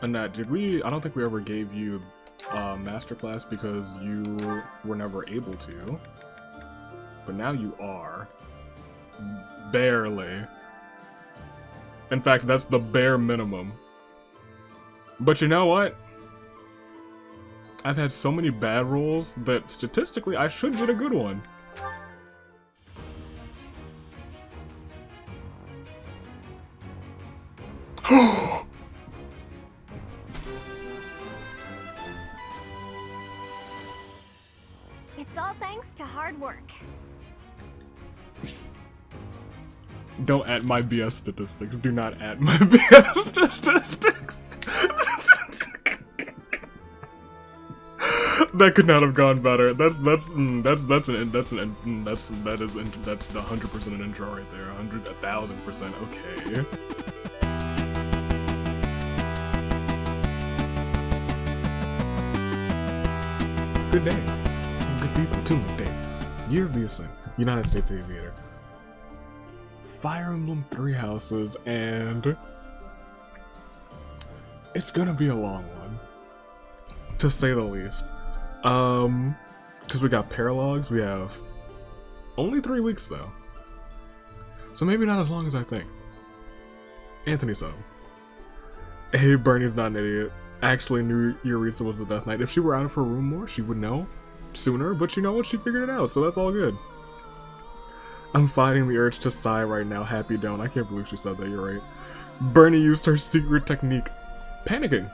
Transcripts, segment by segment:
Annette, did we? I don't think we ever gave you masterclass because you were never able to. But now you are. Barely. In fact, that's the bare minimum. But you know what? I've had so many bad rolls that statistically I should get a good one. It's all thanks to hard work. Don't add my BS statistics. Do not add my BS statistics. That could not have gone better. That's the 100% an intro right there. 1,000%. Okay. Good day, good people. Tune day. Year of the Ascent. United States Aviator. Fire Emblem 3 Houses, and it's gonna be a long one, to say the least. Because we got Paralogues, we have only 3 weeks though, so maybe not as long as I think. Anthony said, "Hey, Bernie's not an idiot. Actually knew Jeritza was the Death Knight. If she were out of her room more, she would know sooner, but you know what? She figured it out, so that's all good. I'm fighting the urge to sigh right now. Happy don't. I can't believe she said that. You're right. Bernie used her secret technique. Panicking.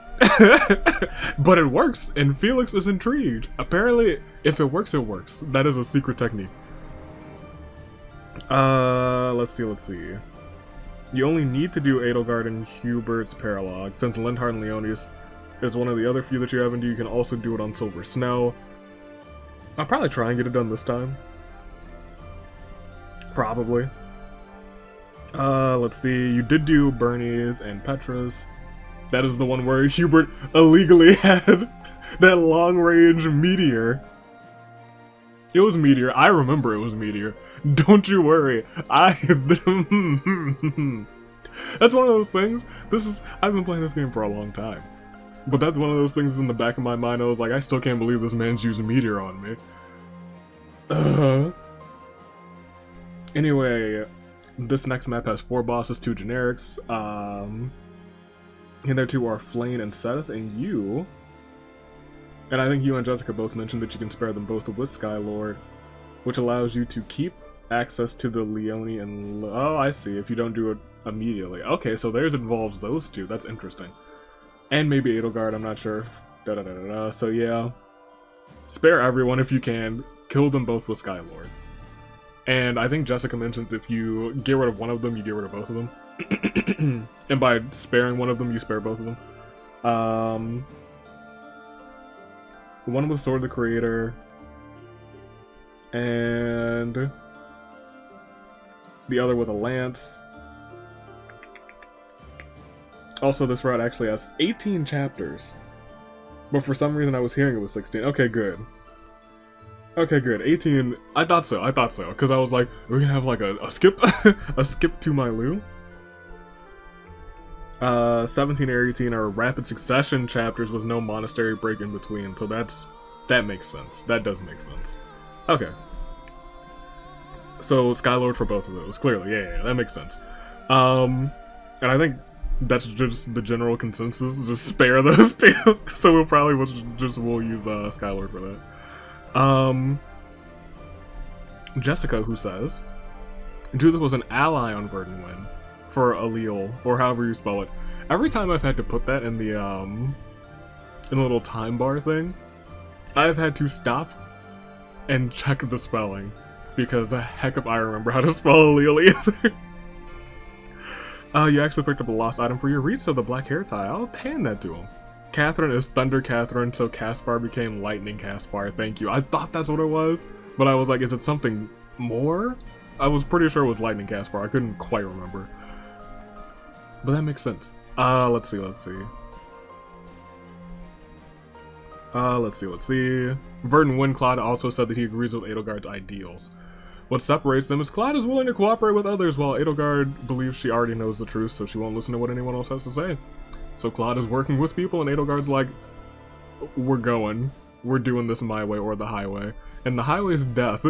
But it works, and Felix is intrigued. Apparently, if it works, it works. That is a secret technique. Let's see. You only need to do Edelgard and Hubert's Paralogue. Since Lindhard and Leonis is one of the other few that you haven't done, you can also do it on Silver Snow. I'll probably try and get it done this time. Probably. Let's see. You did do Bernie's and Petra's. That is the one where Hubert illegally had that long-range meteor. It was Meteor. I remember it was Meteor. Don't you worry. That's one of those things. I've been playing this game for a long time. But that's one of those things in the back of my mind. I was like, I still can't believe this man's using Meteor on me. Anyway, this next map has 4 bosses, 2 generics. And their 2 are Flane and Seth, and you. And I think you and Jessica both mentioned that you can spare them both with Skylord, which allows you to keep access to the Leone and... Oh, I see, if you don't do it immediately. Okay, so theirs involves those 2. That's interesting. And maybe Edelgard, I'm not sure. So yeah. Spare everyone if you can. Kill them both with Skylord. And I think Jessica mentions if you get rid of one of them, you get rid of both of them. And by sparing one of them, you spare both of them. One with Sword of the Creator. And the other with a lance. Also, this route actually has 18 chapters. But for some reason I was hearing it was 16. Okay, good. Okay, good. 18. I thought so. Because I was like, we're gonna have like a skip, a skip to my Lou. 17 or 18 are rapid succession chapters with no monastery break in between. So that makes sense. That does make sense. Okay. So Skylord for both of those. Clearly, yeah, that makes sense. And I think that's just the general consensus. Just spare those 2. So we'll probably we'll use Skylord for that. Jessica, who says, Judith was an ally on Verdunwind for Allele, or however you spell it. Every time I've had to put that in the little time bar thing, I've had to stop and check the spelling, because heck if I remember how to spell Allele either. You actually picked up a lost item for your read, so the black hair tie. I'll hand that to him. Catherine is Thunder Catherine, so Caspar became Lightning Caspar. Thank you. I thought that's what it was, but I was like, is it something more? I was pretty sure it was Lightning Caspar. I couldn't quite remember. But that makes sense. Let's see. Verdun Windclad also said that he agrees with Edelgard's ideals. What separates them is Claude is willing to cooperate with others, while Edelgard believes she already knows the truth, so she won't listen to what anyone else has to say. So Claude is working with people, and Edelgard's like, we're going. We're doing this my way or the highway. And the highway's death.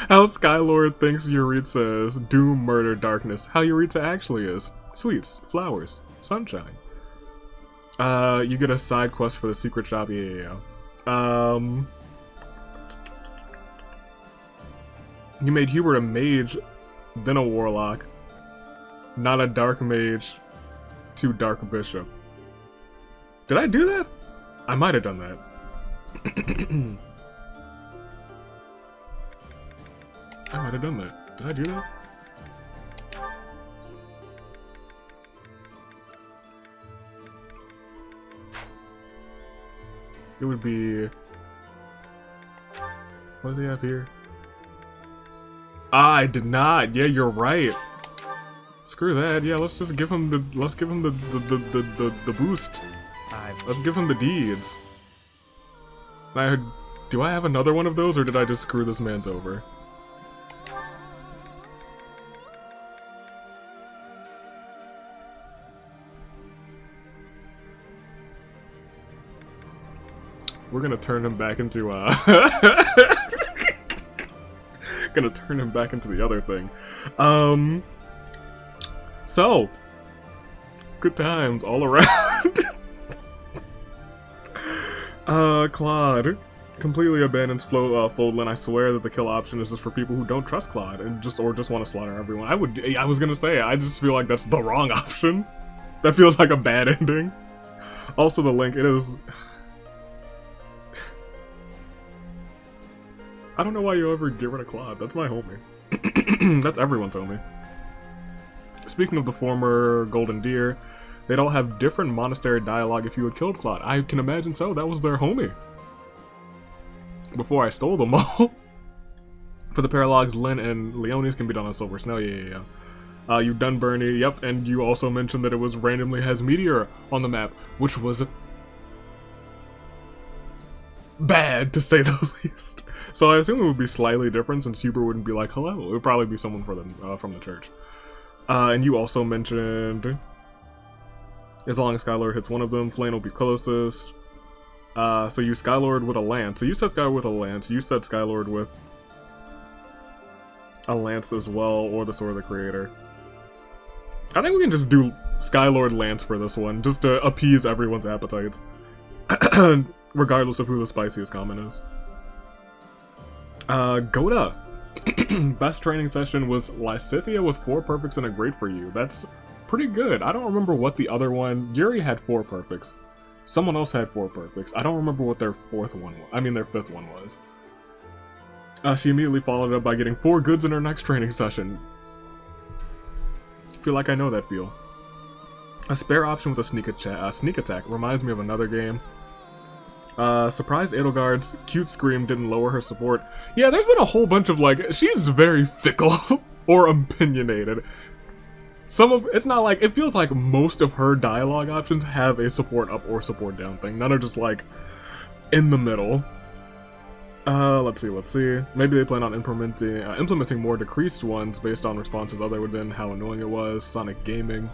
How Skylord thinks Jeritza is doom, murder, darkness. How Jeritza actually is sweets, flowers, sunshine. You get a side quest for the secret shop. Yeah. You made Hubert a mage, then a warlock. Not a dark mage, to dark bishop. Did I do that? I might have done that. I might have done that. Did I do that? It would be... What does he have here? Ah, I did not. Yeah, you're right. Screw that. Yeah, let's just give him the the boost. Let's give him the deeds. Do I have another one of those, or did I just screw this man's over? We're gonna turn him back into gonna turn him back into the other thing. So good times all around. Claude completely abandons Foldlin. I swear that the kill option is just for people who don't trust Claude and just want to slaughter everyone. I was gonna say, I just feel like that's the wrong option. That feels like a bad ending. Also, the link, it is... I don't know why you ever get rid of Claude. That's my homie. That's everyone's homie. Speaking of the former Golden Deer, they'd all have different monastery dialogue if you had killed Claude. I can imagine so. That was their homie. Before I stole them all. For the Paralogues, Lynn and Leonis can be done on Silver Snow. Yeah. You've done Bernie. Yep. And you also mentioned that it was randomly has Meteor on the map, which was bad, to say the least. So I assume it would be slightly different since Hubert wouldn't be like, hello. It would probably be someone from the church. And you also mentioned, as long as Skylord hits one of them, Flame will be closest. So you Skylord with a lance. So you said Skylord with a lance. You said Skylord with a lance as well, or the Sword of the Creator. I think we can just do Skylord lance for this one, just to appease everyone's appetites. Regardless of who the spiciest comment is. Goda. Best training session was Lysithia with 4 perfects and a great for you. That's pretty good. I don't remember what the other one... Yuri had 4 perfects. Someone else had 4 perfects. I don't remember what their 4th one was. I mean, their 5th one was. She immediately followed up by getting 4 goods in her next training session. I feel like I know that feel. A spare option with a sneak attack reminds me of another game. Surprised Edelgard's cute scream didn't lower her support. Yeah, there's been a whole bunch of, like, she's very fickle or opinionated. It's not like, it feels like most of her dialogue options have a support up or support down thing. None are just, like, in the middle. Let's see. Maybe they plan on implementing more decreased ones based on responses other than how annoying it was. Sonic Gaming.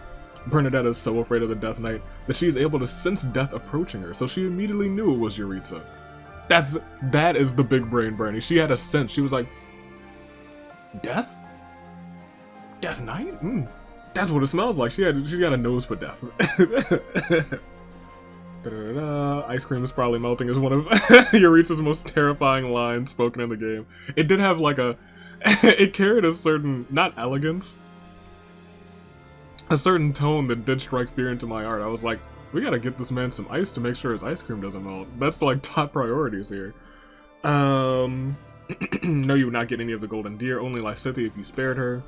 Bernadette is so afraid of the Death Knight that she is able to sense death approaching her, so she immediately knew it was Jeritza. That is the big brain Bernie. She had a sense. She was like, Death? Death Knight? That's what it smells like. She got a nose for death. Ice cream is probably melting is one of Jeritza's most terrifying lines spoken in the game. It did have like it carried a certain, not elegance, a certain tone that did strike fear into my heart. I was like, we gotta get this man some ice to make sure his ice cream doesn't melt. That's like top priorities here. No, you would not get any of the Golden Deer, only Lysithia if you spared her.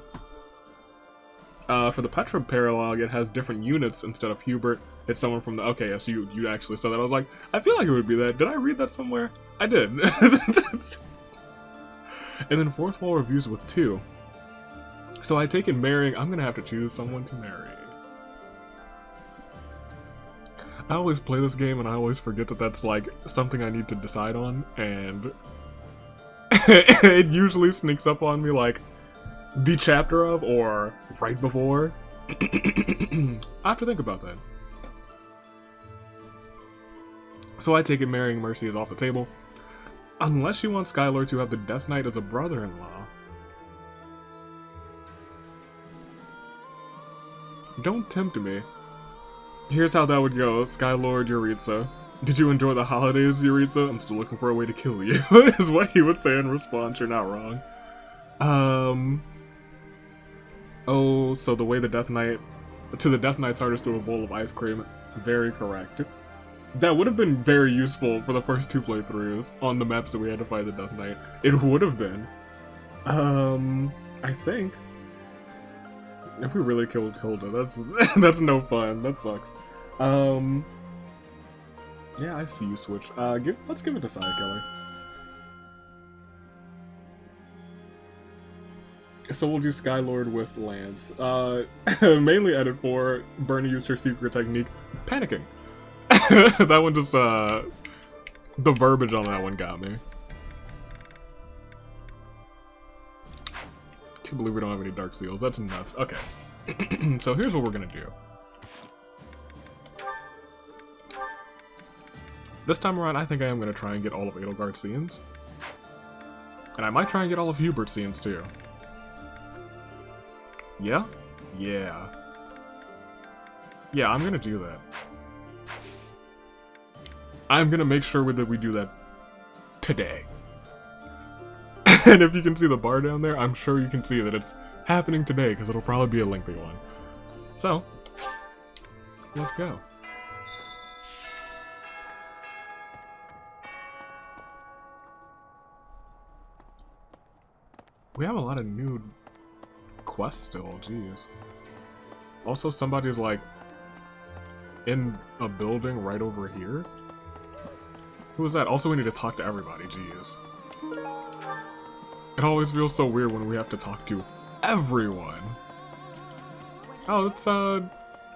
For the Petra Paralogue, it has different units instead of Hubert. It's someone from the... Okay, yes, you actually said that. I was like, I feel like it would be that. Did I read that somewhere? I did. And then fourth wall reviews with 2. So I take in marrying. I'm gonna have to choose someone to marry. I always play this game and I always forget that that's like something I need to decide on, and it usually sneaks up on me like the chapter of or right before. I have to think about that. So I take it marrying Mercy is off the table. Unless she wants Skylord to have the Death Knight as a brother-in-law. Don't tempt me. Here's how that would go. Skylord, Jeritza. Did you enjoy the holidays, Jeritza? I'm still looking for a way to kill you, is what he would say in response. You're not wrong. Oh, so the way the Death Knight... To the Death Knight's heart is through a bowl of ice cream. Very correct. That would have been very useful for the first 2 playthroughs on the maps that we had to fight the Death Knight. It would have been. I think... If we really killed Hilda, that's no fun. That sucks. Yeah, I see you switch. Let's give it to Side Killer. So we'll do Skylord with Lance. Mainly edit for Bernie used her secret technique, panicking. That one just, the verbiage on that one got me. Can't believe we don't have any Dark Seals. That's nuts. Okay. So here's what we're gonna do. This time around, I think I am gonna try and get all of Edelgard's scenes. And I might try and get all of Hubert's scenes too. Yeah? Yeah. Yeah, I'm gonna do that. I'm gonna make sure that we do that today. And if you can see the bar down there, I'm sure you can see that it's happening today, because it'll probably be a lengthy one. So, let's go. We have a lot of new quests still, jeez. Also, somebody's like in a building right over here. Who is that? Also, we need to talk to everybody, jeez. It always feels so weird when we have to talk to everyone. Oh, it's,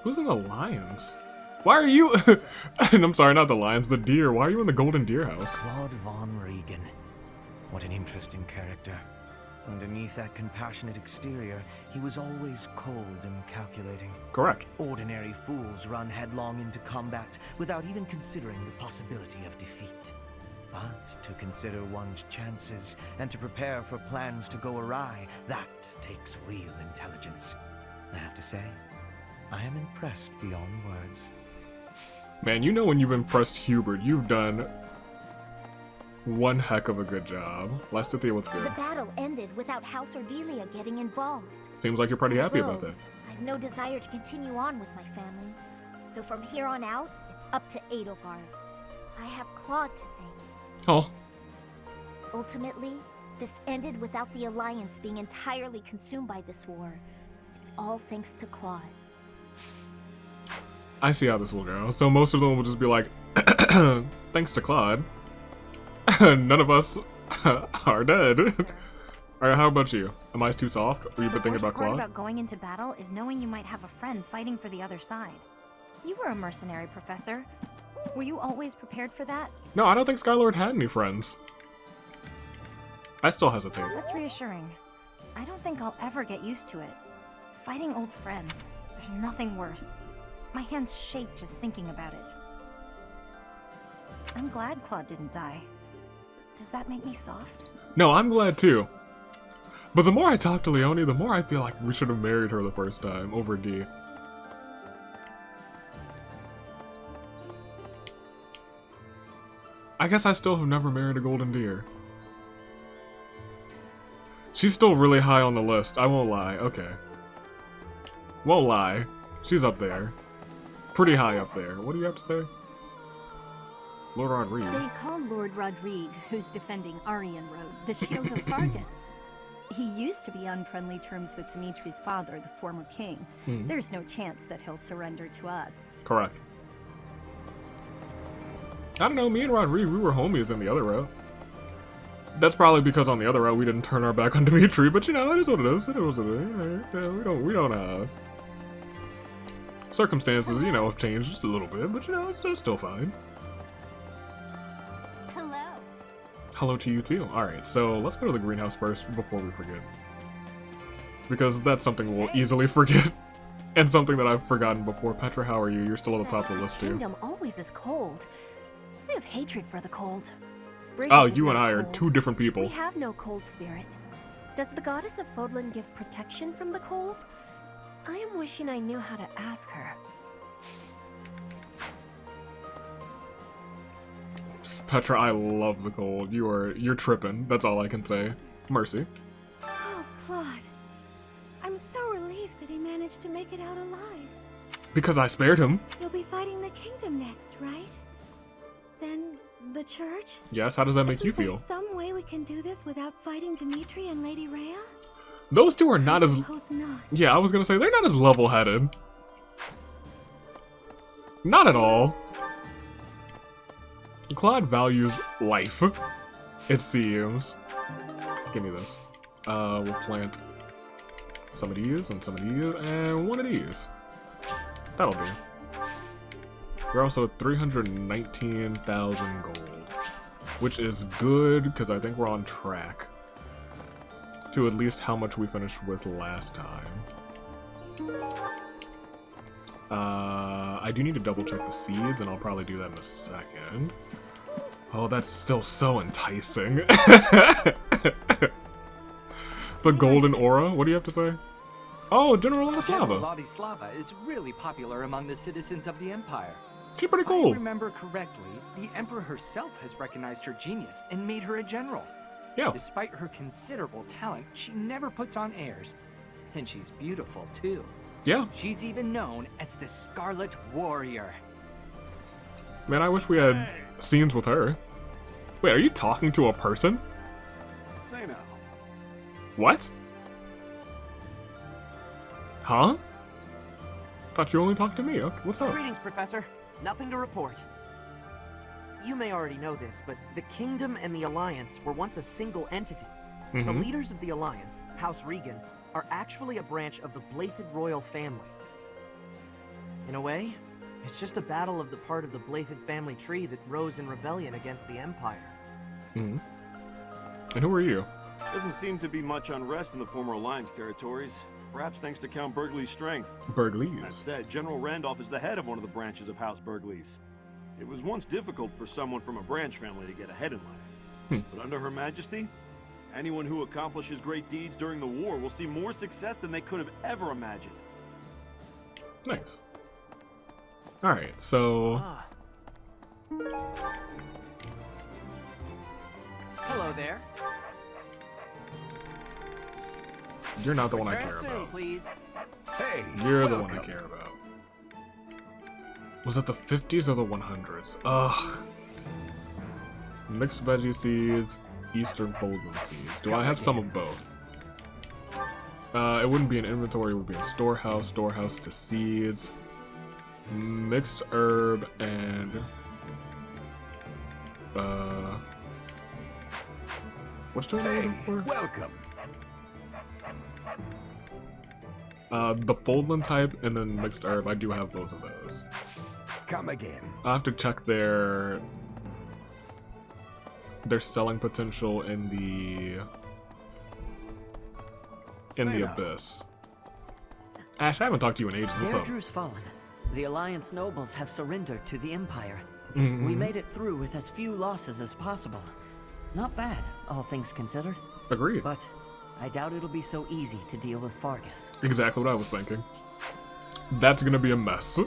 who's in the lions? Why are you... And I'm sorry, not the lions, the deer. Why are you in the golden deer house? Claude von Regan. What an interesting character. Underneath that compassionate exterior, he was always cold and calculating. Correct. Ordinary fools run headlong into combat without even considering the possibility of defeat. But to consider one's chances and to prepare for plans to go awry, that takes real intelligence. I have to say, I am impressed beyond words. Man, you know when you've impressed Hubert, you've done one heck of a good job. Lastithia, what's good? The battle ended without House Ordelia getting involved. Seems like you're pretty happy about that. I have no desire to continue on with my family. So from here on out, it's up to Edelgard. I have Claude to thank. Oh. Ultimately, this ended without the Alliance being entirely consumed by this war. It's all thanks to Claude. I see how this will go. So most of them will just be like, thanks to Claude. None of us are dead. Alright, how about you? Am I too soft? Or you been thinking about Claude? The worst part about going into battle is knowing you might have a friend fighting for the other side. You were a mercenary, Professor. Were you always prepared for that? No, I don't think Skylord had any friends. I still hesitate. That's reassuring. I don't think I'll ever get used to it. Fighting old friends. There's nothing worse. My hands shake just thinking about it. I'm glad Claude didn't die. Does that make me soft? No, I'm glad too. But the more I talk to Leonie, the more I feel like we should have married her the first time over D. I guess I still have never married a golden deer. She's still really high on the list, I won't lie. Okay. Won't lie. She's up there. Pretty high up there. What do you have to say? Lord Rodrigue. They call Lord Rodrigue, who's defending Aryan Road, the Shield of Vargas. He used to be on friendly terms with Dimitri's father, the former king. There's no chance that he'll surrender to us. Correct. I don't know, me and Rodrigue, we were homies in the other route. That's probably because on the other route we didn't turn our back on Dimitri, but you know, it is what it is. It is what it is. Yeah, we don't, circumstances, you know, have changed just a little bit, but you know, it's still fine. Hello. Hello to you too. Alright, so let's go to the greenhouse first before we forget. Because that's something we'll easily forget. And something that I've forgotten before. Petra, how are you? You're still at the top of the list, too. Kingdom always is cold. I have hatred for the cold. Oh, Bridget you is and not I are cold. two different people. We have no cold spirit. Does the goddess of Fodlan give protection from the cold? I am wishing I knew how to ask her. Petra, I love the cold. You're tripping. That's all I can say. Mercy. Oh, Claude. I'm so relieved that he managed to make it out alive. Because I spared him. You'll be fighting the kingdom next, right? Then the church? Yes, how does that make you Isn't there feel? some way we can do this without fighting Dimitri and Lady Rhea? Those two are not I as... suppose not. Yeah, I was gonna say, they're not as level-headed. Not at all. Claude values life. It seems. Give me this. We'll plant some of these, and some of these, and one of these. That'll do. We're also at 319,000 gold. Which is good, because I think we're on track to at least how much we finished with last time. I do need to double check the seeds, and I'll probably do that in a second. Oh, that's still so enticing. The golden aura? What do you have to say? Oh, General General Ladislava. Ladislava is really popular among the citizens of the Empire. She's pretty If I cool. remember correctly, the Emperor herself has recognized her genius and made her a general. Yeah. Despite her considerable talent, she never puts on airs. And she's beautiful, too. Yeah. She's even known as the Scarlet Warrior. Man, I wish we had scenes with her. Wait, are you talking to a person? Say now. What? Huh? Thought you only talked to me. Okay, what's up? Greetings, Professor. Nothing to report. You may already know this, but the Kingdom and the Alliance were once a single entity. The leaders of the Alliance, House Regan, are actually a branch of the Blythed royal family. In a way, it's just a battle of the part of the Blythed family tree that rose in rebellion against the Empire. And who are you? Doesn't seem to be much unrest in the former Alliance territories. Perhaps thanks to Count Burgley's strength. That Burgleys. said, General Randolph is the head of one of the branches of House Burgleys. It was once difficult for someone from a branch family to get ahead in life. But under Her Majesty, anyone who accomplishes great deeds during the war will see more success than they could have ever imagined. Nice. Alright, so... Hello there. You're not the one I Return care soon, about. please. Hey, You're the one I care about. Was it the 50s or the 100s? Ugh. Mixed veggie seeds, Eastern Foldman seeds. Do I have some of both? It wouldn't be in inventory, it would be in storehouse, storehouse to seeds, mixed herb, and what's doing hey, looking for? welcome. The Foldland type and then mixed herb. I do have both of those. Come again. I have to check their selling potential in the abyss. Ash, I haven't talked to you in ages. What's up? Deirdre's fallen. The Alliance nobles have surrendered to the Empire. Mhm. We made it through with as few losses as possible. Not bad, all things considered. Agreed. But I doubt it'll be so easy to deal with Fargus. Exactly what I was thinking. That's gonna be a mess,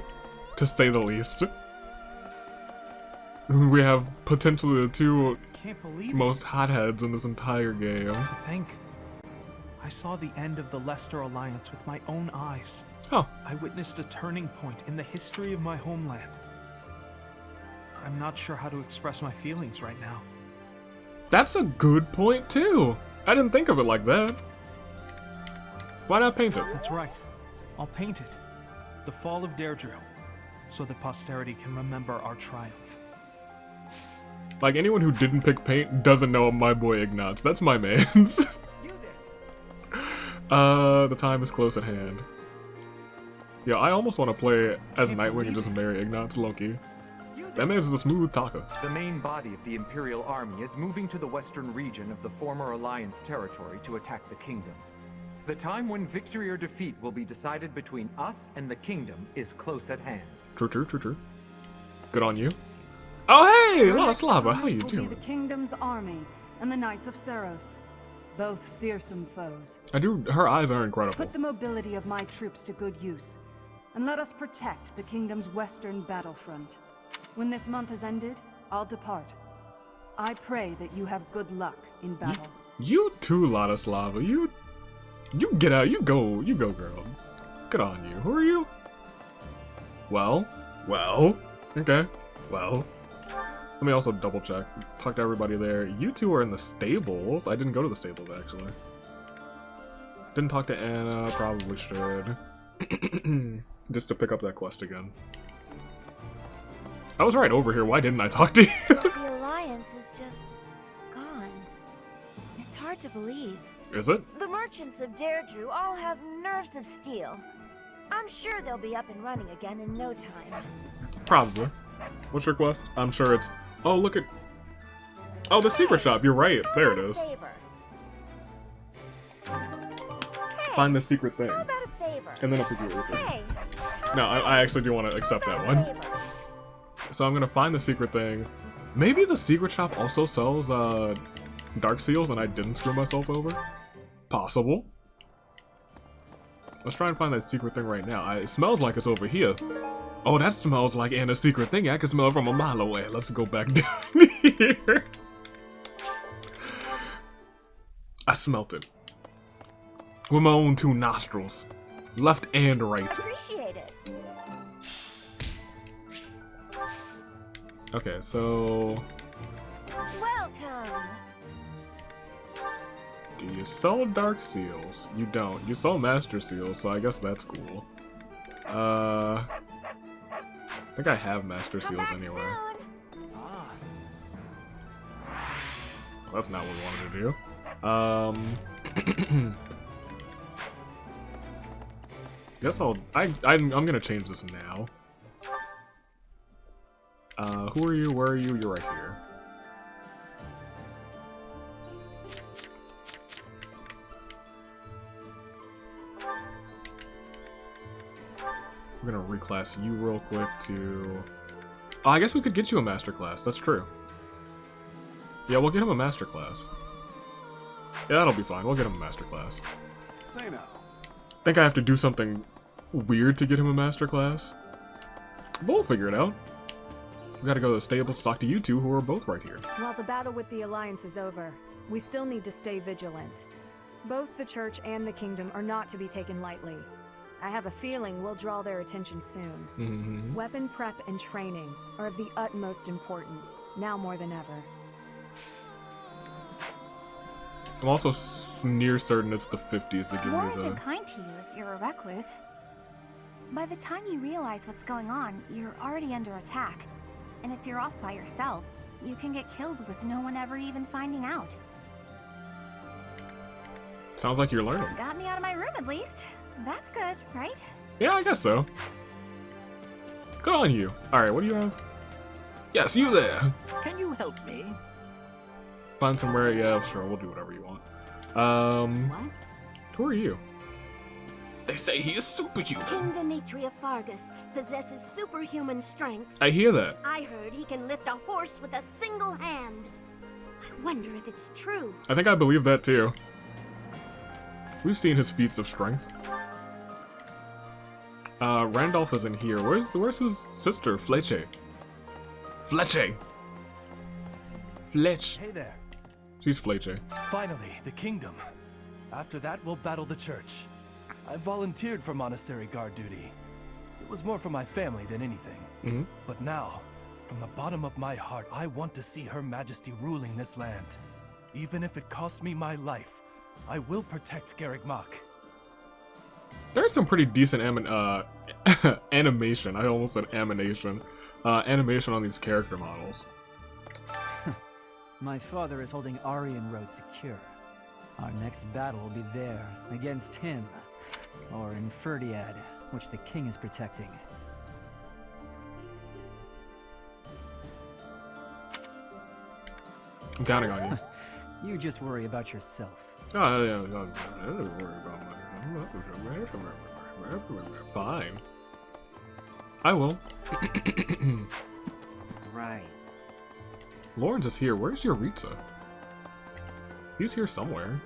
to say the least. We have potentially the two Can't believe most hotheads in this entire game. to think. I saw the end of the Leicester Alliance with my own eyes. Huh. I witnessed a turning point in the history of my homeland. I'm not sure how to express my feelings right now. That's a good point, too. I didn't think of it like that. Why not paint it? That's right. I'll paint it. The fall of Deirdre, so that posterity can remember our triumph. Like, anyone who didn't pick paint doesn't know my boy Ignatz. That's my man's. The time is close at hand. Yeah, I almost want to play as Nightwing and just marry Ignatz Loki. That man's a smooth talker. The main body of the Imperial Army is moving to the western region of the former Alliance territory to attack the kingdom. The time when victory or defeat will be decided between us and the kingdom is close at hand. True, true, true, true. Good on you. Oh, hey, Lava, how you will doing? Be the kingdom's army and the Knights of Seros, both fearsome foes. Her eyes are incredible. Put the mobility of my troops to good use, and let us protect the kingdom's western battlefront. When this month has ended, I'll depart. I pray that you have good luck in battle. You too, Lava. You get out. You go, girl. Good on you. Who are you? Well. Okay. Well. Let me also double check. Talk to everybody there. You two are in the stables. I didn't go to the stables, actually. Didn't talk to Anna. Probably should. Just to pick up that quest again. I was right over here. Why didn't I talk to you? The Alliance is just gone. It's hard to believe. Is it? The merchants of Deirdre all have nerves of steel. I'm sure they'll be up and running again in no time. Probably. What's your quest? I'm sure it's... Oh, look at... Oh, the secret shop. You're right. There it is. Find the secret thing. How about a favor? And then I'll figure it out. Hey. No, I actually do want to accept that one. So I'm gonna find the secret thing. Maybe the secret shop also sells dark seals and I didn't screw myself over? Possible. Let's try and find that secret thing right now. It smells like it's over here. Oh, that smells like Anna's secret thing. I can smell it from a mile away. Let's go back down here. I smelt it. With my own two nostrils. Left and right. Appreciate it. Okay, so... Welcome. Do you sell dark seals? You don't. You sell master seals, so I guess that's cool. I think I have master seals anyway. That's not what we wanted to do. Guess I'm gonna change this now. Who are you? Where are you? You're right here. We're gonna reclass you real quick to... Oh, I guess we could get you a master class. That's true. Yeah, we'll get him a master class. Yeah, that'll be fine. We'll get him a master class. Say now. Think I have to do something weird to get him a master class? But we'll figure it out. We gotta go to the stables to talk to you two who are both right here. While the battle with the Alliance is over, we still need to stay vigilant. Both the Church and the Kingdom are not to be taken lightly. I have a feeling we'll draw their attention soon. Mm-hmm. Weapon prep and training are of the utmost importance, now more than ever. I'm also near certain it's the 50s that give War me the... isn't kind to you if you're a recluse. By the time you realize what's going on, you're already under attack. And if you're off by yourself, you can get killed with no one ever even finding out. Sounds like you're learning. Got me out of my room at least. That's good, right? Yeah, I guess so. Good on you. Alright, what do you have? Yes, you there! Can you help me? Find somewhere, yeah, sure, we'll do whatever you want. Who are you? They say he is superhuman. King Dimitri of Fargus possesses superhuman strength. I hear that. I heard he can lift a horse with a single hand. I wonder if it's true. I think I believe that too. We've seen his feats of strength. Randolph is in here. Where's his sister, Fletche? Fletche! Fletch. Hey there. She's Fletche. Finally, the kingdom. After that, we'll battle the church. I volunteered for monastery guard duty. It was more for my family than anything. Mm-hmm. But now, from the bottom of my heart, I want to see Her Majesty ruling this land. Even if it costs me my life, I will protect Garreg Mach. There's some pretty decent animation. I almost said amination. Animation on these character models. My father is holding Aryan Road secure. Our next battle will be there, against him, or in Ferdiad, which the king is protecting. I'm counting on you. You just worry about yourself. Oh, yeah, I don't worry about Fine. I will. Right. Lawrence is here. Where's Jeritza? He's here somewhere.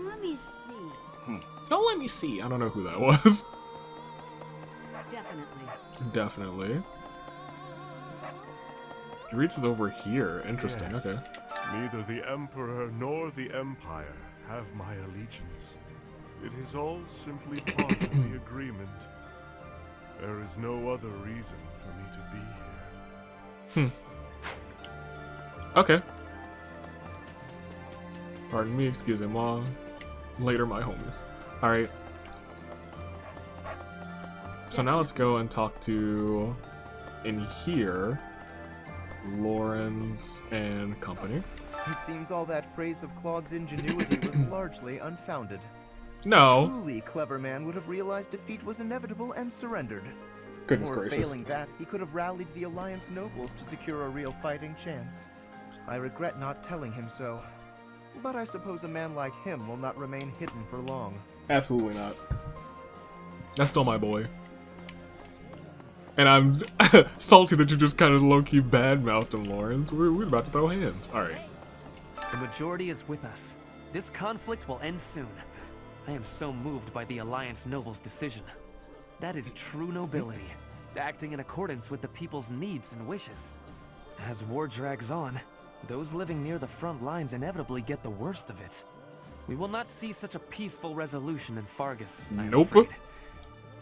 Let me see. Oh, let me see. I don't know who that was. Definitely. Definitely. Jeritza's over here. Interesting. Yes. Okay. Neither the Emperor nor the Empire have my allegiance. It is all simply part of the agreement. There is no other reason for me to be here. Okay. Pardon me, excusez-moi. Later, my homies. Alright. So now let's go and talk to, in here, Lawrence and company. It seems all that praise of Claude's ingenuity was largely unfounded. No. A truly clever man would have realized defeat was inevitable and surrendered. Goodness or gracious. failing that, he could have rallied the Alliance nobles to secure a real fighting chance. I regret not telling him so. But I suppose a man like him will not remain hidden for long. Absolutely not. That's still my boy. And I'm salty that you just kind of low-key bad-mouthed him, Lawrence. We're about to throw hands. Alright. The majority is with us. This conflict will end soon. I am so moved by the Alliance Noble's decision. That is true nobility, acting in accordance with the people's needs and wishes. As war drags on, those living near the front lines inevitably get the worst of it. We will not see such a peaceful resolution in Fargus, I am afraid,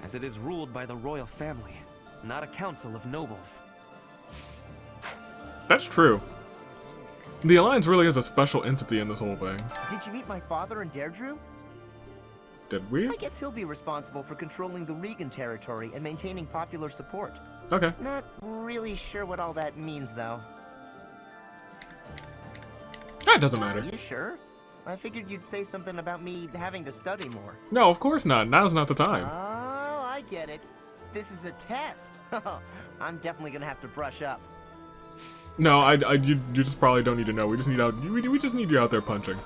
as it is ruled by the royal family, not a council of nobles. That's true. The Alliance really is a special entity in this whole thing. Did you meet my father in Deirdre? Did we? I guess he'll be responsible for controlling the Regan territory and maintaining popular support. Okay. Not really sure what all that means, though. That doesn't matter. You sure? I figured you'd say something about me having to study more. No, of course not. Now's not the time. Oh, I get it. This is a test. I'm definitely gonna have to brush up. No, you just probably don't need to know. We just need we just need you out there punching.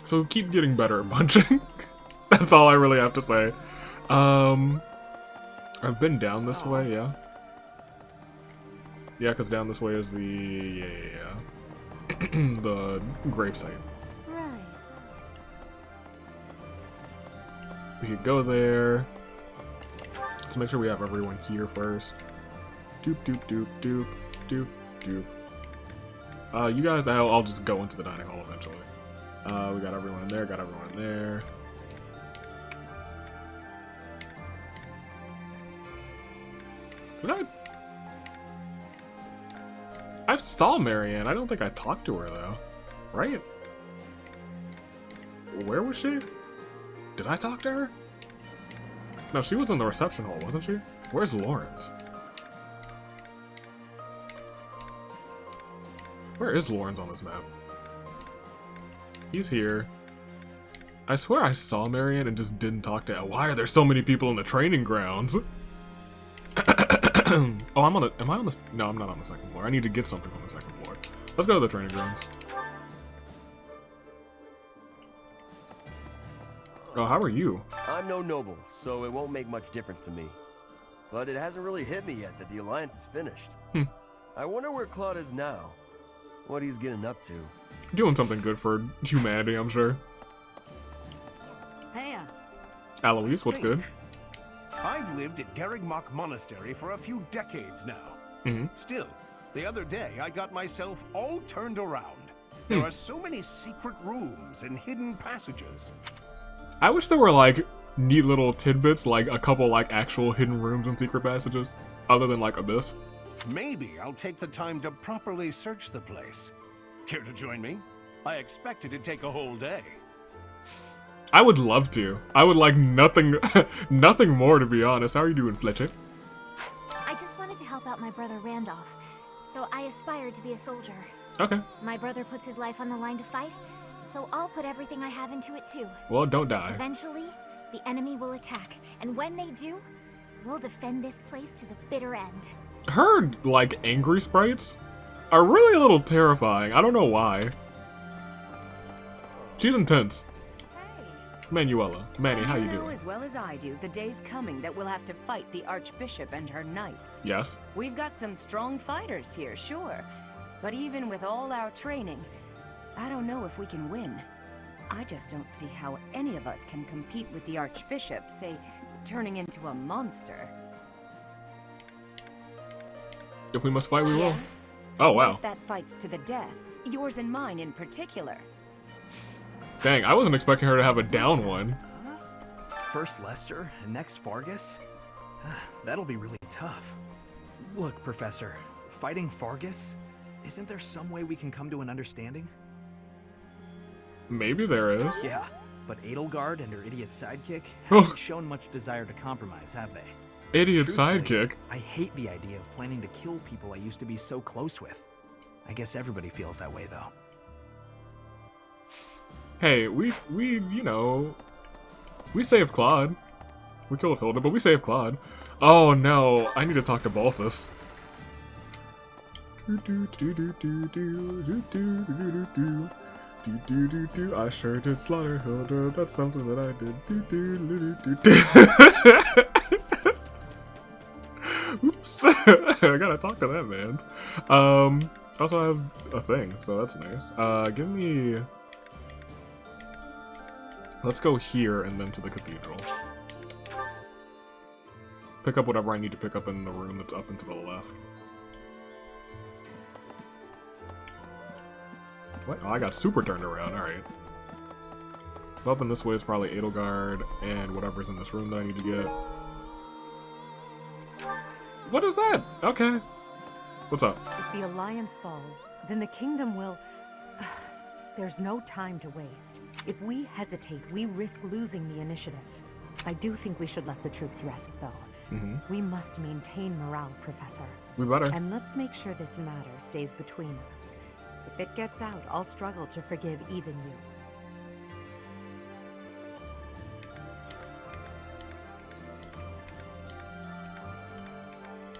So keep getting better at punching. That's all I really have to say. I've been down this way, yeah. Yeah, because down this way is the the grave site. Right. We could go there. Let's make sure we have everyone here first. Doop doop doop doop doop doop. You guys, I'll just go into the dining hall eventually. We got everyone in there, got everyone in there. Did I saw Marianne. I don't think I talked to her though. Right? Where was she? Did I talk to her? No, she was in the reception hall, wasn't she? Where's Lawrence? Where is Lawrence on this map? He's here. I swear I saw Marianne and just didn't talk to her. Why are there so many people in the training grounds? Oh, am I on the... No, I'm not on the second floor. I need to get something from the second floor. Let's go to the training grounds. Oh, how are you? I'm no noble, so it won't make much difference to me. But it hasn't really hit me yet that the Alliance is finished. I wonder where Claude is now. What he's getting up to. Doing something good for humanity, I'm sure. Heya. Alois, what's good? I've lived at Garreg Mach Monastery for a few decades now. Still, the other day I got myself all turned around. There are so many secret rooms and hidden passages. I wish there were like neat little tidbits, like a couple like actual hidden rooms and secret passages, other than like Abyss. Maybe I'll take the time to properly search the place. Care to join me? I expect it'd take a whole day. I would love to. I would like nothing nothing more, to be honest. How are you doing, Fletcher? I just wanted to help out my brother Randolph, so I aspired to be a soldier. Okay. My brother puts his life on the line to fight, so I'll put everything I have into it too. Well, don't die. Eventually, the enemy will attack, and when they do, we'll defend this place to the bitter end. Her, like, angry sprites are really a little terrifying. I don't know why. She's intense. Manuela. Manny, how you know doing? as well as I do, the day's coming that we'll have to fight the Archbishop and her knights. Yes. We've got some strong fighters here, sure. But even with all our training, I don't know if we can win. I just don't see how any of us can compete with the Archbishop, say, turning into a monster. If we must fight, we will. Oh, wow. What if that fight's to the death? Yours and mine in particular. Dang, I wasn't expecting her to have a down one. First Lester, and next Fargus? That'll be really tough. Look, Professor, fighting Fargus? Isn't there some way we can come to an understanding? Maybe there is. Yeah, but Edelgard and her idiot sidekick haven't shown much desire to compromise, have they? Idiot Truthfully, sidekick? I hate the idea of planning to kill people I used to be so close with. I guess everybody feels that way, though. Hey, we you know, we saved Claude. We killed Hilda, but we saved Claude. Oh no, I need to talk to Balthus. I sure did slaughter Hilda, that's something that I did. Oops. I gotta talk to that man. Also I have a thing, so that's nice. Give me... Let's go here and then to the cathedral. Pick up whatever I need to pick up in the room that's up and to the left. What? Oh, I got super turned around, alright. So up in this way is probably Edelgard and whatever's in this room that I need to get. What is that? Okay. What's up? If the Alliance falls, then the Kingdom will... There's no time to waste. If we hesitate, we risk losing the initiative. I do think we should let the troops rest, though. We must maintain morale, Professor. We better. And let's make sure this matter stays between us. If it gets out, I'll struggle to forgive even you.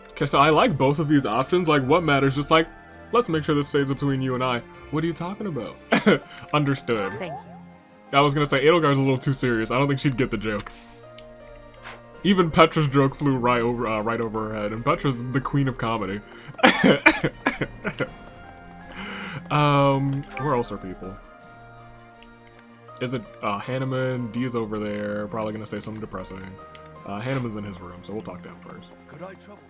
Okay, so I like both of these options. Like, what matters? Just like, let's make sure this stays between you and I. What are you talking about? Understood. Thank you. I was gonna say, Edelgard's a little too serious. I don't think she'd get the joke. Even Petra's joke flew right over her head, and Petra's the queen of comedy. Where else are people? Is it Hanneman? Dee's over there, probably gonna say something depressing. Hanneman's in his room, so we'll talk to him first. Could I trouble?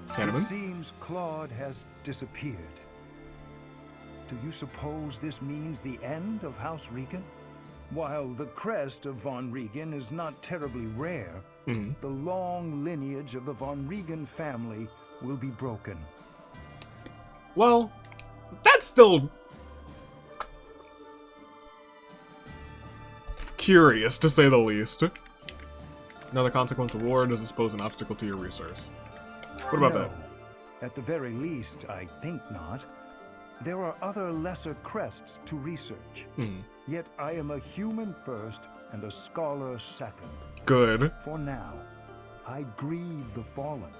Hanneman? It seems Claude has disappeared. Do you suppose this means the end of House Regan? While the crest of von Regan is not terribly rare, the long lineage of the von Regan family will be broken. Well, that's still curious, to say the least. Another consequence of war does pose an obstacle to your research. What about that? At the very least, I think not. There are other lesser crests to research. Yet I am a human first and a scholar second. Good. For now, I grieve the fallen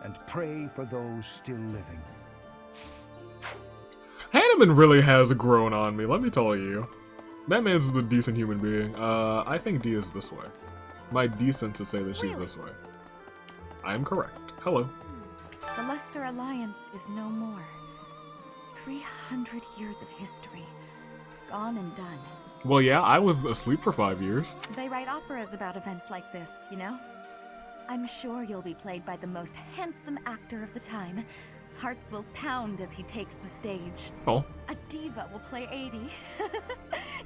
and pray for those still living. Hanneman really has grown on me, let me tell you. That man's a decent human being. I think Dee is this way. My decent to say that she's this way. I am correct. Hello. The Lester Alliance is no more. 300 years of history. Gone and done. Well, yeah, I was asleep for 5 years. They write operas about events like this, you know? I'm sure you'll be played by the most handsome actor of the time. Hearts will pound as he takes the stage. Oh. A diva will play 80.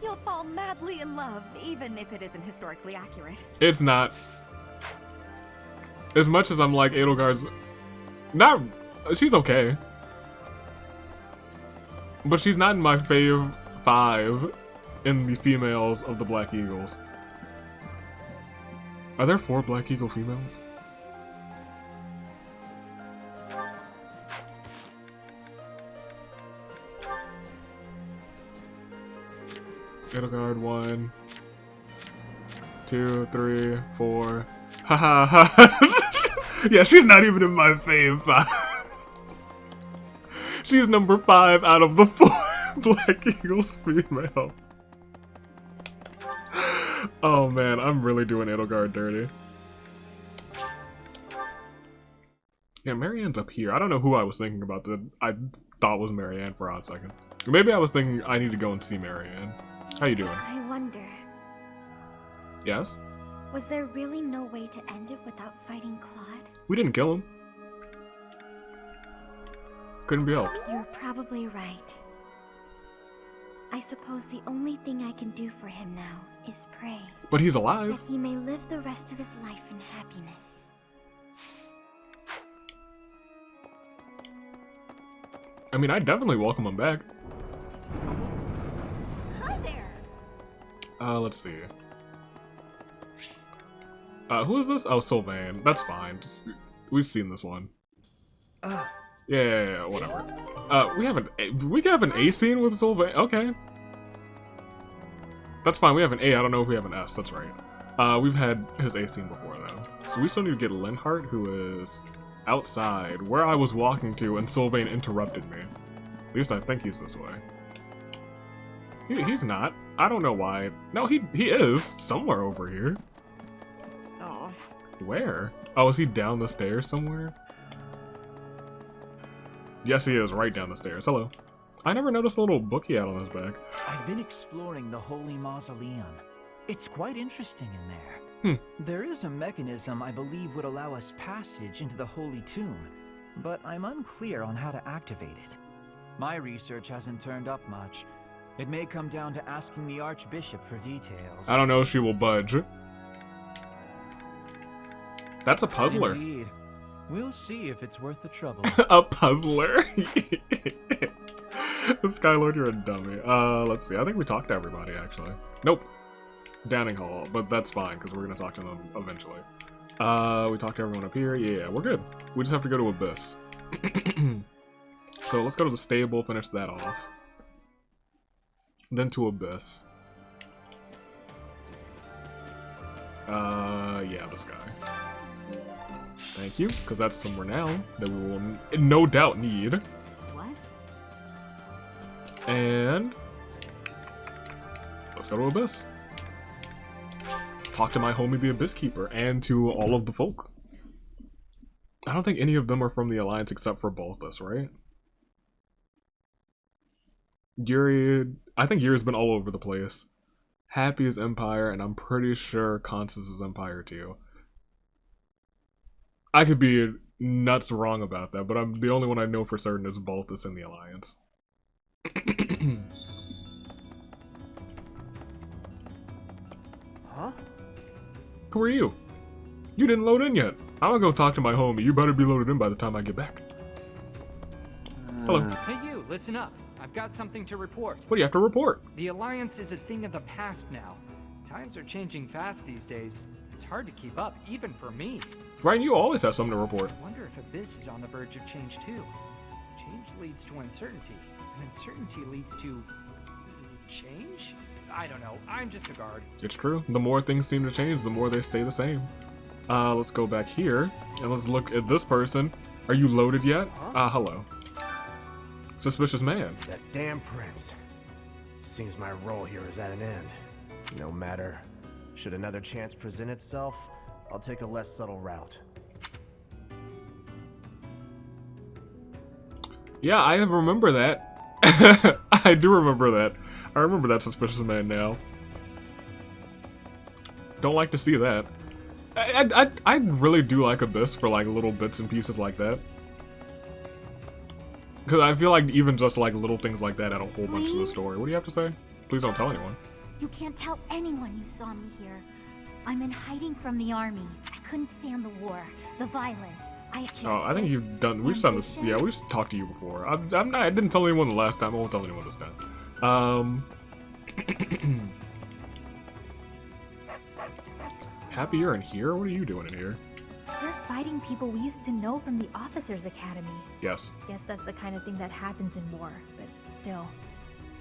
You'll fall madly in love, even if it isn't historically accurate. It's not. As much as I'm like Edelgard's... Not... She's okay. But she's not in my fave 5 in the females of the Black Eagles. Are there 4 Black Eagle females? Edelgard 1, 2, 3, 4. Ha ha ha. Yeah, she's not even in my fave 5. She's number 5 out of the 4 Black Eagles females. Oh man, I'm really doing Edelgard dirty. Yeah, Marianne's up here. I don't know who I was thinking about that I thought was Marianne for a hot second. Maybe I was thinking I need to go and see Marianne. How you doing? I wonder, Yes? was there really no way to end it without fighting Claude? We didn't kill him. Couldn't be helped. You're probably right. I suppose the only thing I can do for him now is pray. But he's alive. That he may live the rest of his life in happiness. I mean, I definitely welcome him back. Hi there. Let's see. Who is this? Oh, Sylvain. That's fine. We've seen this one. Yeah, whatever. We have an A scene with Sylvain. Okay. That's fine. We have an A. I don't know if we have an S. That's right. We've had his A scene before, though. So we still need to get Linhardt, who is outside, where I was walking to, and Sylvain interrupted me. At least I think he's this way. He's not. I don't know why. No, he is. Somewhere over here. Oh. Where? Oh, is he down the stairs somewhere? Yes, he is, right down the stairs. Hello. I never noticed a little book he had on his back. I've been exploring the Holy Mausoleum. It's quite interesting in there. There is a mechanism I believe would allow us passage into the Holy Tomb, but I'm unclear on how to activate it. My research hasn't turned up much. It may come down to asking the Archbishop for details. I don't know if she will budge. That's a puzzler. Indeed. We'll see if it's worth the trouble. A puzzler? Skylord, you're a dummy. Let's see. I think we talked to everybody, actually. Nope. Downing Hall, but that's fine, because we're going to talk to them eventually. We talked to everyone up here. Yeah, we're good. We just have to go to Abyss. So let's go to the stable, finish that off. Then to Abyss. Yeah, this guy. Thank you, because that's somewhere now that we will no doubt need. What? And let's go to Abyss. Talk to my homie the Abyss Keeper and to all of the folk. I don't think any of them are from the Alliance except for Balthus, right? I think Yuri's been all over the place. Happy is Empire, and I'm pretty sure Constance is Empire too. I could be nuts wrong about that, but the only one I know for certain is Balthus in the Alliance. Huh? Who are you? You didn't load in yet. I'm gonna go talk to my homie. You better be loaded in by the time I get back. Hello. Hey you, listen up. I've got something to report. What do you have to report? The Alliance is a thing of the past now. Times are changing fast these days. It's hard to keep up, even for me. Ryan, you always have something to report. I wonder if Abyss is on the verge of change too. Change leads to uncertainty, and uncertainty leads to change? I don't know. I'm just a guard. It's true. The more things seem to change, the more they stay the same. Let's go back here, and let's look at this person. Are you loaded yet? Hello. Suspicious man. That damn prince. Seems my role here is at an end. No matter. Should another chance present itself, I'll take a less subtle route. Yeah, I remember that. I do remember that. I remember that suspicious man now. Don't like to see that. I really do like Abyss for like little bits and pieces like that. Because I feel like even just like little things like that add a whole bunch to the story. What do you have to say? Please don't tell anyone. You can't tell anyone you saw me here. I'm in hiding from the army. I couldn't stand the war, the violence. I think you've done. We've done this. Yeah, we've talked to you before. I didn't tell anyone the last time. I won't tell anyone this time. Happy you're in here? What are you doing in here? You're fighting people we used to know from the Officers Academy. Yes. Guess that's the kind of thing that happens in war, but still,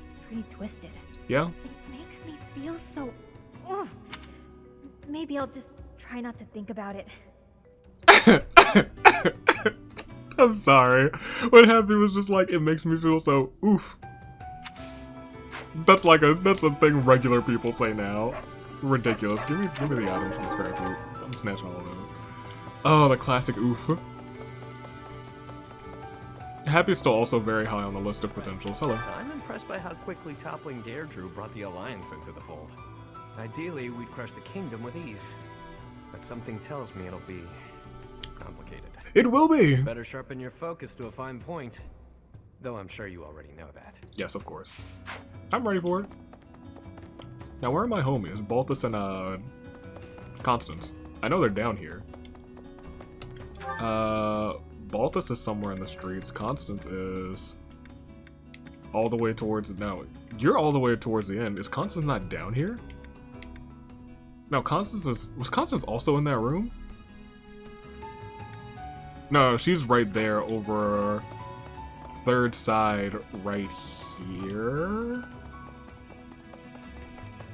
it's pretty twisted. Yeah? It makes me feel so... Oof. Maybe I'll just try not to think about it. I'm sorry. What happened was just like, it makes me feel so oof. That's a thing regular people say now. Ridiculous. Give me the items from the scrap heap. I'm snatching all of those. Oh, the classic oof. Happy is still also very high on the list of potentials. Hello. I'm impressed by how quickly toppling Garreg brought the Alliance into the fold. Ideally, we'd crush the kingdom with ease. But something tells me it'll be complicated. It will be! Better sharpen your focus to a fine point. Though I'm sure you already know that. Yes, of course. I'm ready for it. Now, where are my homies? Baltus and, Constance. I know they're down here. Baltus is somewhere in the streets. Constance is all the way towards... No, you're all the way towards the end. Is Constance not down here? No, Constance is... Was Constance also in that room? No, she's right there over... Third side right here?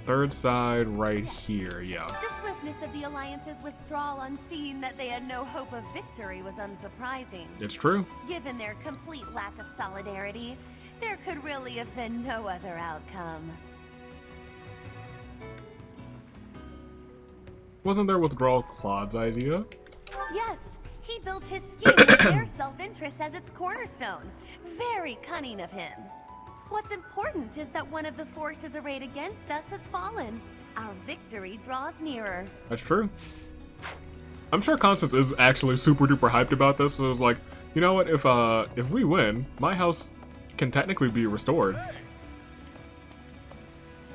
Third side right here, yeah. The swiftness of the Alliance's withdrawal on seeing that they had no hope of victory was unsurprising. It's true. Given their complete lack of solidarity, there could really have been no other outcome. Wasn't their withdrawal Claude's idea? Yes, he built his scheme with their self-interest as its cornerstone. Very cunning of him. What's important is that one of the forces arrayed against us has fallen. Our victory draws nearer. That's true. I'm sure Constance is actually super duper hyped about this. So it was like, you know what? If we win, my house can technically be restored.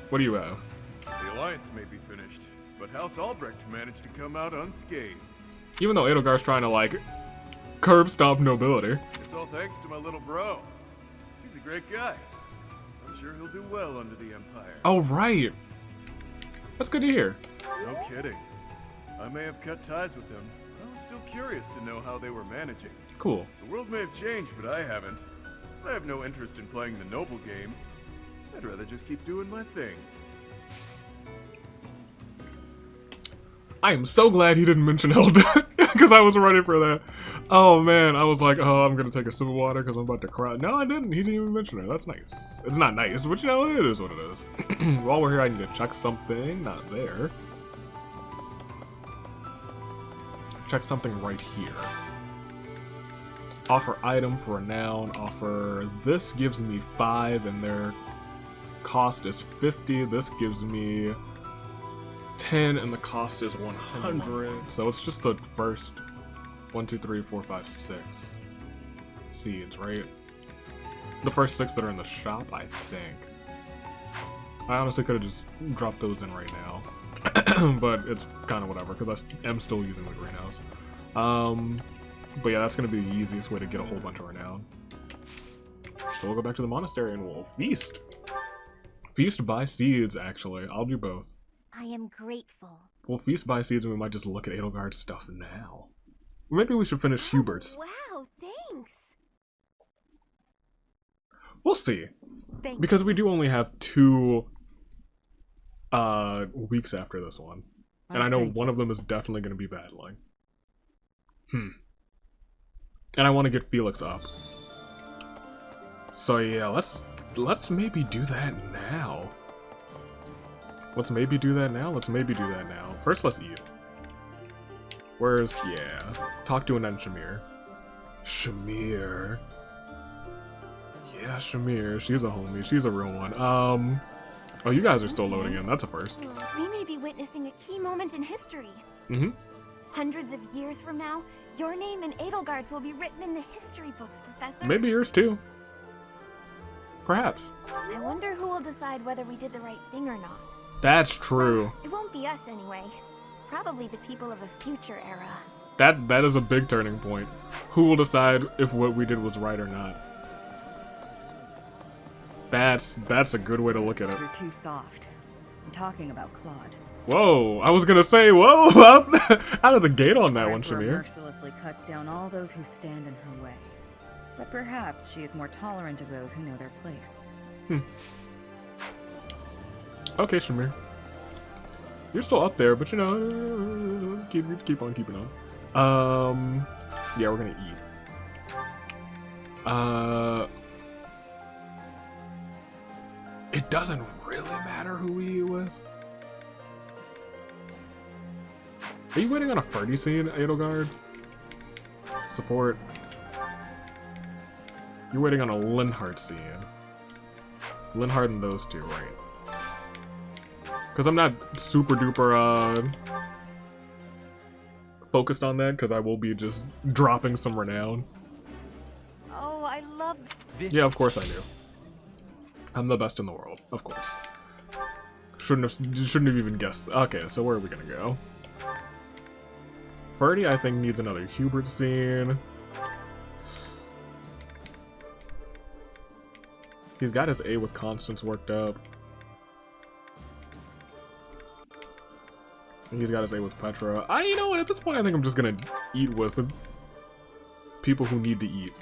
What do you have? The Alliance may be finished, but House Albrecht managed to come out unscathed. Even though Edelgar's trying to like curb stomp nobility. It's all thanks to my little bro. He's a great guy. I'm sure he'll do well under the Empire. Oh, right. That's good to hear. No kidding. I may have cut ties with them. I was still curious to know how they were managing. Cool. The world may have changed, but I haven't. I have no interest in playing the noble game. I'd rather just keep doing my thing. I am so glad he didn't mention Hilda, because I was ready for that. Oh man, I was like, oh, I'm gonna take a sip of water because I'm about to cry. No, I didn't. He didn't even mention her. That's nice. It's not nice, but you know, it is what it is. While we're here, I need to check something. Not there. Check something right here. Offer item for a noun. Offer. This gives me 5, and their cost is 50. This gives me 10, and the cost is 100. So it's just the first 1, 2, 3, 4, 5, 6 seeds, right? The first 6 that are in the shop, I think. I honestly could have just dropped those in right now. But it's kind of whatever, because I am still using the greenhouse. But yeah, that's going to be the easiest way to get a whole bunch of renown. So we'll go back to the monastery and we'll feast. Feast by seeds, actually. I'll do both. I am grateful. We'll feast by seeds and we might just look at Edelgard's stuff now. Maybe we should finish Hubert's. Wow, thanks. We'll see. Because we do only have 2 weeks after this one. And I know one of them is definitely going to be battling. And I want to get Felix up. So yeah, let's maybe do that now. Let's maybe do that now. First, let's eat. Where's, yeah. Talk to an Shamir. Shamir. Yeah, Shamir. She's a homie. She's a real one. Oh, you guys are still loading in. That's a first. We may be witnessing a key moment in history. Hundreds of years from now, your name and Edelgard's will be written in the history books, Professor. Maybe yours too. Perhaps. I wonder who will decide whether we did the right thing or not. That's true. It won't be us anyway. Probably the people of a future era. That is a big turning point. Who will decide if what we did was right or not? That's a good way to look at it. You're too soft. I'm talking about Claude. Whoa, I was gonna say, whoa, out of the gate on that one, Shamir. Mercilessly cuts down all those who stand in her way. But perhaps she is more tolerant of those who know their place. Okay, Shamir. You're still up there, but you know, let's keep on keeping on. Yeah, we're gonna eat. It doesn't really matter who we eat with. Are you waiting on a Ferdy scene, Edelgard? Support. You're waiting on a Linhardt scene. Linhardt and those two, right? Because I'm not super duper focused on that, because I will be just dropping some renown. Oh, I love this. Yeah, of course I do. I'm the best in the world, of course. Shouldn't have even guessed. Okay, so where are we gonna go? Ferdy, I think, needs another Hubert scene. He's got his A with Constance worked up. And he's got his A with Petra. You know what, at this point I think I'm just gonna eat with people who need to eat.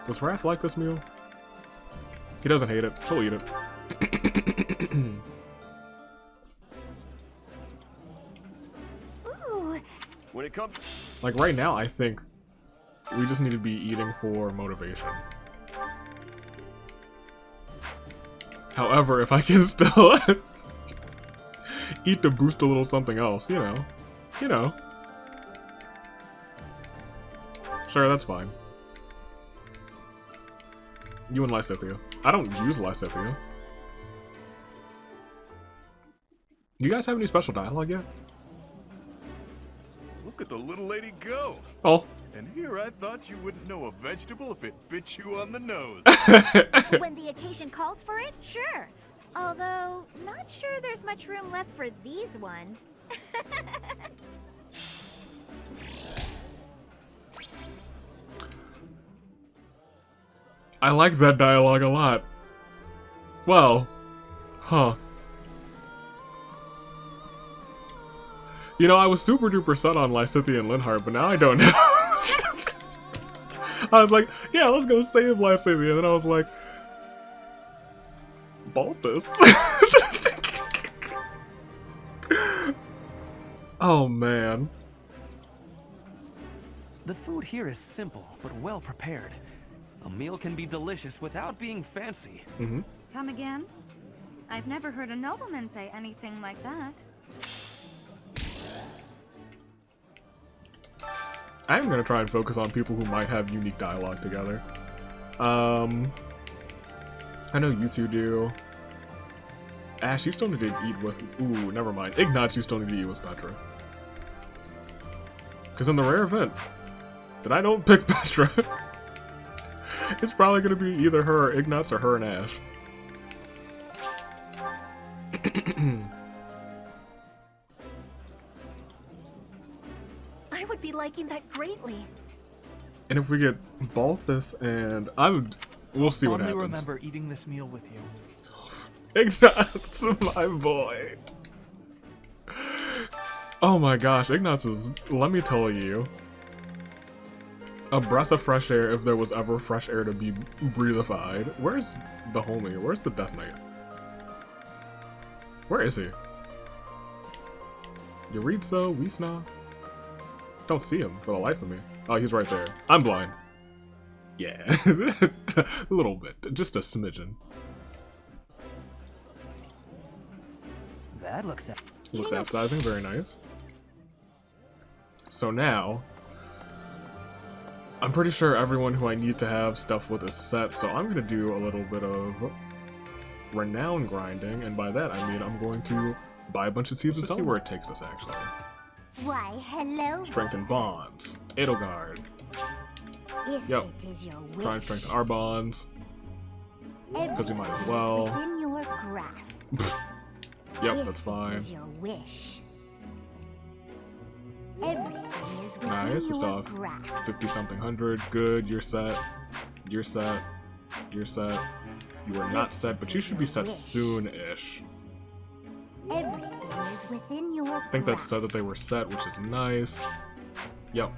Does Raph like this meal? He doesn't hate it. He'll eat it. When it comes, like right now, I think we just need to be eating for motivation. However, if I can still eat to boost a little something else, you know. Sure, that's fine. You and Lysithia. I don't use Lysithia. You guys have any special dialogue yet? Look at the little lady go. Oh. And here I thought you wouldn't know a vegetable if it bit you on the nose. When the occasion calls for it, sure. Although, not sure there's much room left for these ones. I like that dialogue a lot. Well, huh. You know, I was super duper set on Lysithia and Linhardt, but now I don't know. I was like, yeah, let's go save Lysithia, and then I was like, Balthus. Oh man. The food here is simple, but well prepared. A meal can be delicious without being fancy. Come again? I've never heard a nobleman say anything like that. I'm gonna try and focus on people who might have unique dialogue together. I know you two do. Ash, you still need to eat with... Ooh, never mind. Ignatz, you still need to eat with Petra. Because in the rare event that I don't pick Petra, it's probably gonna be either her or Ignatz or her and Ash. I would be liking that greatly. And if we get Balthus and we'll see what happens. I remember eating this meal with you. Ignatz, my boy. Oh my gosh, Ignatz is, let me tell you, a breath of fresh air if there was ever fresh air to be breathified. Where's the homie? Where's the Death Knight? Where is he? Jeritza, Wiesna? Don't see him for the life of me. Oh, he's right there. I'm blind. Yeah, a little bit, just a smidgen. That looks appetizing, very nice. So now, I'm pretty sure everyone who I need to have stuff with is set, so I'm going to do a little bit of renown grinding, and by that I mean I'm going to buy a bunch of seeds and see where it takes us, actually. Why, hello. Strengthen bonds. Edelgard. Yep. Try and strengthen our bonds. Because we might as well. Within your grasp. Yep, that's fine. Your wish. Everything is within nice, we still your have grasp. 50-something hundred. Good, you're set. You're set. You're set. You are not set, but you should be set soon-ish. Everything is within your I think that said that they were set, which is nice. Yep.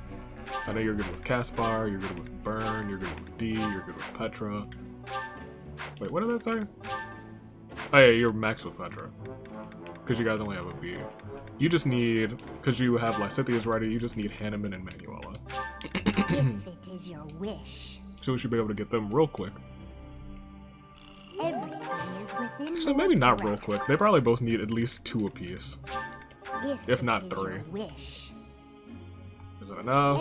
I know you're good with Caspar, you're good with Burn, you're good with D, you're good with Petra. Wait, what did that say? Oh yeah, you're max with Petra. Because you guys only have a B. You just need, because you have Lysithia's ready, you just need Hanneman and Manuela. If it is your wish. So we should be able to get them real quick. Everything is within So maybe not real quick. They probably both need at least 2 apiece. If not 3. Wish. Is it enough?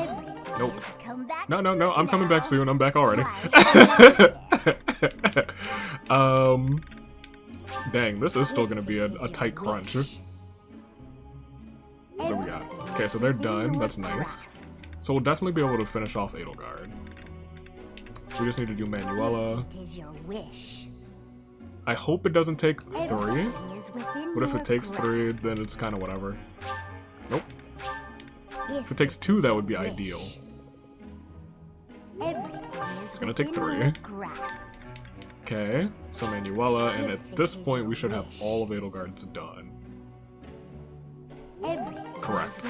Nope. Come back No, I'm coming back soon. I'm back already. Dang, this is still gonna be a tight crunch. What do we got? Okay, so they're done. That's nice. So we'll definitely be able to finish off Edelgard. We just need to do Manuela. I hope it doesn't take 3. But if it takes 3, then it's kind of whatever. Nope. If it takes 2, that would be ideal. It's gonna take 3. Okay, so Manuela, and at this point we should have all of Edelgard's done. Correct.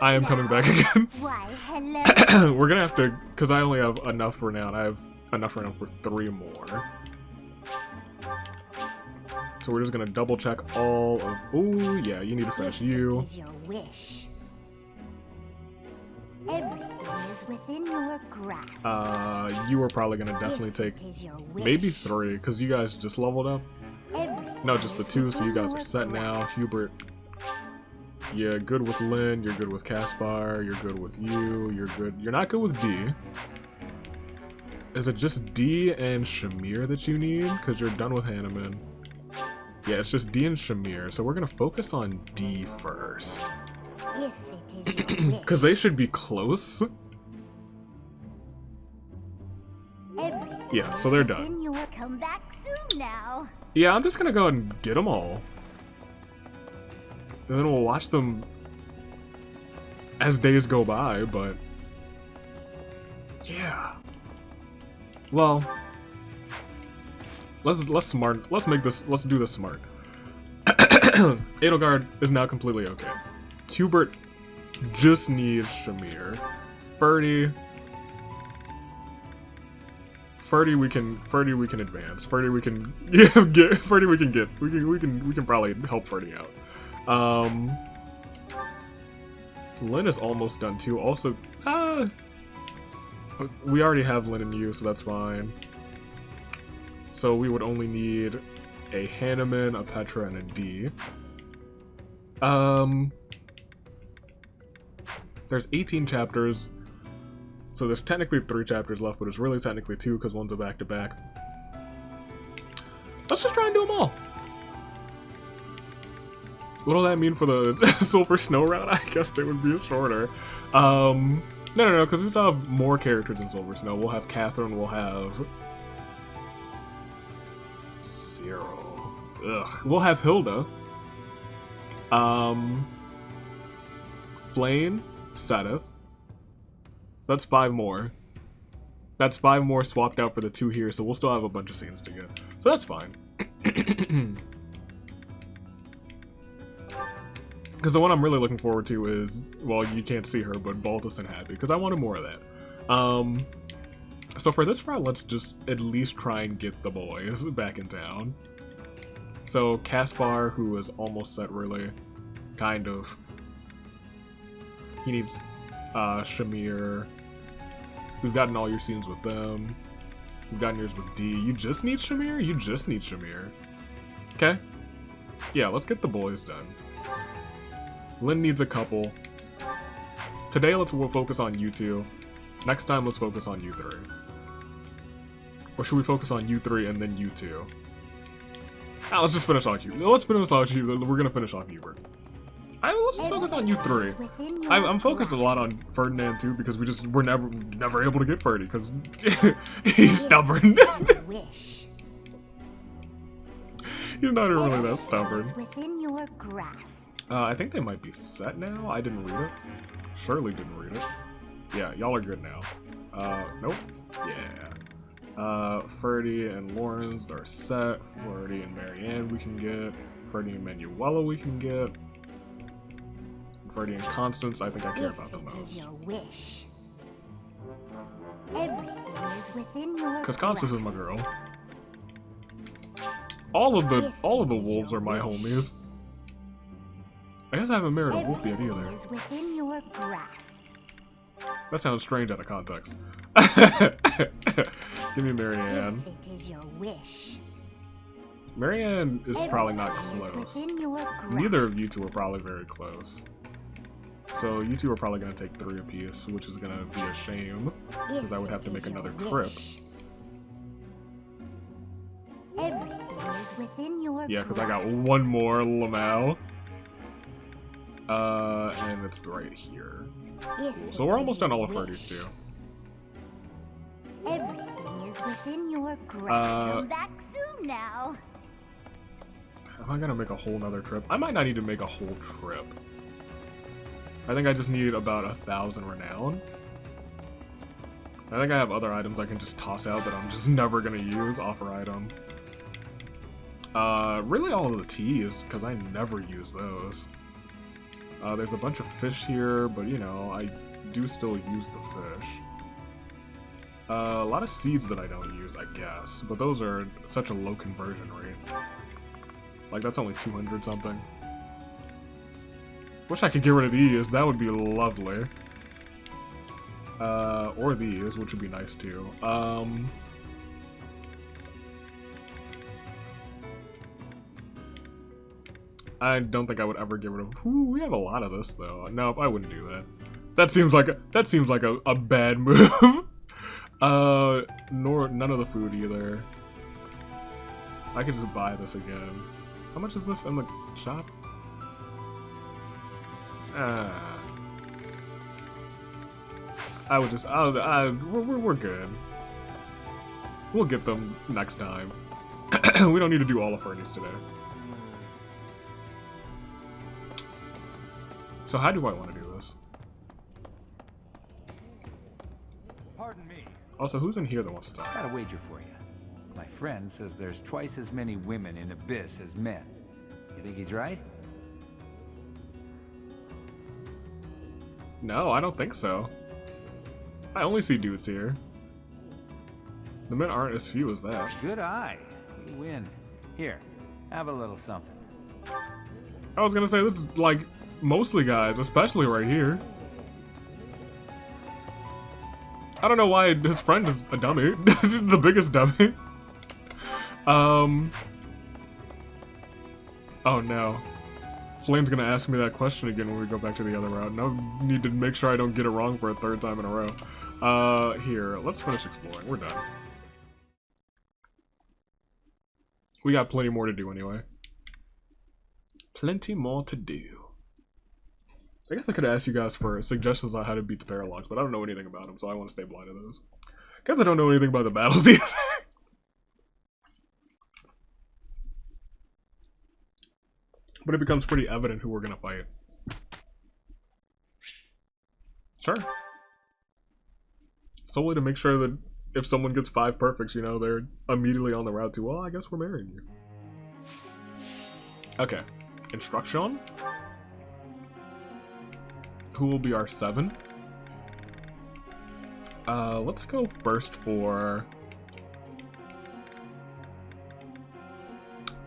I am coming back again. Why, hello. We're gonna have to, because I only have enough renown. I have enough renown for 3 more. So we're just gonna double check all of. Ooh, yeah, you need to finish you. Everything is within your grasp. You are probably gonna definitely take maybe 3, because you guys just leveled up. No, just the 2, so you guys are set now. Hubert, yeah, good with Lynn, you're good with Caspar, you're good with you, you're good. You're not good with D. Is it just D and Shamir that you need? Because you're done with Hanneman. Yeah, it's just D and Shamir, so we're gonna focus on D first. If it is your wish. Because they should be close. Yeah, so they're done. You will come back soon now. Yeah, I'm just gonna go and get them all. And then we'll watch them as days go by, but yeah. Well, let's do this smart. Edelgard is now completely okay. Hubert just needs Shamir. Ferdy we can advance. Ferdy we can get. Ferdy we can get. We can probably help Ferdy out. Lynn is almost done too. Also, we already have Lynn and you, so that's fine. So we would only need a Hanneman, a Petra, and a D. There's 18 chapters, so there's technically 3 chapters left, but it's really technically 2 because one's a back-to-back. Let's just try and do them all. What'll that mean for the Silver Snow route? I guess they would be shorter. No, because we still have more characters in Silver Snow. We'll have Catherine, we'll have... Zero. Ugh. We'll have Hilda. Flame, Sedith. That's 5 more. That's 5 more swapped out for the 2 here, so we'll still have a bunch of scenes to get. So that's fine. Because the one I'm really looking forward to is, well, you can't see her, but Baltus and Happy, because I wanted more of that. So for this round, let's just at least try and get the boys back in town. So Caspar, who is almost set really, kind of. He needs Shamir. We've gotten all your scenes with them. We've gotten yours with D. You just need Shamir? You just need Shamir. Okay. Yeah, let's get the boys done. Lynn needs a couple. Today, we'll focus on you 2. Next time, let's focus on you 3. Or should we focus on you 3 and then you 2? Ah, let's just finish off you. Let's finish off you. We're gonna finish off Hubert. Let's just focus on you 3. I'm focused a lot on Ferdinand too because we're never able to get Ferdy because he's stubborn. He's not even really that stubborn. Within your grasp. I think they might be set now. I didn't read it. Shirley didn't read it. Yeah, y'all are good now. Nope. Yeah. Ferdy and Lawrence are set. Ferdy and Marianne we can get. Ferdy and Manuela we can get. Ferdy and Constance, I think I care about the most. Because Constance is my girl. all of the wolves are my homies. I guess I haven't married a wolf yet either. Is within your grasp. That sounds strange out of context. Give me Marianne. If it is your wish. Marianne is probably not close. Neither of you two are probably very close. So you two are probably going to take 3 apiece, which is going to be a shame, because I would have to make another trip. Everything is within your yeah, because I got 1 more Lamau. And it's right here. Cool. So we're almost done all of Ferdy's too. Everything is within your grasp. Come back soon now. Am I gonna make a whole nother trip? I might not need to make a whole trip. I think I just need about 1,000 renown. I think I have other items I can just toss out that I'm just never gonna use. Offer item. Really all of the teas, because I never use those. There's a bunch of fish here, but you know, I do still use the fish. A lot of seeds that I don't use, I guess, but those are such a low conversion rate. Like, that's only 200 something. Wish I could get rid of these, that would be lovely. Or these, which would be nice too. I don't think I would ever get rid of. Ooh, we have a lot of this though. No, I wouldn't do that. That seems like a bad move. Nor none of the food either. I could just buy this again. How much is this in the shop? I would just. We're good. We'll get them next time. We don't need to do all of Fernie's today. So how do I want to do this? Pardon me. Also, who's in here that wants to talk? Got a wager for you. My friend says there's twice as many women in Abyss as men. You think he's right? No, I don't think so. I only see dudes here. The men aren't as few as that. Good eye. You win. Here, have a little something. I was gonna say, this is like mostly guys, especially right here. I don't know why his friend is a dummy. The biggest dummy. Oh no. Flame's gonna ask me that question again when we go back to the other route, and I need to make sure I don't get it wrong for a 3rd time in a row. Here, let's finish exploring. We're done. We got plenty more to do anyway. Plenty more to do. I guess I could ask you guys for suggestions on how to beat the Paralogues, but I don't know anything about them, so I want to stay blind to those. Guess I don't know anything about the battles either. But it becomes pretty evident who we're gonna fight. Sure. Solely to make sure that if someone gets 5 perfects, you know, they're immediately on the route to, well, I guess we're marrying you. Okay. Instruction. Who will be our 7? Let's go first for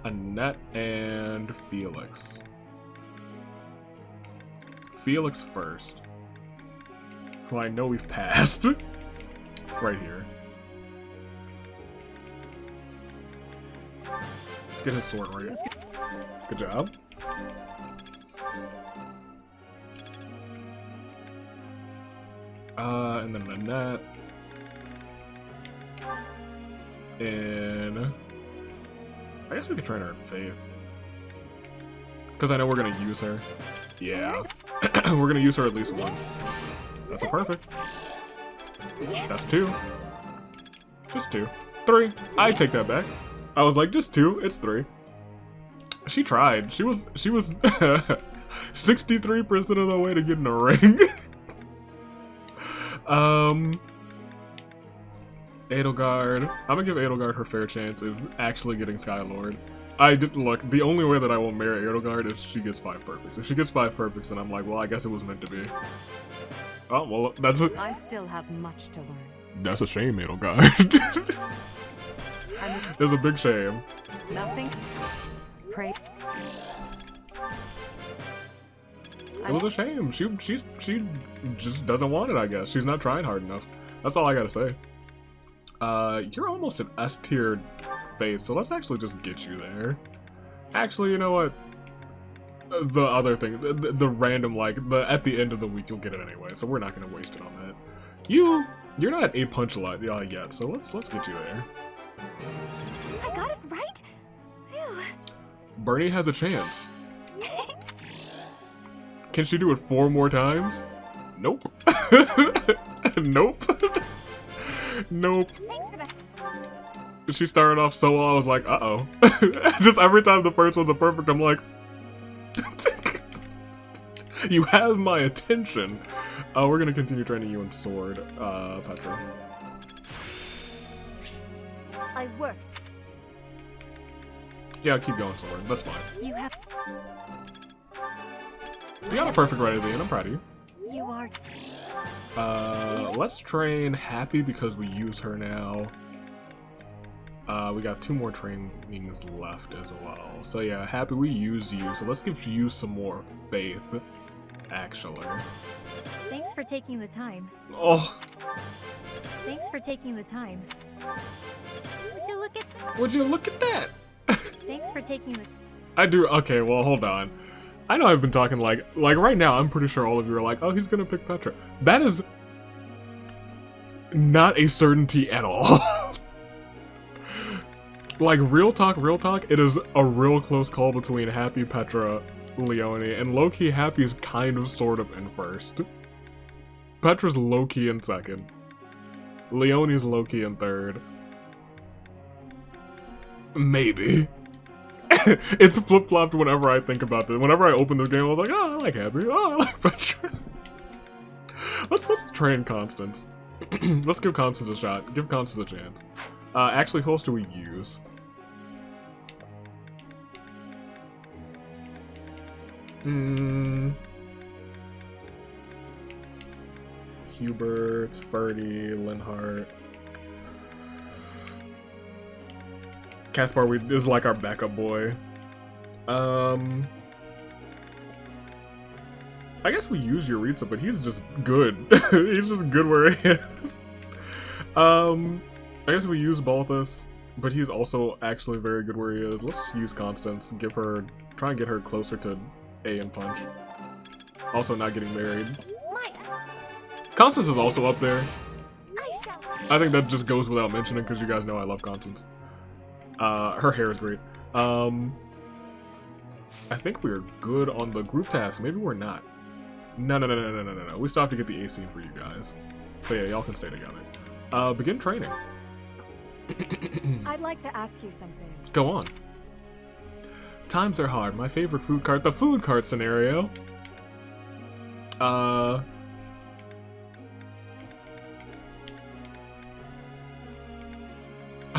Annette and Felix. Felix first. Who I know we've passed. Right here. Get his sword right. Good job. And then Annette. And I guess we could train her in Faith. Because I know we're gonna use her. Yeah. We're gonna use her at least once. That's a perfect. That's 2. Just 2. 3. I take that back. I was like, just 2. It's 3. She tried. She was 63% of the way to get in a ring. Edelgard. I'm gonna give Edelgard her fair chance of actually getting Skylord. Look, the only way that I will marry Edelgard is she gets 5 perfects. If she gets 5 perfects, then I'm like, well, I guess it was meant to be. Oh, well, that's it. I still have much to learn. That's a shame, Edelgard. It's a big shame. Nothing. Pray. It was a shame. She just doesn't want it, I guess. She's not trying hard enough. That's all I gotta say. You're almost an S tier face, so let's actually just get you there. Actually, you know what? The other thing, the random, like, at the end of the week you'll get it anyway, so we're not gonna waste it on that. You're not at 8 punch a lot yet, so let's get you there. I got it right? Phew. Bernie has a chance. Can she do it 4 more times? Nope. Nope. Nope. Thanks for that. She started off so well, I was like, uh-oh. Just every time the first one's a perfect, I'm like, you have my attention. We're gonna continue training you in sword, Petra. I worked. Yeah, keep going sword. That's fine. You have. You got a perfect right at the end. I'm proud of you. You are. Let's train Happy because we use her now. We got 2 more trainings left as well. So yeah, Happy, we used you, so let's give you some more faith, actually. Thanks for taking the time. Oh. Thanks for taking the time. Would you look at that? Would you look at that? Thanks for taking the I do. Okay, well, hold on. I know I've been talking like right now, I'm pretty sure all of you are like, oh, he's gonna pick Petra. That is not a certainty at all. Like, real talk, it is a real close call between Happy, Petra, Leone, and low-key Happy's kind of sort of in first. Petra's low-key in second. Leone's low-key in third. Maybe. It's flip-flopped whenever I think about this. Whenever I open this game, I was like, oh, I like Happy. Oh, I like Petra. Let's train Constance. Let's give Constance a shot. Give Constance a chance. Actually, who else do we use? Hubert, Ferdy, Linhart. Caspar is like our backup boy. I guess we use Jeritza, but he's just good. He's just good where he is. I guess we use Balthus, but he's also actually very good where he is. Let's just use Constance, try and get her closer to A and Punch. Also not getting married. Constance is also up there. I think that just goes without mentioning because you guys know I love Constance. Her hair is great. I think we're good on the group task. Maybe we're not. No. We still have to get the AC for you guys. So yeah, y'all can stay together. Begin training. I'd like to ask you something. Go on. Times are hard. My favorite food cart. The food cart scenario. I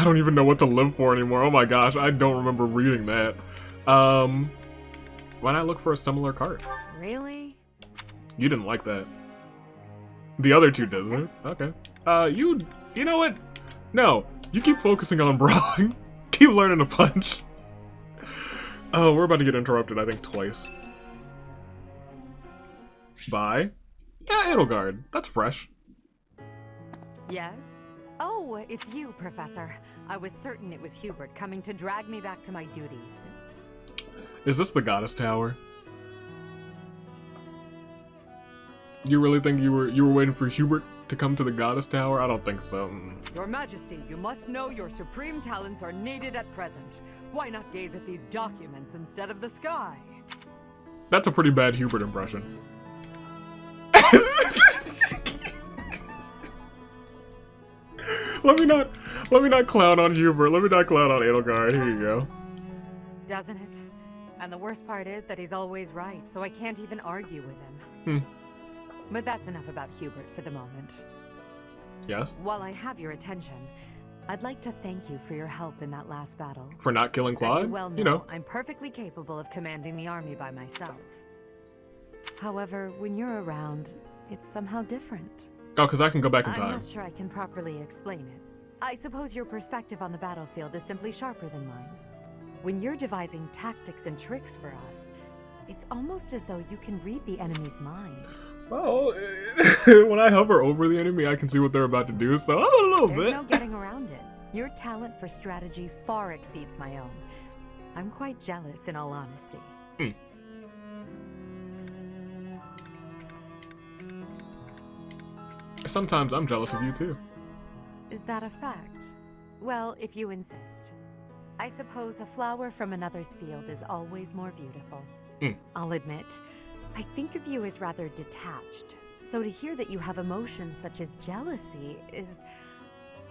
don't even know what to live for anymore. Oh my gosh, I don't remember reading that. Why not look for a similar cart? Really? You didn't like that. The other two didn't. Okay. You know what? No, you keep focusing on brawling. Keep learning to punch. Oh, we're about to get interrupted, I think, twice. Bye. Yeah, Edelgard. That's fresh. Yes? Oh, it's you, Professor. I was certain it was Hubert coming to drag me back to my duties. Is this the Goddess Tower? You really think you were waiting for Hubert to come to the Goddess Tower? I don't think so. Your Majesty, you must know your supreme talents are needed at present. Why not gaze at these documents instead of the sky? That's a pretty bad Hubert impression. Let me not clown on Hubert. Let me not clown on Edelgard. Here you go. Doesn't it? And the worst part is that he's always right, so I can't even argue with him. But that's enough about Hubert for the moment. Yes? While I have your attention, I'd like to thank you for your help in that last battle. For not killing Claude? As you well know, you know. I'm perfectly capable of commanding the army by myself. However, when you're around, it's somehow different. Oh, because I can go back in time. I'm not sure I can properly explain it. I suppose your perspective on the battlefield is simply sharper than mine. When you're devising tactics and tricks for us, it's almost as though you can read the enemy's mind. Well, when I hover over the enemy, I can see what they're about to do, so a little bit. There's no getting around it. Your talent for strategy far exceeds my own. I'm quite jealous, in all honesty. Sometimes I'm jealous of you, too. Is that a fact? Well, if you insist. I suppose a flower from another's field is always more beautiful. I'll admit, I think of you as rather detached. So to hear that you have emotions such as jealousy is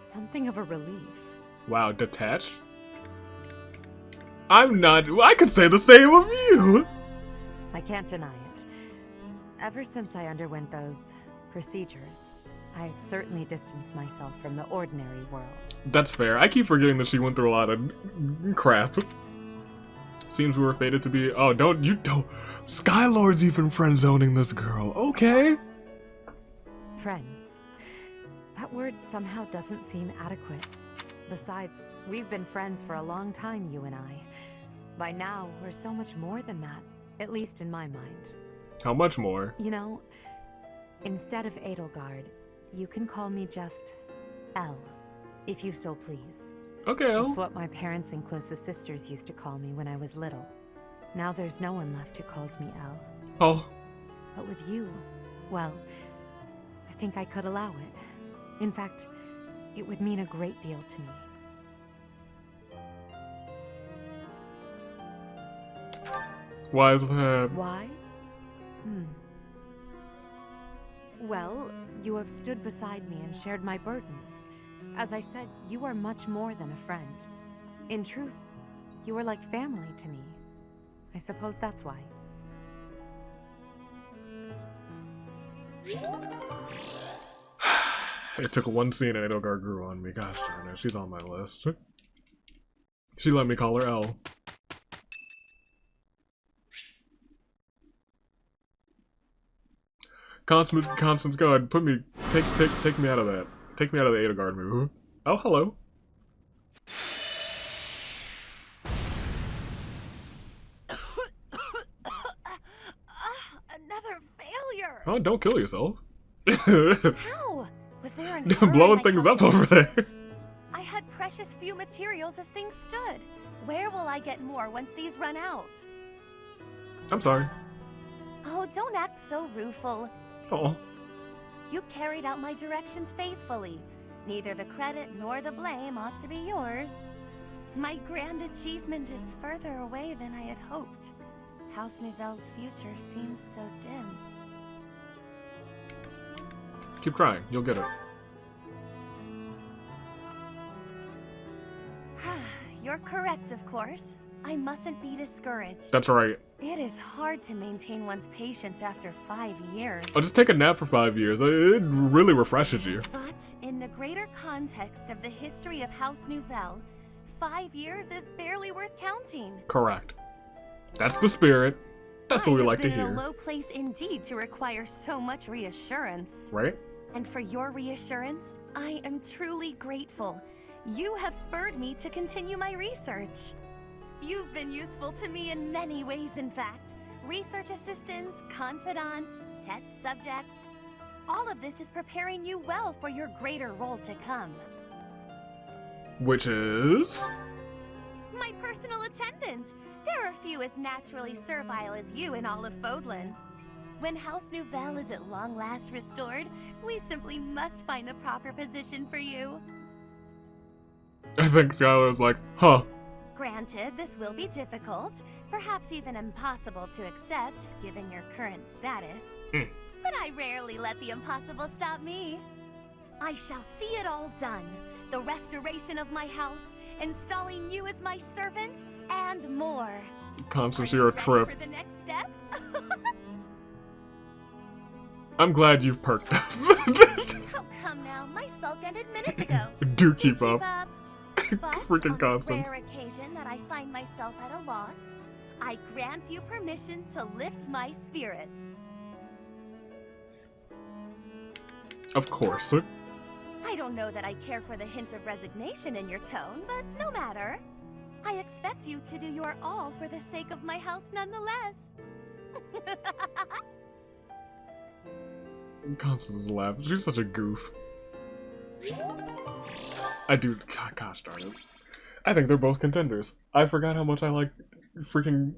something of a relief. Wow, detached? I'm not. I could say the same of you! I can't deny it. Ever since I underwent those procedures, I've certainly distanced myself from the ordinary world. That's fair. I keep forgetting that she went through a lot of crap. Seems we were fated to be. Oh, don't. Skylord's even friend zoning this girl. Okay. Friends. That word somehow doesn't seem adequate. Besides, we've been friends for a long time, you and I. By now, we're so much more than that, at least in my mind. How much more? You know, instead of Edelgard, you can call me just Elle, if you so please. Okay, Elle. It's what my parents and closest sisters used to call me when I was little. Now there's no one left who calls me Elle. Oh. But with you, well, I think I could allow it. In fact, it would mean a great deal to me. Why is that? Why? Well, you have stood beside me and shared my burdens. As I said, you are much more than a friend. In truth, you are like family to me. I suppose that's why. It took one scene and Edelgard grew on me. Gosh darn it, she's on my list. She let me call her Elle. Constance, go ahead. Take me out of that. Take me out of the Edelgard move. Oh, hello. Another failure. Oh, don't kill yourself. How? Was there an error blowing in my things up over there? I had precious few materials as things stood. Where will I get more once these run out? I'm sorry. Oh, don't act so rueful. Oh. You carried out my directions faithfully. Neither the credit nor the blame ought to be yours. My grand achievement is further away than I had hoped. House Nouvelle's future seems so dim. Keep trying. You'll get it. You're correct, of course. I mustn't be discouraged. That's right. It is hard to maintain one's patience after 5 years. Oh, just take a nap for 5 years. It really refreshes you. But in the greater context of the history of House Nouvelle, 5 years is barely worth counting. Correct. That's the spirit. That's what we like to I have been hear. in a low place indeed to require so much reassurance. Right? And for your reassurance, I am truly grateful. You have spurred me to continue my research. You've been useful to me in many ways, in fact. Research assistant, confidant, test subject. All of this is preparing you well for your greater role to come. Which is? My personal attendant. There are few as naturally servile as you in all of Fodlan. When House Nouvelle is at long last restored, we simply must find the proper position for you. I think Skylord's like, huh. Granted, this will be difficult, perhaps even impossible to accept, given your current status. But I rarely let the impossible stop me. I shall see it all done. The restoration of my house, installing you as my servant, and more. Constance, you're a trip. For the next steps? I'm glad you've perked up. Oh, come now. My sulk ended minutes ago. Do keep up. But Freaking on Constance. the rare occasion that I find myself at a loss, I grant you permission to lift my spirits. Of course. I don't know that I care for the hint of resignation in your tone, but no matter. I expect you to do your all for the sake of my house nonetheless. Constance is laughing. She's such a goof. I do. Gosh darn it. I think they're both contenders. I forgot how much I like freaking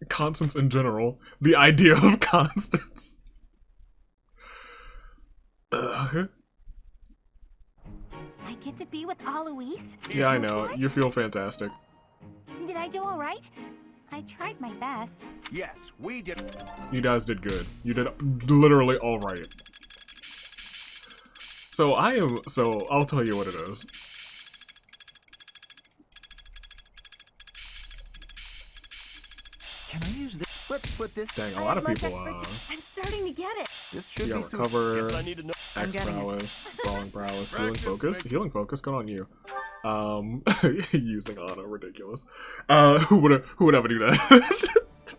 Constance in general. The idea of Constance. I get to be with Alois? Yeah, I know. You feel fantastic. Did I do all right? I tried my best. Yes, we did. You guys did good. You did literally all right. So I'll tell you what it is. Can I use this? Let's put this. Dang, a lot of people. I'm starting to get it. This should be recover. Yes, I need to know. Axe prowess, brawling prowess, healing focus. Healing focus. Good on you. Using Ana, ridiculous. Who would ever do that?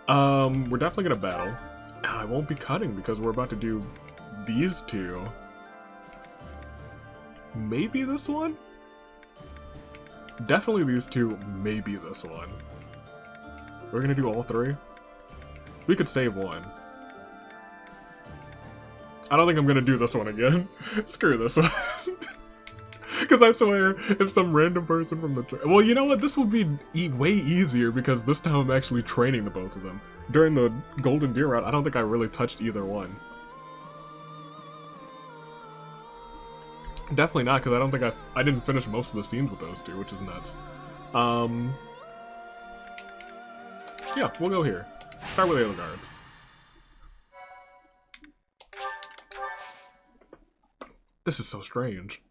We're definitely gonna battle. I won't be cutting because we're about to do these two. Maybe this one? Definitely these two, maybe this one. We're gonna do all three? We could save one. I don't think I'm gonna do this one again. Screw this one. Because I swear, if some random person from the... Well, you know what? This would be way easier because this time I'm actually training the both of them. During the Golden Deer route, I don't think I really touched either one. Definitely not, because I don't think I didn't finish most of the scenes with those two, which is nuts. Yeah, we'll go here. Start with Edelgards. This is so strange.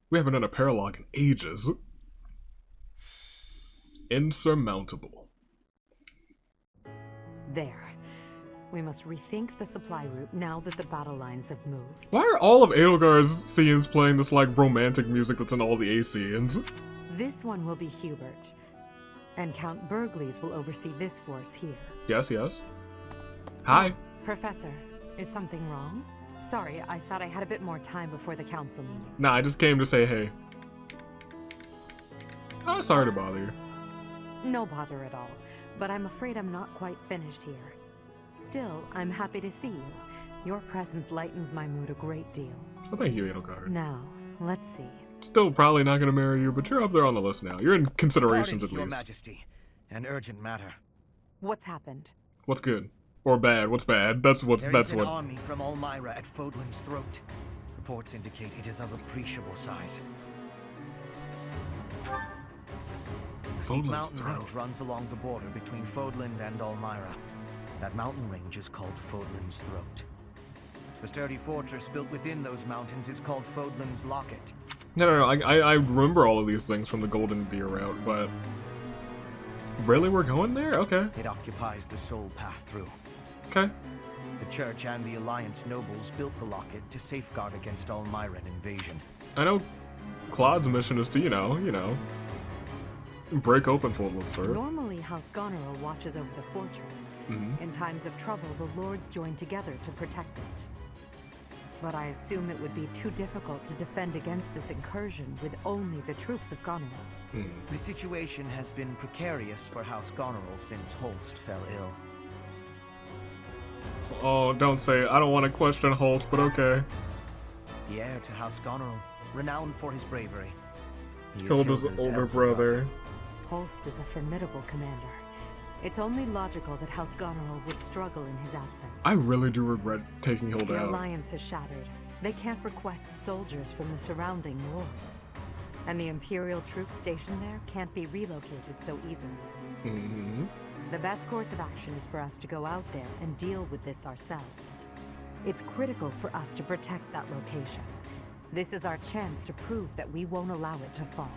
We haven't done a Paralogue in ages. Insurmountable. There. We must rethink the supply route now that the battle lines have moved. Why are all of Edelgard's scenes playing this like romantic music that's in all the A scenes? This one will be Hubert, and Count Burgley's will oversee this force here. Yes, yes. Hi. Professor, is something wrong? Sorry, I thought I had a bit more time before the council meeting. Nah, I just came to say hey. Oh, sorry to bother you. No bother at all, but I'm afraid I'm not quite finished here. Still, I'm happy to see you. Your presence lightens my mood a great deal. Oh, thank you, Edelgard. Now, let's see. Still probably not gonna marry you, but you're up there on the list now. You're in considerations at least. Your Majesty, an urgent matter. What's happened? What's good? Or bad? What's bad? That's what. There is an army from Elmira at Fodlan's throat. Reports indicate it is of appreciable size. A steep mountain range runs along the border between Fodland and Elmira. That mountain range is called Fodlan's Throat. The sturdy fortress built within those mountains is called Fodlan's Locket. No. I remember all of these things from the Golden Deer route, but really, we're going there? Okay. It occupies the sole path through. Okay. The Church and the Alliance nobles built the locket to safeguard against Elmiran invasion. I know Claude's mission is to, you know, break open Fodlan's Throat. Normally, House Goneril watches over the fortress. In times of trouble, the lords join together to protect it. But I assume it would be too difficult to defend against this incursion with only the troops of Goneril. The situation has been precarious for House Goneril since Holst fell ill. Oh, don't say it. I don't want to question Holst, but okay. The heir to House Goneril, renowned for his bravery. He is Hilda's older brother. Holst is a formidable commander. It's only logical that House Goneril would struggle in his absence. I really do regret taking Hilda The out. alliance is shattered. They can't request soldiers from the surrounding lords. And the Imperial troops stationed there can't be relocated so easily. The best course of action is for us to go out there and deal with this ourselves. It's critical for us to protect that location. This is our chance to prove that we won't allow it to fall.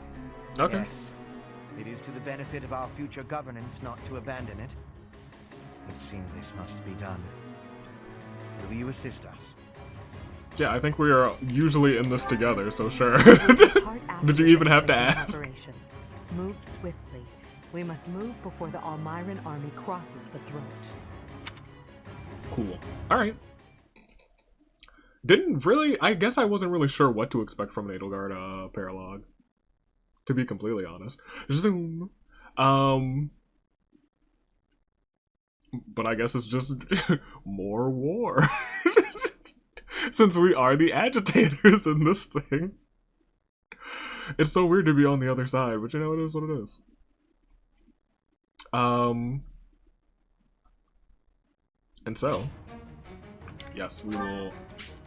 Okay. Yes. It is to the benefit of our future governance not to abandon it. It seems this must be done. Will you assist us? Yeah, I think we are usually in this together, so sure. Did you even have to ask? Move swiftly. We must move before the Elmiran army crosses the throat. Cool. Alright. I guess I wasn't really sure what to expect from an Edelgard Paralogue, to be completely honest. Zoom. But I guess it's just more war. Since we are the agitators in this thing. It's so weird to be on the other side, but you know, it is what it is. And so, yes, we will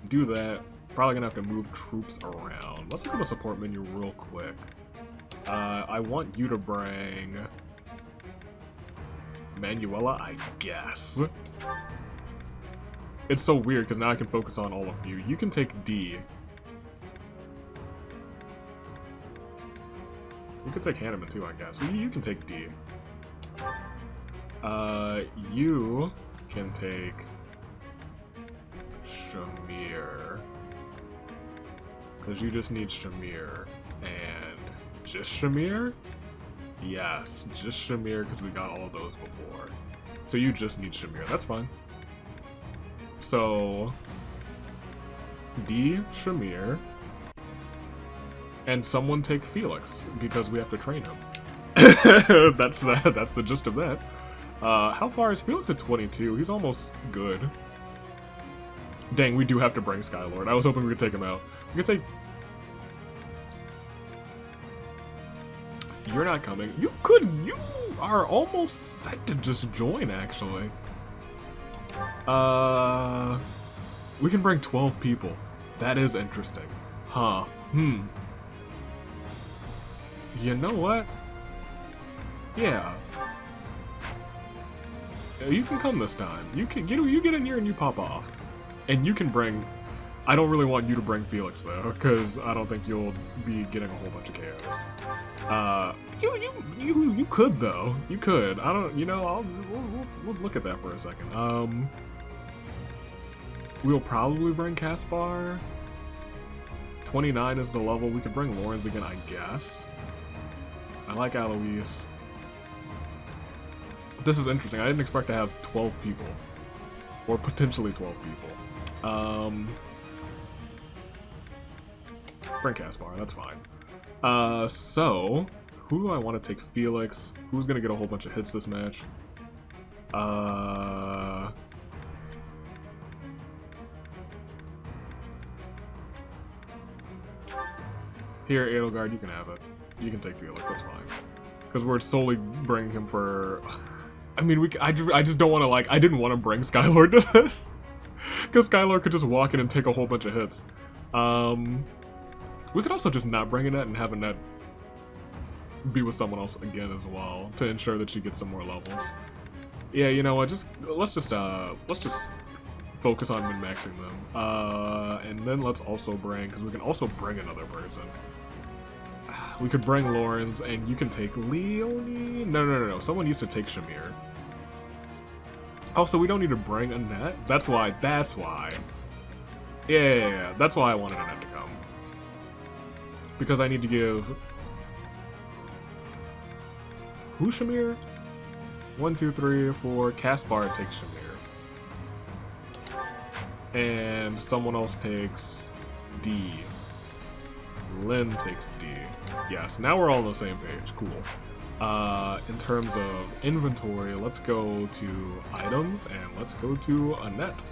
do that. Probably gonna have to move troops around. Let's look at the support menu real quick. I want you to bring Manuela, I guess. It's so weird because now I can focus on all of you. You can take D. You can take Hanneman too, I guess. You can take D. You can take Shamir. Because you just need Shamir. And just Shamir? Yes, just Shamir because we got all of those before. So you just need Shamir. That's fine. So D, Shamir, and someone take Felix because we have to train him. That's the gist of that. How far is Felix at 22? He's almost good. Dang, we do have to bring Skylord. I was hoping we could take him out. We could take. You're not coming. You are almost set to just join, actually. We can bring 12 people. That is interesting. Huh. You know what? Yeah. You can come this time. You get in here and you pop off. And you can bring... I don't really want you to bring Felix, though, because I don't think you'll be getting a whole bunch of chaos. You could, though. You could. I don't... You know, we'll look at that for a second. We'll probably bring Caspar. 29 is the level. We could bring Lawrence again, I guess. I like Alois. This is interesting. I didn't expect to have 12 people. Or potentially 12 people. Bring Caspar, that's fine. So, who do I want to take? Felix. Who's gonna get a whole bunch of hits this match? Here, Edelgard, you can have it. You can take Felix, that's fine. Because we're solely bringing him for... I mean, I just don't want to, like... I didn't want to bring Skylord to this. Because Skylord could just walk in and take a whole bunch of hits. We could also just not bring Annette and have Annette be with someone else again as well to ensure that she gets some more levels. Yeah, you know what? Let's just focus on min-maxing them. And then let's also bring, because we can also bring another person. We could bring Lawrence, and you can take Leonie. No. Someone needs to take Shamir. Oh, so we don't need to bring Annette? That's why. Yeah. That's why I wanted Annette to come. Because I need to give... Who Shamir? 1, 2, 3, 4. Caspar takes Shamir. And someone else takes D. Lynn takes D. Yes, now we're all on the same page. Cool. In terms of inventory, let's go to items and let's go to Annette.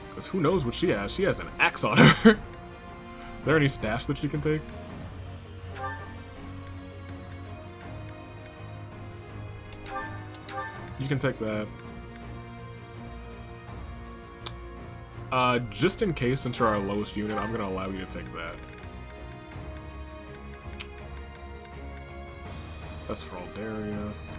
Because who knows what she has? She has an axe on her. Are there any staffs that she can take? You can take that. Just in case, since you're our lowest unit, I'm gonna allow you to take that. That's for Aldarius.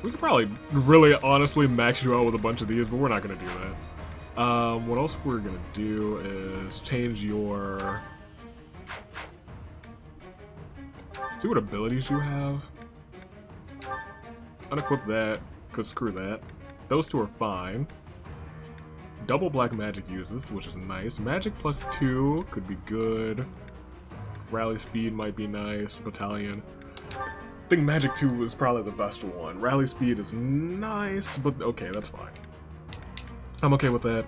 We could probably really honestly max you out with a bunch of these, but we're not gonna do that. What else we're gonna do is change your... See what abilities you have. Unequip that, because screw that. Those two are fine. Double black magic uses, which is nice. Magic +2 could be good. Rally speed might be nice. Battalion. I think magic 2 is probably the best one. Rally speed is nice, but okay, that's fine. I'm okay with that.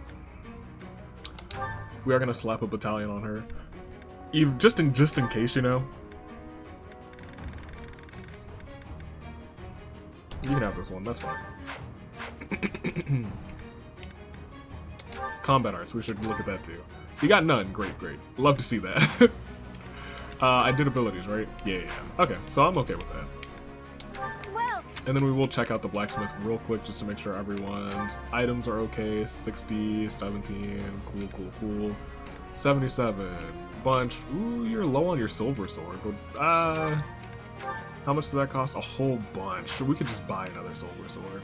We are gonna slap a battalion on her. Just in case, you know. You can have this one, that's fine. Combat arts, we should look at that too. You got none, great, great. Love to see that. I did abilities, right? Yeah. Okay, so I'm okay with that. And then we will check out the blacksmith real quick just to make sure everyone's items are okay. 60, 17, cool. 77, bunch. Ooh, you're low on your silver sword, but how much does that cost? A whole bunch. We could just buy another silver sword.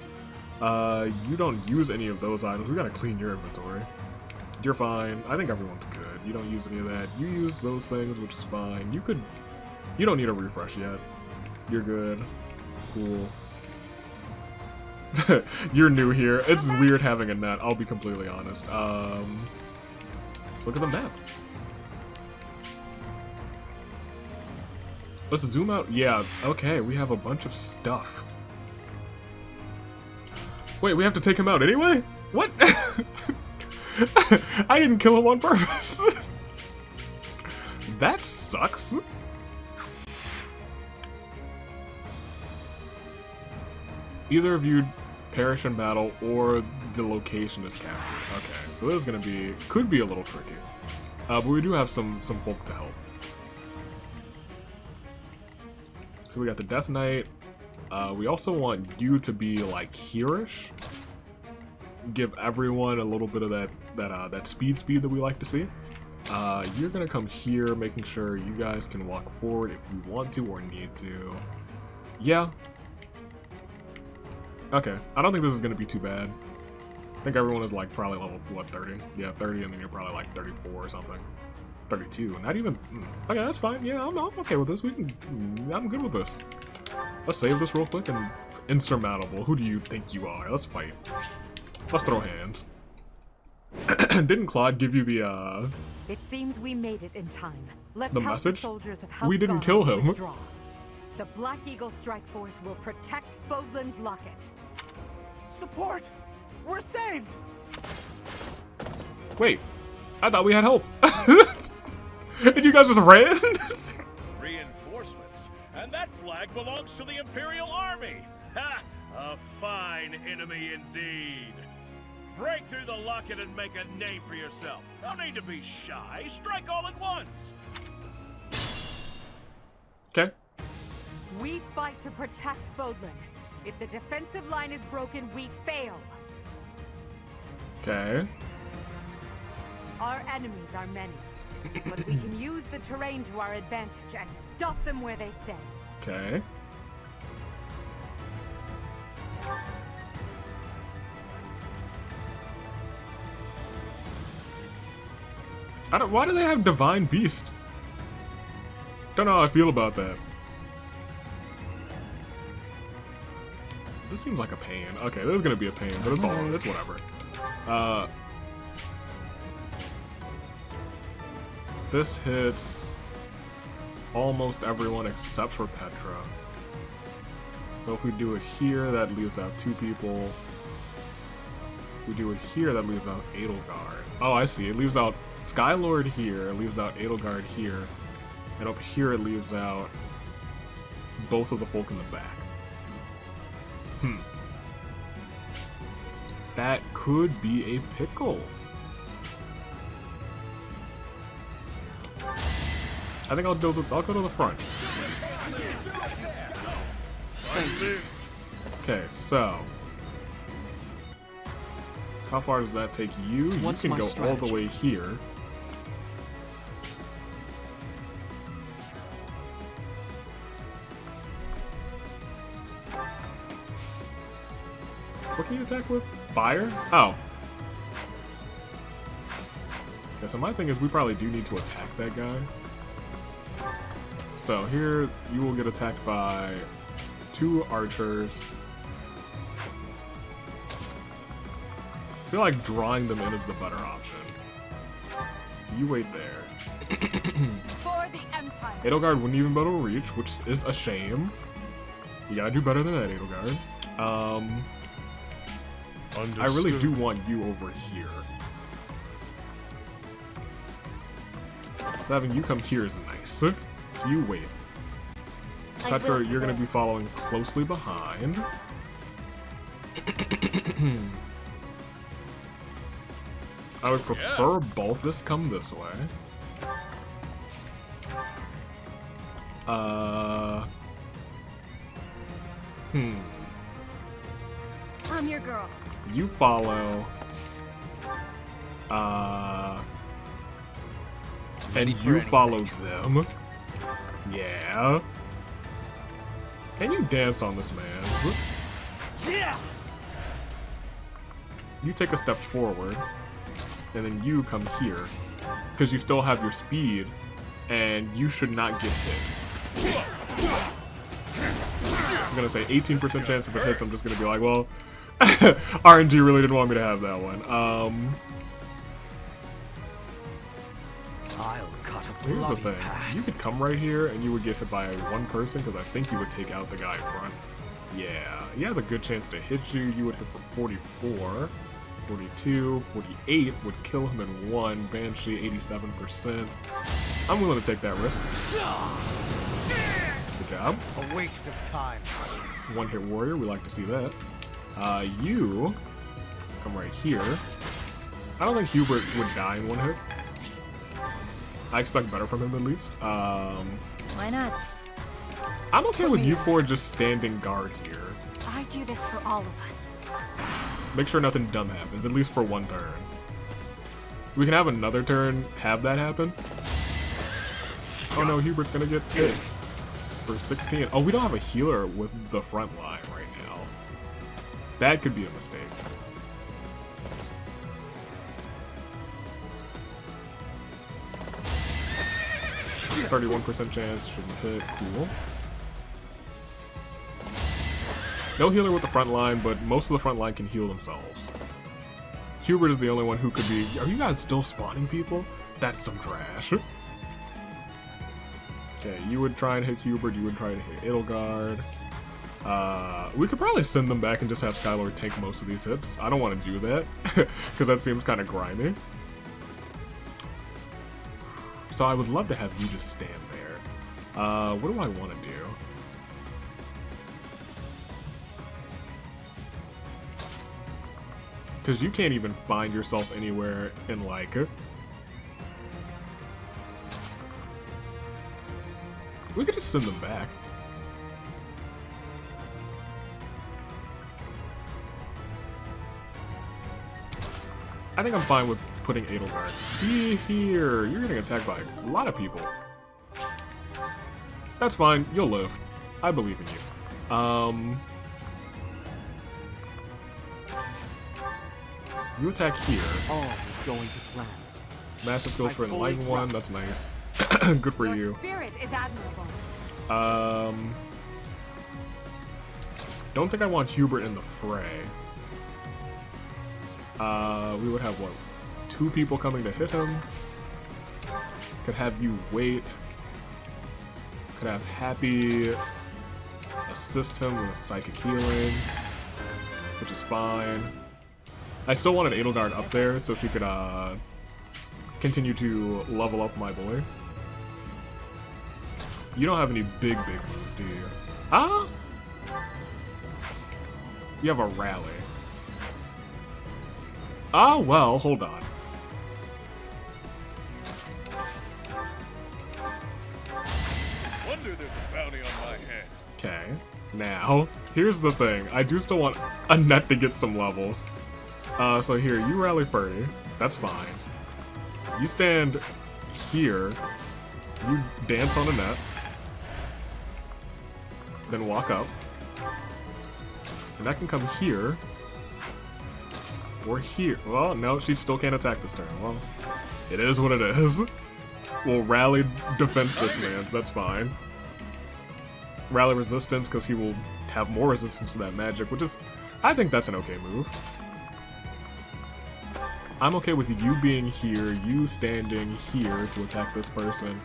You don't use any of those items. We gotta clean your inventory. You're fine. I think everyone's good. You don't use any of that. You use those things, which is fine. You don't need a refresh yet. You're good. Cool. You're new here. It's weird having a net, I'll be completely honest. Let's look at the map. Let's zoom out. Yeah, okay, we have a bunch of stuff. Wait, we have to take him out anyway? What? I didn't kill him on purpose. That sucks. Either of you perish in battle or the location is captured. Okay, so this is gonna be, could be a little tricky. But we do have some folk to help. So we got the Death Knight. We also want you to be like here-ish. Give everyone a little bit of that speed that we like to see. You're gonna come here, making sure you guys can walk forward if you want to or need to. Yeah. Okay, I don't think this is gonna be too bad. I think everyone is like probably level, what, 30? Yeah, 30, and then you're probably like 34 or something. 32, not even, okay, that's fine. Yeah, I'm okay with this. I'm good with this. Let's save this real quick and Insurmountable. Who do you think you are? Let's fight. Let's throw hands. Didn't Claude give you the, It seems we made it in time. Let's the help message? The soldiers of House We didn't Garreg kill him. withdraw. The Black Eagle Strike Force will protect Fodlan's Locket. Support! We're saved! Wait, I thought we had help. And you guys just ran? Reinforcements, and that flag belongs to the Imperial Army. Ha! A fine enemy indeed. Break through the locket and make a name for yourself. No need to be shy. Strike all at once. Okay. We fight to protect Fodlan. If the defensive line is broken, we fail. Okay. Our enemies are many, but we can use the terrain to our advantage and stop them where they stand. Okay. Why do they have Divine Beast? Don't know how I feel about that. This seems like a pain. Okay, this is gonna be a pain, but it's all, it's whatever. This hits almost everyone except for Petra. So if we do it here, that leaves out 2 people. If we do it here, that leaves out Edelgard. Oh, I see. It leaves out Skylord here, it leaves out Edelgard here, and up here it leaves out both of the folk in the back. That could be a pickle. I think I'll go to the front. Okay, so how far does that take you? You can go all the way here. What can you attack with? Fire? Oh. Okay, so my thing is we probably do need to attack that guy. So here you will get attacked by 2 archers. I feel like drawing them in is the better option. So you wait there. For the Empire. Edelgard wouldn't even be able to reach, which is a shame. You gotta do better than that, Edelgard. I really do want you over here. Having you come here is nice. So you wait. Petra, you're going to be following closely behind. I would prefer Balthus come this way. I'm your girl. You follow. And you follow them. Yeah. Can you dance on this man? Yeah. You take a step forward, and then you come here, because you still have your speed, and you should not get hit. I'm gonna say 18% chance if it hits. I'm just gonna be like, well, RNG really didn't want me to have that one. I'll cut a Here's the thing. You could come right here and you would get hit by one person because I think you would take out the guy in front. Yeah, he has a good chance to hit you. You would hit for 44, 42, 48 would kill him in one. Banshee, 87%. I'm willing to take that risk. Good job. A waste of time. One hit warrior, we like to see that. You come right here. I don't think Hubert would die in one hit. I expect better from him at least. Why not? I'm okay with you four just standing guard here. I do this for all of us. Make sure nothing dumb happens, at least for one turn. We can have another turn, have that happen. Oh no, Hubert's gonna get hit for 16. Oh, we don't have a healer with the front line right now. That could be a mistake. %31% chance, shouldn't hit, cool. No healer with the front line, but most of the front line can heal themselves. Hubert is the only one who could be... Are you guys still spawning people? That's some trash. Okay, you would try and hit Hubert, you would try to hit Edelgard. We could probably send them back and just have Skylord take most of these hits. I don't want to do that, because that seems kind of grimy. So I would love to have you just stand there. What do I want to do? Because you can't even find yourself anywhere in, like... We could just send them back. I think I'm fine with putting Edelgard here. You're getting attacked by a lot of people. That's fine. You'll live. I believe in you. You attack here. All is going to plan. Mash just goes for an enlightened one. That's nice. Good for you. Your spirit is admirable. Don't think I want Hubert in the fray. We would have, what, 2 people coming to hit him? Could have you wait. Could have Happy assist him with psychic healing, which is fine. I still wanted Edelgard up there so she could continue to level up my boy. You don't have any big moves, do you? Ah! You have a rally. Ah, well, hold on. Wonder there's a bounty on my head. Okay, now, here's the thing. I do still want Annette to get some levels. So here, you rally Ferdy. That's fine. You stand here. You dance on Annette. Then walk up. And that can come here. Or here. Well, no, she still can't attack this turn. Well, it is what it is. We'll rally defense this man, so that's fine. Rally resistance, because he will have more resistance to that magic, which is... I think that's an okay move. I'm okay with you being here, you standing here to attack this person,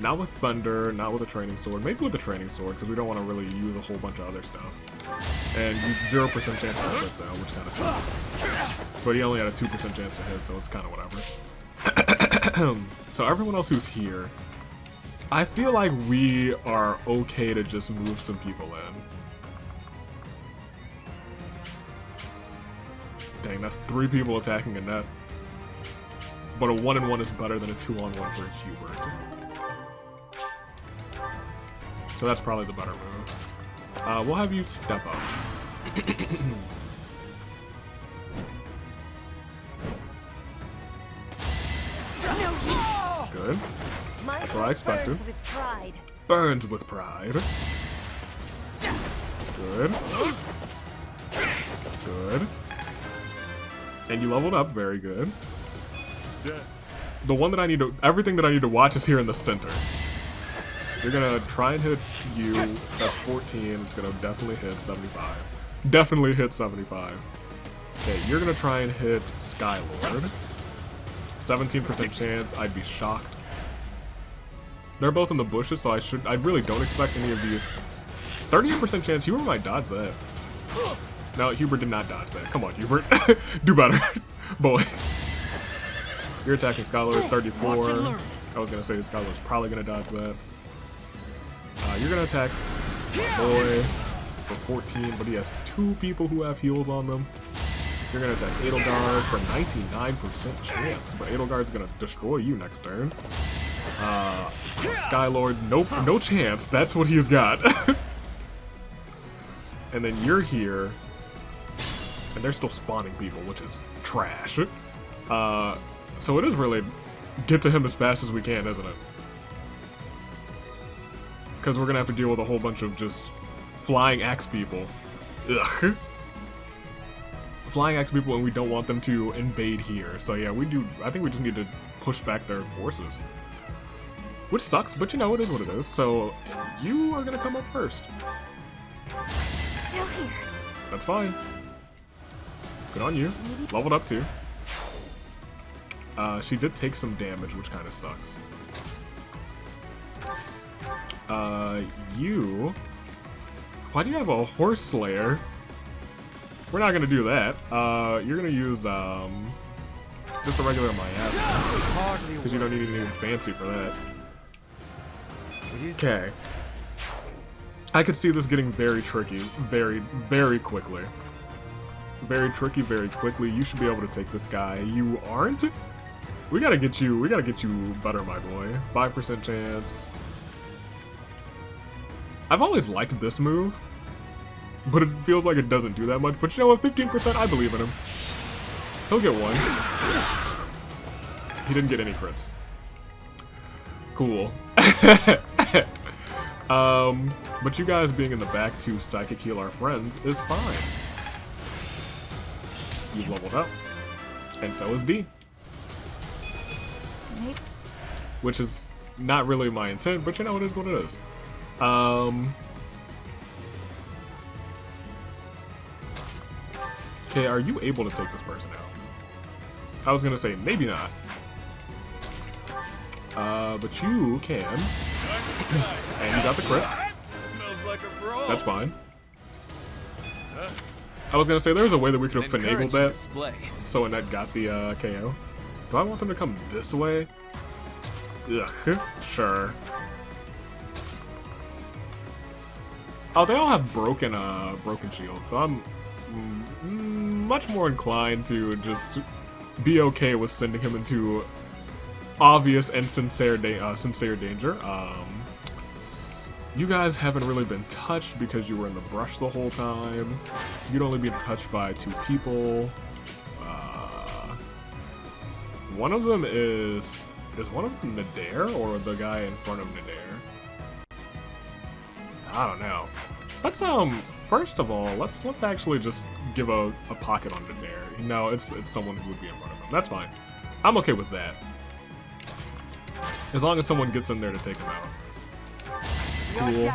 Not with Thunder, not with a Training Sword. Maybe with a Training Sword, because we don't want to really use a whole bunch of other stuff. And you 0% chance to hit, though, which kind of sucks. But he only had a 2% chance to hit, so it's kind of whatever. So everyone else who's here, I feel like we are okay to just move some people in. Dang, that's 3 people attacking a net. But a 1-on-1 is better than a 2-on-1 for Hubert. So that's probably the better move. We'll have you step up. Good. That's what I expected. Burns with pride. Good. Good. And you leveled up, very good. The one that I need to, everything that I need to watch is here in the center. You're gonna try and hit you, that's 14, it's gonna definitely hit 75. Definitely hit 75. Okay, you're gonna try and hit Skylord. 17% chance, I'd be shocked. They're both in the bushes, so I really don't expect any of these. 38% chance, Hubert might dodge that. No, Hubert did not dodge that. Come on, Hubert. Do better. Boy. You're attacking Skylord, 34. I was gonna say that Skylord's probably gonna dodge that. You're gonna attack Boy for 14, but he has 2 people who have heals on them. You're gonna attack Edelgard for 99% chance, but Edelgard's gonna destroy you next turn. Skylord, nope, no chance. That's what he's got. And then you're here, and they're still spawning people, which is trash. So it is really get to him as fast as we can, isn't it? Because we're gonna have to deal with a whole bunch of just flying axe people. Ugh. Flying axe people, and we don't want them to invade here. So yeah, we do. I think we just need to push back their forces. Which sucks, but you know, it is what it is. So you are gonna come up first. Still here. That's fine. Good on you. Leveled up too. She did take some damage, which kind of sucks. You... Why do you have a Horse Slayer? We're not gonna do that. You're gonna use, just a regular Miasma. Because you don't need anything fancy for that. Okay. I could see this getting very tricky, very, very quickly. Very tricky, very quickly. You should be able to take this guy. You aren't? We gotta get you better, my boy. 5% chance. I've always liked this move, but it feels like it doesn't do that much. But you know what, 15%, I believe in him. He'll get 1. He didn't get any crits. Cool. But you guys being in the back to psychic heal our friends is fine. You've leveled up. And so is D. Which is not really my intent, but you know, it is what it is. Okay, are you able to take this person out? I was gonna say, maybe not. But you can. And you got the crit. That's fine. I was gonna say, there's a way that we could have finagled that. So Annette got the KO. Do I want them to come this way? Ugh, sure. Oh, they all have broken shields, so I'm much more inclined to just be okay with sending him into obvious and sincere danger. You guys haven't really been touched because you were in the brush the whole time. You'd only been touched by 2 people. One of them is one of them Nadir or the guy in front of Nadir? I don't know. Let's first of all, let's actually just give a pocket on Nadir. No, it's someone who would be in front of him. That's fine. I'm okay with that. As long as someone gets in there to take him out. Cool.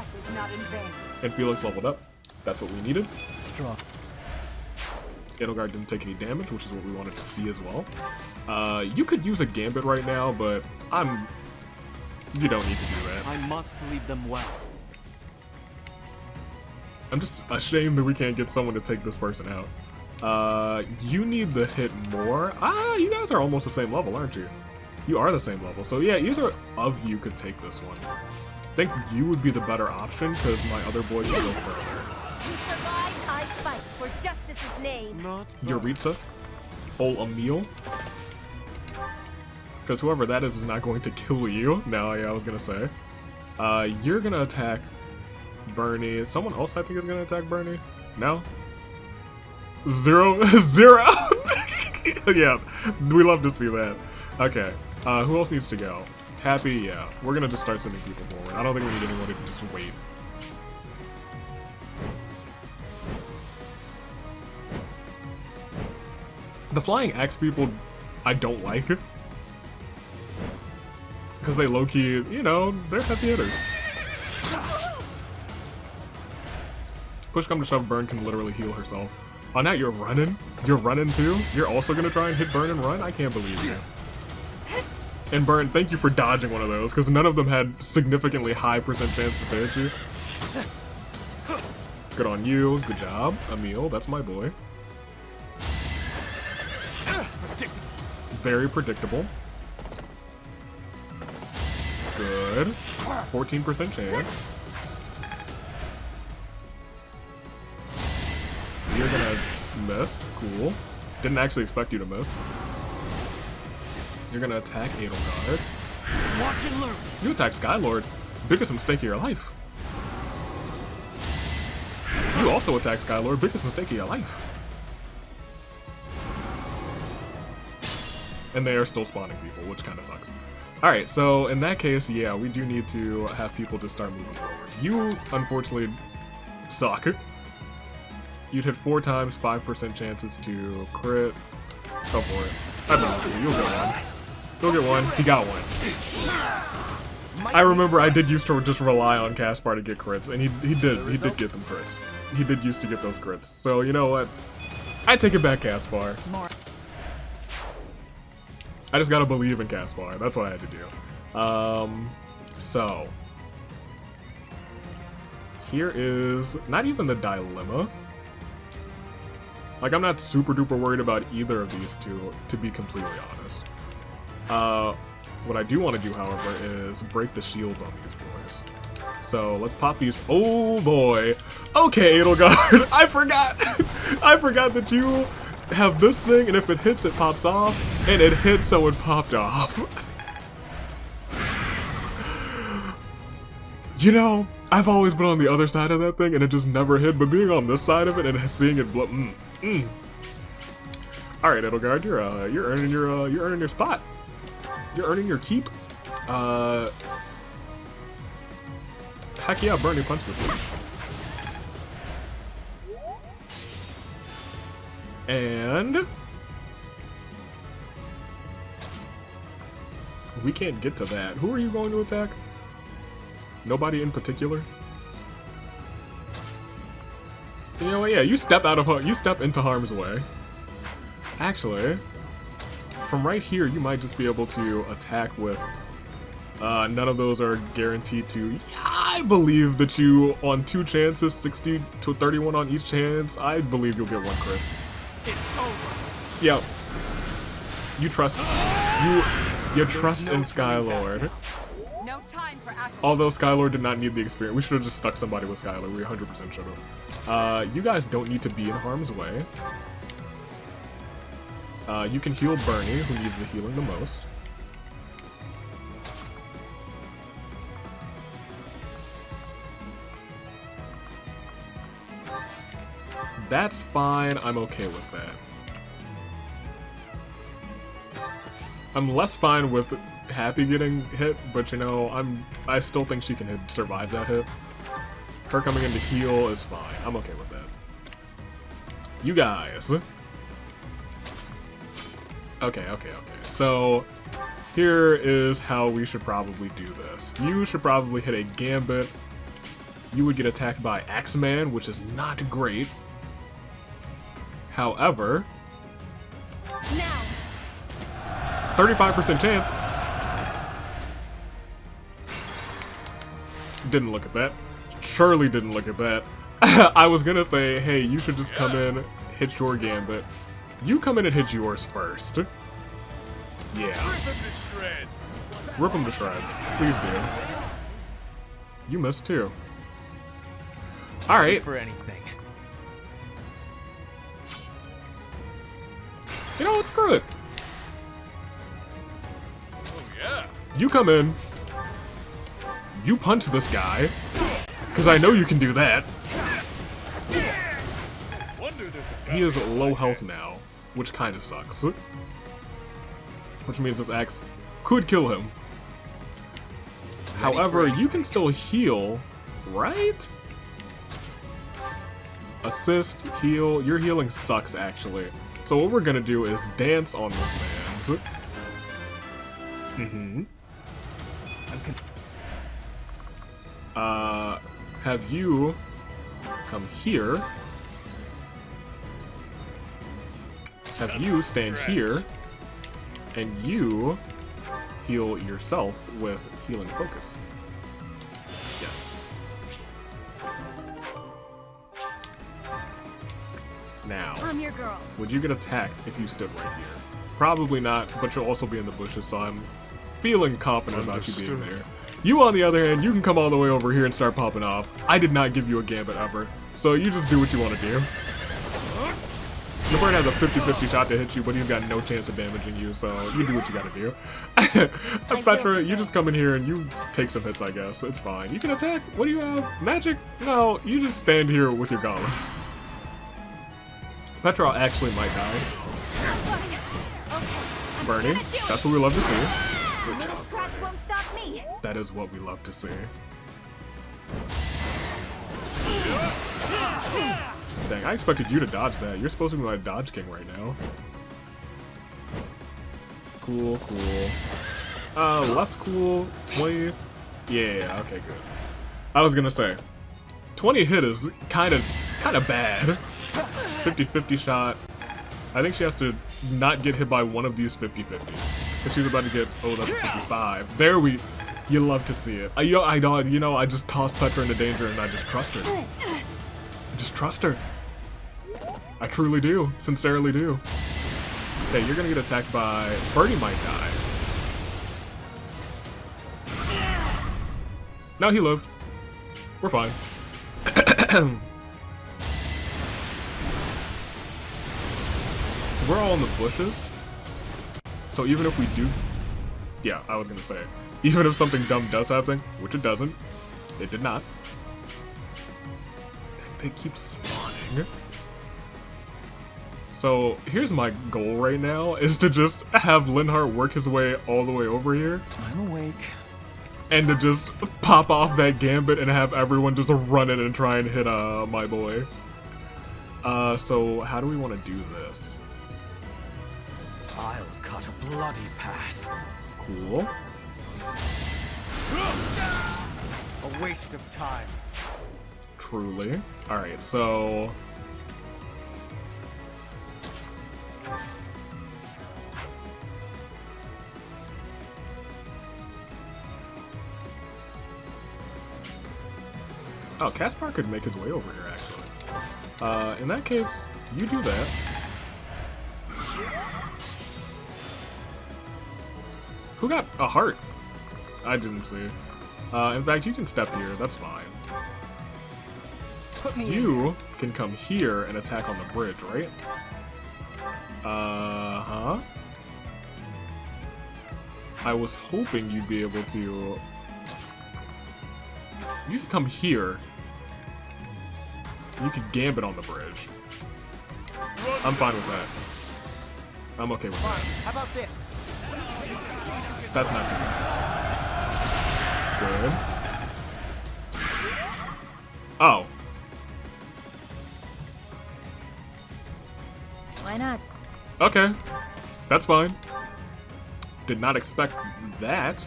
And Felix leveled up. That's what we needed. Strong. Edelgard didn't take any damage, which is what we wanted to see as well. You could use a Gambit right now, but I'm You don't need to do that. I must lead them well. I'm just ashamed that we can't get someone to take this person out. You need to hit more. You guys are almost the same level, aren't you? You are the same level. So yeah, either of you could take this one. I think you would be the better option because my other boy can go further. To survive, I fight for justice's name. Jeritza. Oh, Emil. Because whoever that is not going to kill you. No, yeah, I was gonna say. You're gonna attack Bernie. Someone else I think is gonna attack Bernie? No? Zero? Yeah, we love to see that. Okay, who else needs to go? Happy, yeah. We're gonna just start sending people forward. I don't think we need anyone to just wait. The flying axe people, I don't like. Because they low-key, you know, they're heavy hitters. Push come to shove, Burn can literally heal herself. Oh, now you're running? You're running too? You're also gonna try and hit Burn and run? I can't believe you. And Burn, thank you for dodging one of those, because none of them had significantly high percent chance to hit you. Good on you. Good job. Emil, that's my boy. Very predictable. Good. 14% chance. You're gonna miss. Cool. Didn't actually expect you to miss. You're gonna attack Edelgard. Watch and learn. You attack Skylord. Biggest mistake of your life. You also attack Skylord. Biggest mistake of your life. And they are still spawning people, which kind of sucks. Alright, so in that case, yeah, we do need to have people to start moving forward. You, unfortunately, suck. You'd hit 4 times, 5% chances to crit. Go for it. I believe you. You'll get one. You'll get one. He got one. I remember I did used to just rely on Caspar to get crits, and he did get them crits. He did used to get those crits. So, you know what? I take it back, Caspar. I just gotta believe in Caspar. That's what I had to do. So here is not even the dilemma. Like, I'm not super duper worried about either of these two, to be completely honest. What I do want to do, however, is break the shields on these boys. So let's pop these. Oh boy. Okay, Edelgard. I forgot. I forgot that you have this thing, and if it hits, it pops off, and it hits, so it popped off. You know, I've always been on the other side of that thing, and it just never hit, but being on this side of it and seeing it blow, All right, Edelgard, you're earning your spot. You're earning your keep. Heck yeah, Bernie, punch this thing. And we can't get to that. Who are you going to attack? Nobody in particular? You know what? Yeah, you step into harm's way. Actually, from right here, you might just be able to attack with. None of those are guaranteed to. Yeah, I believe that you, on 2 chances, 60 to 31 on each chance, I believe you'll get 1 crit. It's over. Yep. You trust. You trust in Skylord. No time for Although Skylord did not need the experience. We should have just stuck somebody with Skylord. We 100% should have. You guys don't need to be in harm's way. You can heal Bernie, who needs the healing the most. That's fine, I'm okay with that. I'm less fine with Happy getting hit, but you know, I still think she can survive that hit. Her coming in to heal is fine. I'm okay with that. You guys. Okay. So, here is how we should probably do this. You should probably hit a Gambit. You would get attacked by Axeman, which is not great. However, 35% chance. Didn't look at that. Surely didn't look at that. I was gonna say, hey, you should just come in, hit your gambit. You come in and hit yours first. Yeah. Rip him to shreds. Rip him to shreds. Please do. You missed too. Alright. For anything. You know what? Screw it. Oh, yeah. You come in. You punch this guy. Because I know you can do that. He is low health now, which kind of sucks. Which means this axe could kill him. However, you can still heal, right? Assist, heal. Your healing sucks, actually. So what we're gonna do is dance on this man's. Have you come here. Have you stand here, and you heal yourself with Healing Focus. Yes. Now, I'm your girl. Would you get attacked if you stood right here? Probably not, but you'll also be in the bushes, so I'm feeling confident about you being there. You, on the other hand, you can come all the way over here and start popping off. I did not give you a gambit ever, so you just do what you want to do. The bird has a 50-50 shot to hit you, but he's got no chance of damaging you, so you do what you gotta do. Petra, you just come in here and you take some hits, I guess. It's fine. You can attack. What do you have? Magic? No, you just stand here with your gauntlets. Petra actually might die. Bernie, that's what we love to see. Good job. Scratch won't stop me. That is what we love to see. Dang, I expected you to dodge that. You're supposed to be my dodge king right now. Cool, cool. Less cool. 20. Yeah, okay, good. I was gonna say, 20 hit is kind of bad. 50-50 shot. I think she has to not get hit by one of these 50-50s. Because she's about to get, oh, that's 55. There we, you love to see it. I just tossed Petra into danger and I just trust her. I just trust her. I truly do. Sincerely do. Okay, you're gonna get attacked by... Birdie might die. No, he lived. We're fine. We're all in the bushes. So even if we do... Yeah, I was gonna say. Even if something dumb does happen, which it doesn't. It did not. They keep spawning. So here's my goal right now, is to just have Linhardt work his way all the way over here. I'm awake. And to just pop off that gambit and have everyone just run in and try and hit my boy. So how do we want to do this? I'll cut a bloody path. Cool. A waste of time. Truly. Alright, so... Oh, Caspar could make his way over here, actually. In that case, you do that. Who got a heart? I didn't see. In fact, you can step here, that's fine. You can come here and attack on the bridge, right? Uh-huh. I was hoping you'd be able to... You can come here. You could gambit on the bridge. I'm fine with that. I'm okay with that. How about this? That's not too bad. Good. Oh. Why not? Okay. That's fine. Did not expect that.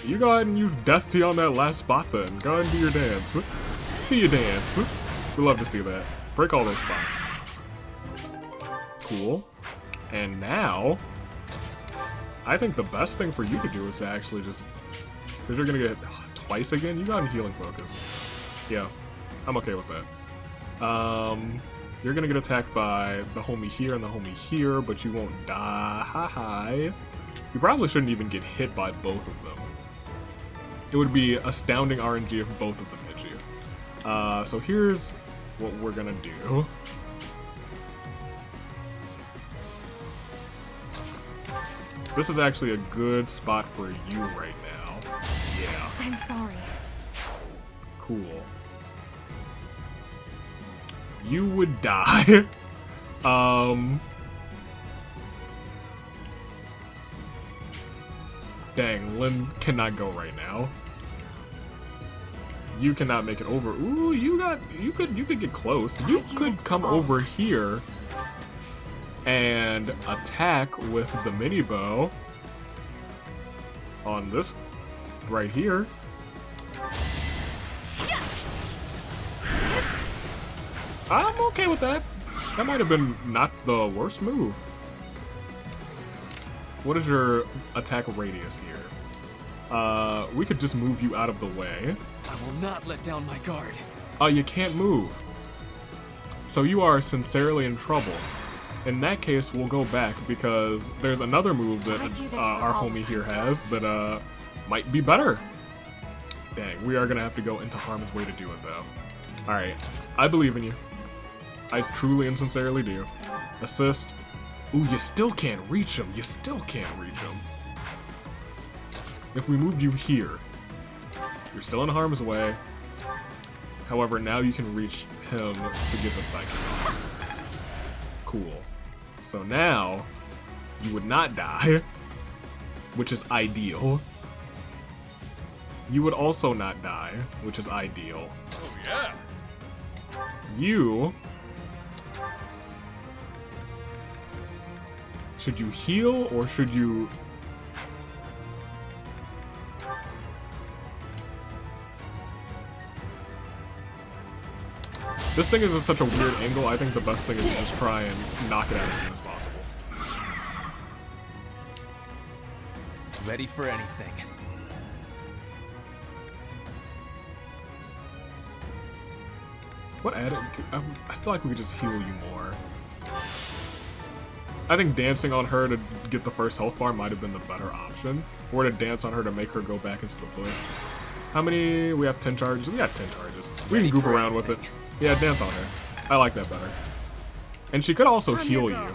You go ahead and use Death Tea on that last spot then. Go ahead and do your dance. Do your dance. We love to see that. Break all those spots. Cool. And now, I think the best thing for you to do is to actually just... Because you're going to get twice again. You got a healing focus. Yeah, I'm okay with that. You're gonna get attacked by the homie here and the homie here, but you won't die. Ha-ha. You probably shouldn't even get hit by both of them. It would be astounding RNG if both of them hit you. So here's what we're gonna do. This is actually a good spot for you right now. Yeah. I'm sorry. Cool. You would die. Dang, Lynn cannot go right now. You cannot make it over. Ooh, you could get close. You could come over here and attack with the mini bow on this right here. I'm okay with that. That might have been not the worst move. What is your attack radius here? We could just move you out of the way. I will not let down my guard. Oh, you can't move. So you are sincerely in trouble. In that case, we'll go back because there's another move that our homie here has that might be better. Dang, we are gonna have to go into harm's way to do it though. Alright, I believe in you. I truly and sincerely do. Assist. Ooh, you still can't reach him. You still can't reach him. If we moved you here, you're still in harm's way. However, now you can reach him to get the psychic. Cool. So now, you would not die, which is ideal. You would also not die, which is ideal. Oh yeah. You... Should you heal, or should you... This thing is at such a weird angle, I think the best thing is to just try and knock it out as soon as possible. Ready for anything. What added? I feel like we could just heal you more. I think dancing on her to get the first health bar might have been the better option. Or to dance on her to make her go back into the push. How many? We have 10 charges? We got 10 charges. We can goof around with it. Yeah, dance on her. I like that better. And she could also heal you.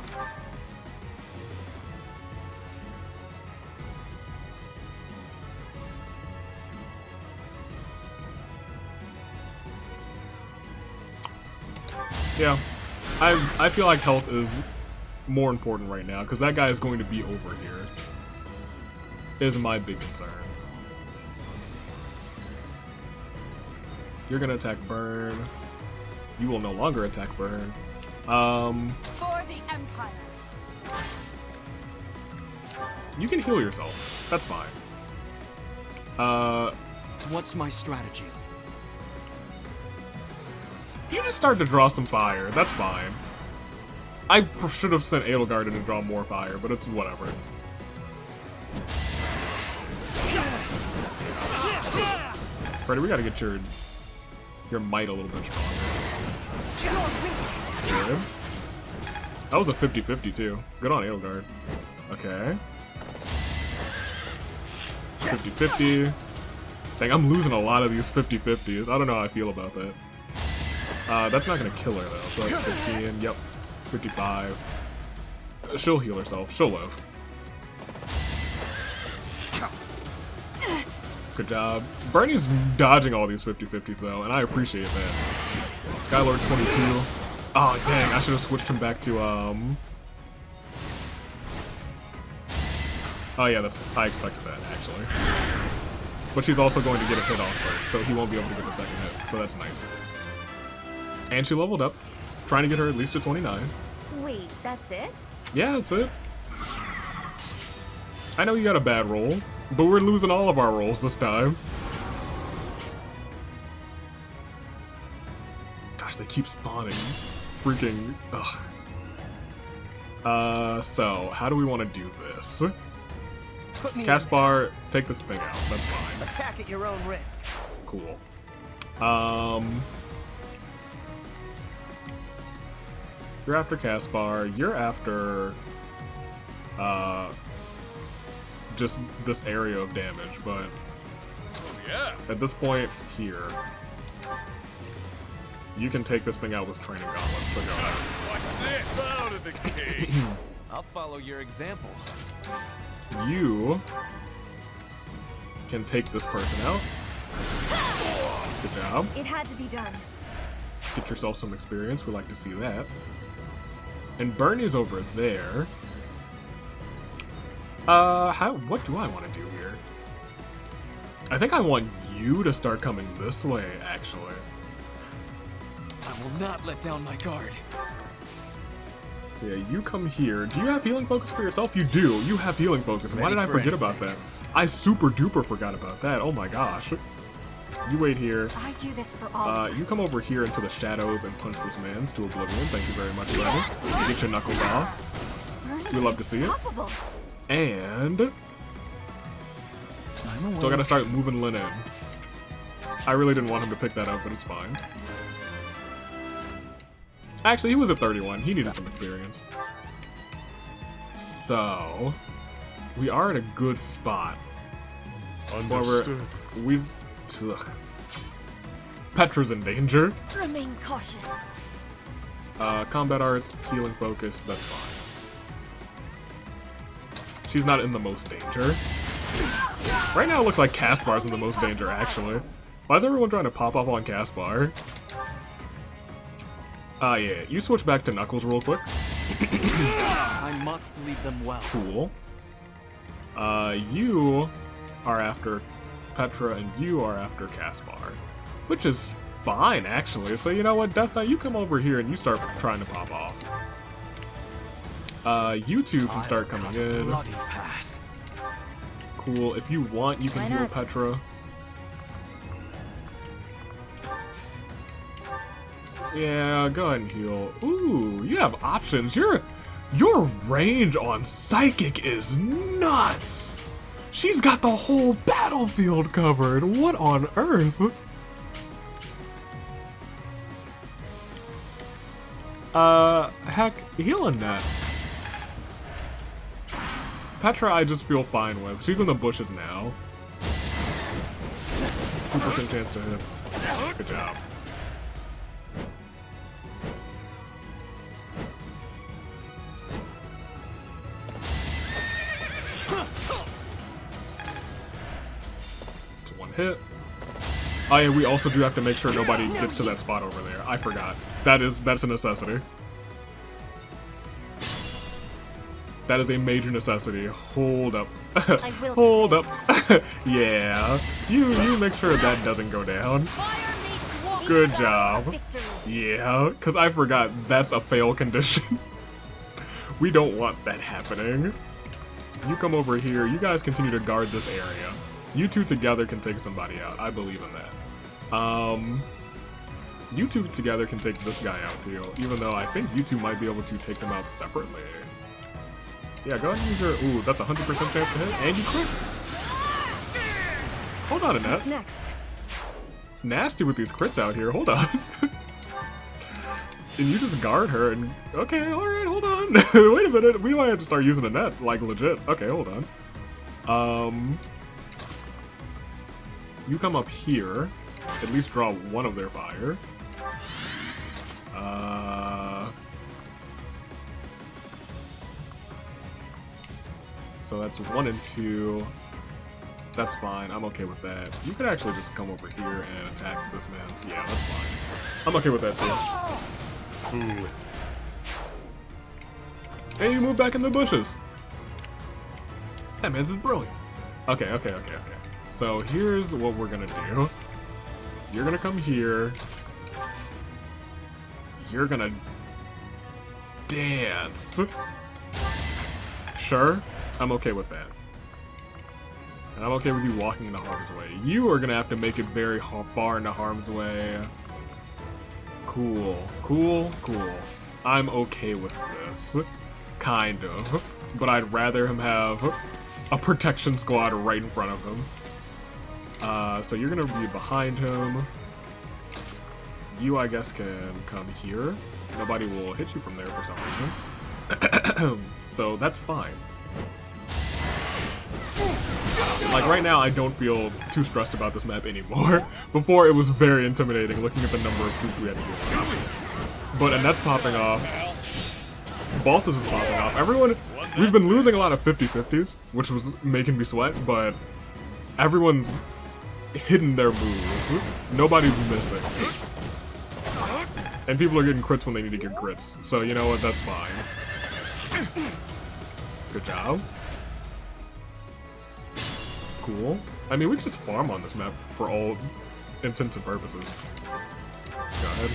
Yeah. I feel like health is more important right now, because that guy is going to be over here. Is my big concern. You're gonna attack Burn. You will no longer attack Burn. For the Empire. You can heal yourself. That's fine. What's my strategy? You just start to draw some fire. That's fine. I should have sent Edelgard in to draw more fire, but it's whatever. Freddy, we gotta get your might a little bit stronger. Good. That was a 50-50 too. Good on Edelgard. Okay. 50-50. Dang, I'm losing a lot of these 50-50s. I don't know how I feel about that. That's not gonna kill her though, so that's 15, yep. 55. She'll heal herself, she'll live. Good job. Bernie's dodging all these 50-50s though, and I appreciate that. Skylord 22. Oh dang, I should have switched him back to Oh yeah, I expected that actually. But she's also going to get a hit off first, so he won't be able to get the second hit, so that's nice. And she leveled up, trying to get her at least to 29. Wait, that's it? Yeah, that's it. I know you got a bad roll, but we're losing all of our rolls this time. Gosh, they keep spawning. Freaking, ugh. So, how do we want to do this? Caspar, take this thing out. That's fine. Attack at your own risk. Cool. You're after Caspar. You're after just this area of damage, but at this point here, you can take this thing out with training gauntlets. So go ahead. What's this? Out of the cage. I'll follow your example. You can take this person out. Good job. It had to be done. Get yourself some experience. We like to see that. And Bernie's over there. What do I want to do here? I think I want you to start coming this way, actually. I will not let down my guard. So yeah, you come here. Do you have healing focus for yourself? You do. You have healing focus. Why did I forget about that? I super duper forgot about that. Oh my gosh. You wait here. I do this for all of us. You come over here into the shadows and punch this man's to oblivion. Thank you very much, Lenny. Get your knuckles off. We love to see it. And still gotta start moving Lin in. I really didn't want him to pick that up, but it's fine. Actually, he was at 31. He needed some experience. So we are at a good spot. Understood. Petra's in danger. Remain cautious. Combat arts, healing focus, that's fine. She's not in the most danger. Right now it looks like Caspar's in the most danger, actually. Why is everyone trying to pop off on Caspar? Yeah, you switch back to Knuckles real quick. I must lead them well. Cool. You are after Petra and you are after Caspar. Which is fine, actually. So you know what, Death Knight, you come over here and you start trying to pop off. You two can start coming in. Cool. If you want, you can heal Petra. Yeah, go ahead and heal. Ooh, you have options. Your range on Psychic is nuts! She's got the whole battlefield covered. What on earth? Heck, healing that. Petra I just feel fine with. She's in the bushes now. 2% chance to hit. Good job. It's one hit. Oh yeah, we also do have to make sure nobody gets to that spot over there. I forgot. That's a necessity. That is a major necessity. Hold up. Hold up. Yeah. You make sure that doesn't go down. Good job. Yeah, because I forgot that's a fail condition. We don't want that happening. You come over here. You guys continue to guard this area. You two together can take somebody out. I believe in that. You two together can take this guy out too, even though I think you two might be able to take them out separately. Yeah, go ahead and use your... Ooh, that's 100% chance to hit, and you crit. Hold on, Annette. What's next? Nasty with these crits out here, hold on. And you just guard her and... Okay, alright, hold on. Wait a minute, we might have to start using Annette, like legit. Okay, hold on. You come up here, at least draw one of their fire. So that's 1 and 2. That's fine. I'm okay with that. You could actually just come over here and attack this man's. Yeah, that's fine. I'm okay with that too. Fool. And you move back in the bushes. That man's is brilliant. Okay. So here's what we're gonna do. You're gonna come here. You're gonna dance. Sure. I'm okay with that. And I'm okay with you walking into harm's way. You are gonna have to make it very far into harm's way. Cool. I'm okay with this. Kind of. But I'd rather him have a protection squad right in front of him. So you're gonna be behind him. You, I guess, can come here. Nobody will hit you from there for some reason. So that's fine. Like, right now, I don't feel too stressed about this map anymore. Before, it was very intimidating looking at the number of troops we had to deal with. But Annette's popping off. Balthus is popping off. Everyone, we've been losing a lot of 50-50s, which was making me sweat, but everyone's hidden their moves. Nobody's missing. And people are getting crits when they need to get crits. So, you know what? That's fine. Good job. Cool. I mean, we can just farm on this map for all intents and purposes. Go ahead.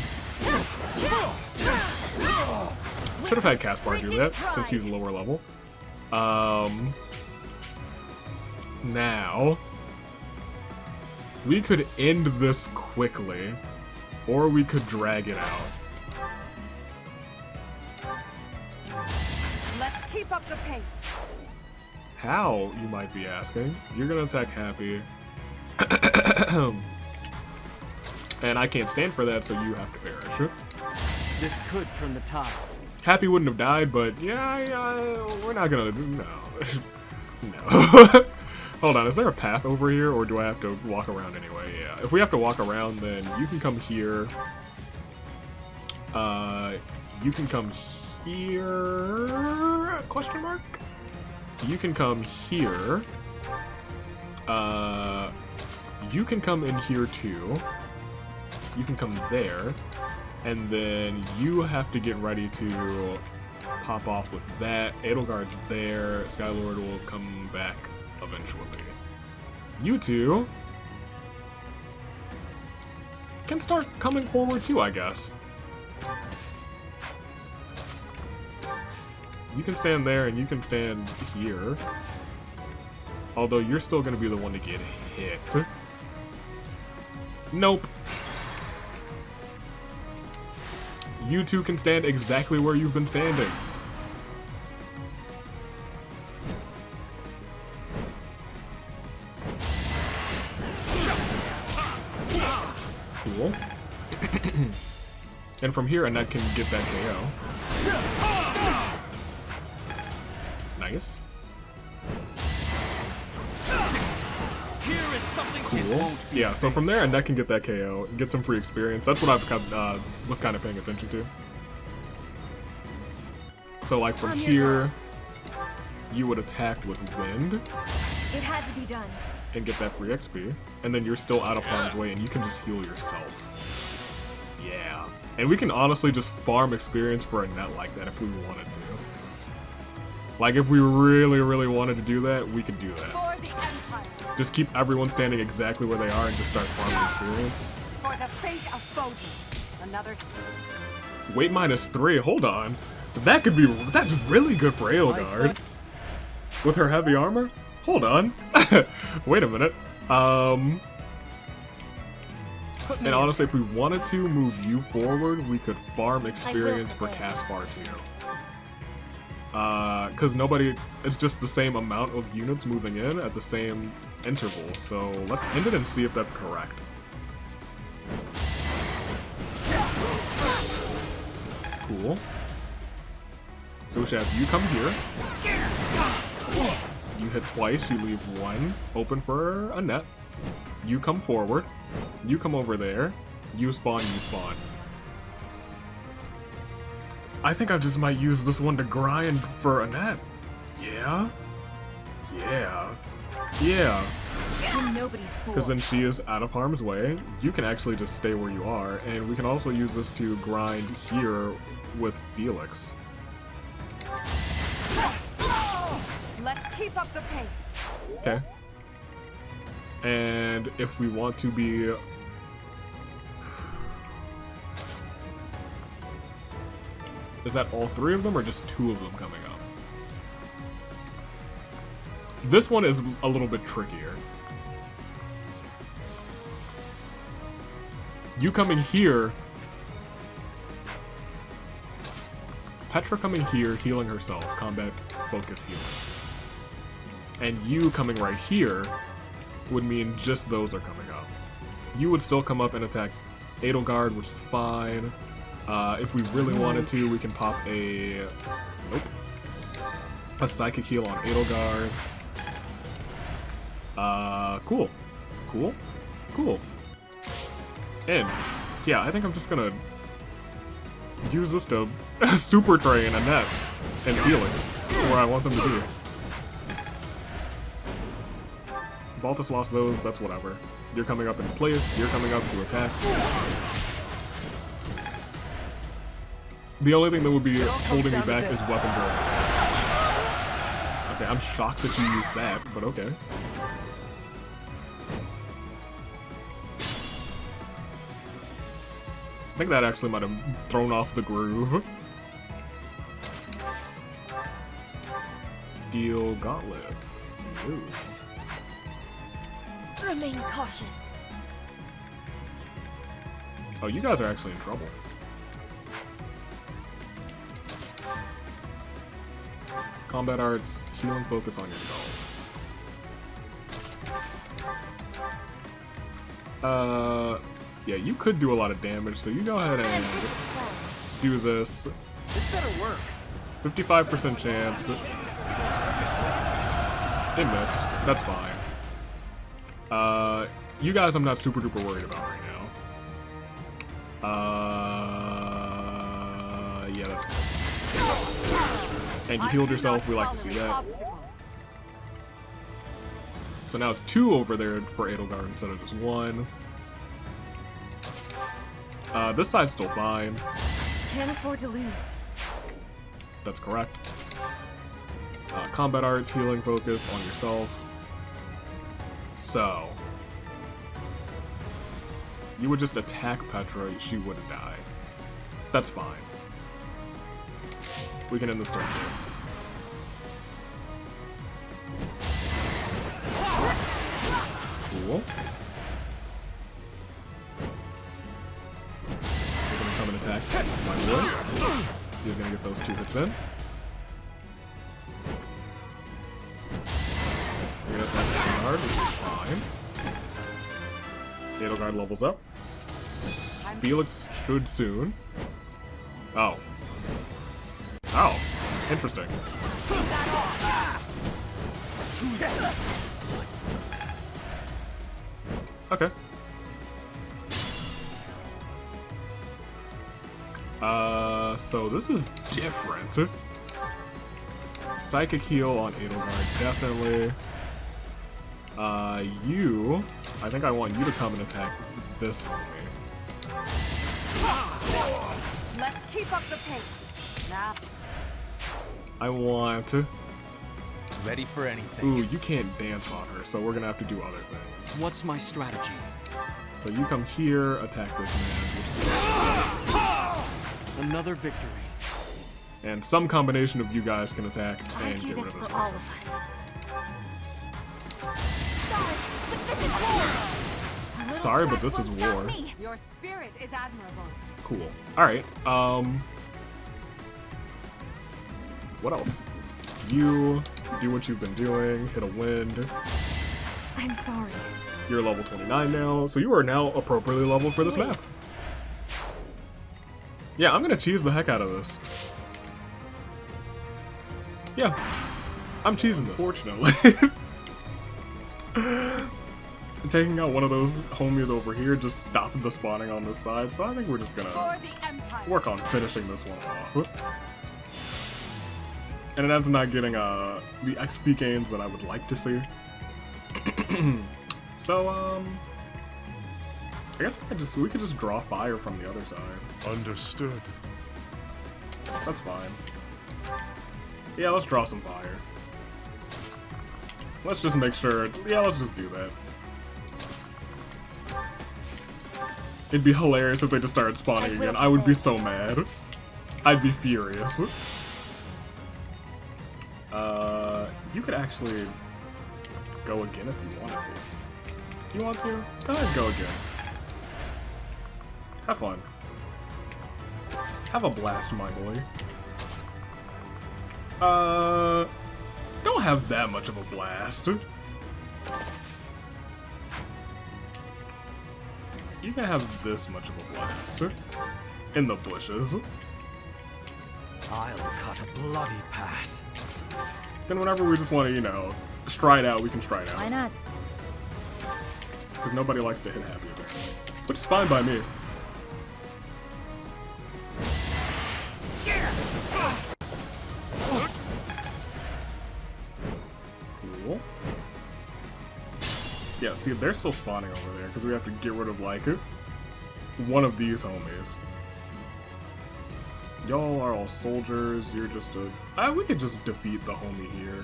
Should have had Caspar do that, since he's lower level. Now, we could end this quickly, or we could drag it out. Let's keep up the pace. How, you might be asking? You're gonna attack Happy. And I can't stand for that, so you have to perish. This could turn the tides. Happy wouldn't have died, but yeah, we're not gonna do. No. No. Hold on, is there a path over here, or do I have to walk around anyway? Yeah, if we have to walk around, then you can come here. You can come here? Question mark? You can come here. You can come in here too. You can come there. And then you have to get ready to pop off with that. Edelgard's there. Skylord will come back eventually. You two can start coming forward too, I guess. You can stand there and you can stand here. Although you're still going to be the one to get hit. Nope. You two can stand exactly where you've been standing. Cool. And from here, Annette can get that KO. Nice. Cool. Yeah, so from there, Annette can get that KO and get some free experience. That's what I was kind of paying attention to. So, like, from here, you would attack with Wind. It had to be done. And get that free XP. And then you're still out of harm's way and you can just heal yourself. Yeah. And we can honestly just farm experience for Annette like that if we wanted to. Like, if we really, really wanted to do that, we could do that. For the Empire. Just keep everyone standing exactly where they are and just start farming experience. For the fate of Bodhi. Another... Weight -3, hold on. That could be... That's really good for Edelgard. With her heavy armor? Hold on. Wait a minute. And honestly, if we wanted to move you forward, we could farm experience for Caspar too. Because nobody... It's just the same amount of units moving in at the same interval. So let's end it and see if that's correct. Cool. So we should have you come here. You hit twice, you leave one open for Annette. You come forward. You come over there. You spawn, you spawn. I think I just might use this one to grind for Annette. Yeah? Yeah. Yeah. Nobody's fool. Because then she is out of harm's way. You can actually just stay where you are. And we can also use this to grind here with Felix. Let's keep up the pace. Okay. And if we want to be... Is that all three of them or just two of them coming up? This one is a little bit trickier. You coming here... Petra coming here, healing herself. Combat, focus, healing. and you coming right here would mean just those are coming up. You would still come up and attack Edelgard, which is fine. If we really wanted to, we can pop a... Nope. A Psychic Heal on Edelgard. Cool. Cool. Cool. And, yeah, I think I'm just gonna use this to super train Annette and Felix where I want them to be. Balthus lost those, that's whatever. You're coming up in place, you're coming up to attack. The only thing that would be holding me back is weapon burn. Okay, I'm shocked that you used that, but okay. I think that actually might have thrown off the groove. Steel gauntlets. Ooh. Remain cautious. Oh, you guys are actually in trouble. Combat arts, healing focus on yourself. Yeah, you could do a lot of damage, so you go ahead and do this. This better work. 55% chance. It missed. That's fine. You guys I'm not super duper worried about right now. Yeah, that's good. And you healed yourself, we like to see that. So now it's 2 over there for Edelgard instead of just 1. This side's still fine. Can't afford to lose. That's correct. Combat arts, healing focus on yourself. So, you would just attack Petra, she wouldn't die. That's fine. We can end this turn here. Cool. We're gonna come and attack my boy. He's gonna get those 2 hits in. We're gonna attack Skylord, which is fine. Edelgard levels up. Felix should soon. Oh. Oh. Interesting. Okay. So this is different. Psychic heal on Edelgard, definitely. I think I want you to come and attack this homie. Let's keep up the pace. Now. I want to... Ready for anything. Ooh, you can't dance on her, so we're gonna have to do other things. What's my strategy? So you come here, attack this man, which is... Another victory. And some combination of you guys can attack and do get rid this of this for all person. of us. Sorry, but this is war. Your spirit is admirable. Cool. Alright, what else? You do what you've been doing, hit a wind. I'm sorry. You're level 29 now, so you are now appropriately leveled for this map. Yeah, I'm gonna cheese the heck out of this. Yeah, I'm cheesing this. Fortunately. Taking out one of those homies over here just stopped the spawning on this side, so I think we're just gonna work on finishing this one off. And it ends not getting the XP gains that I would like to see. So, I guess we could just draw fire from the other side. Understood. That's fine. Yeah, let's draw some fire. Let's just make sure. Yeah, let's just do that. It'd be hilarious if they just started spawning again. I would be so mad. I'd be furious. You could actually go again if you wanted to. You want to? Go ahead, go again. Have fun. Have a blast, my boy. Don't have that much of a blast. You can have this much of a blast in the bushes. I'll cut a bloody path. Then whenever we just want to, you know, stride out, we can stride out. Why not? Because nobody likes to hit happy apparently. Which is fine by me. Cool. Yeah, see, they're still spawning over there because we have to get rid of, like, one of these homies. Y'all are all soldiers, you're just a... we could just defeat the homie here.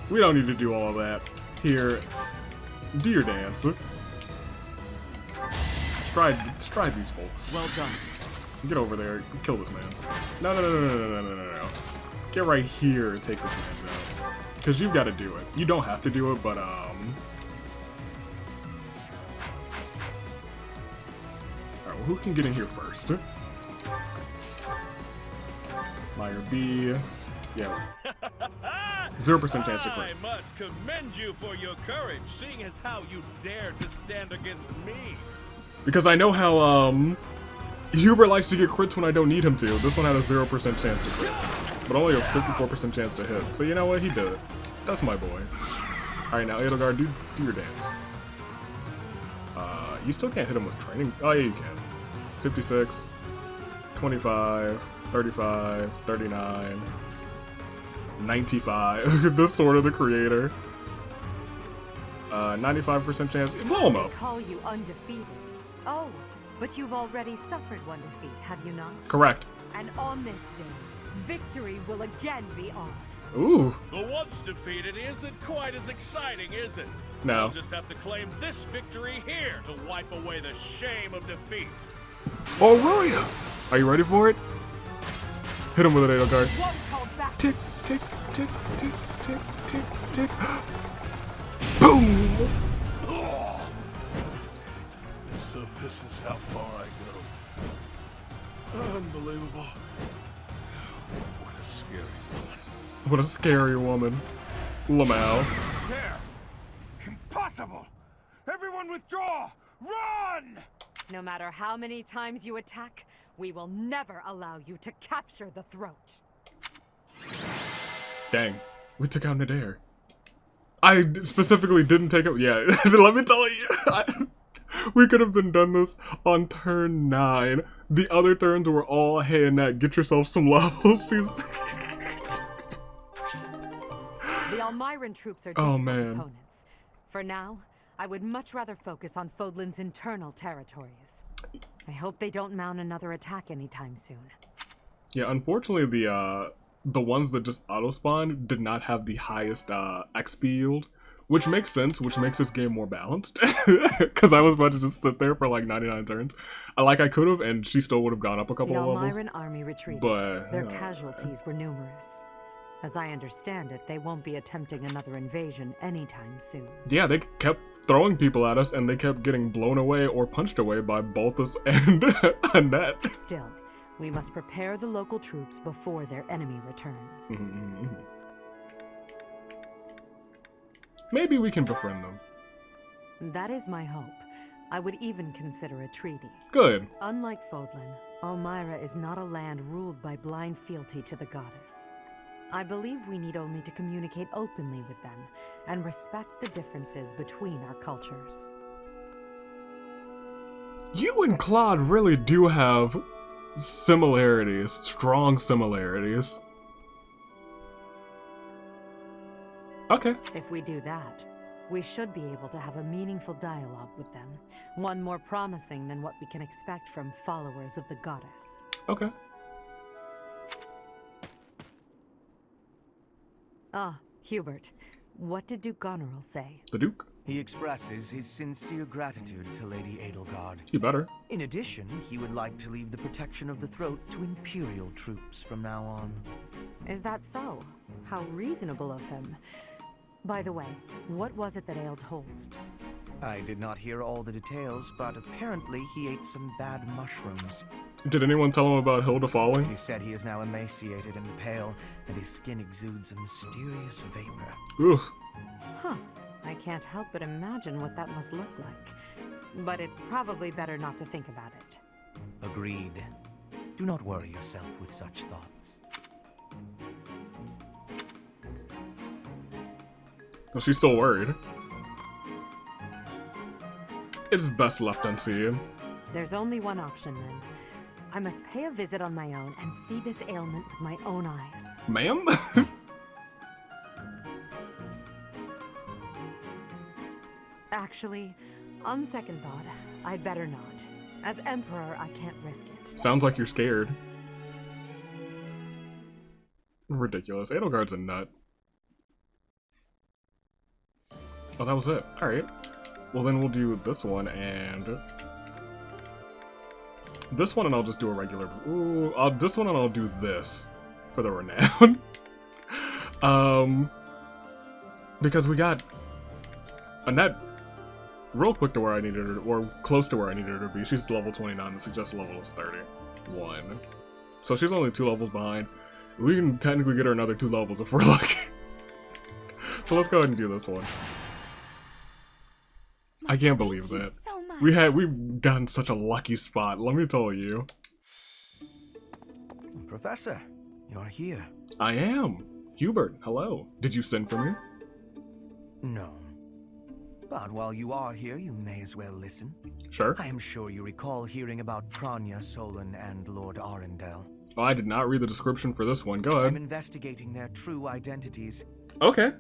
We don't need to do all of that. Here, do your dance. Stride these folks. Well done. Get over there, kill this man. No. Get right here and take this man down. Because you've got to do it. You don't have to do it, but, Alright, well, who can get in here first? Liar B. Yeah. 0% chance to crit. I must commend you for your courage, seeing as how you dare to stand against me. Because I know how, Hubert likes to get crits when I don't need him to. This one had a 0% chance to crit. But only a 54% chance to hit. So you know what? He did it. That's my boy. Alright, now Edelgard, do your dance. You still can't hit him with training. Oh yeah, you can. 56, 25, 35, 39, 95. The Sword of the Creator. 95% chance. Blow him up. They call you undefeated. Oh, but you've already suffered one defeat, have you not? Correct. And on this day, victory will again be ours. Ooh. The once defeated isn't quite as exciting, is it? No. We'll just have to claim this victory here to wipe away the shame of defeat. Oh, will ya? Are you ready for it? Hit him with an Edelgard. Won't hold back. Tick, tick, tick, tick, tick, tick, tick. Boom! So this is how far I go. Unbelievable. What a scary woman. What a scary woman. Lamau. There! Impossible! Everyone withdraw! Run! No matter how many times you attack, we will never allow you to capture the throat. Dang. We took out Nadir. I specifically didn't take it. Yeah, let me tell you. We could have been done this on turn 9. The other turns were all, hey Annette, get yourself some levels. She's... The Almiran troops are difficult opponents. For now, I would much rather focus on Fodlan's internal territories. I hope they don't mount another attack anytime soon. Yeah, unfortunately the ones that just auto-spawn did not have the highest XP yield, which makes sense, which makes this game more balanced. Because I was about to just sit there for like 99 turns. I could have, and she still would have gone up a couple of levels. The Almiran army retreated. But their casualties were numerous. As I understand it, they won't be attempting another invasion anytime soon. Yeah, they kept throwing people at us, and they kept getting blown away or punched away by Balthus and Annette. Still, we must prepare the local troops before their enemy returns. Mm-hmm. Maybe we can befriend them. That is my hope. I would even consider a treaty. Good. Unlike Fodlan, Almyra is not a land ruled by blind fealty to the goddess. I believe we need only to communicate openly with them and respect the differences between our cultures. You and Claude really do have similarities, strong similarities. Okay. If we do that, we should be able to have a meaningful dialogue with them. One more promising than what we can expect from followers of the goddess. Okay. Ah, Hubert. What did Duke Goneril say? The Duke? He expresses his sincere gratitude to Lady Edelgard. You better. In addition, he would like to leave the protection of the throat to Imperial troops from now on. Is that so? How reasonable of him. By the way, what was it that ailed Holst? I did not hear all the details, but apparently he ate some bad mushrooms. Did anyone tell him about Hilda falling? He said he is now emaciated and pale, and his skin exudes a mysterious vapor. Ugh. Huh. I can't help but imagine what that must look like. But it's probably better not to think about it. Agreed. Do not worry yourself with such thoughts. Well, she's still worried. It's best left unseen. There's only one option then. I must pay a visit on my own and see this ailment with my own eyes. Ma'am? Actually, on second thought, I'd better not. As Emperor, I can't risk it. Sounds like you're scared. Ridiculous. Edelgard's a nut. Oh, that was it. Alright. Well, then we'll do this one and... this one, and I'll just do a regular... Ooh, this one, and I'll do this for the renown. Because we got Annette real quick to where I needed her, or close to where I needed her to be. She's level 29, the suggested level is 31. So she's only 2 levels behind. We can technically get her another 2 levels if we're lucky. So let's go ahead and do this one. I can't believe that. We've gotten such a lucky spot, let me tell you. Professor, you're here. I am. Hubert, hello. Did you send for me? No. But while you are here, you may as well listen. Sure. I am sure you recall hearing about Kranya, Solon, and Lord Arundel. Oh, I did not read the description for this one. Go ahead. I'm investigating their true identities. Okay.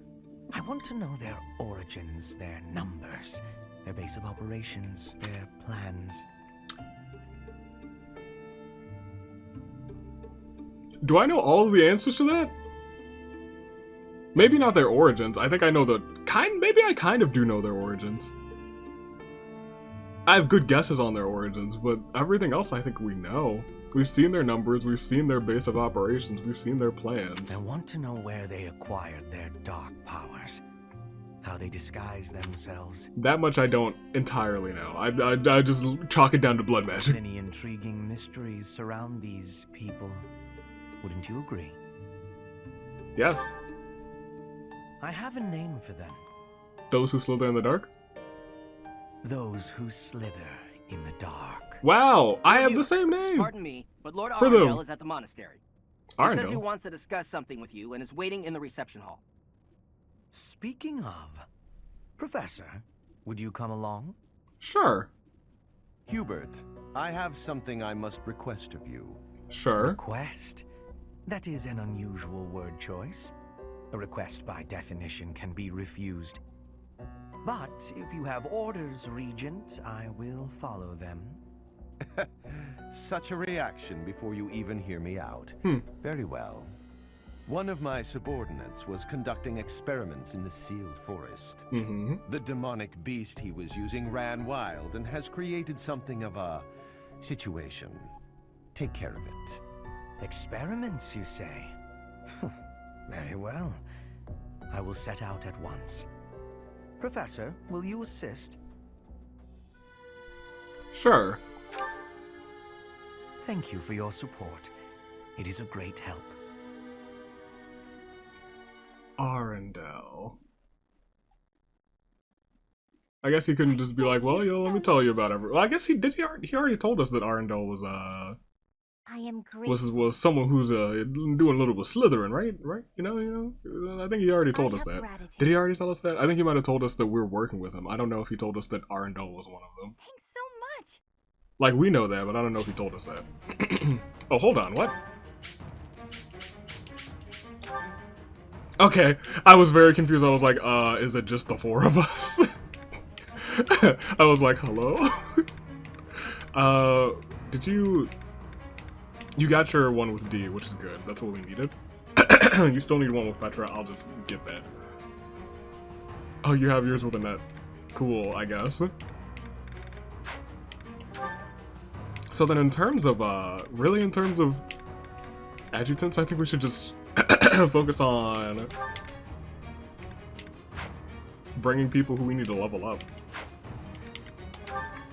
I want to know their origins, their numbers, their base of operations, their plans. Do I know all of the answers to that? Maybe not their origins. I think I know the maybe I kind of do know their origins. I have good guesses on their origins, but everything else I think we know. We've seen their numbers, we've seen their base of operations, we've seen their plans. I want to know where they acquired their dark powers. How they disguise themselves. That much I don't entirely know. I just chalk it down to blood magic. Many intriguing mysteries surround these people. Wouldn't you agree? Yes. I have a name for them. Those who slither in the dark? Those who slither in the dark. Wow, I have the same name. Pardon me, but Lord Arundel is at the monastery. He says he Arundel? wants to discuss something with you and is waiting in the reception hall. Speaking of, Professor, would you come along? Sure. Hubert, I have something I must request of you. Sure. Request? That is an unusual word choice. A request by definition can be refused. But if you have orders, Regent, I will follow them. Such a reaction before you even hear me out. Very well. One of my subordinates was conducting experiments in the sealed forest. The demonic beast he was using ran wild and has created something of a situation. Take care of it. Experiments, you say? Very well. I will set out at once. Professor, will you assist? Sure. Thank you for your support. It is a great help. Arundel. I guess he couldn't just be like, well, yo, let me tell you about everything. Well, I guess he already told us that Arundel was I am grateful. was someone who's doing a little bit of slithering, right? You know. I think he already told us that. Gratitude. Did he already tell us that? I think he might have told us that we're working with him. I don't know if he told us that Arundel was one of them. Thanks so much. Like, we know that, but I don't know if he told us that. Oh, hold on, what? Okay, I was very confused. I was like, is it just the 4 of us? I was like, hello? Did you... You got your one with D, which is good. That's what we needed. You still need one with Petra. I'll just get that. Oh, you have yours with Annette. Cool, I guess. So then in terms of, really in terms of adjutants, I think we should just focus on bringing people who we need to level up.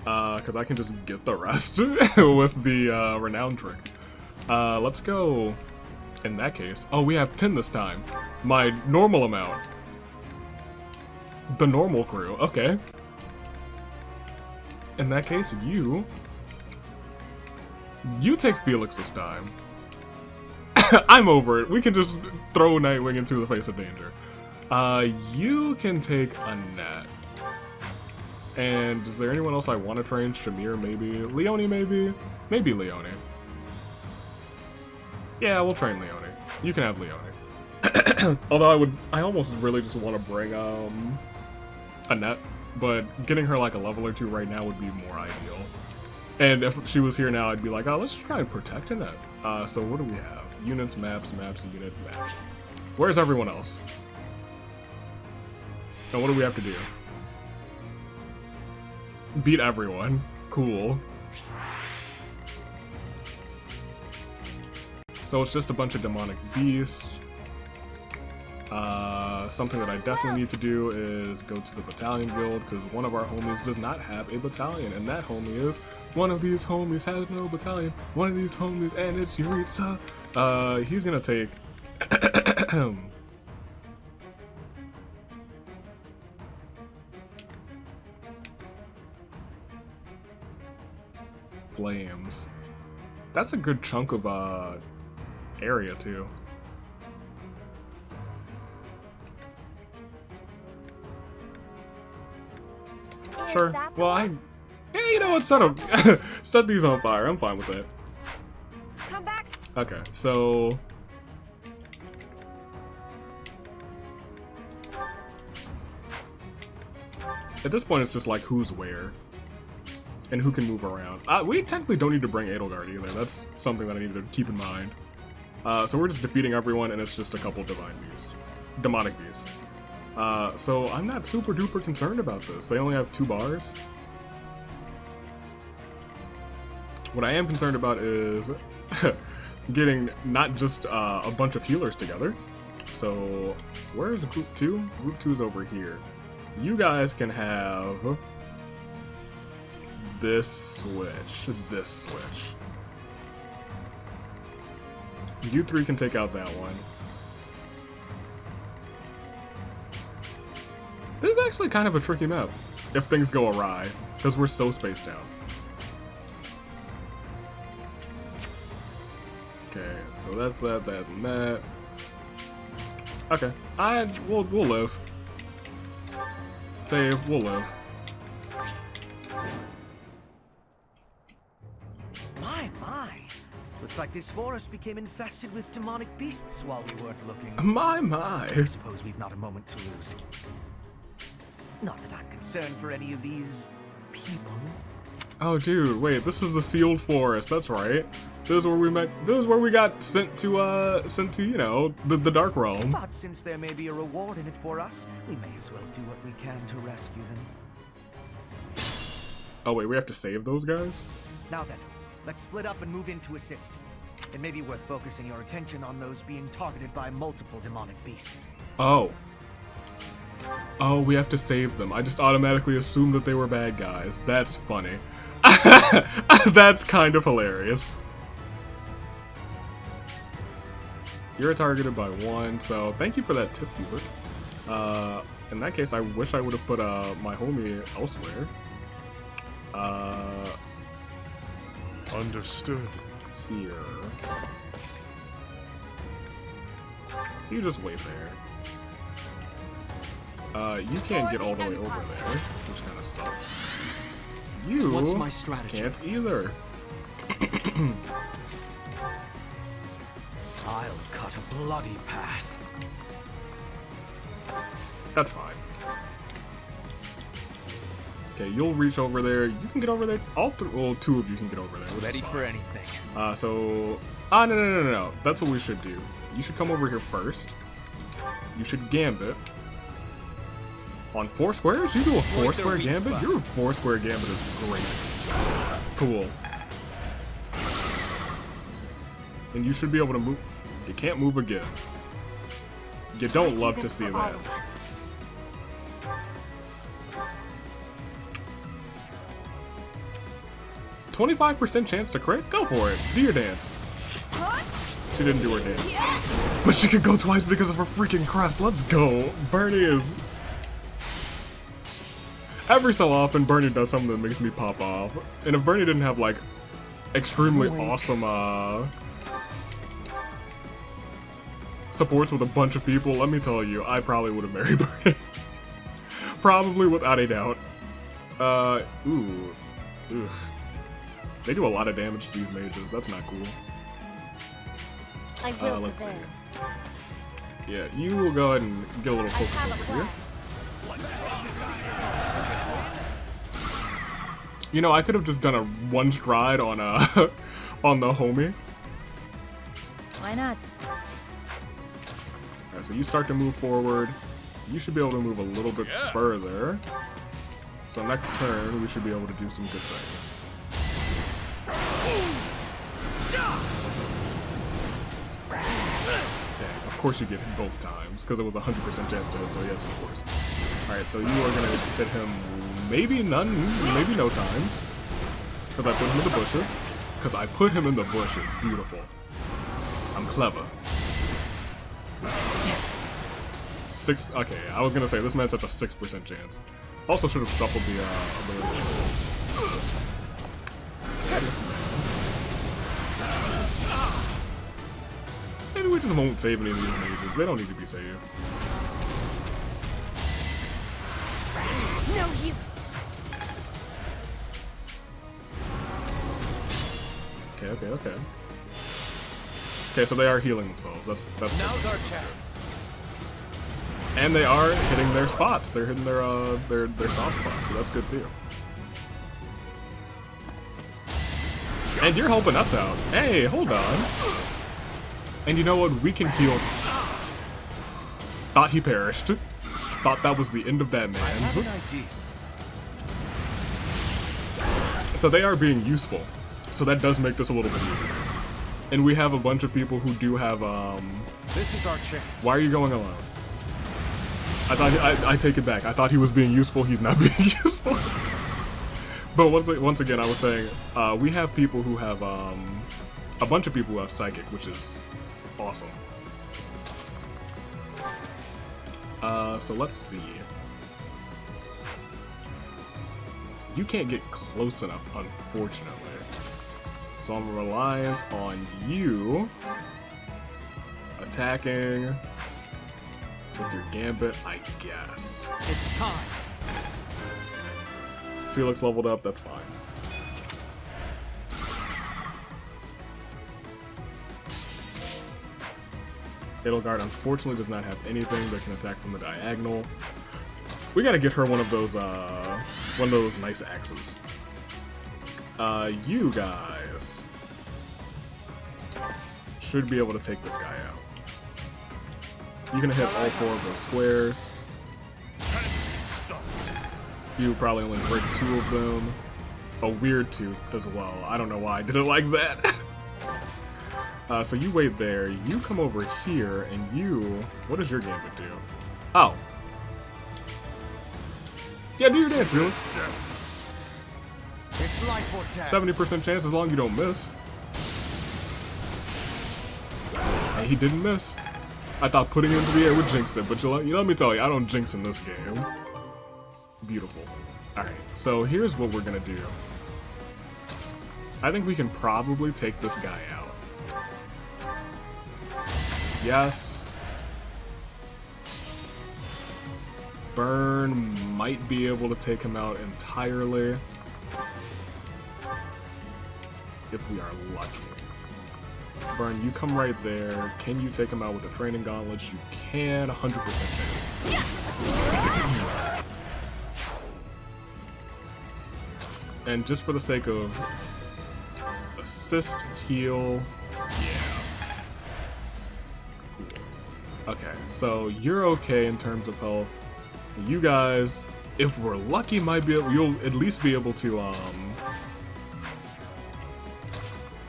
because I can just get the rest with the renown trick. Let's go. In that case, oh, we have 10 this time. My normal amount. The normal crew. Okay. In that case, you take Felix this time. I'm over it. We can just throw Nightwing into the face of danger. You can take Annette. And is there anyone else I want to train? Shamir, maybe? Leone, maybe? Maybe Leone. Yeah, we'll train Leone. You can have Leone. Although I almost really just want to bring, Annette. But getting her like a level or 2 right now would be more ideal. And if she was here now, I'd be like, oh, let's try and protect Annette. So what do we have? Units, maps, unit, maps. Where's everyone else? And what do we have to do? Beat everyone. Cool. So it's just a bunch of demonic beasts. Something that I definitely need to do is go to the battalion guild, because one of our homies does not have a battalion, and that homie is one of these homies has no battalion. One of these homies, and it's Jeritza. He's gonna take flames. That's a good chunk of area too. Sure. Well, yeah, you know what? Set these on fire. I'm fine with it. Come back. Okay, so at this point, it's just like who's where and who can move around. We technically don't need to bring Edelgard either. That's something that I need to keep in mind. So we're just defeating everyone, and it's just a couple demonic beasts. So I'm not super duper concerned about this. They only have 2 bars. What I am concerned about is getting not just a bunch of healers together. So where is group 2? Group 2 is over here. You guys can have this switch. You 3 can take out that one. This is actually kind of a tricky map if things go awry, because we're so spaced out. Okay, so that's that, and that. Okay, we'll live. Save, we'll live. My. Looks like this forest became infested with demonic beasts while we weren't looking. My. I suppose we've not a moment to lose. Not that I'm concerned for any of these people. Oh, dude, wait, this is the sealed forest. That's right. This is where we met. This is where we got sent to you know, the dark realm. But since there may be a reward in it for us, we may as well do what we can to rescue them. Oh wait, we have to save those guys? Now then, let's split up and move in to assist. It may be worth focusing your attention on those being targeted by multiple demonic beasts. Oh. Oh, we have to save them. I just automatically assumed that they were bad guys. That's funny. That's kind of hilarious. You're targeted by 1, so thank you for that tip, Hubert. In that case, I wish I would have put my homie elsewhere. Understood. Here. You just wait there. You can't get all the way over there, which kind of sucks. You What's my strategy? Can't either. I'll cut a bloody path. That's fine. Okay, you'll reach over there. You can get over there. Well, 2 of you can get over there. Ready for anything. No. That's what we should do. You should come over here first. You should gambit. On 4 squares? You do a 4-square gambit? Your 4-square gambit is great. Cool. And you should be able to move. You can't move again. You don't love to see that. 25% chance to crit? Go for it. Do your dance. She didn't do her dance. But she could go twice because of her freaking crest. Let's go. Bernie is... Every so often, Bernie does something that makes me pop off. And if Bernie didn't have, like, extremely awesome, supports with a bunch of people, let me tell you, I probably would have married Bernie. Probably without a doubt. Ooh. Ugh. They do a lot of damage to these mages. That's not cool. Let's see. Yeah, you will go ahead and get a little focus over here. You know, I could have just done a one stride on on the homie. Why not? Alright, so you start to move forward. You should be able to move a little bit further. So next turn, we should be able to do some good things. Dang, of course you get hit both times, because it was 100% chance to hit, so yes, of course. Alright, so you are going to hit him maybe none, maybe no times. Because I put him in the bushes. Because I put him in the bushes. Beautiful. I'm clever. Okay, I was gonna say, this man sets a 6% chance. Also should have shuffled the, maybe we just won't save any of these mages. They don't need to be saved. No use. Okay. Okay, so they are healing themselves. That's now's our chance. And they are hitting their spots. They're hitting their soft spots, so that's good too. And you're helping us out. Hey, hold on. And you know what? We can heal. Thought he perished. Thought that was the end of that man's. So they are being useful. So that does make this a little bit easier. And we have a bunch of people who do have, This is our chance. Why are you going alone? I take it back. I thought he was being useful. He's not being useful. But once again, I was saying, we have people who have, a bunch of people who have Psychic, which is awesome. So let's see. You can't get close enough, unfortunately. So I'm reliant on you attacking with your gambit, I guess. It's time. Felix leveled up, that's fine. Edelgard unfortunately does not have anything that can attack from the diagonal. We gotta get her one of those nice axes. You guys should be able to take this guy out. You can hit all 4 of those squares. You probably only break 2 of them. A weird 2 as well. I don't know why I did it like that. So you wait there. You come over here, and you... What does your gambit do? Oh. Yeah, do your dance, Felix. It's life or death. 70% chance as long as you don't miss. Hey, he didn't miss. I thought putting it into the air would jinx it, but let me tell you, I don't jinx in this game. Beautiful. Alright, so here's what we're gonna do. I think we can probably take this guy out. Yes. Burn might be able to take him out entirely. If we are lucky. Burn, you come right there. Can you take him out with the training gauntlets? You can, 100% chance. And just for the sake of assist, heal, yeah. Cool. Okay, so you're okay in terms of health. You guys, if we're lucky, might be able, you'll at least be able to,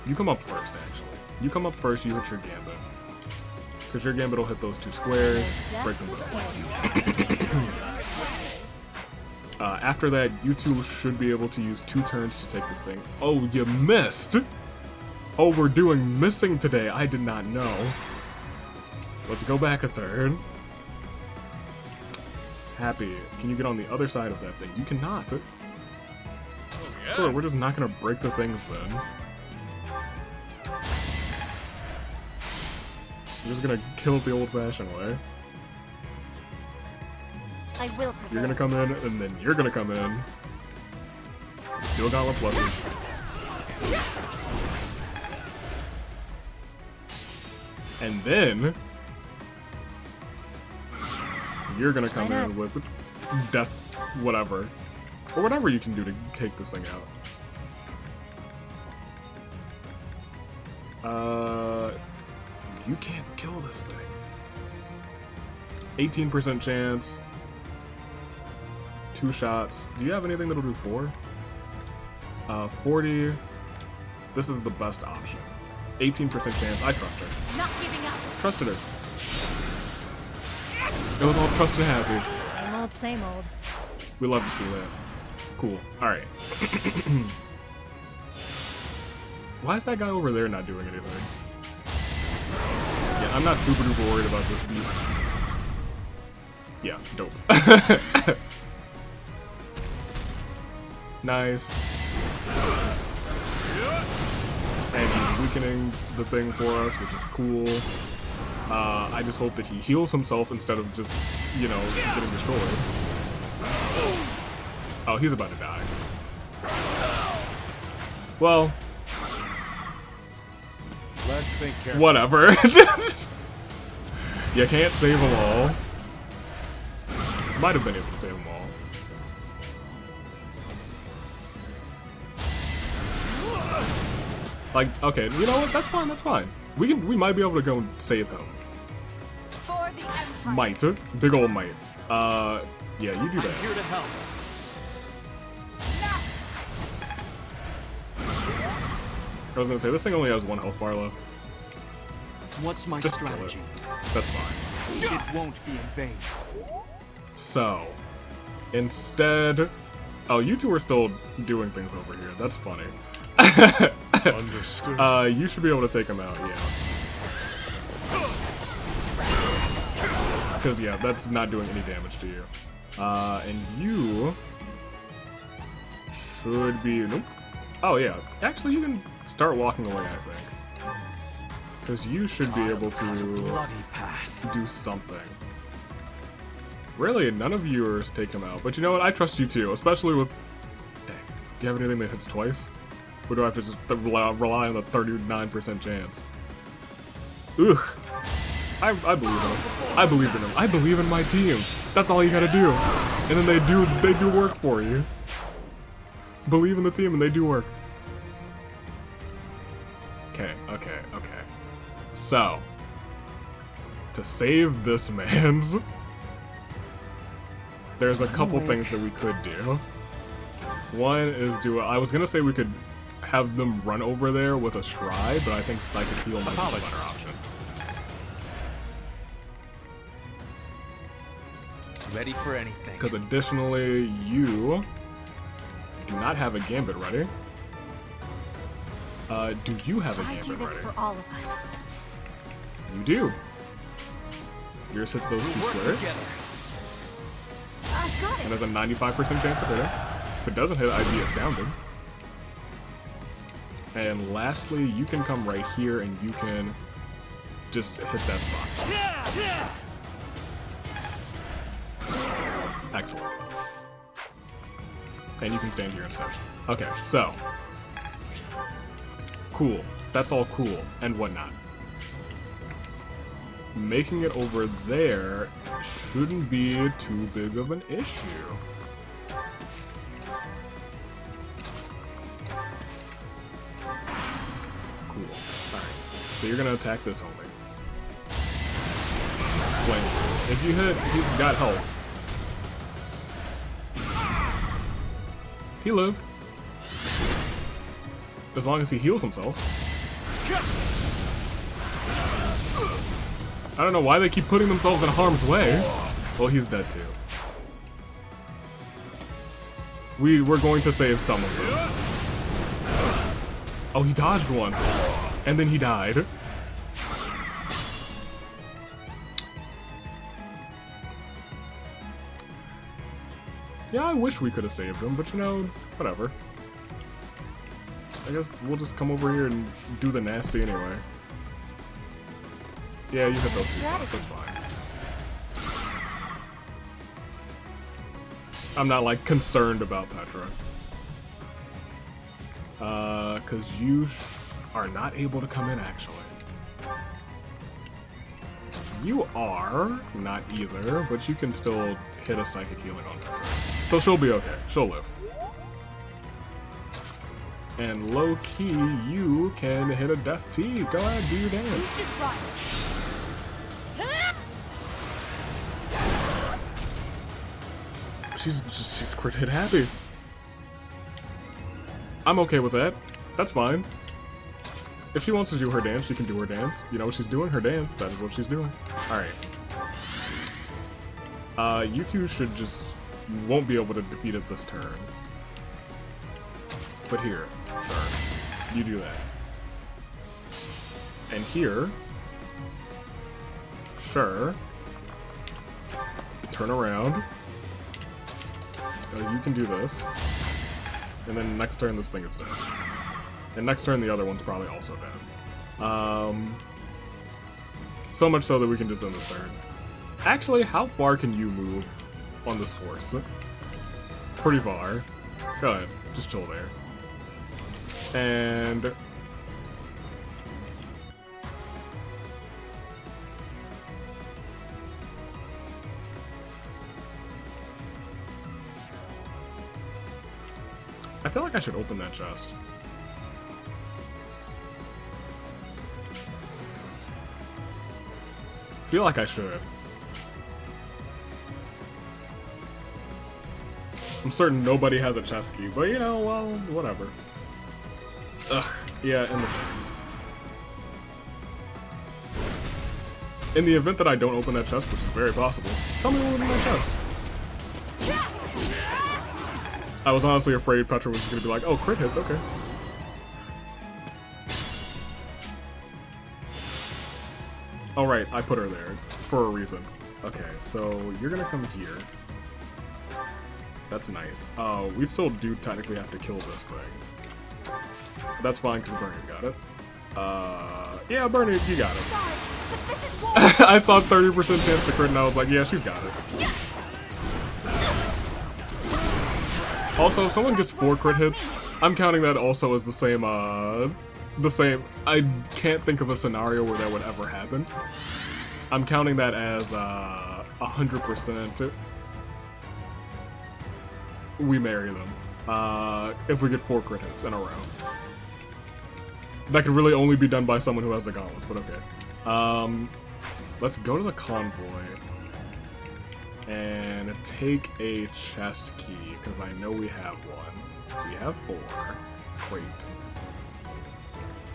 you come up first, actually. You come up first, you hit your gambit. Because your gambit will hit those 2 squares, break them both. After that, you two should be able to use 2 turns to take this thing. Oh, you missed! Oh, we're doing missing today. I did not know. Let's go back a turn. Happy. Can you get on the other side of that thing? You cannot. Oh, yeah. Screw it, we're just not gonna break the things then. We're just gonna kill it the old-fashioned way. I will. You're gonna come in, and then you're gonna come in. Steel Gauntlet pluses. And then you're gonna come in with death, whatever. Or whatever you can do to take this thing out. You can't kill this thing. 18% chance. 2 shots. Do you have anything that'll do 4? 40. This is the best option. 18% chance. I trust her. Not giving up. Trusted her. It was all trust and happy. Same old, same old. We love to see that. Cool. Alright. Why is that guy over there not doing anything? Yeah, I'm not super duper worried about this beast. Yeah, dope. Nice. And he's weakening the thing for us, which is cool. I just hope that he heals himself instead of just, you know, getting destroyed. Oh, he's about to die. Well, let's think carefully. Whatever. You can't save them all. Might have been able to save them all. Like, okay, you know what? That's fine. That's fine. We might be able to go and save him. For the Empire. Might, big old might. Yeah, you do that. Here to help. I was gonna say this thing only has 1 health bar left. What's my strategy? That's fine. It won't be in vain. So, instead, oh, you two are still doing things over here. That's funny. Understood. You should be able to take him out, yeah. Because, yeah, that's not doing any damage to you. And you should be... Nope. Oh, yeah. Actually, you can start walking away, I think. Because you should be able to do something. Really, none of viewers take him out. But you know what? I trust you too, especially with... Dang. Do you have anything that hits twice? Or do I have to just rely on the 39% chance? Ugh. I believe in him. I believe in him. I believe in my team. That's all you gotta do. And then they do work for you. Believe in the team and they do work. Okay. So, to save this man's, there's a couple things that we could do. One is I was gonna say we could have them run over there with a stride, but I think Psychic Heal might be a better option. Ready for anything. Because additionally, you do not have a Gambit ready. Do you have a Gambit ready? I do this for all of us. You do. Yours hits those 2 squares. I've got it. And there's a 95% chance of hitting. If it doesn't hit, I'd be astounded. And lastly, you can come right here and you can just hit that spot. Excellent. And you can stand here instead. Okay, so. Cool. That's all cool and whatnot. Making it over there shouldn't be too big of an issue. Cool. Alright. So you're gonna attack this homie. Wait. If you hit, he's got health. He lived. As long as he heals himself. I don't know why they keep putting themselves in harm's way. Well, he's dead too. We're going to save some of them. Oh, he dodged once. And then he died. Yeah, I wish we could have saved him, but you know, whatever. I guess we'll just come over here and do the nasty anyway. Yeah, you hit those two spots, that's fine. I'm not, like, concerned about Petra. Because you are not able to come in, actually. You are not either, but you can still hit a psychic healing on Petra. So she'll be okay. She'll live. And low-key, you can hit a death T. Go ahead, do your dance. She's crit hit happy. I'm okay with that. That's fine. If she wants to do her dance, she can do her dance. You know, she's doing her dance. That is what she's doing. Alright. You two should just... You won't be able to defeat it this turn. But here. Sure. You do that. And here... Sure. Turn around. You can do this. And then next turn this thing is dead. And next turn the other one's probably also dead. So much so that we can just end this turn. Actually, how far can you move on this horse? Pretty far. Go ahead, just chill there. And... I feel like I should open that chest. Feel like I should. I'm certain nobody has a chest key, but you know, well, whatever. Ugh, yeah, in the event that I don't open that chest, which is very possible, tell me what was in that chest. I was honestly afraid Petra was gonna be like, oh, crit hits, okay. Oh right, I put her there for a reason. Okay, so you're gonna come here. That's nice. We still do technically have to kill this thing. But that's fine because Bernie got it. Yeah, Bernie, you got it. I saw 30% chance to crit and I was like, yeah, she's got it. Also, if someone gets 4 crit hits, I'm counting that also as the same, I can't think of a scenario where that would ever happen. I'm counting that as, 100%. We marry them. If we get 4 crit hits in a row. That could really only be done by someone who has the gauntlets, but okay. Let's go to the convoy. And take a chest key, because I know we have one. We have 4. Great.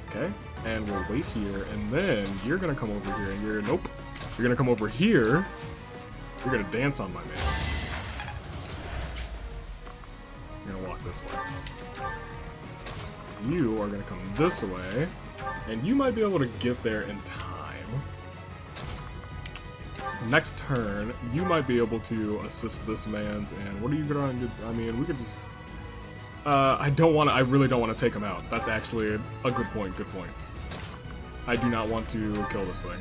Okay, and we'll wait here, and then you're gonna come over here, and you're gonna come over here. You're gonna dance on my man. You're gonna walk this way. You are gonna come this way, and you might be able to get there in time. Next turn, you might be able to assist this man's, and what are you going to do? I mean, we could just... I really don't want to take him out. That's actually a good point, I do not want to kill this thing.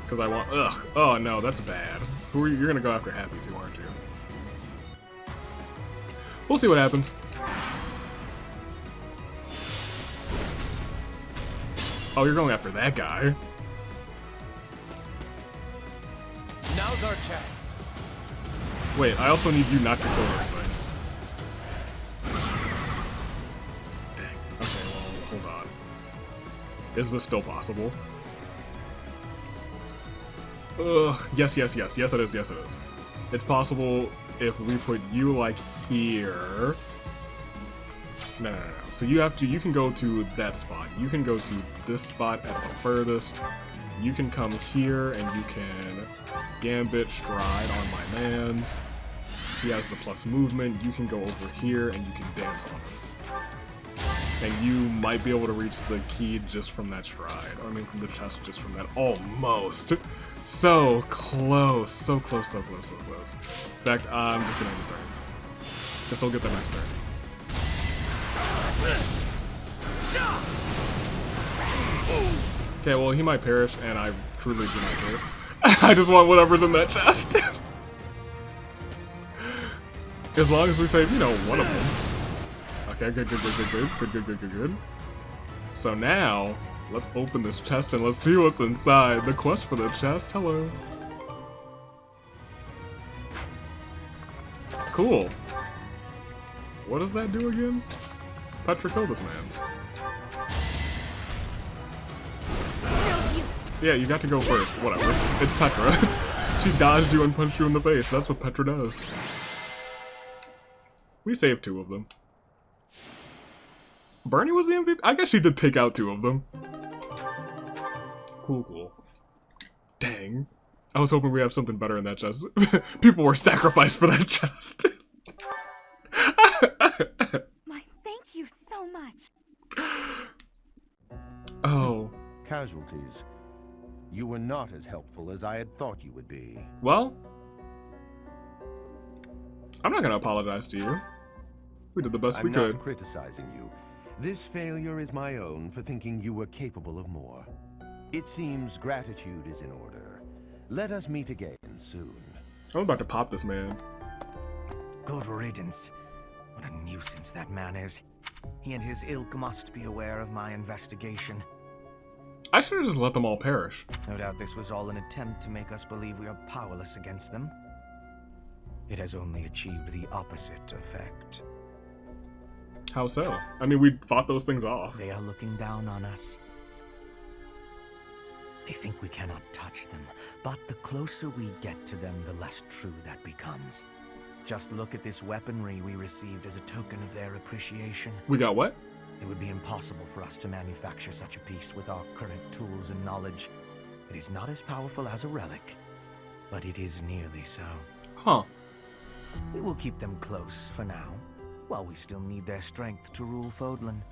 Because I want... Ugh. Oh, no, that's bad. You're going to go after Happy too, aren't you? We'll see what happens. Oh, you're going after that guy. Now's our chance. Wait, I also need you not to kill this thing. Dang. Okay, well, hold on. Is this still possible? Ugh. Yes, it is. It's possible if we put you, like, here. No. So you can go to that spot. You can go to this spot at the furthest. You can come here and you can Gambit stride on my mans. He has the plus movement. You can go over here and you can dance on it. And you might be able to reach the key just from that stride. Or I mean from the chest just from that. Almost. So close. So close, so close, so close. In fact, I'm just gonna end the turn. Guess I'll get the next turn. Okay, well he might perish and I truly do not care. I just want whatever's in that chest. As long as we save, you know, one of them. Okay, good. So now, let's open this chest and let's see what's inside. The quest for the chest, hello. Cool. What does that do again? Petra killed this man's. Yeah, you got to go first. Whatever. It's Petra. She dodged you and punched you in the face. That's what Petra does. We saved 2 of them. Bernie was the MVP? I guess she did take out 2 of them. Cool. Dang. I was hoping we have something better in that chest. People were sacrificed for that chest. Thank you so much. Oh. Casualties. You were not as helpful as I had thought you would be. Well, I'm not gonna apologize to you. We did the best we could. I'm not criticizing you. This failure is my own for thinking you were capable of more. It seems gratitude is in order. Let us meet again soon. I'm about to pop this man. Good riddance. What a nuisance that man is. He and his ilk must be aware of my investigation. I should have just let them all perish. No doubt this was all an attempt to make us believe we are powerless against them. It has only achieved the opposite effect. How so? I mean, we fought those things off. They are looking down on us. They think we cannot touch them, but the closer we get to them, the less true that becomes. Just look at this weaponry we received as a token of their appreciation. We got what? It would be impossible for us to manufacture such a piece with our current tools and knowledge. It is not as powerful as a relic, but it is nearly so. Huh. We will keep them close for now, while we still need their strength to rule Fodlan.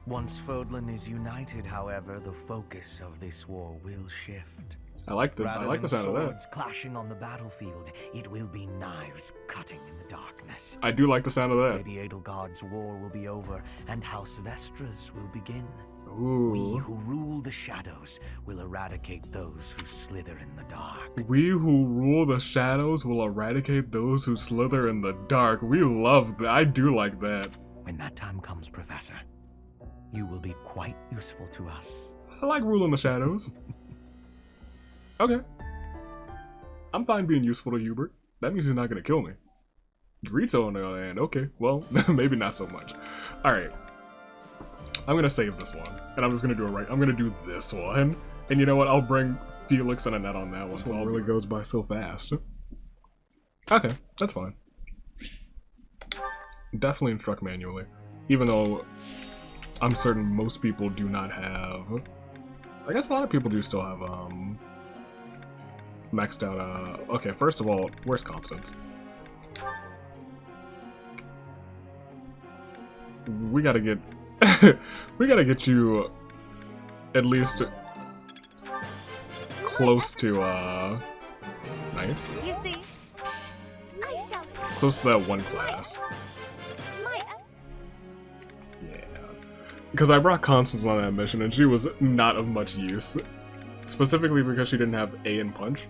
Once Fodlan is united, however, the focus of this war will shift. I like the sound of that. Swords clashing on the battlefield, it will be knives cutting in the darkness. I do like the sound of that. Lady Edelgard's war will be over, and House Vestra's will begin. Ooh. We who rule the shadows will eradicate those who slither in the dark. We who rule the shadows will eradicate those who slither in the dark. We love that. I do like that. When that time comes, Professor, you will be quite useful to us. I like ruling the shadows. Okay. I'm fine being useful to Hubert. That means he's not gonna kill me. Jeritza on the other hand, okay, well, maybe not so much. Alright. I'm gonna save this one. And I'm just gonna do it right. I'm gonna do this one. And you know what? I'll bring Felix and Annette on that one. So it really goes by so fast. Okay, that's fine. Definitely instruct manually. Even though I'm certain most people do not have... I guess a lot of people do still have, maxed out, okay, first of all, where's Constance? We gotta get, we gotta get you at least close to, nice. You see, I shall... Close to that one class. Yeah. Because I brought Constance on that mission and she was not of much use. Specifically because she didn't have A in Punch.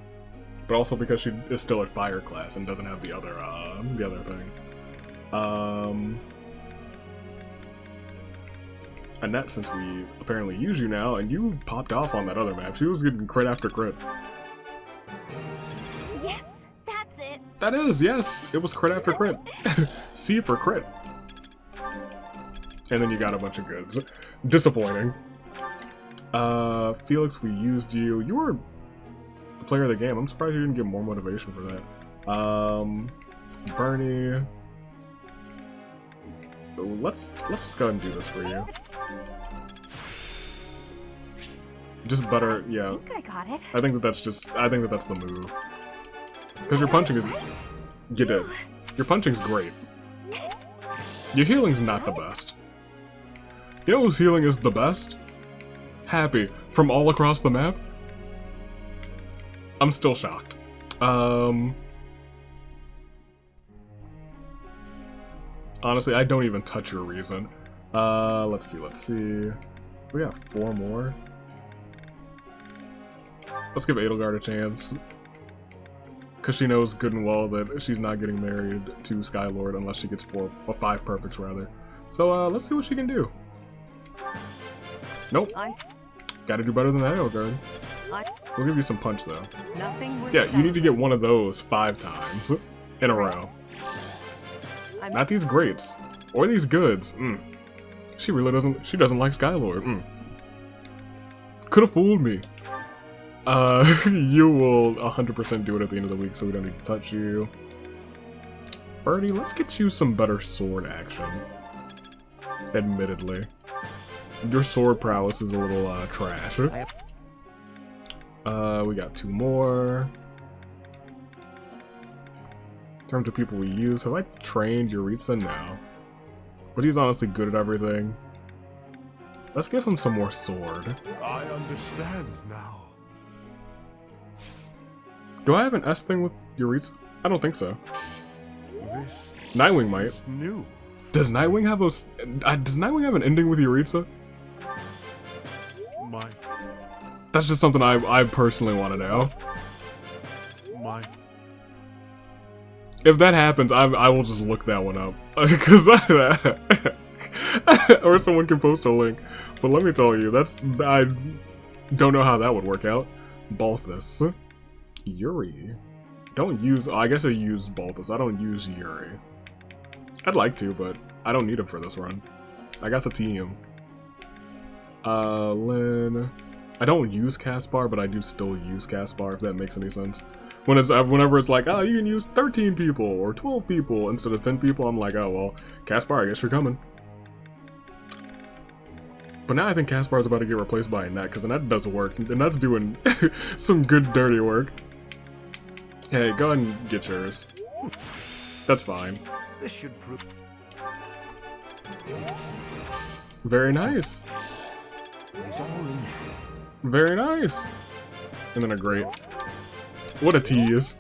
But also because she is still at Fire class and doesn't have the other thing. Annette, since we apparently use you now, and you popped off on that other map. She was getting crit after crit. Yes, that's it. That is, yes. It was crit after crit. C for crit. And then you got a bunch of goods. Disappointing. Felix, we used you. You were the player of the game. I'm surprised you didn't get more motivation for that. Bernie. Let's just go ahead and do this for you. Just better, yeah. I think I got it. I think that's the move. Because your punching is... You did. Your punching's great. Your healing's not the best. You know whose healing is the best? Happy. From all across the map? I'm still shocked. Honestly, I don't even touch your reason. Let's see. We got 4 more. Let's give Edelgard a chance. Because she knows good and well that she's not getting married to Skylord unless she gets 5 perfects, rather. So, let's see what she can do. Nope. Gotta do better than that, Edelgard. We'll give you some punch, though. Yeah, you need to get one of those 5 times in a row. Not these greats. Or these goods. She really doesn't... She doesn't like Skylord. Could've fooled me. You will 100% do it at the end of the week, so we don't need to touch you. Birdie, let's get you some better sword action. Admittedly. Your sword prowess is a little, trash. We got 2 more. In terms of people we use, have I trained Jeritza? No. But he's honestly good at everything. Let's give him some more sword. I understand now. Do I have an S thing with Jeritza? I don't think so. This Nightwing might. New. Does Nightwing have an ending with Jeritza? That's just something I personally want to know. If that happens, I will just look that one up. Because or someone can post a link. But let me tell you, I don't know how that would work out. Balthus. Yuri. Don't use... I guess I use Balthus. I don't use Yuri. I'd like to, but I don't need him for this run. I got the team. Lynn... I don't use Caspar, but I do still use Caspar, if that makes any sense. Whenever it's like, oh, you can use 13 people or 12 people instead of 10 people, I'm like, oh, well, Caspar, I guess you're coming. But now I think Caspar's about to get replaced by Annette, because Annette does work, and that's doing some good dirty work. Hey, go ahead and get yours. That's fine. This should prove... Very nice. Very nice. And then a great. What a tease.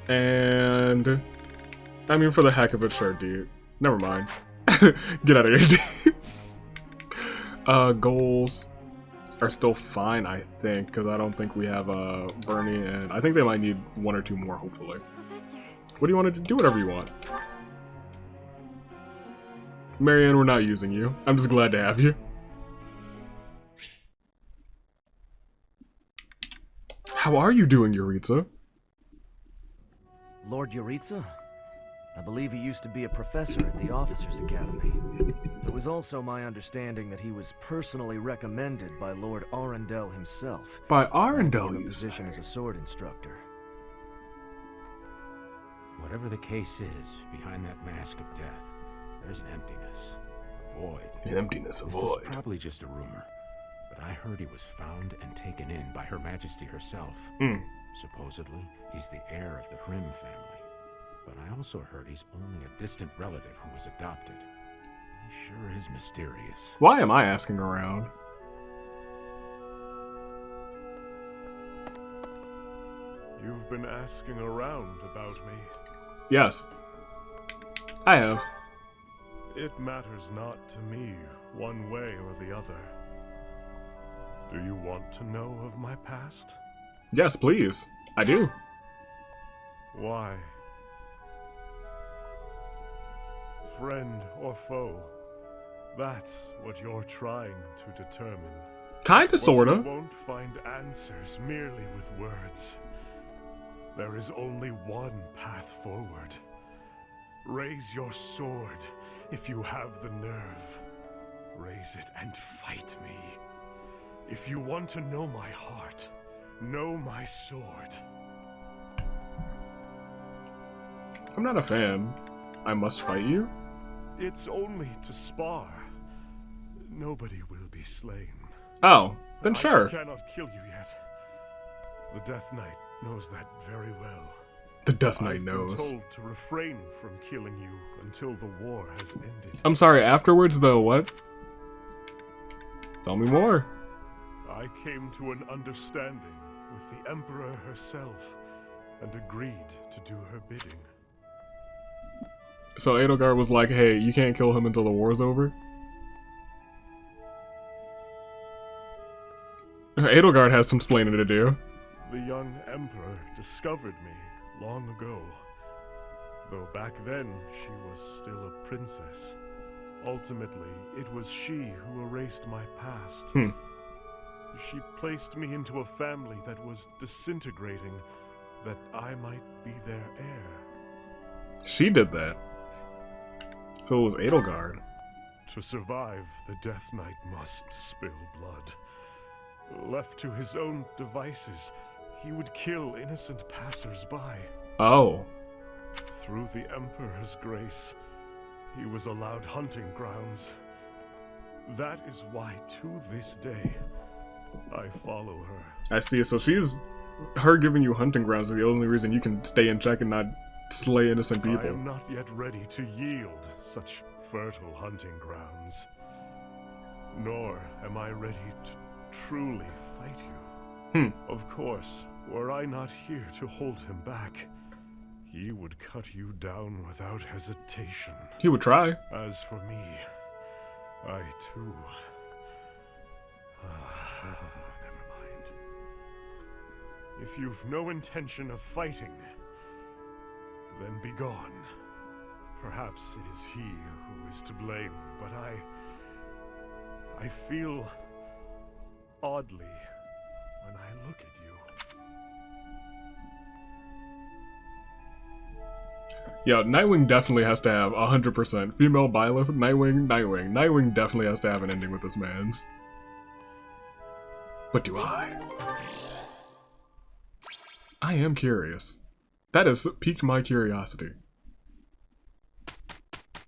And... I mean, for the heck of it, sure, dude. Never mind. Get out of here, dude. Goals are still fine, I think, because I don't think we have Bernie, and I think they might need 1 or 2 more, hopefully. Professor. What do you want to do? Whatever you want. Marianne, we're not using you. I'm just glad to have you. How are you doing, Jeritza? Lord Jeritza? I believe he used to be a professor at the Officers' Academy. It was also my understanding that he was personally recommended by Lord Arundel himself. By Arundel, you position as a sword instructor. Whatever the case is, behind that mask of death, there's an emptiness, a void. An emptiness, a void. This is probably just a rumor, but I heard he was found and taken in by Her Majesty herself. Supposedly, he's the heir of the Hrim family. But I also heard he's only a distant relative who was adopted. He sure is mysterious. Why am I asking around? You've been asking around about me. Yes. I have. It matters not to me, one way or the other. Do you want to know of my past? Yes, please. I do. Why? Friend or foe? That's what you're trying to determine. Kinda, sorta. You won't find answers merely with words. There is only one path forward. Raise your sword if you have the nerve. Raise it and fight me. If you want to know my heart, know my sword. I'm not a fan. I must fight you? It's only to spar. Nobody will be slain. Oh, then sure. I cannot kill you yet. The Death Knight knows that very well. The Death Knight I've knows. been told to refrain from killing you until the war has ended. I'm sorry, afterwards though, what? Tell me more. I came to an understanding with the Emperor herself and agreed to do her bidding. So Edelgard was like, hey, you can't kill him until the war's over? Edelgard has some splaining to do. The young Emperor discovered me long ago. Though back then, she was still a princess. Ultimately, it was she who erased my past. She placed me into a family that was disintegrating, that I might be their heir. She did that. So it was Edelgard. To survive, the Death Knight must spill blood. Left to his own devices, he would kill innocent passers-by. Oh. Through the Emperor's grace, he was allowed hunting grounds. That is why, to this day, I follow her. I see. So her giving you hunting grounds is the only reason you can stay in check and not slay innocent people. I am not yet ready to yield such fertile hunting grounds. Nor am I ready to truly fight you. Of course, were I not here to hold him back, he would cut you down without hesitation. He would try. As for me, I too... never mind. If you've no intention of fighting, then be gone. Perhaps it is he who is to blame, but I feel oddly when I look at you. Yeah, Nightwing definitely has to have 100%. Female Byleth, Nightwing. Nightwing definitely has to have an ending with this man's. But do I? I am curious. That has piqued my curiosity.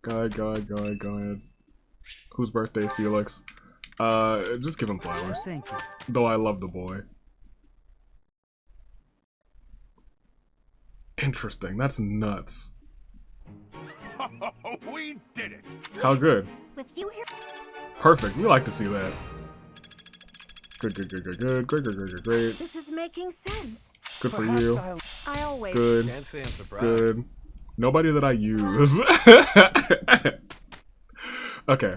Go ahead. Whose birthday, Felix? Just give him flowers. Thank you. Though I love the boy. Interesting, that's nuts. We did it! How good? With you here. Perfect, we like to see that. Great. This is making sense. Good for you. I always Good. Can't say I'm surprised. Good. Nobody that I use. Okay.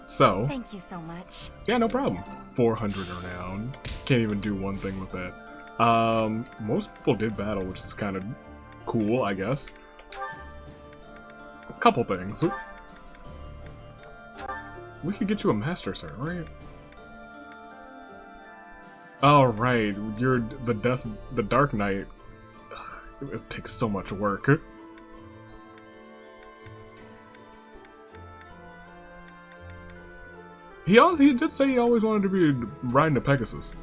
So. Thank you so much. Yeah, no problem. 400 renown. Can't even do one thing with that. Most people did battle, which is kind of cool, I guess. A couple things. We could get you a master, sir, right? Oh, right. You're the Dark Knight. Ugh, it takes so much work. He did say he always wanted to be riding a Pegasus.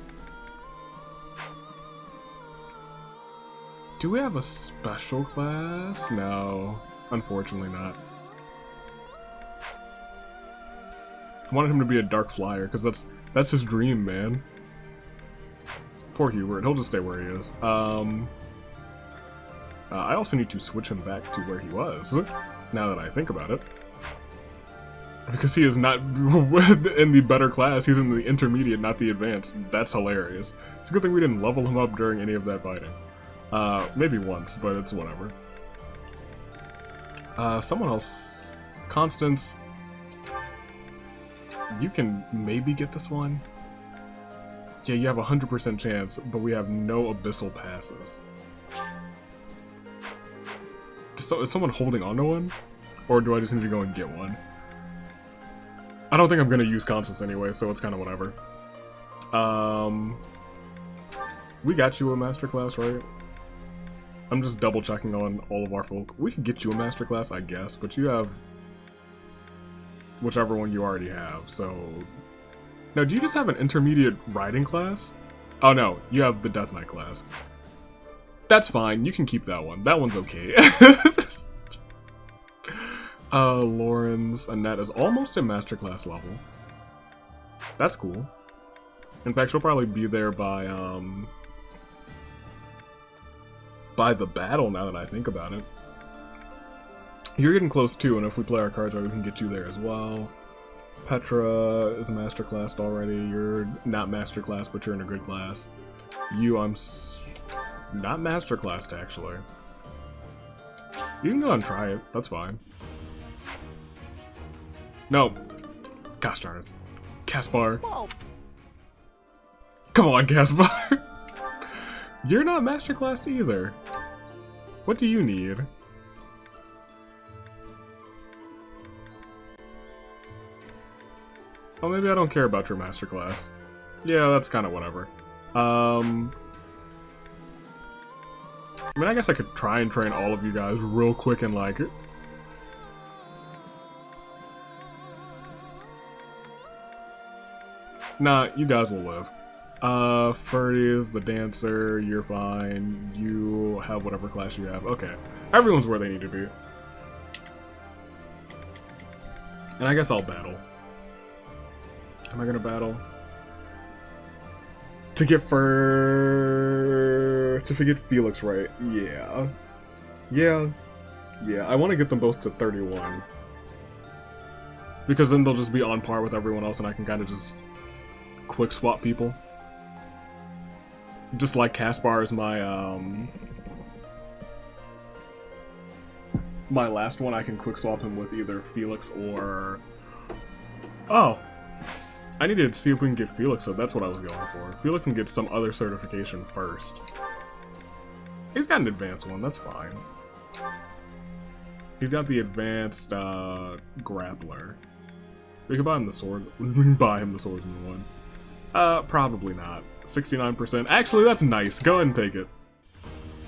Do we have a special class? No, unfortunately not. I wanted him to be a Dark Flyer, because that's his dream, man. Poor Hubert, he'll just stay where he is. I also need to switch him back to where he was, now that I think about it. Because he is not in the better class, he's in the intermediate, not the advanced. That's hilarious. It's a good thing we didn't level him up during any of that fighting. Maybe once, but it's whatever. Someone else... Constance... You can maybe get this one? Yeah, you have a 100% chance, but we have no abyssal passes. Is someone holding on to one? Or do I just need to go and get one? I don't think I'm gonna use Constance anyway, so it's kind of whatever. We got you a masterclass, right? I'm just double checking on all of our folk. We could get you a masterclass, I guess, but you have whichever one you already have, so... Now, do you just have an intermediate riding class? Oh no, you have the Death Knight class. That's fine, you can keep that one. That one's okay. Lauren's Annette is almost at masterclass level. That's cool. In fact, she'll probably be there by, by the battle now that I think about it. You're getting close too, and if we play our cards right, we can get you there as well. Petra is masterclassed already. You're not masterclassed, but you're in a good class. You, I'm not masterclassed actually. You can go and try it. That's fine. No. Gosh darn it. Caspar. Come on, Caspar. You're not masterclassed either. What do you need? Oh, maybe I don't care about your masterclass. Yeah, that's kind of whatever. I mean, I guess I could try and train all of you guys real quick and like it. Nah, you guys will live. Furry is the dancer, you're fine. You have whatever class you have. Okay. Everyone's where they need to be. And I guess I'll battle. Am I gonna battle? To get to forget Felix right. Yeah. Yeah. Yeah, I want to get them both to 31. Because then they'll just be on par with everyone else and I can kind of just quick swap people. Just like Caspar is my, my last one, I can quick swap him with either Felix or... Oh! I need to see if we can get Felix, so that's what I was going for. Felix can get some other certification first. He's got an advanced one, that's fine. He's got the advanced, grappler. We can buy him the sword. We can buy him the swordsman one. Probably not. 69%. Actually, that's nice. Go ahead and take it.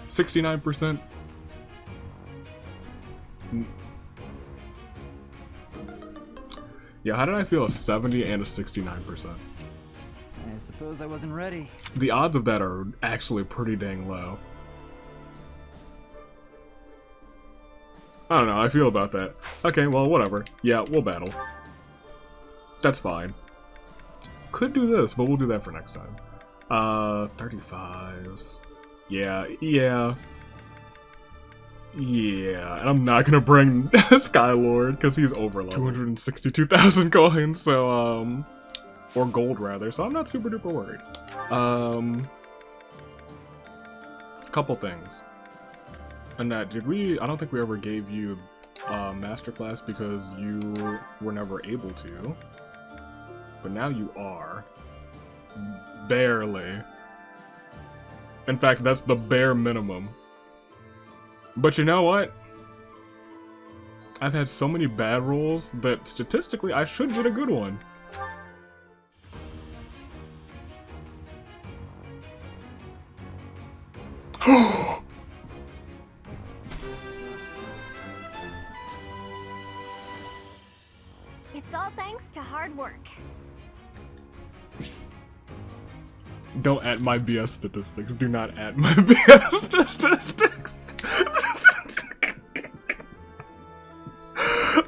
69%. Yeah, how did I feel a 70 and a 69%? I suppose I wasn't ready. The odds of that are actually pretty dang low. I don't know, I feel about that. Okay, well, whatever. Yeah, we'll battle. That's fine. Could do this, but we'll do that for next time. 35s. Yeah. And I'm not gonna bring Skylord, because he's overloaded. 262,000 coins, so, or gold rather, so I'm not super duper worried. Couple things. Annette, I don't think we ever gave you masterclass because you were never able to. But now you are. Barely. In fact, that's the bare minimum. But you know what? I've had so many bad rolls that statistically I should get a good one. It's all thanks to hard work. Don't add my BS statistics. Do not add my BS statistics.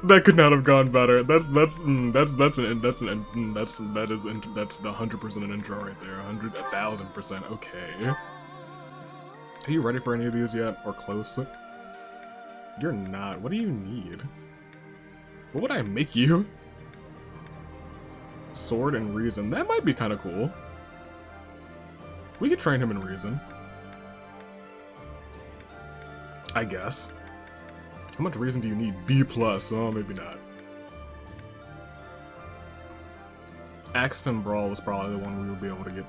That could not have gone better. That's the 100% an intro right there. 1,000%. Okay. Are you ready for any of these yet, or close? You're not. What do you need? What would I make you? Sword and reason. That might be kind of cool. We could train him in reason. I guess. How much reason do you need? B+. Oh, maybe not. Axe and Brawl is probably the one we would be able to get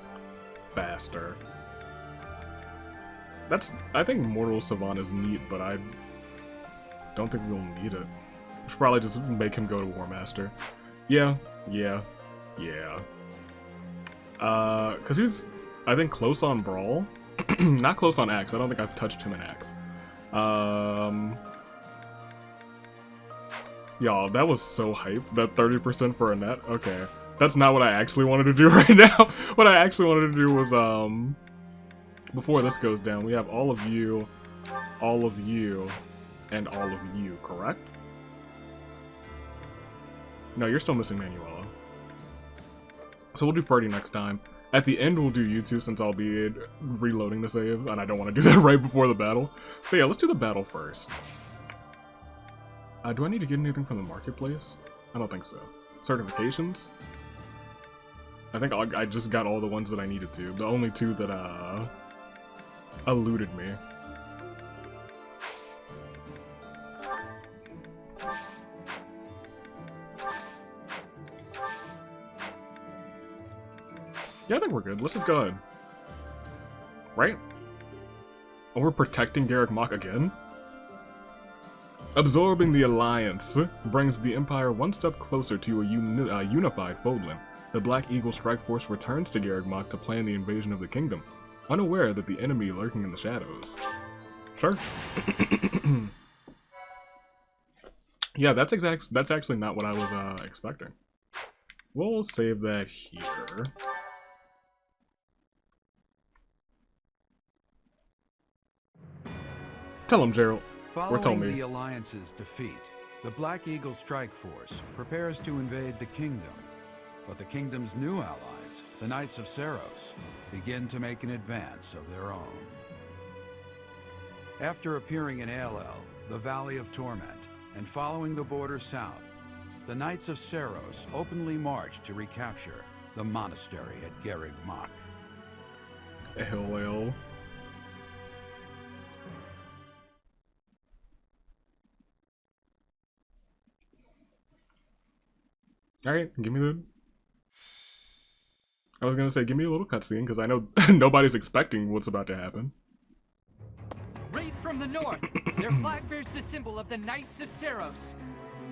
faster. I think Mortal Savant is neat, but I don't think we'll need it. We should probably just make him go to War Master. Yeah. Cause he's, I think, close on Brawl. Not close on Axe. I don't think I've touched him in Axe. Y'all, that was so hype. That 30% for a net? Okay. That's not what I actually wanted to do right now. What I actually wanted to do was, before this goes down, we have all of you, and all of you, correct? No, you're still missing Manuela. So we'll do Ferdy next time. At the end, we'll do YouTube since I'll be reloading the save, and I don't want to do that right before the battle. So yeah, let's do the battle first. Do I need to get anything from the marketplace? I don't think so. Certifications? I think I just got all the ones that I needed to. The only two that eluded me. Yeah, I think we're good. Let's just go ahead. Right? Oh, we're protecting Garreg Mach again? Absorbing the Alliance brings the Empire one step closer to a unified foeland. The Black Eagle Strike Force returns to Garreg Mach to plan the invasion of the kingdom, unaware that the enemy lurking in the shadows. Sure. Yeah, that's actually not what I was expecting. We'll save that here. Tell him, Gerald. Following the Alliance's defeat, the Black Eagle Strike Force prepares to invade the kingdom. But the kingdom's new allies, the Knights of Seiros, begin to make an advance of their own. After appearing in Aelel, the Valley of Torment, and following the border south, the Knights of Seiros openly march to recapture the monastery at Garreg Mach. Well. Alright, give me the... I was gonna say, give me a little cutscene, because I know nobody's expecting what's about to happen. Raid from the north! Their flag bears the symbol of the Knights of Seiros.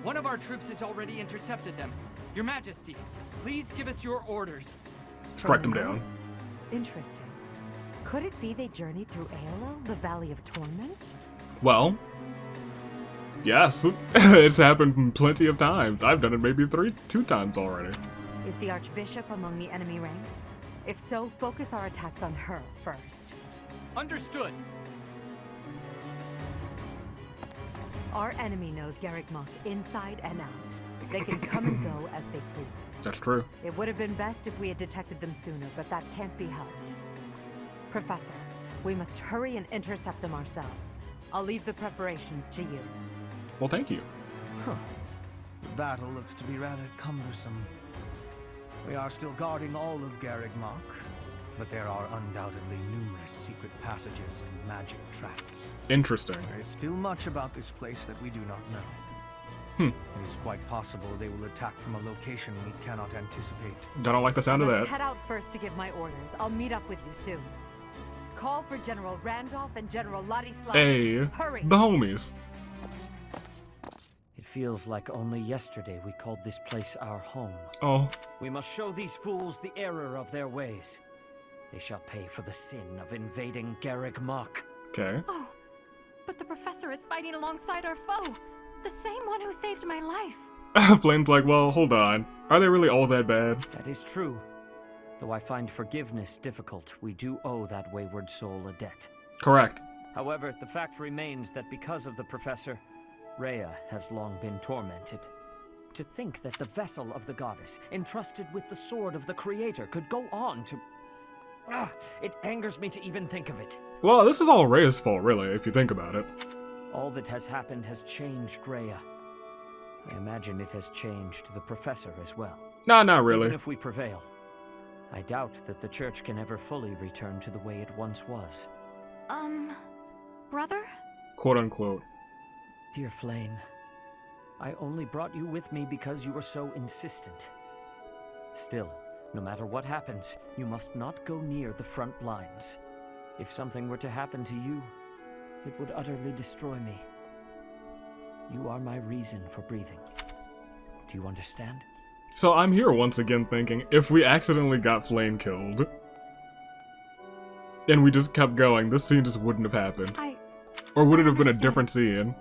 One of our troops has already intercepted them. Your Majesty, please give us your orders. Strike them down. Interesting. Could it be they journeyed through Aelel, the Valley of Torment? Well... yes, it's happened plenty of times. I've done it maybe 2 times already. Is the Archbishop among the enemy ranks? If so, focus our attacks on her first. Understood. Our enemy knows Garreg Mach inside and out. They can come and go as they please. That's true. It would have been best if we had detected them sooner, but that can't be helped. Professor, we must hurry and intercept them ourselves. I'll leave the preparations to you. Well, thank you. Huh. The battle looks to be rather cumbersome. We are still guarding all of Garreg Mach, but there are undoubtedly numerous secret passages and magic traps. Interesting. There is still much about this place that we do not know. It is quite possible they will attack from a location we cannot anticipate. Don't like the sound of that. Let's head out first to give my orders. I'll meet up with you soon. Call for General Randolph and General Ladislav. Hey, hurry! The homies. It feels like only yesterday we called this place our home. Oh. We must show these fools the error of their ways. They shall pay for the sin of invading Garreg Mach. Okay. Oh, but the professor is fighting alongside our foe. The same one who saved my life. Flame's like, well, hold on. Are they really all that bad? That is true. Though I find forgiveness difficult, we do owe that wayward soul a debt. Correct. However, the fact remains that because of the professor, Rhea has long been tormented. To think that the vessel of the goddess, entrusted with the sword of the creator, could go on to... it angers me to even think of it. Well, this is all Rhea's fault, really, if you think about it. All that has happened has changed Rhea. I imagine it has changed the professor as well. Nah, not really. Even if we prevail, I doubt that the church can ever fully return to the way it once was. Brother? Quote unquote. Dear Flame, I only brought you with me because you were so insistent. Still, no matter what happens, you must not go near the front lines. If something were to happen to you, it would utterly destroy me. You are my reason for breathing. Do you understand? So I'm here once again thinking, if we accidentally got Flame killed, and we just kept going, this scene just wouldn't have happened. Or would it have been a different scene?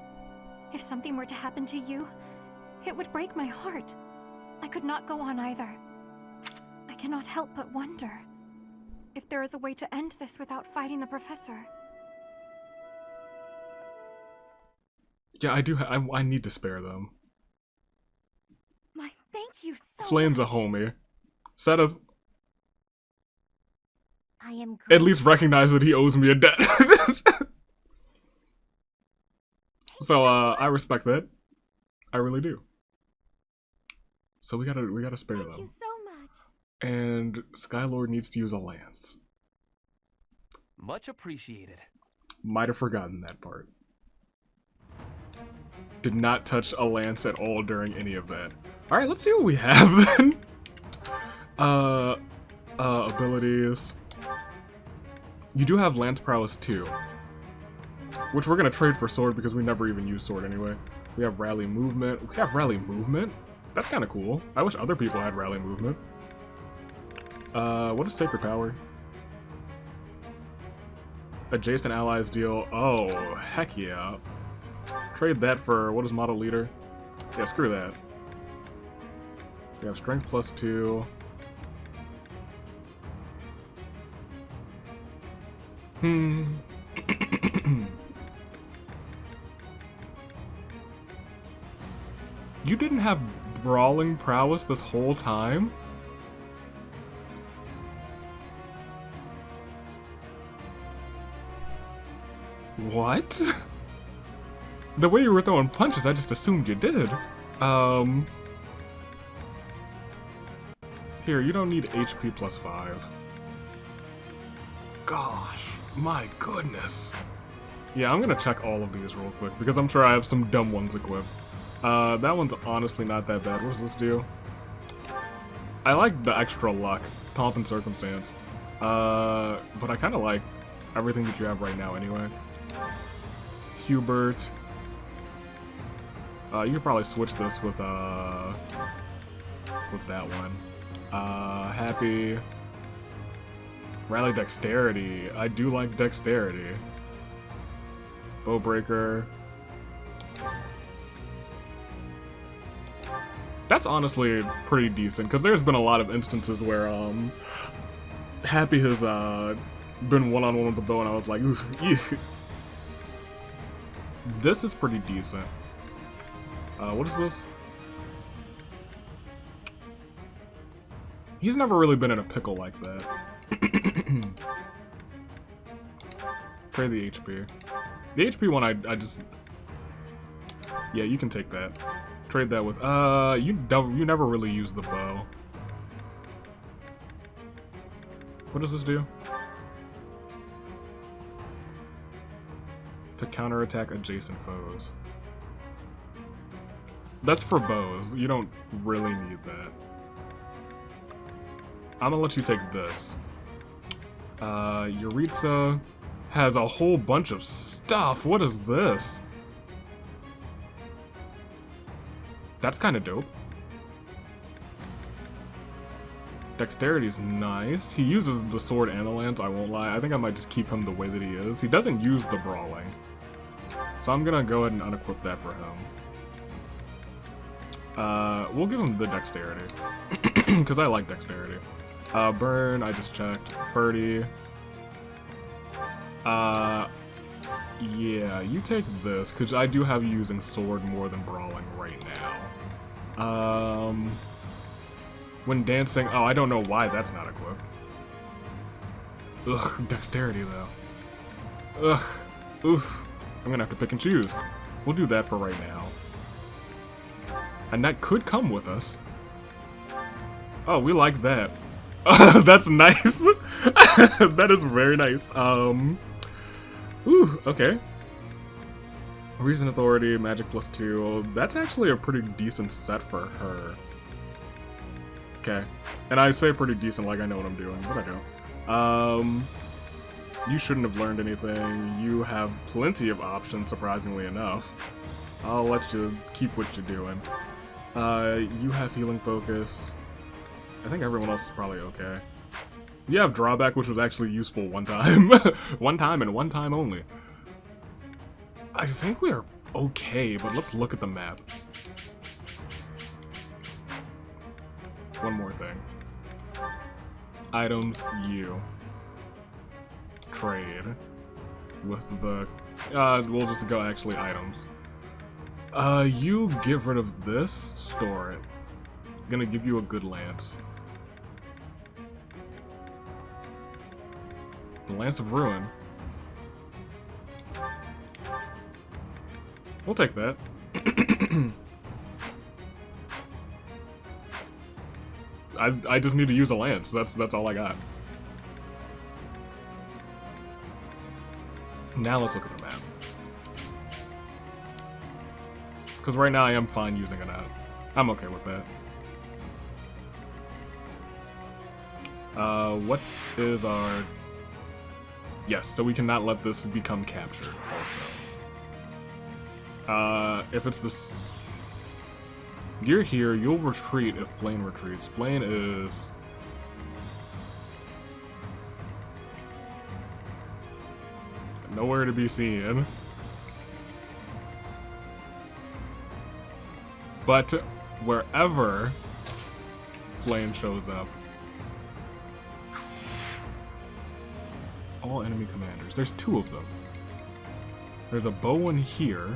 If something were to happen to you, it would break my heart. I could not go on either. I cannot help but wonder if there is a way to end this without fighting the professor. Yeah, I do. I need to spare them. Thank you so Flame's much. a homie. Set of... at least recognize that he owes me a debt. So I respect that. I really do. So we gotta spare them. Thank you so much. And Skylord needs to use a lance. Much appreciated. Might have forgotten that part. Did not touch a lance at all during any of that. Alright, let's see what we have then. Abilities. You do have Lance Prowess 2. Which we're gonna trade for Sword because we never even use Sword anyway. We have Rally Movement. We have Rally Movement? That's kinda cool. I wish other people had Rally Movement. What is Sacred Power? Adjacent allies deal. Oh, heck yeah. Trade that for, what is Model Leader? Yeah, screw that. We have Strength +2. You didn't have Brawling Prowess this whole time? What? The way you were throwing punches, I just assumed you did. Here, you don't need HP +5. Gosh, my goodness. Yeah, I'm gonna check all of these real quick, because I'm sure I have some dumb ones equipped. That one's honestly not that bad. What does this do? I like the extra luck, pomp and circumstance. But I kinda like everything that you have right now anyway. Hubert. You could probably switch this with that one. Happy. Rally Dexterity. I do like Dexterity. Bowbreaker. That's honestly pretty decent, because there's been a lot of instances where, Happy has, been one-on-one with the bow, and I was like, oof, ew. This is pretty decent. What is this? He's never really been in a pickle like that. Trade the HP. The HP one, I just... Yeah, you can take that. Trade that with... you never really use the bow. What does this do? To counterattack adjacent foes. That's for bows. You don't really need that. I'm gonna let you take this. Jeritza has a whole bunch of stuff. What is this? That's kind of dope. Dexterity's nice. He uses the sword and the lance, I won't lie. I think I might just keep him the way that he is. He doesn't use the brawling. So I'm gonna go ahead and unequip that for him. We'll give him the dexterity. Because I like dexterity. Burn, I just checked. 30. Yeah, you take this, because I do have you using sword more than brawling right now. When dancing, oh, I don't know why that's not equipped. Ugh, dexterity though. Ugh, oof. I'm gonna have to pick and choose. We'll do that for right now. And that could come with us. Oh, we like that. That's nice. That is very nice. Ooh, okay. Reason, Authority, Magic +2. That's actually a pretty decent set for her. Okay. And I say pretty decent like I know what I'm doing, but I don't. You shouldn't have learned anything. You have plenty of options, surprisingly enough. I'll let you keep what you're doing. You have Healing Focus. I think everyone else is probably okay. You have Drawback, which was actually useful one time. One time and one time only. I think we are okay, but let's look at the map. One more thing. Items, you. Trade. With the... we'll just go actually items. You get rid of this, store it. Gonna give you a good lance. The Lance of Ruin. We'll take that. I just need to use a lance. That's all I got. Now let's look at the map. Because right now I am fine using it out. I'm okay with that. What is our... Yes, so we cannot let this become captured also. If it's this... You're here, you'll retreat if Flayn retreats. Flayn is... nowhere to be seen. But wherever Flayn shows up, all enemy commanders. There's 2 of them. There's a bow one here,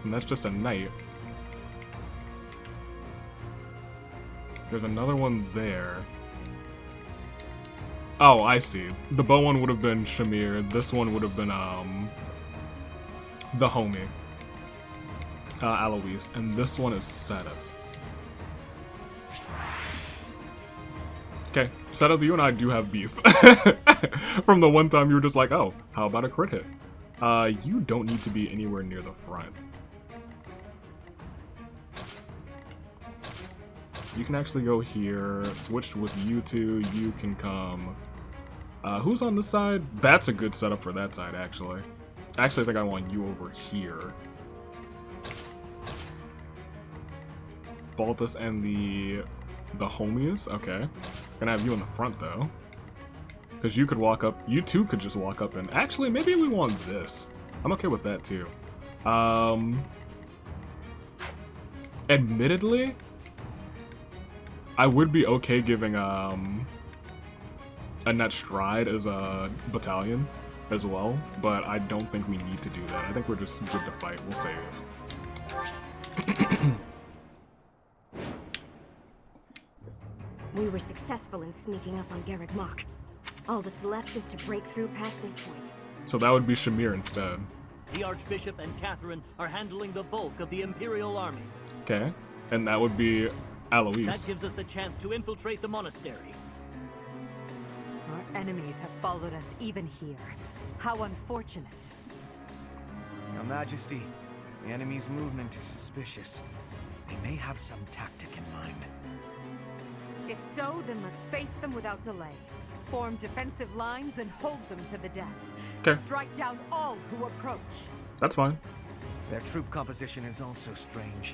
and that's just a knight. There's another one there. Oh, I see. The bow one would have been Shamir. This one would have been the homie, Alois, and this one is Sedith. Okay, Sedith, you and I do have beef. From the one time you were just like, oh, how about a crit hit? You don't need to be anywhere near the front. You can actually go here, switch with you two, you can come... who's on this side? That's a good setup for that side, actually. Actually, I think I want you over here. Baltus and the homies? Okay. Gonna have you in the front, though. Because you could walk up, you two could just walk up and... Actually, maybe we want this. I'm okay with that, too. Admittedly... I would be okay giving Annette Stride as a battalion as well, but I don't think we need to do that. I think we're just good to fight. We'll save. We were successful in sneaking up on Garreg Mach. All that's left is to break through past this point. So that would be Shamir instead. The Archbishop and Catherine are handling the bulk of the Imperial Army. Okay, and that would be Alois. That gives us the chance to infiltrate the monastery. Our enemies have followed us even here. How unfortunate. Your Majesty, the enemy's movement is suspicious. They may have some tactic in mind. If so, then let's face them without delay. Form defensive lines and hold them to the death. Okay. Strike down all who approach. That's fine. Their troop composition is also strange.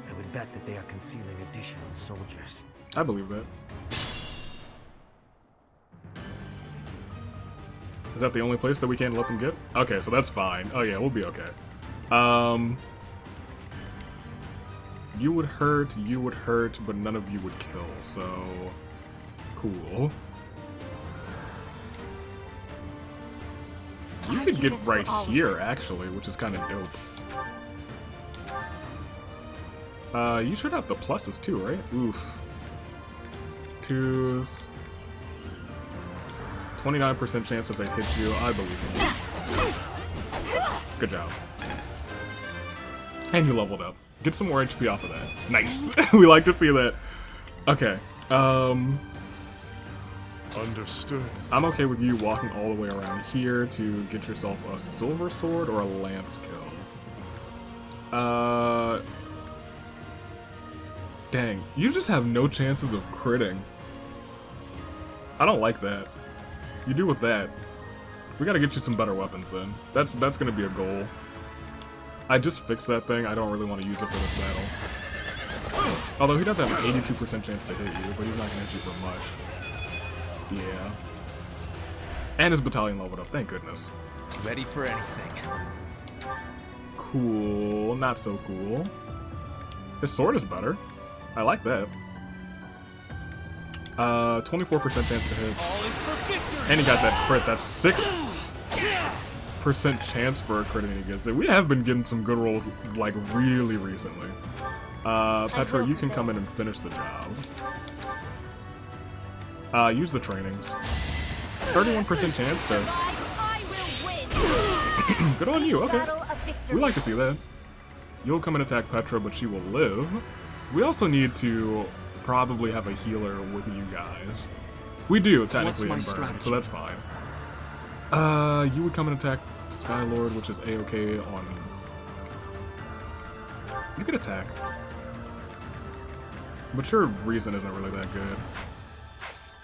I would bet that they are concealing additional soldiers. I believe that. Is that the only place that we can't let them get? Okay, so that's fine. Oh yeah, we'll be okay. You would hurt, but none of you would kill, so... Cool. You could get right here, actually, which is kind of dope. You should have the pluses too, right? Oof. 2s. 29% chance that they hit you. I believe in you. Good job. And you leveled up. Get some more HP off of that. Nice. We like to see that. Okay. Understood. I'm okay with you walking all the way around here to get yourself a silver sword or a lance kill. Dang, you just have no chances of critting. I don't like that. You do with that. We gotta get you some better weapons then. That's gonna be a goal. I just fixed that thing. I don't really want to use it for this battle. Although he does have an 82% chance to hit you, but he's not gonna hit you for much. Yeah. And his battalion leveled up, thank goodness. Ready for anything. Cool, not so cool. His sword is better. I like that. 24% chance to hit. And he got that crit. That's 6% chance for a crit and he gets it. We have been getting some good rolls, like, really recently. Petra, you can come in and finish the job. Use the trainings. 31% chance to... Good on you, okay. We like to see that. You'll come and attack Petra, but she will live. We also need to probably have a healer with you guys. We do, technically, in Burn, so that's fine. You would come and attack Skylord, which is A-okay on... You could attack. But your reason isn't really that good.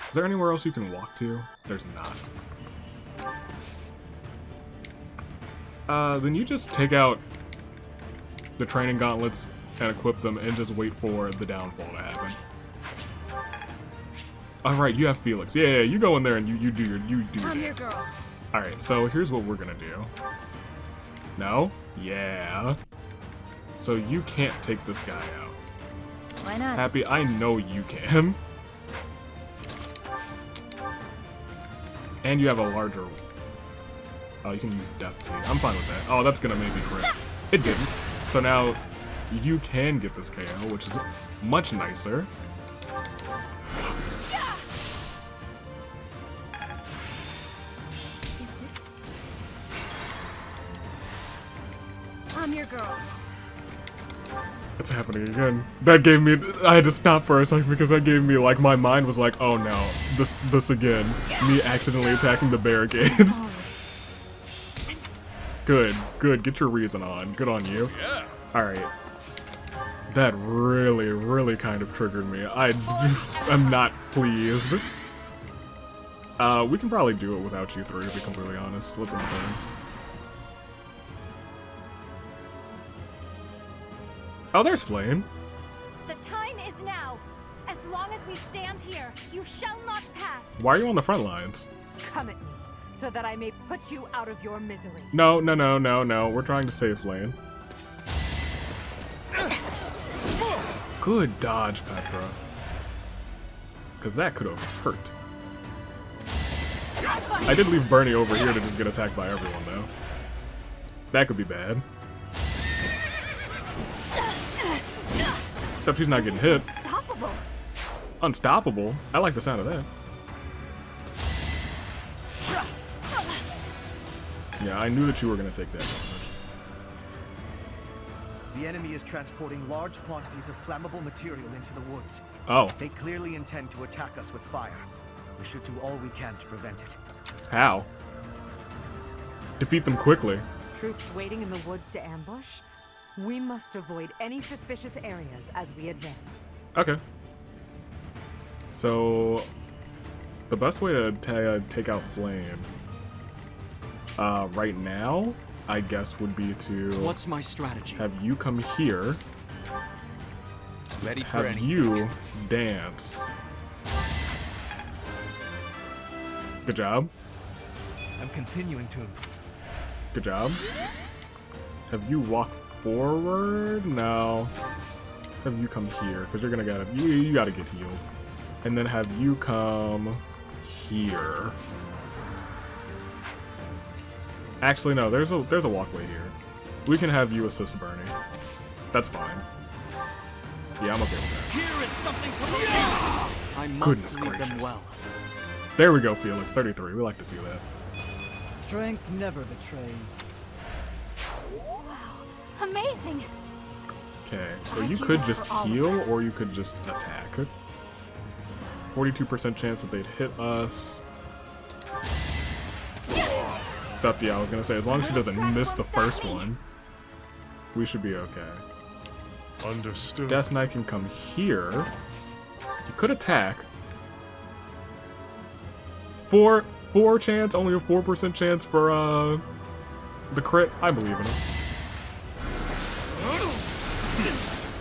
Is there anywhere else you can walk to? There's not. Then you just take out the training gauntlets and equip them and just wait for the downfall to happen. Alright, you have Felix. Yeah, you go in there and you do your dance. Alright, so here's what we're gonna do. No? Yeah. So you can't take this guy out. Why not? Happy, I know you can. And you have a larger... Oh, you can use Death Tea. I'm fine with that. Oh, that's gonna make me crit. It didn't. So now, you can get this KO, which is much nicer. I'm your girl. It's happening again. That gave me... I had to stop for a second because that gave me, like, my mind was like, oh no, this again. Me accidentally attacking the barricades. Good, good. Get your reason on. Good on you. Yeah. Alright. That really, really kind of triggered me. I'm not pleased. We can probably do it without you three, to be completely honest. Let's move in. Oh, there's Flame. The time is now. As long as we stand here, you shall not pass. Why are you on the front lines? Come at me, so that I may put you out of your misery. No, no, no, no, no. We're trying to save Flame. Good dodge, Petra. Because that could have hurt. I did leave Bernie over here to just get attacked by everyone, though. That could be bad. Except she's not getting hit. Unstoppable. Unstoppable? I like the sound of that. Yeah, I knew that you were going to take that damage. The enemy is transporting large quantities of flammable material into the woods. Oh. They clearly intend to attack us with fire. We should do all we can to prevent it. How? Defeat them quickly. Troops waiting in the woods to ambush? We must avoid any suspicious areas as we advance. Okay. So, the best way to take out Flame right now, I guess, would be to... What's my strategy? Have you come here. Ready for have anything. you dance. Good job. I'm continuing to improve. Good job. Have you walk forward? No. Have you come here, because you're gonna gotta you gotta get healed. And then have you come here. Actually no, there's a walkway here. We can have you assist Bernie. That's fine. Yeah, I'm okay with that. Here is something to look at. I must Goodness lead gracious. them well. There we go, Felix. 33. We like to see that. Strength never betrays. Amazing. Okay, so you could just heal, or you could just attack. 42% chance that they'd hit us. Except, yeah, I was gonna say, as long as she doesn't miss the first one, we should be okay. Understood. Death Knight can come here. You could attack. 4 chance, only a 4% chance for the crit. I believe in him.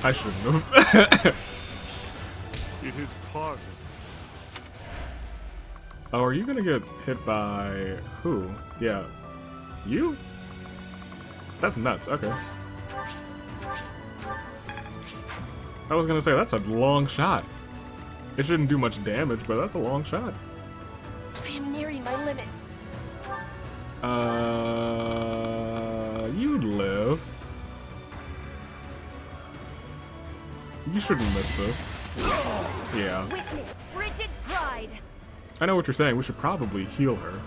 I shouldn't have. It is part of... Oh, are you gonna get hit by who? Yeah. You? That's nuts. Okay. I was gonna say, that's a long shot. It shouldn't do much damage, but that's a long shot. I am nearing my limit. You'd live. You shouldn't miss this. Yeah. Witness frigid pride. I know what you're saying. We should probably heal her.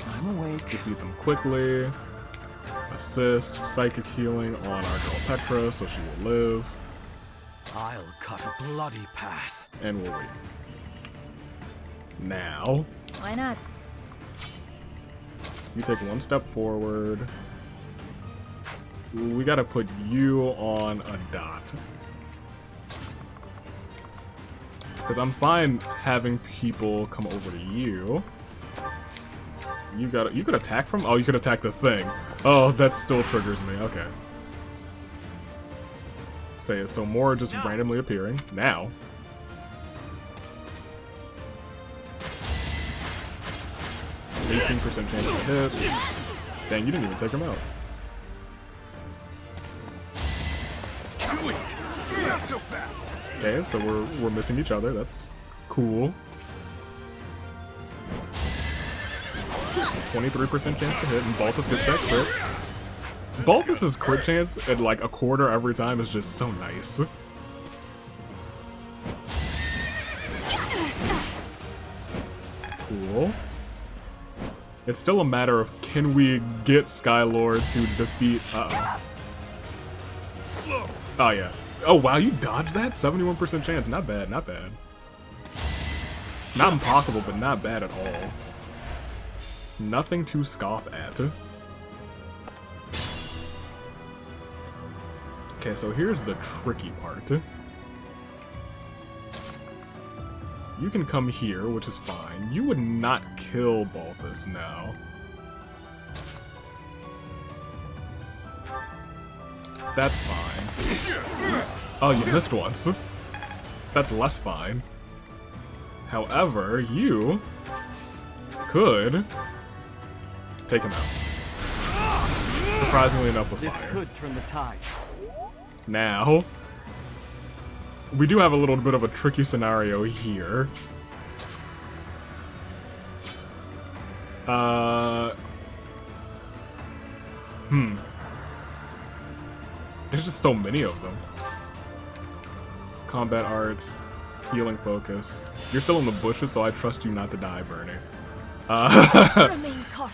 I'm awake. Defeat them quickly. Assist. Psychic healing on our girl Petra, so she will live. I'll cut a bloody path. And we'll wait. Now. Why not? You take one step forward. We gotta put you on a dot. Because I'm fine having people come over to you. You could attack from? Oh, you could attack the thing. Oh, that still triggers me. Okay. Say it. So more just randomly appearing. Now. %18 chance to hit. Dang, you didn't even take him out. Not so fast. Okay, so we're missing each other. That's cool. 23% chance to hit, and Balthus gets that crit. Balthus's crit chance at like a quarter every time is just so nice. Cool. It's still a matter of can we get Skylord to defeat. Slow. Oh yeah. Oh wow, you dodged that? 71% chance. Not bad. Not bad. Not impossible, but not bad at all. Nothing to scoff at. Okay, so here's the tricky part. You can come here, which is fine. You would not kill Balthus now. That's fine. Oh, you missed once. That's less fine. However, you could take him out. Surprisingly enough with This fire. could turn the tides. Now, we do have a little bit of a tricky scenario here. There's just so many of them. Combat arts, healing focus. You're still in the bushes, so I trust you not to die, Bernie.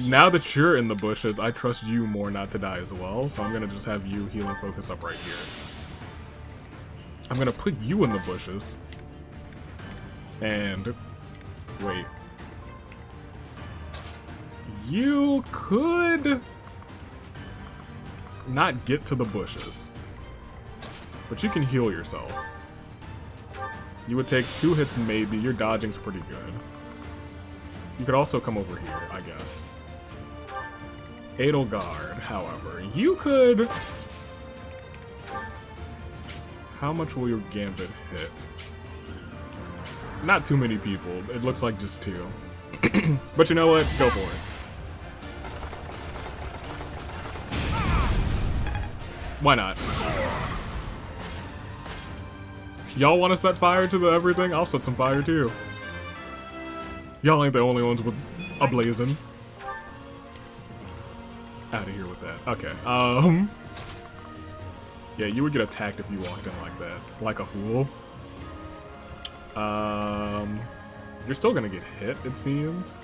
Now that you're in the bushes, I trust you more not to die as well, so I'm gonna just have you healing focus up right here. I'm gonna put you in the bushes. And wait. You could not get to the bushes, but you can heal yourself. You would take 2 hits maybe. Your dodging's pretty good. You could also come over here, I guess. Edelgard, however, you could... How much will your gambit hit? Not too many people. It looks like just 2. But you know what? Go for it. Why not? Y'all want to set fire to the everything? I'll set some fire too. Y'all ain't the only ones with a blazing. Out of here with that. Okay. Yeah, you would get attacked if you walked in like that, like a fool. You're still gonna get hit, it seems.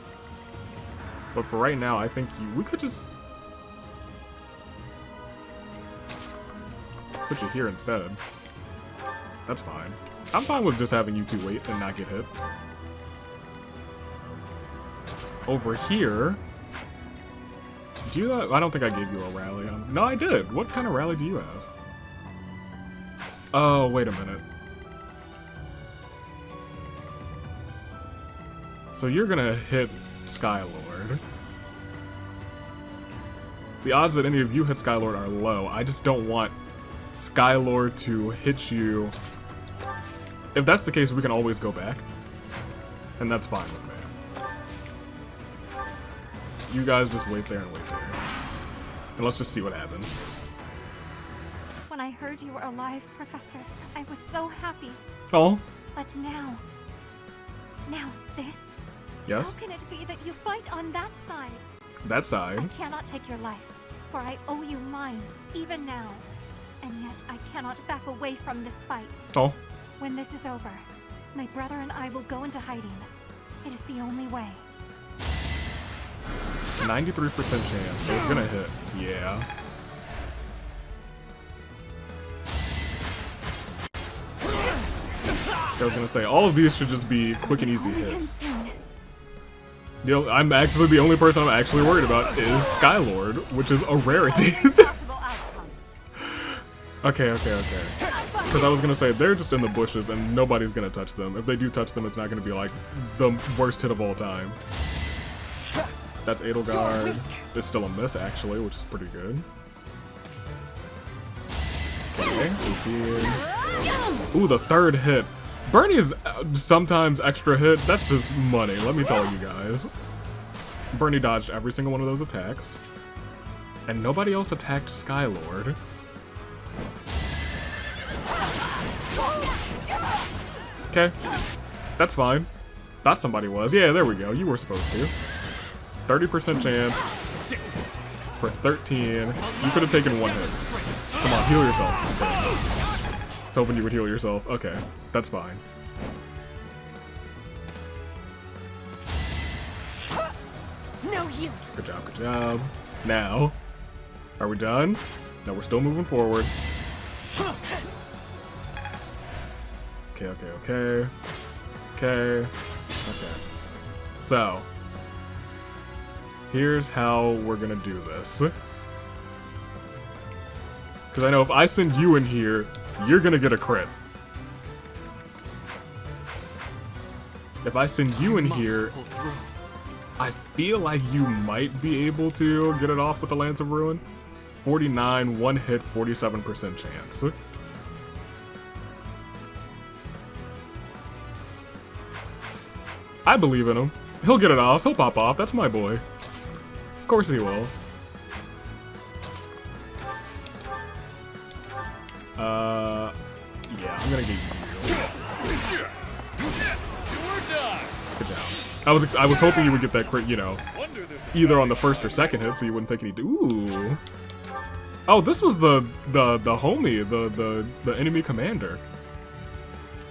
But for right now, I think we could just put you here instead. That's fine. I'm fine with just having you 2 wait and not get hit. Over here, do you have, I don't think I gave you a rally. No, I did. What kind of rally do you have? Oh, wait a minute. So you're gonna hit Skylord. The odds that any of you hit Skylord are low. I just don't want Skylord to hit you. If that's the case, we can always go back. And that's fine with me. You guys just wait there and wait there. And let's just see what happens. When I heard you were alive, Professor, I was so happy. Oh? But now this? Yes? How can it be that you fight on that side? That side? I cannot take your life, for I owe you mine, even now. And yet I cannot back away from this fight. Oh? When this is over, my brother and I will go into hiding. It is the only way. 93% chance, so it's gonna hit. Yeah. I was gonna say, all of these should just be quick and easy hits. I'm actually the only person I'm actually worried about is Skylord, which is a rarity. Okay. Because I was gonna say, they're just in the bushes and nobody's gonna touch them. If they do touch them, it's not gonna be like the worst hit of all time. That's Edelgard. It's still a miss, actually, which is pretty good. Okay, 18. Ooh, the third hit. Bernie's sometimes extra hit. That's just money, let me tell you guys. Bernie dodged every single one of those attacks. And nobody else attacked Skylord. Okay, that's fine. Thought somebody was. Yeah, there we go. You were supposed to. 30% chance for 13. You could have taken one hit. Come on, heal yourself. I was hoping you would heal yourself. Okay, that's fine. No use. Good job, good job. Now, are we done? No, we're still moving forward. Okay. So, here's how we're gonna do this. Because I know if I send you in here, you're gonna get a crit. If I send you in here, I feel like you might be able to get it off with the Lance of Ruin. 49, one hit, 47% chance. I believe in him. He'll get it off. He'll pop off. That's my boy. Of course he will. Yeah, I'm gonna get you. Good job. I was hoping you would get that crit, you know, either on the first or second hit, so you wouldn't take any. Ooh. Oh, this was the homie, the enemy commander.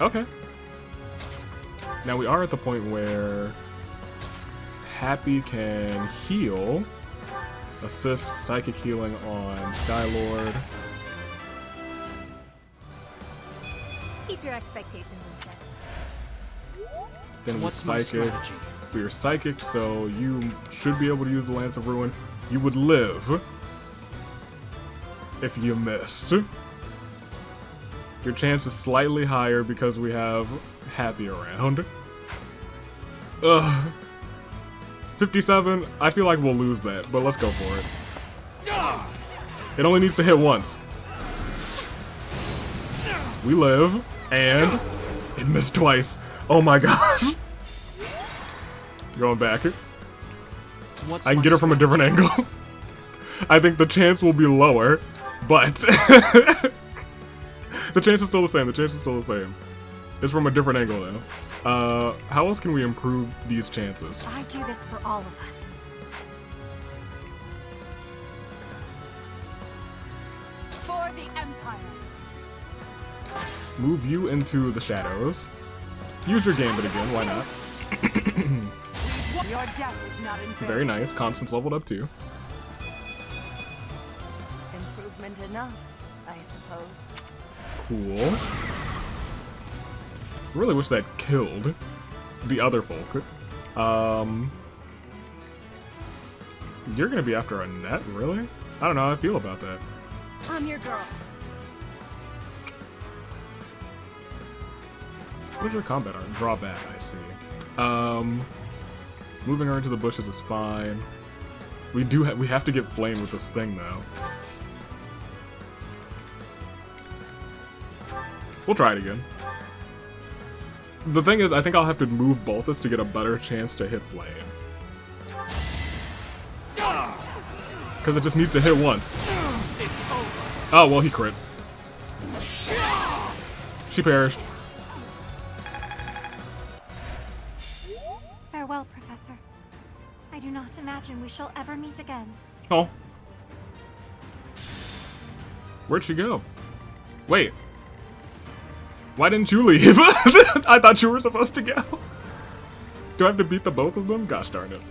Okay. Now we are at the point where Happy can heal, assist psychic healing on Skylord. Keep your expectations in check. Then with psychic, we are psychic, so you should be able to use the Lance of Ruin. You would live if you missed. Your chance is slightly higher because we have Happy around. Ugh. 57, I feel like we'll lose that, but let's go for it. It only needs to hit once. We live, and it missed twice. Oh my gosh. Going back. I can get her from a different angle. I think the chance will be lower, but the chance is still the same. It's from a different angle now. How else can we improve these chances? I do this for all of us. For the Empire. Move you into the shadows. Use your gambit again, why not? Your death is not in vain. Very nice. Constance leveled up too. Improvement enough, I suppose. Cool. Really wish that killed the other folk. You're gonna be after a net, really? I don't know how I feel about that. I'm your girl. Where's your combat art? Drawback, I see. Moving her into the bushes is fine. We have to get flame with this thing though. We'll try it again. The thing is, I think I'll have to move Balthus to get a better chance to hit flame. Because it just needs to hit once. Oh, well, he crit. She perished. Farewell, Professor. I do not imagine we shall ever meet again. Oh. Where'd she go? Wait. Why didn't you leave? I thought you were supposed to go. Do I have to beat the both of them? Gosh darn it.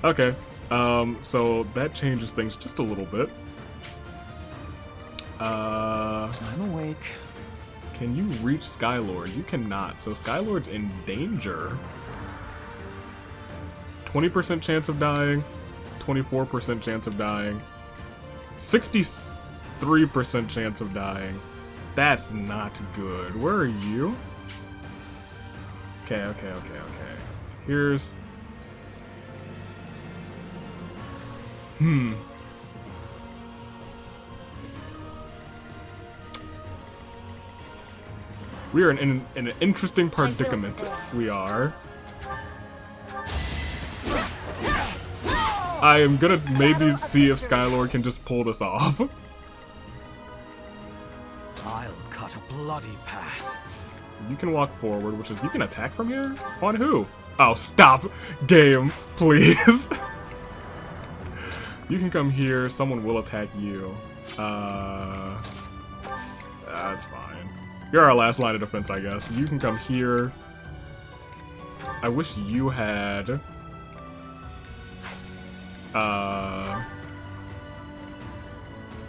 Okay. So that changes things just a little bit. I'm awake. Can you reach Skylord? You cannot. So Skylord's in danger. 20% chance of dying. 24% chance of dying. 63% chance of dying. That's not good. Where are you? Okay. Here's... We are in an interesting predicament. We are. I am gonna maybe see if Skylord can just pull this off. I'll cut a bloody path. You can walk forward, which is you can attack from here? On who? Oh, stop! Game, please. You can come here, someone will attack you. That's fine. You're our last line of defense, I guess. You can come here. I wish you had...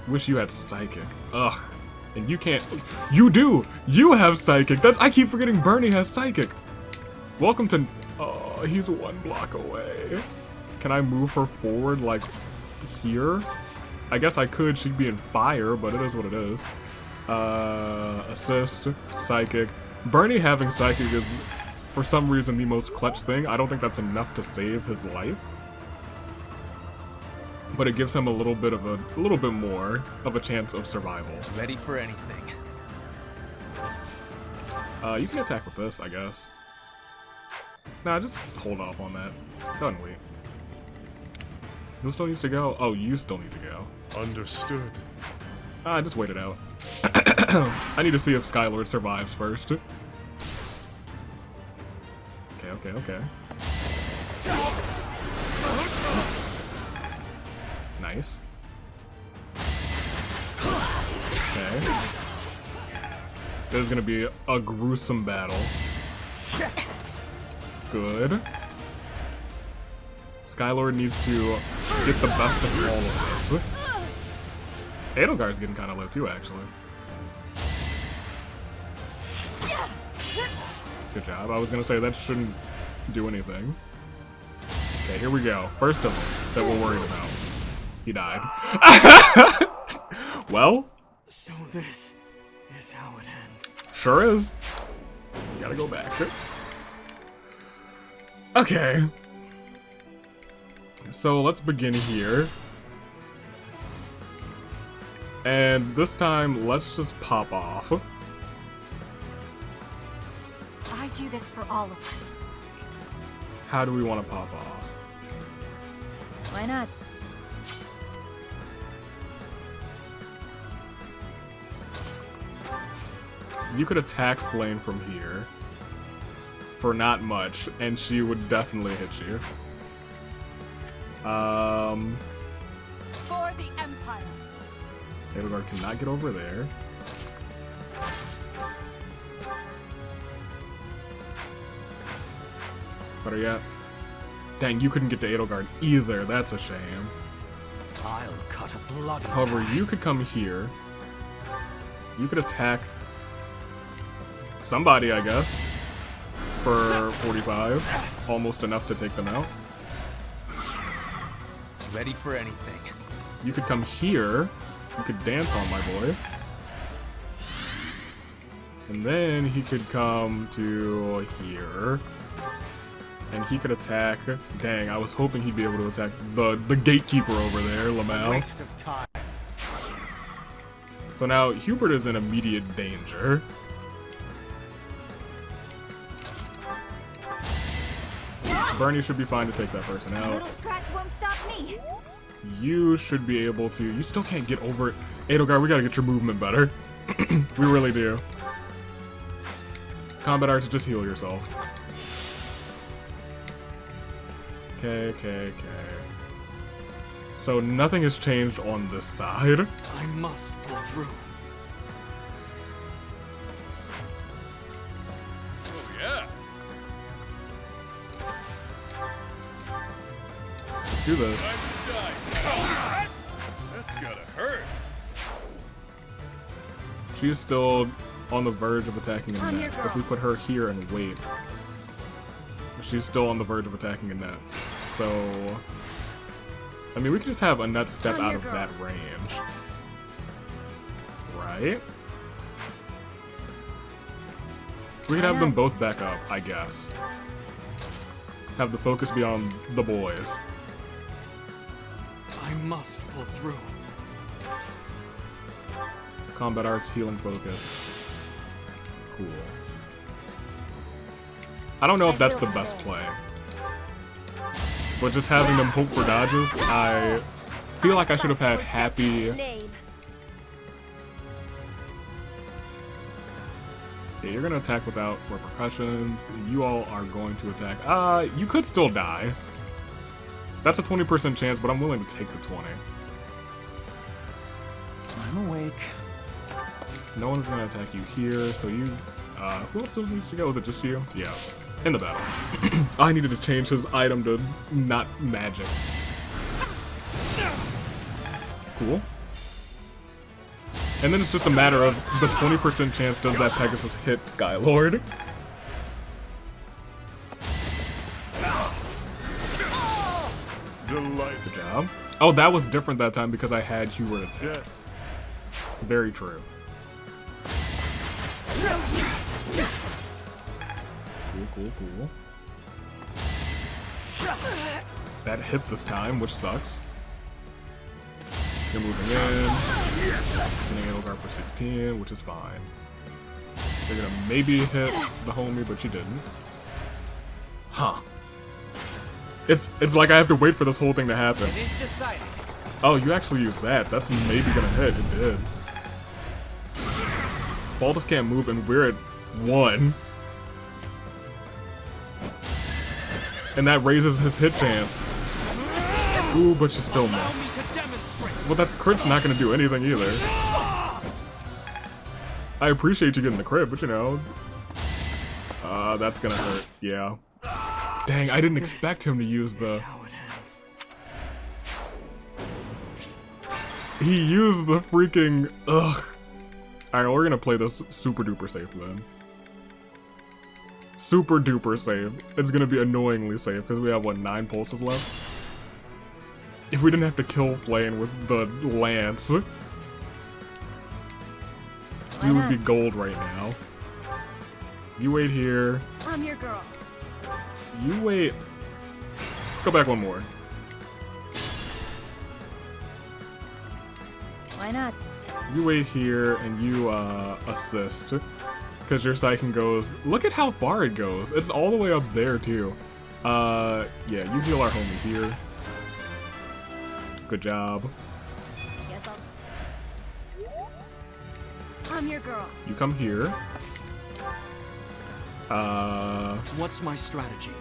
wish you had Psychic. Ugh. And you can't... You do! You have Psychic! I keep forgetting Bernie has Psychic! Welcome to... Oh, he's one block away. Can I move her forward, like, here? I guess I could. She'd be in fire, but it is what it is. Assist, Psychic. Bernie having Psychic is, for some reason, the most clutch thing. I don't think that's enough to save his life. But it gives him a little bit more of a chance of survival. Ready for anything. You can attack with this, I guess. Nah, just hold off on that. Go and wait. Who still needs to go? Oh, you still need to go. Understood. Just wait it out. I need to see if Skylord survives first. Okay. Nice. Okay. This is gonna be a gruesome battle. Good. Skylord needs to get the best of all of this. Edelgard's getting kind of low too, actually. Good job. I was gonna say that shouldn't do anything. Okay, here we go. First of them that we're worried about. He died. Well? So this is how it ends. Sure is. We gotta go back. Okay. So let's begin here. And this time, let's just pop off. I do this for all of us. How do we want to pop off? Why not? You could attack Flame from here for not much, and she would definitely hit you. For the Empire. Edelgard cannot get over there. Better yet. Dang, you couldn't get to Edelgard either. That's a shame. I'll cut a bloody However, you could come here. You could attack somebody, I guess, for 45. Almost enough to take them out. Ready for anything. You could come here. You could dance on my boy. And then he could come to here. And he could attack. Dang, I was hoping he'd be able to attack the gatekeeper over there, Lamau. Waste of time. So now Hubert is in immediate danger. Bernie should be fine to take that person A out. little scratch won't stop me. You should be able to. You still can't get over it. Edelgard, we gotta get your movement better. We really do. Combat arts, just heal yourself. Okay. So nothing has changed on this side. I must pull through. do this. That's gotta hurt. She is still on the verge of attacking a net. If we put her here and wait, she's still on the verge of attacking a net. So, I mean, we could just have a net step out of that range. Right? We could have them both back up, I guess. Have the focus be on the boys. I must pull through. Combat arts, healing focus. Cool. I don't know if that's the best play. But just having them hope for dodges, I feel like I should have had happy... Yeah, you're gonna attack without repercussions. You all are going to attack. You could still die. That's a 20% chance, but I'm willing to take the 20. I'm awake. No one's gonna attack you here, so you... who else still needs to go? Is it just you? Yeah. In the battle. I needed to change his item to not magic. Cool. And then it's just a matter of the 20% chance does that Pegasus hit Skylord. Good job. Oh, that was different that time because I had Hubert attack. Very true. Cool. That hit this time, which sucks. You're moving in. Getting Edelgard for 16, which is fine. They're gonna maybe hit the homie, but you didn't. Huh. It's like I have to wait for this whole thing to happen. It is decided. Oh, you actually used that. That's maybe gonna hit. It did. Baldus can't move, and we're at 1. And that raises his hit chance. Ooh, but you still miss. Well, that crit's not gonna do anything either. I appreciate you getting the crit, but you know... that's gonna hurt. Yeah. Dang, I didn't expect him to use the... He used the freaking... Ugh. Alright, we're gonna play this super duper safe then. Super duper safe. It's gonna be annoyingly safe because we have, what, 9 pulses left? If we didn't have to kill Flame with the lance, we would be gold right now. You wait here. I'm your girl. You wait. Let's go back one more. Why not? You wait here and you assist. Because your Psychen goes... Look at how far it goes. It's all the way up there too. Yeah, you heal our homie here. Good job. Guess I'm your girl. You come here. What's my strategy?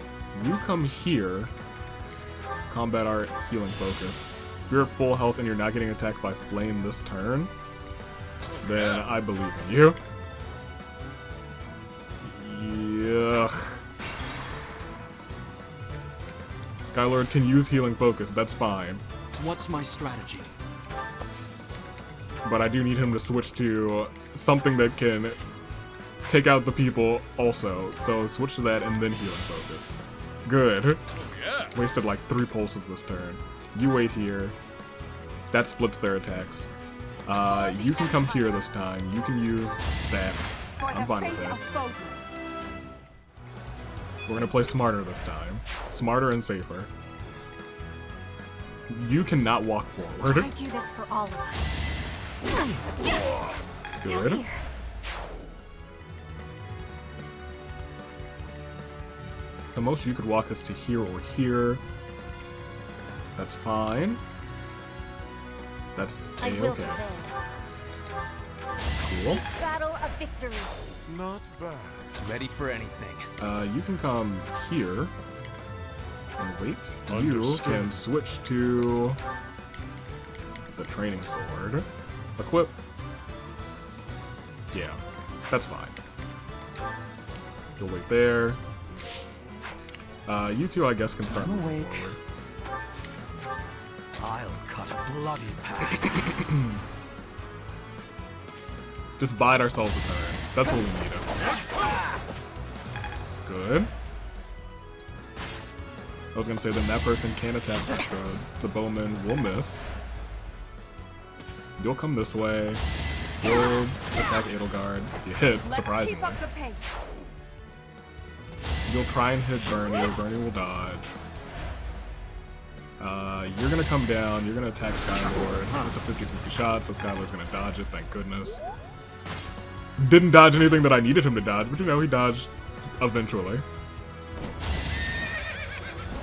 You come here. Combat art, healing focus. If you're at full health and you're not getting attacked by flame this turn, then I believe in you. Yuck. Skylord can use healing focus, that's fine. What's my strategy? But I do need him to switch to something that can take out the people also. So switch to that and then healing focus. Good. Yeah. Wasted like 3 pulses this turn. You wait here. That splits their attacks. You can come here this time. You can use that. I'm fine with that. We're gonna play smarter this time. Smarter and safer. You cannot walk forward. I do this for all of us. Good. The most you could walk us to here or here. That's fine. That's A-okay. Cool. Each battle a victory. Not bad. Ready for anything. You can come here and wait. You can switch to the training sword. Equip. Yeah, that's fine. You'll wait there. You two, I guess, can start moving forward. bloody path. Just bide ourselves a turn. That's what we need. Good. I was gonna say then that person can attack Petra. The bowman will miss. You'll come this way. You'll attack Edelgard. You hit, surprisingly. Keep up the pace. You'll try and hit Bernie. Bernie will dodge. You're gonna come down. You're gonna attack Skylord. It's a 50-50 shot, so Skylord's gonna dodge it. Thank goodness. Didn't dodge anything that I needed him to dodge, but you know, he dodged eventually.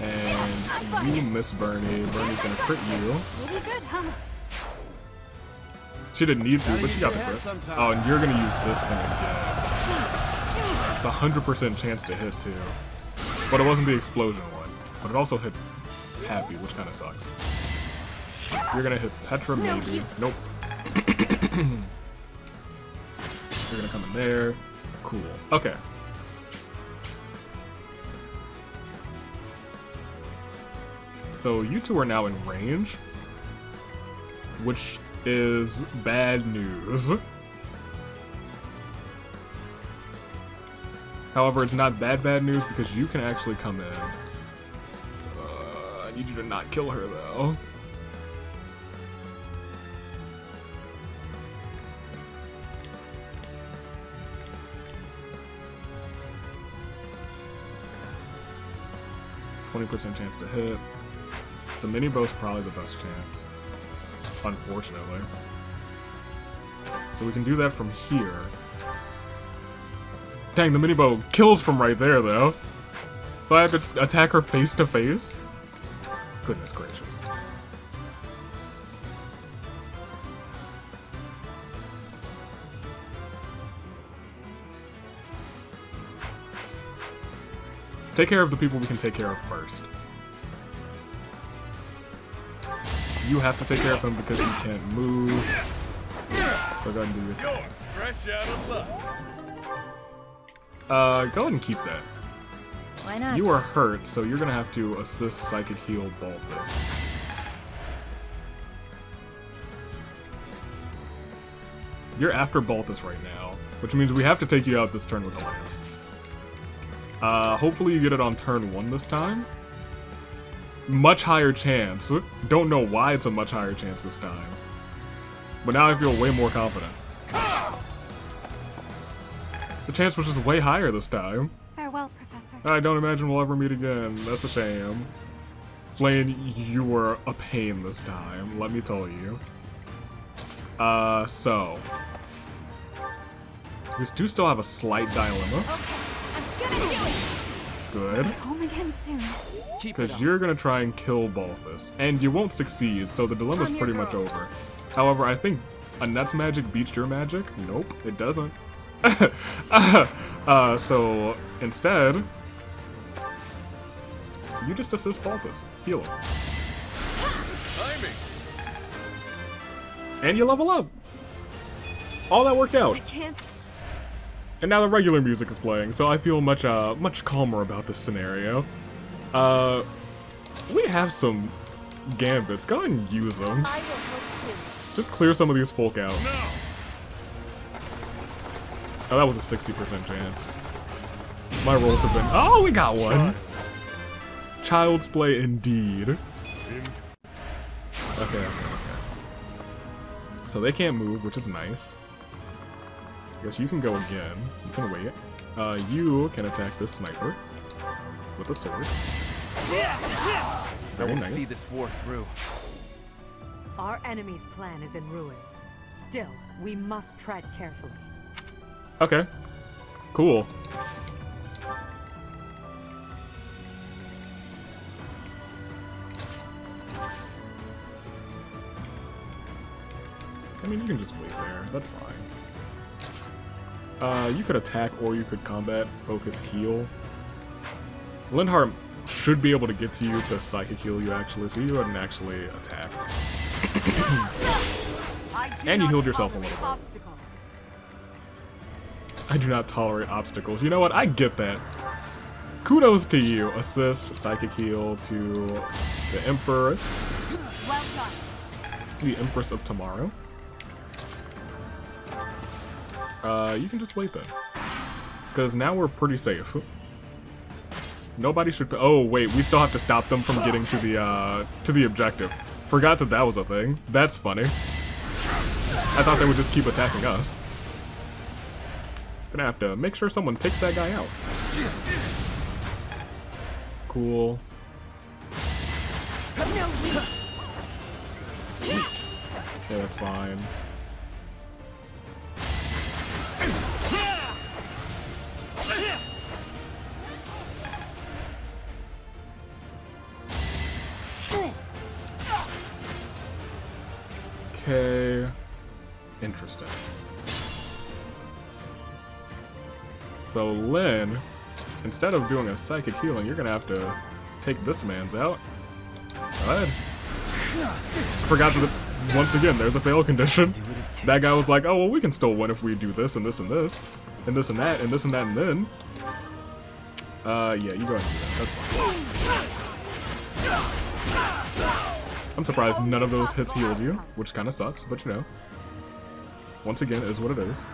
And you miss Bernie. Bernie's gonna crit you. Really good, huh? She didn't need to, but she got the crit. Oh, and you're gonna use this thing again. It's a 100% chance to hit too. But it wasn't the explosion one. But it also hit Happy, which kind of sucks. You're gonna hit Petra, maybe. Nope. You're gonna come in there. Cool. Okay. So you two are now in range, which is bad news. However, it's not bad news because you can actually come in. I need you to not kill her though. %20 chance to hit. The mini bow's probably the best chance, unfortunately. So we can do that from here. Dang, the mini bow kills from right there though. So I have to attack her face to face? Goodness gracious. Take care of the people we can take care of first. You have to take care of him because he can't move. So go ahead and do your thing. Fresh out of luck. Go ahead and keep that. Why not? You are hurt, so you're gonna have to assist Psychic Heal Balthus. You're after Balthus right now, which means we have to take you out this turn with a lance. Hopefully you get it on turn 1 this time. Much higher chance. Don't know why it's a much higher chance this time. But now I feel way more confident. The chance was just way higher this time. Farewell, Professor. I don't imagine we'll ever meet again. That's a shame. Flane, you were a pain this time, let me tell you. So. These two still have a slight dilemma. Okay, I'm gonna do it. Good. Home again soon. Because you're gonna try and kill Balthus, and you won't succeed, so the dilemma's pretty much over. However, I think Annette's magic beats your magic. Nope, it doesn't. So instead, you just assist Balthus, heal him, Timing. and you level up. All that worked out. I can't. And now the regular music is playing, so I feel much calmer about this scenario. We have some gambits. Go ahead and use them. I will hope to. Just clear some of these folk out. Oh, that was a 60% chance. My rolls have been. Oh, we got one. Child's play indeed. Okay. So they can't move, which is nice. I guess you can go again. You can wait. You can attack this sniper with a sword. Very nice. See this war through. Our enemy's plan is in ruins. Still, we must tread carefully. Okay. Cool. I mean, you can just wait there. That's fine. You could attack or you could combat, focus, heal. Lindhardt should be able to get to you to psychic heal you actually, so you go ahead and actually attack. And you healed yourself a little bit. Obstacles. I do not tolerate obstacles. You know what? I get that. Kudos to you. Assist, psychic heal to the Empress. Well done. the Empress of Tomorrow. You can just wait then. Because now we're pretty safe. Nobody should... Oh, wait, we still have to stop them from getting to the objective. Forgot that that was a thing. That's funny. I thought they would just keep attacking us. Gonna have to make sure someone takes that guy out. Cool. Yeah, that's fine. Okay. Interesting. So Lynn, instead of doing a psychic healing, you're gonna have to take this man's out. Go ahead. Forgot that, once again, there's a fail condition. That guy was like, oh, well, we can still win if we do this and this and this, and this and that, and this and that, and then. Yeah, you go ahead and do that. That's fine. I'm surprised none of those hits healed you, which kind of sucks, but you know. Once again, it is what it is.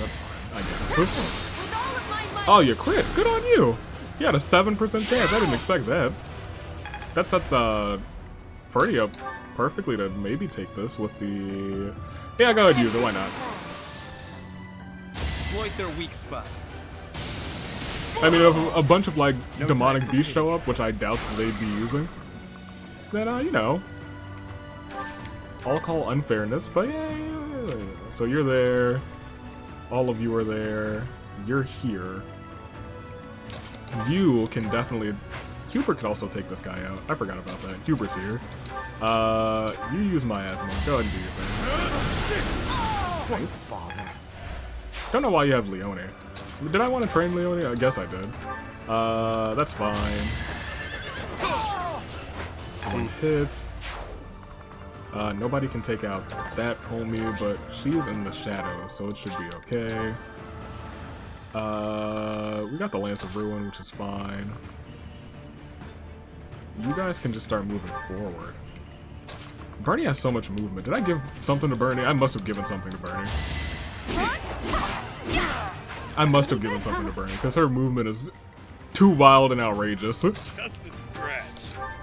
That's fine, I guess. Oh, you crit! Good on you! You had a 7% chance, I didn't expect that. That sets Ferdy up perfectly to maybe take this with the... Yeah, go ahead, use it, why not? Exploit their weak spot. I mean, if a bunch of, like, demonic beasts show up, which I doubt they'd be using, then, you know, I'll call unfairness, but yeah. So you're there, all of you are there, you're here. You can definitely... Hubert could also take this guy out. I forgot about that. Hubert's here. You use miasma. Go ahead and do your thing. Nice. Don't know why you have Leone. Did I want to train Leone? I guess I did. That's fine. One hit. Nobody can take out that homie, but she's in the shadows, so it should be okay. We got the Lance of Ruin, which is fine. You guys can just start moving forward. Bernie has so much movement. Did I give something to Bernie? I must have given something to Bernie. I must have given something to Bernie, because her movement is too wild and outrageous. Just a scratch.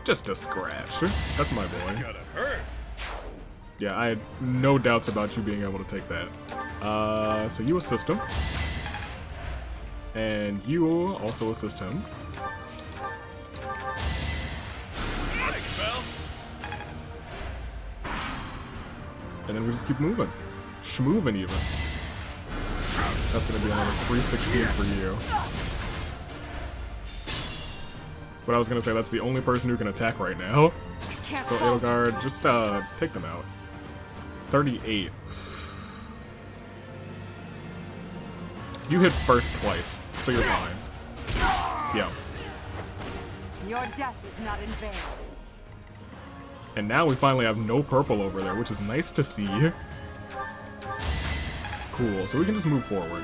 Just a scratch. That's my boy. It's gonna hurt. Yeah, I had no doubts about you being able to take that. So you assist him. And you also assist him. Thanks, pal. And then we just keep moving. Schmoving even. That's gonna be another 316 for you. But I was gonna say, that's the only person who can attack right now. So Edelgard, just take them out. 38. You hit first twice, so you're fine. Yeah. Your death is not in vain. And now we finally have no purple over there, which is nice to see. Cool, so we can just move forward.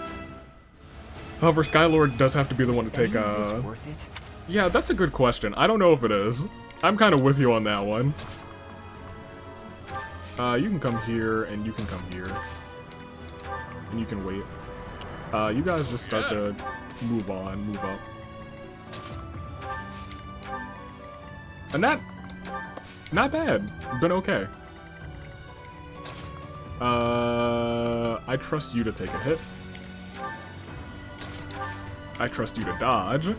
However, Skylord does have to be the one to take worth it? Yeah, that's a good question. I don't know if it is. I'm kind of with you on that one. You can come here, and you can come here. And you can wait. You guys just start to move on, move up. And that... Not bad. Been okay. I trust you to take a hit. I trust you to dodge. And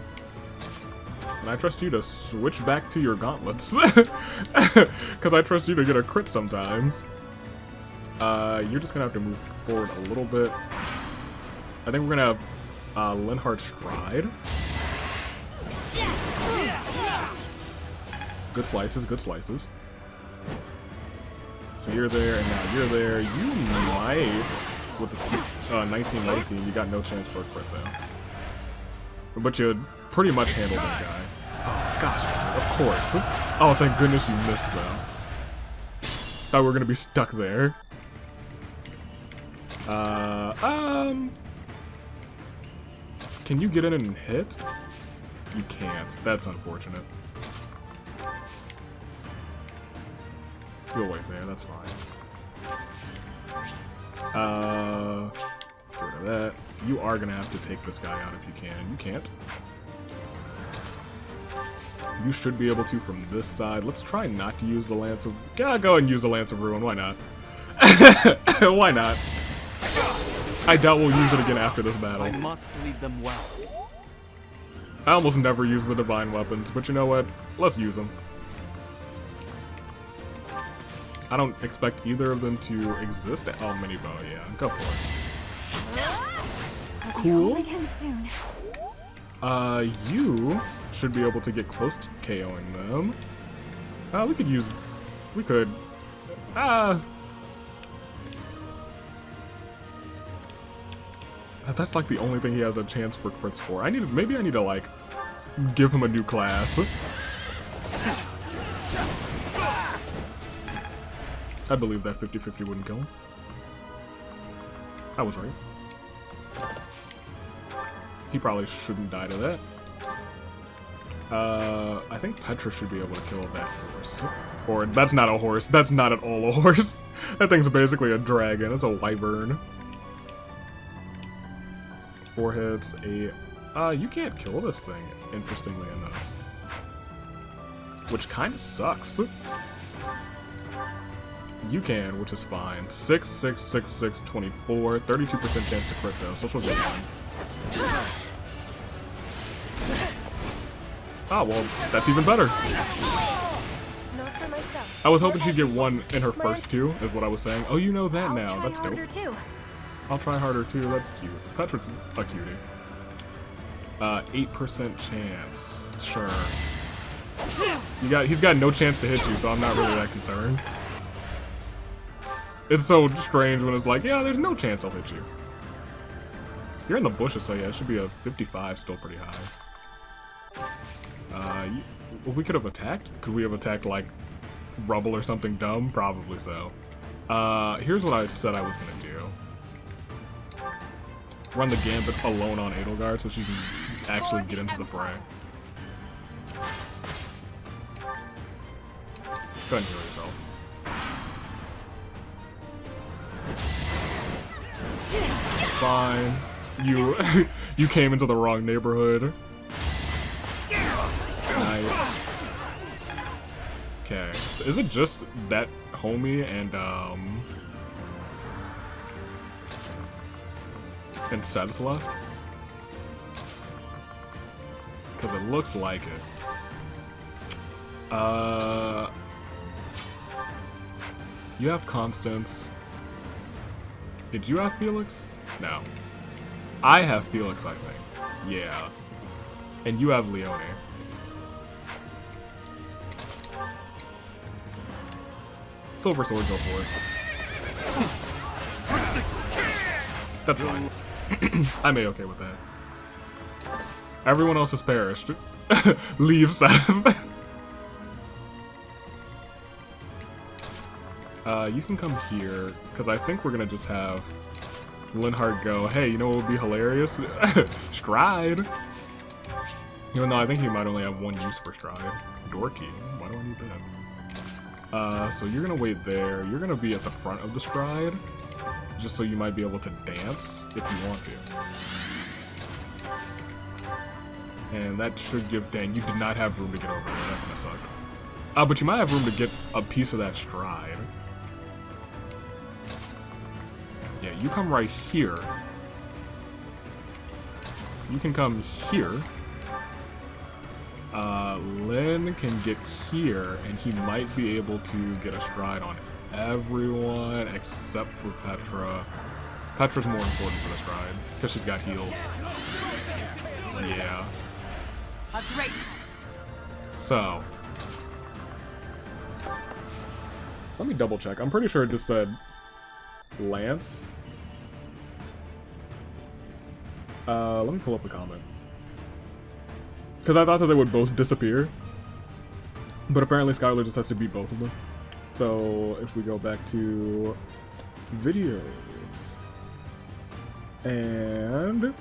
I trust you to switch back to your gauntlets. Because I trust you to get a crit sometimes. You're just gonna have to move forward a little bit. I think we're gonna have Linhardt Stride. Good slices, good slices. So you're there, and now you're there. You might, with the 1919, you got no chance for a crit though. But you pretty much handled that guy. Oh gosh, of course. Oh, thank goodness you missed though. Thought we were gonna be stuck there. Can you get in and hit? You can't. That's unfortunate. You'll wait there, that's fine. Get rid of that. You are gonna have to take this guy out if you can. You can't. You should be able to from this side. Let's try not to use the Lance of... Yeah, go ahead and use the Lance of Ruin, why not? Why not? I doubt we'll use it again after this battle. I must lead them well. I almost never use the divine weapons, but you know what? Let's use them. I don't expect either of them to exist. Oh, mini bow, yeah, go for it. Cool. Again soon. You should be able to get close to KOing them. We could. That's like the only thing he has a chance for crits for. Maybe I need to like give him a new class. I believe that 50-50 wouldn't kill him. I was right. He probably shouldn't die to that. I think Petra should be able to kill that horse. Or, that's not a horse. That's not at all a horse. That thing's basically a dragon. It's a wyvern. 4 hits, you can't kill this thing, interestingly enough. Which kind of sucks. You can, which is fine. 6, 6, 6, 6, 24. 32% chance to crit though, so she'll get one. Oh, well, that's even better. I was hoping she'd get one in her first 2, is what I was saying. Oh, you know that now. That's dope. I'll try harder too, that's cute. Petra's a cutie. 8% chance. Sure. He's got no chance to hit you, so I'm not really that concerned. It's so strange when it's like, yeah, there's no chance I'll hit you. You're in the bushes, so yeah, it should be a 55, still pretty high. We could have attacked? Could we have attacked, like, rubble or something dumb? Probably so. Here's what I said I was gonna do. Run the gambit alone on Edelgard so she can actually get into the fray. Go ahead and heal yourself. Fine. You came into the wrong neighborhood. Nice. Okay, so is it just that homie and Seth left? Because it looks like it. You have Constance. Did you have Felix? No. I have Felix, I think. Yeah. And you have Leone. Silver Sword, go for it. That's fine. I'm a-okay with that. Everyone else has perished. Leave, Seth. You can come here, because I think we're gonna just have Linhardt go, hey, you know what would be hilarious? Stride! Even though I think he might only have one use for Stride. Dorky. Why do I need that? So you're gonna wait there. You're gonna be at the front of the Stride, just so you might be able to dance if you want to. And that should give... Dang, you did not have room to get over there. That's gonna suck. But you might have room to get a piece of that Stride. Yeah, you come right here. You can come here. Lin can get here, and he might be able to get a Stride on everyone except for Petra. Petra's more important for the Stride, because she's got heals. Yeah. So. Let me double check. I'm pretty sure it just said Lance. Let me pull up the comment. Because I thought that they would both disappear. But apparently Skylord just has to beat both of them. So if we go back to videos. And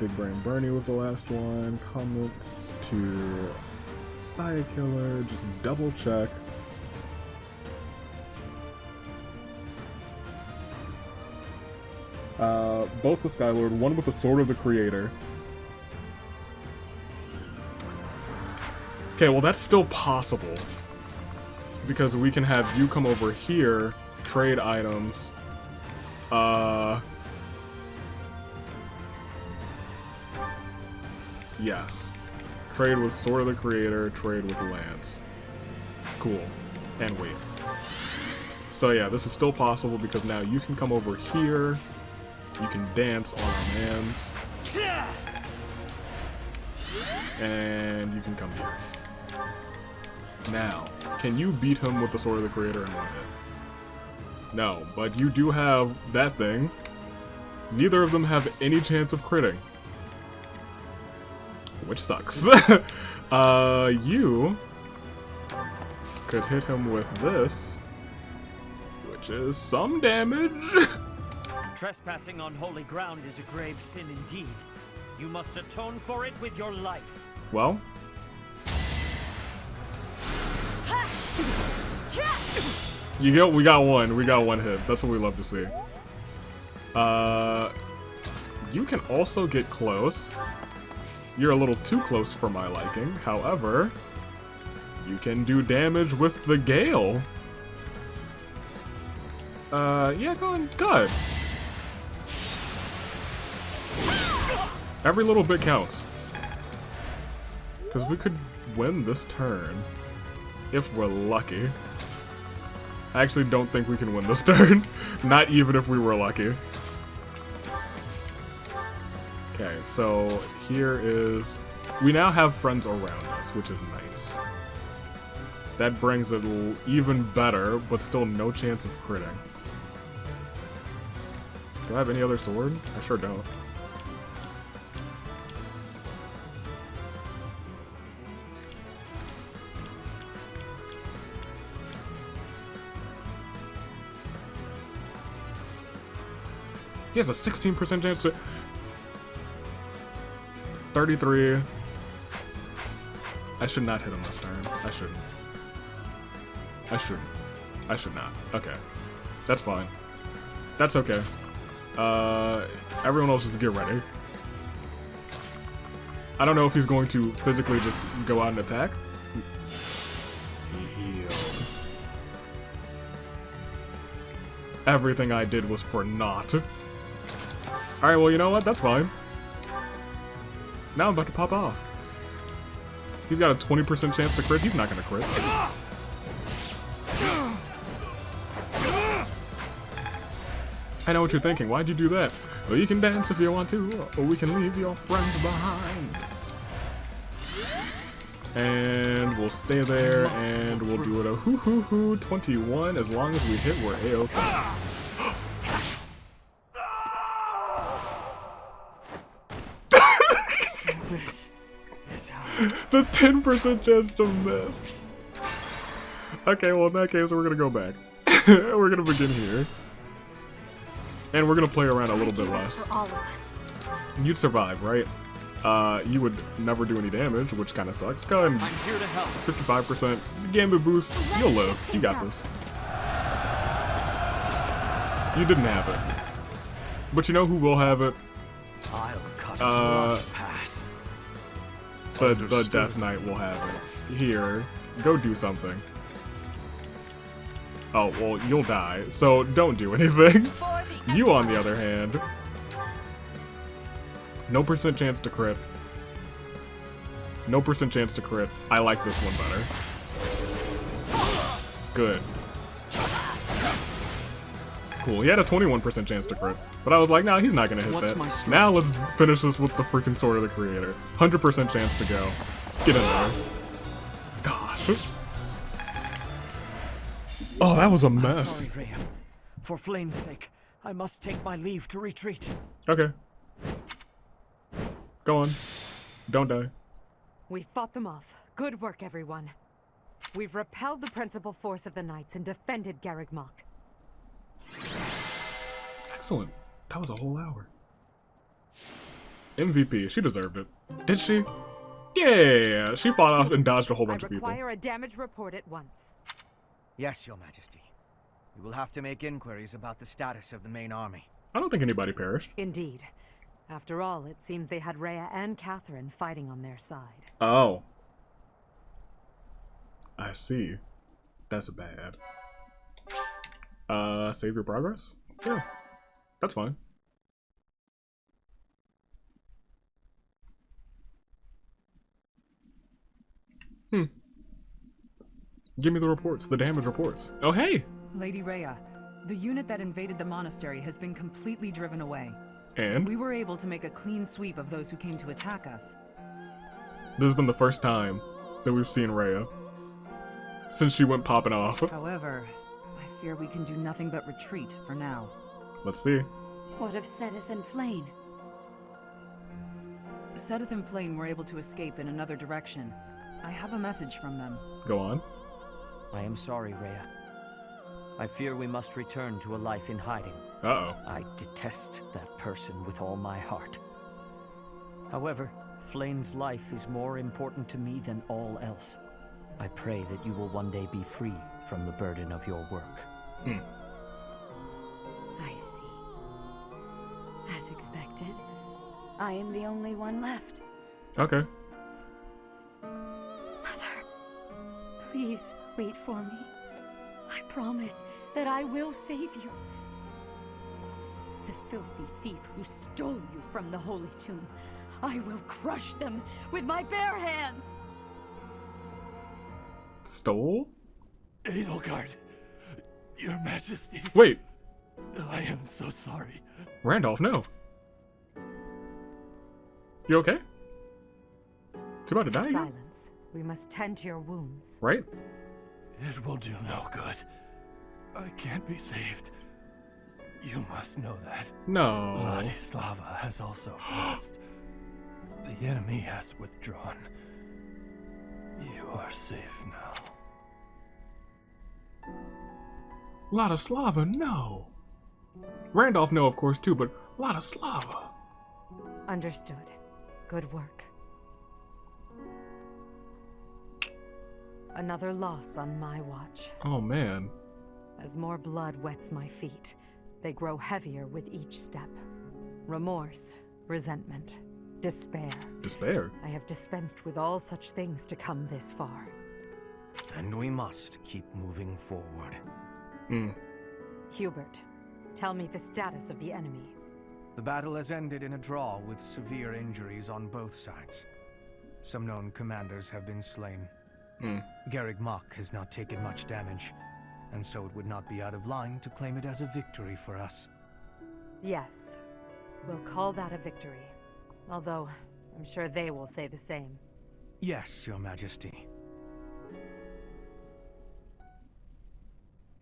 Big Brain Bernie was the last one. Comments to Saya Killer, just double check. Both with Skylord, one with the Sword of the Creator. Okay, well that's still possible. Because we can have you come over here, trade items. Yes. Trade with Sword of the Creator, trade with Lance. Cool. And wait. So yeah, this is still possible because now you can come over here. You can dance on our mans. And you can come here. Now, can you beat him with the Sword of the Creator in one hit? No, but you do have that thing. Neither of them have any chance of critting. Which sucks. You could hit him with this, which is some damage. Trespassing on holy ground is a grave sin indeed. You must atone for it with your life. Well, we got one hit. That's what we love to see. You can also get close. You're a little too close for my liking. However, you can do damage with the Gale. Yeah, go ahead. Every little bit counts. Because we could win this turn. If we're lucky. I actually don't think we can win this turn. Not even if we were lucky. Okay, so here is... We now have friends around us, which is nice. That brings it even better, but still no chance of critting. Do I have any other sword? I sure don't. He has a 16% chance to... 33. I should not hit him this turn. I shouldn't. I should not. Okay. That's fine. That's okay. Everyone else just get ready. I don't know if he's going to physically just go out and attack. Heal. Everything I did was for naught. Alright, well, you know what? That's fine. Now I'm about to pop off. He's got a 20% chance to crit. He's not going to crit. I know what you're thinking. Why'd you do that? Well, you can dance if you want to, or we can leave your friends behind. And we'll stay there, and we'll do it a hoo-hoo-hoo 21. As long as we hit, we're A-okay. The 10% chance to miss. Okay, well in that case we're gonna go back. We're gonna begin here. And we're gonna play around a little bit less. You'd survive, right? You would never do any damage, which kinda sucks. Go ahead and 55% gambit boost. You'll live. You got this. You didn't have it. But you know who will have it? I'll cut a path. The Death Knight will have it. Here, go do something. Oh, well, you'll die, so don't do anything. You, on the other hand, no % chance to crit. No % chance to crit. I like this one better. Good. Cool, he had a 21% chance to crit. But I was like, nah, he's not gonna hit that. Now let's finish this with the freaking Sword of the Creator. 100% chance to go. Get in there. Gosh. Oh, that was a mess. I'm sorry, Graham. For Flame's sake, I must take my leave to retreat. Okay. Go on. Don't die. We fought them off. Good work, everyone. We've repelled the principal force of the Knights and defended Garreg Mach. Excellent. That was a whole hour. MVP. She deserved it. Did she? Yeah, she fought off and dodged a whole bunch of people. I require a damage report at once. Yes, Your Majesty. We will have to make inquiries about the status of the main army. I don't think anybody perished. Indeed. After all, it seems they had Rhea and Catherine fighting on their side. Oh. I see. That's bad. Save your progress? Yeah. That's fine. Give me the reports, the damage reports. Oh, hey! Lady Rhea, the unit that invaded the monastery has been completely driven away. And? We were able to make a clean sweep of those who came to attack us. This has been the first time that we've seen Rhea since she went popping off. However, I fear we can do nothing but retreat for now. Let's see. What of Sedith and Flayn? Sedith and Flayn were able to escape in another direction. I have a message from them. Go on. I am sorry, Rhea. I fear we must return to a life in hiding. Uh-oh. I detest that person with all my heart. However, Flayn's life is more important to me than all else. I pray that you will one day be free from the burden of your work. I see. As expected, I am the only one left. Okay. Mother, please wait for me. I promise that I will save you. The filthy thief who stole you from the Holy Tomb, I will crush them with my bare hands. Stole? Edelgard, Your Majesty. Wait. I am so sorry. Randolph, no. You okay? You about to die? Silence. We must tend to your wounds. Right? It will do no good. I can't be saved. You must know that. No. Vladislava has also passed. The enemy has withdrawn. You are safe now. Vladislava, no. Randolph, no, of course, too, but Vladislava. Understood. Good work. Another loss on my watch. Oh, man. As more blood wets my feet, they grow heavier with each step. Remorse, resentment, despair. Despair? I have dispensed with all such things to come this far. And we must keep moving forward. Hubert, tell me the status of the enemy. The battle has ended in a draw with severe injuries on both sides. Some known commanders have been slain. Garreg Mach has not taken much damage, and so it would not be out of line to claim it as a victory for us. Yes, we'll call that a victory. Although, I'm sure they will say the same. Yes, Your Majesty.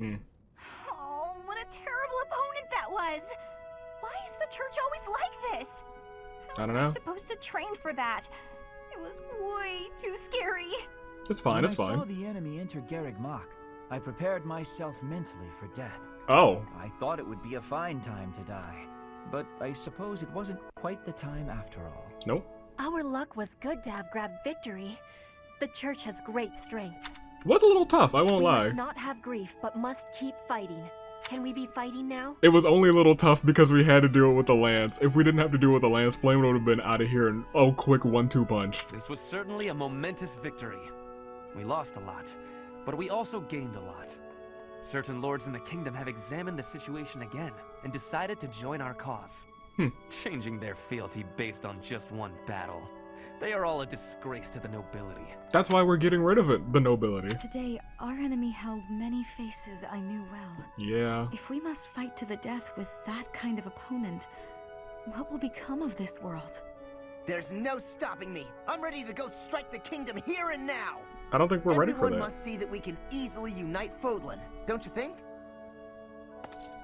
Oh, what a terrible opponent that was! Why is the church always like this? I don't How know. am I supposed to train for that? It was way too scary. It's fine, it's When I saw fine. the enemy enter Garreg Mach, I prepared myself mentally for death. Oh. I thought it would be a fine time to die, but I suppose it wasn't quite the time after all. Nope. Our luck was good to have grabbed victory. The church has great strength. Was a little tough, I won't We lie. must not have grief, but must keep fighting. Can we be fighting now? It was only a little tough because we had to do it with the lance. If we didn't have to do it with the lance, Flame would have been out of here in quick 1-2 punch. This was certainly a momentous victory. We lost a lot, but we also gained a lot. Certain lords in the kingdom have examined the situation again and decided to join our cause. Changing their fealty based on just one battle. They are all a disgrace to the nobility. That's why we're getting rid of it, the nobility. Today, our enemy held many faces I knew well. Yeah. If we must fight to the death with that kind of opponent, what will become of this world? There's no stopping me. I'm ready to go strike the kingdom here and now. I don't think we're ready for Everyone that. must see that we can easily unite Fodlan, don't you think?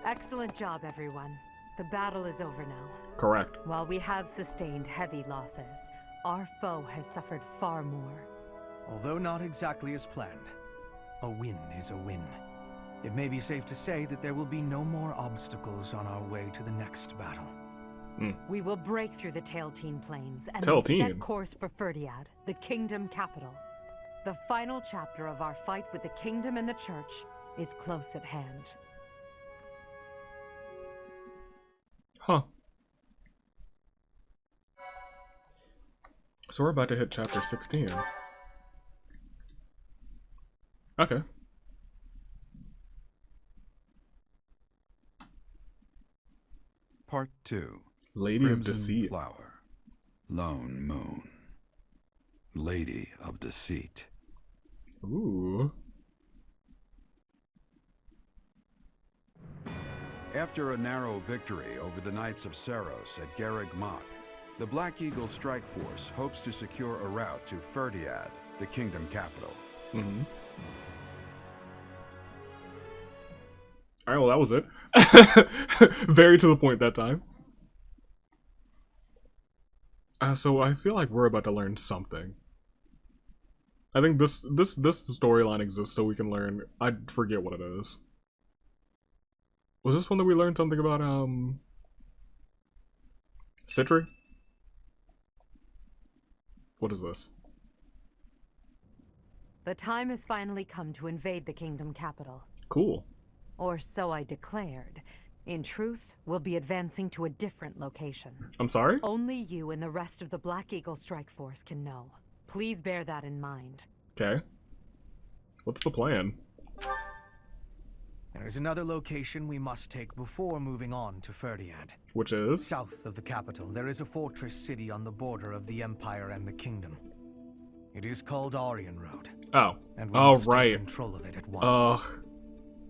Excellent job, everyone. The battle is over now. Correct. While we have sustained heavy losses, our foe has suffered far more. Although not exactly as planned, a win is a win. It may be safe to say that there will be no more obstacles on our way to the next battle. We will break through the Tailteen Plains and set course for Ferdiad, the kingdom capital. The final chapter of our fight with the kingdom and the church is close at hand. Huh. So we're about to hit chapter 16. Okay. Part 2. Lady Crimson of Deceit. Flower. Lone Moon. Lady of Deceit. Ooh. After a narrow victory over the Knights of Seros at Garreg Mach, the Black Eagle Strike Force hopes to secure a route to Ferdiad, the kingdom capital. Mm-hmm. Alright, well that was it. Very to the point that time. So I feel like we're about to learn something. I think this storyline exists so we can learn. I forget what it is. Was this one that we learned something about Citri? What is this? The time has finally come to invade the kingdom capital. Cool. Or so I declared. In truth, we'll be advancing to a different location. I'm sorry? Only you and the rest of the Black Eagle Strike Force can know. Please bear that in mind. Okay. What's the plan? There is another location we must take before moving on to Ferdiad. Which is? South of the capital, there is a fortress city on the border of the Empire and the Kingdom. It is called Aryan Road. Oh. And we must take control of it at once. Ugh.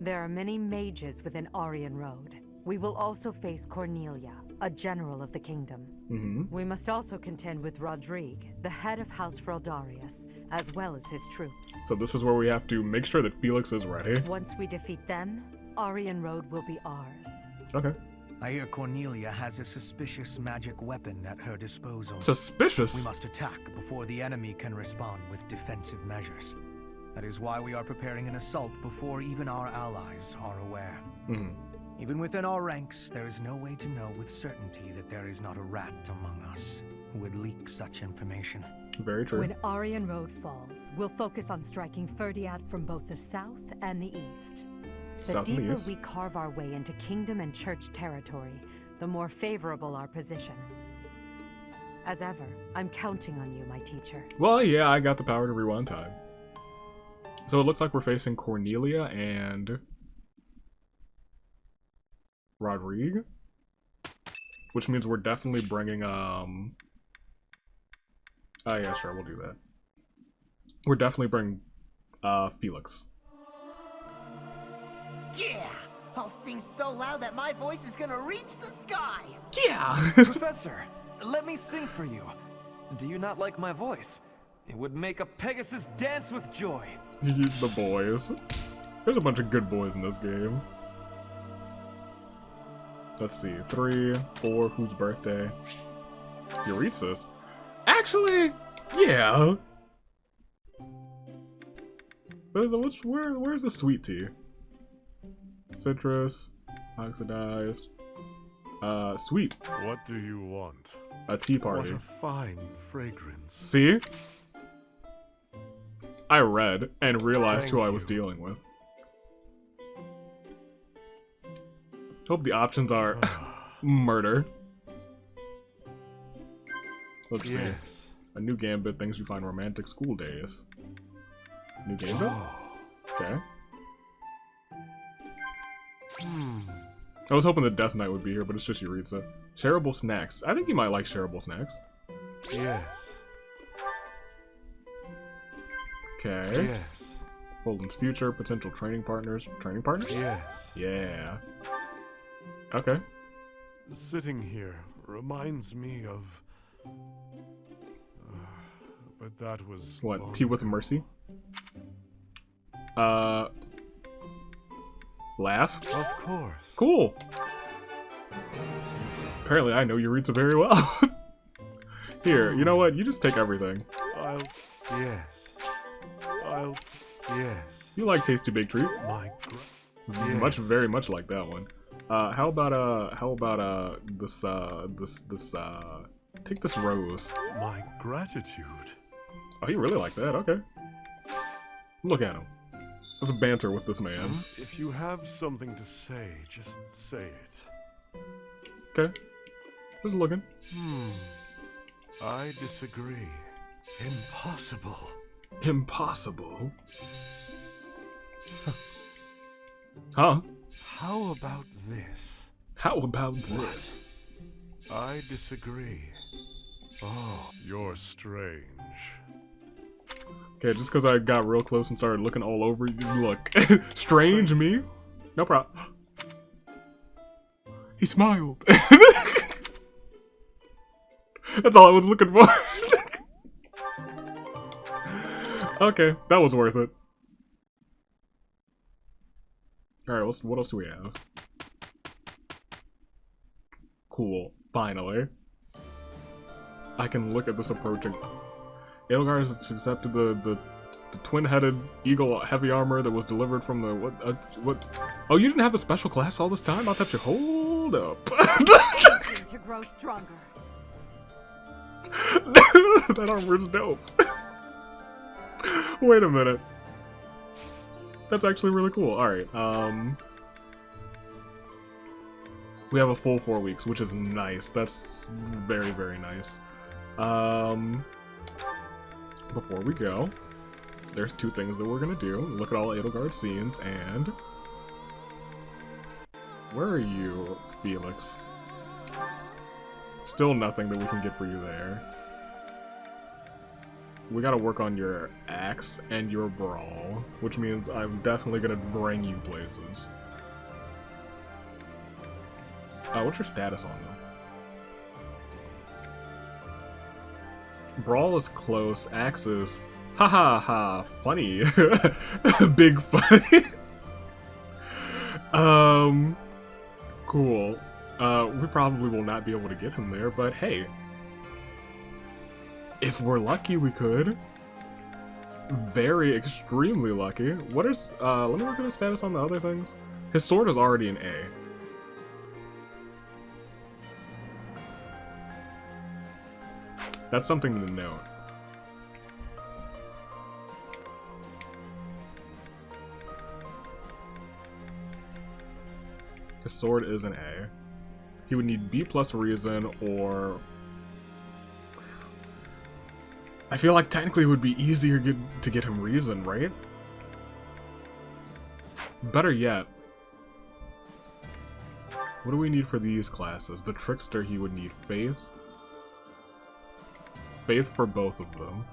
There are many mages within Aryan Road. We will also face Cornelia, a general of the kingdom. Mm-hmm. We must also contend with Rodrigue, the head of House Freldarius, as well as his troops. So this is where we have to make sure that Felix is ready. Once we defeat them, Aryan Road will be ours. Okay. I hear Cornelia has a suspicious magic weapon at her disposal. Suspicious? We must attack before the enemy can respond with defensive measures. That is why we are preparing an assault before even our allies are aware. Mm-hmm. Even within our ranks, there is no way to know with certainty that there is not a rat among us who would leak such information. Very true. When Aryan Road falls, we'll focus on striking Ferdiad from both the south and the east. The deeper we carve our way into kingdom and church territory, the more favorable our position. As ever, I'm counting on you, my teacher. Well, yeah, I got the power to rewind time. So it looks like we're facing Cornelia and Rodrigue, which means we're definitely bringing oh yeah, sure, we'll do that. We're definitely bringing Felix. Yeah, I'll sing so loud that my voice is gonna reach the sky. Yeah. Professor, let me sing for you. Do you not like my voice? It would make a Pegasus dance with joy. The boys. There's a bunch of good boys in this game. Let's see. 3, 4, whose birthday? Jeritza's. Actually, yeah. Where's the sweet tea? Citrus, oxidized. Sweet. What do you want? A tea party. What a fine fragrance. See? I read and realized who I was dealing with. Hope the options are murder. Let's see. A new gambit, things you find romantic, school days. New gambit? Okay. I was hoping the Death Knight would be here, but it's just Jeritza. Shareable snacks. I think you might like shareable snacks. Yes. Okay. Yes. Holden's future, potential training partners. Training partners? Yes. Yeah. Okay. Sitting here reminds me of... but that was... What, Tea with Mercy? Laugh? Of course. Cool. Apparently I know Jeritza very well. Here, you know what? You just take everything. Yes. You like Tasty Big Treat? My very much like that one. How about this take this rose. My gratitude. Oh, he really like that. Okay. Look at him. Let's banter with this man. If you have something to say, just say it. Okay. Just looking. I disagree. Impossible. Impossible? Huh? How about this? How about this? I disagree. Oh, you're strange. Okay, just because I got real close and started looking all over you, look. Strange me? No problem. He smiled. That's all I was looking for. Okay, that was worth it. Alright, what else do we have? Cool. Finally. I can look at this approaching. Edelgard has accepted the twin-headed eagle heavy armor that was delivered from the what? Oh, you didn't have a special class all this time? I thought you hold up. To grow stronger. That armor's dope. Wait a minute. That's actually really cool. Alright, we have a full 4 weeks, which is nice. That's very, very nice. Before we go, there's 2 things that we're gonna do. Look at all Edelgard's scenes, and... Where are you, Felix? Still nothing that we can get for you there. We gotta work on your axe and your brawl, which means I'm definitely gonna bring you places. What's your status on them? Brawl is close, axe is ha ha ha funny. Big funny. Cool. We probably will not be able to get him there, but hey. If we're lucky, we could. Very extremely lucky. What is, let me look at his status on the other things. His sword is already an A. That's something to note. His sword is an A. He would need B plus reason, or... I feel like technically it would be easier to get him reason, right? Better yet, what do we need for these classes? The trickster, he would need faith. Faith for both of them.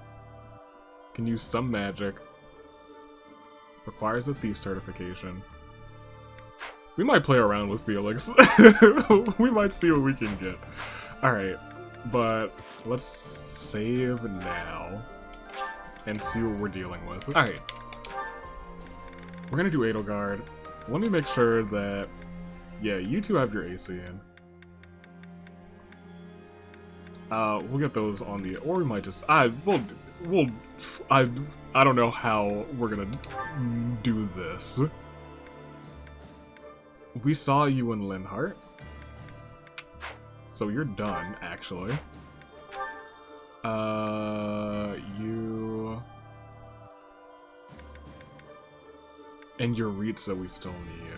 Can use some magic. Requires a thief certification. We might play around with Felix. We might see what we can get. Alright, but let's save now and see what we're dealing with. Alright. We're gonna do Edelgard. Let me make sure that... Yeah, you two have your AC in. We'll get those on the... Or we might just... I don't know how we're gonna do this. We saw you in Linhart. So you're done, actually. You... And Jeritza we still need.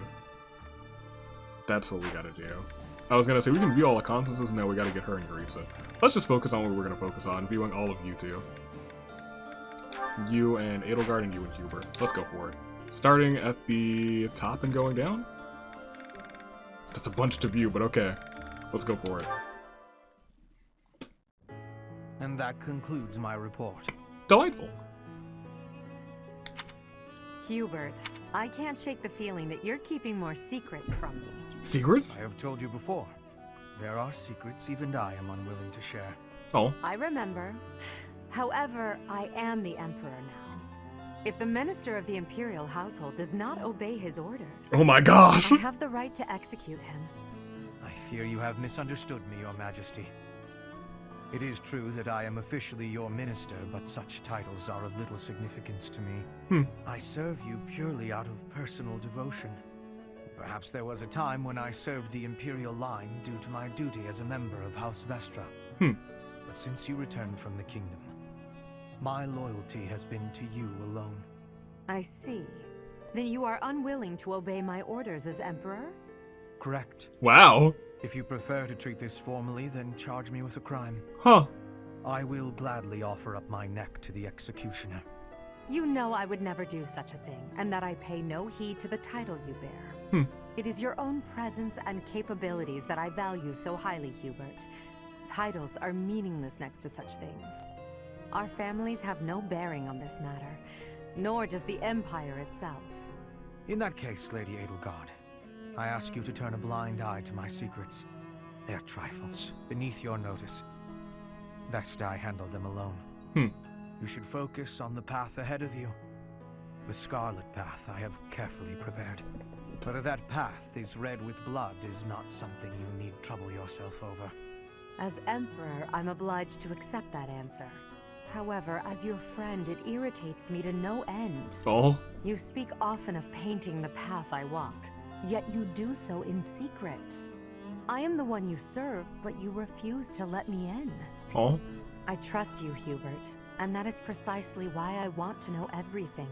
That's what we gotta do. I was gonna say, we can view all the Constances. No, we gotta get her and Jeritza. Let's just focus on what we're gonna focus on, viewing all of you two. You and Edelgard and you and Hubert. Let's go for it. Starting at the top and going down? That's a bunch to view, but okay. Let's go for it. And that concludes my report. Delightful. Hubert, I can't shake the feeling that you're keeping more secrets from me. Secrets? I have told you before. There are secrets even I am unwilling to share. Oh. I remember. However, I am the Emperor now. If the Minister of the Imperial Household does not obey his orders... Oh my gosh! I have the right to execute him. I fear you have misunderstood me, Your Majesty. It is true that I am officially your minister, but such titles are of little significance to me. I serve you purely out of personal devotion. Perhaps there was a time when I served the Imperial line due to my duty as a member of House Vestra. But since you returned from the kingdom, my loyalty has been to you alone. I see. Then you are unwilling to obey my orders as Emperor? Correct. Wow. If you prefer to treat this formally, then charge me with a crime. Huh. I will gladly offer up my neck to the executioner. You know I would never do such a thing, and that I pay no heed to the title you bear. It is your own presence and capabilities that I value so highly, Hubert. Titles are meaningless next to such things. Our families have no bearing on this matter, nor does the Empire itself. In that case, Lady Edelgard, I ask you to turn a blind eye to my secrets. They are trifles, beneath your notice. Best I handle them alone. You should focus on the path ahead of you. The Scarlet Path I have carefully prepared. Whether that path is red with blood is not something you need trouble yourself over. As Emperor, I'm obliged to accept that answer. However, as your friend, it irritates me to no end. Oh? You speak often of painting the path I walk, yet you do so in secret. I am the one you serve, but you refuse to let me in. Oh? I trust you, Hubert, and that is precisely why I want to know everything.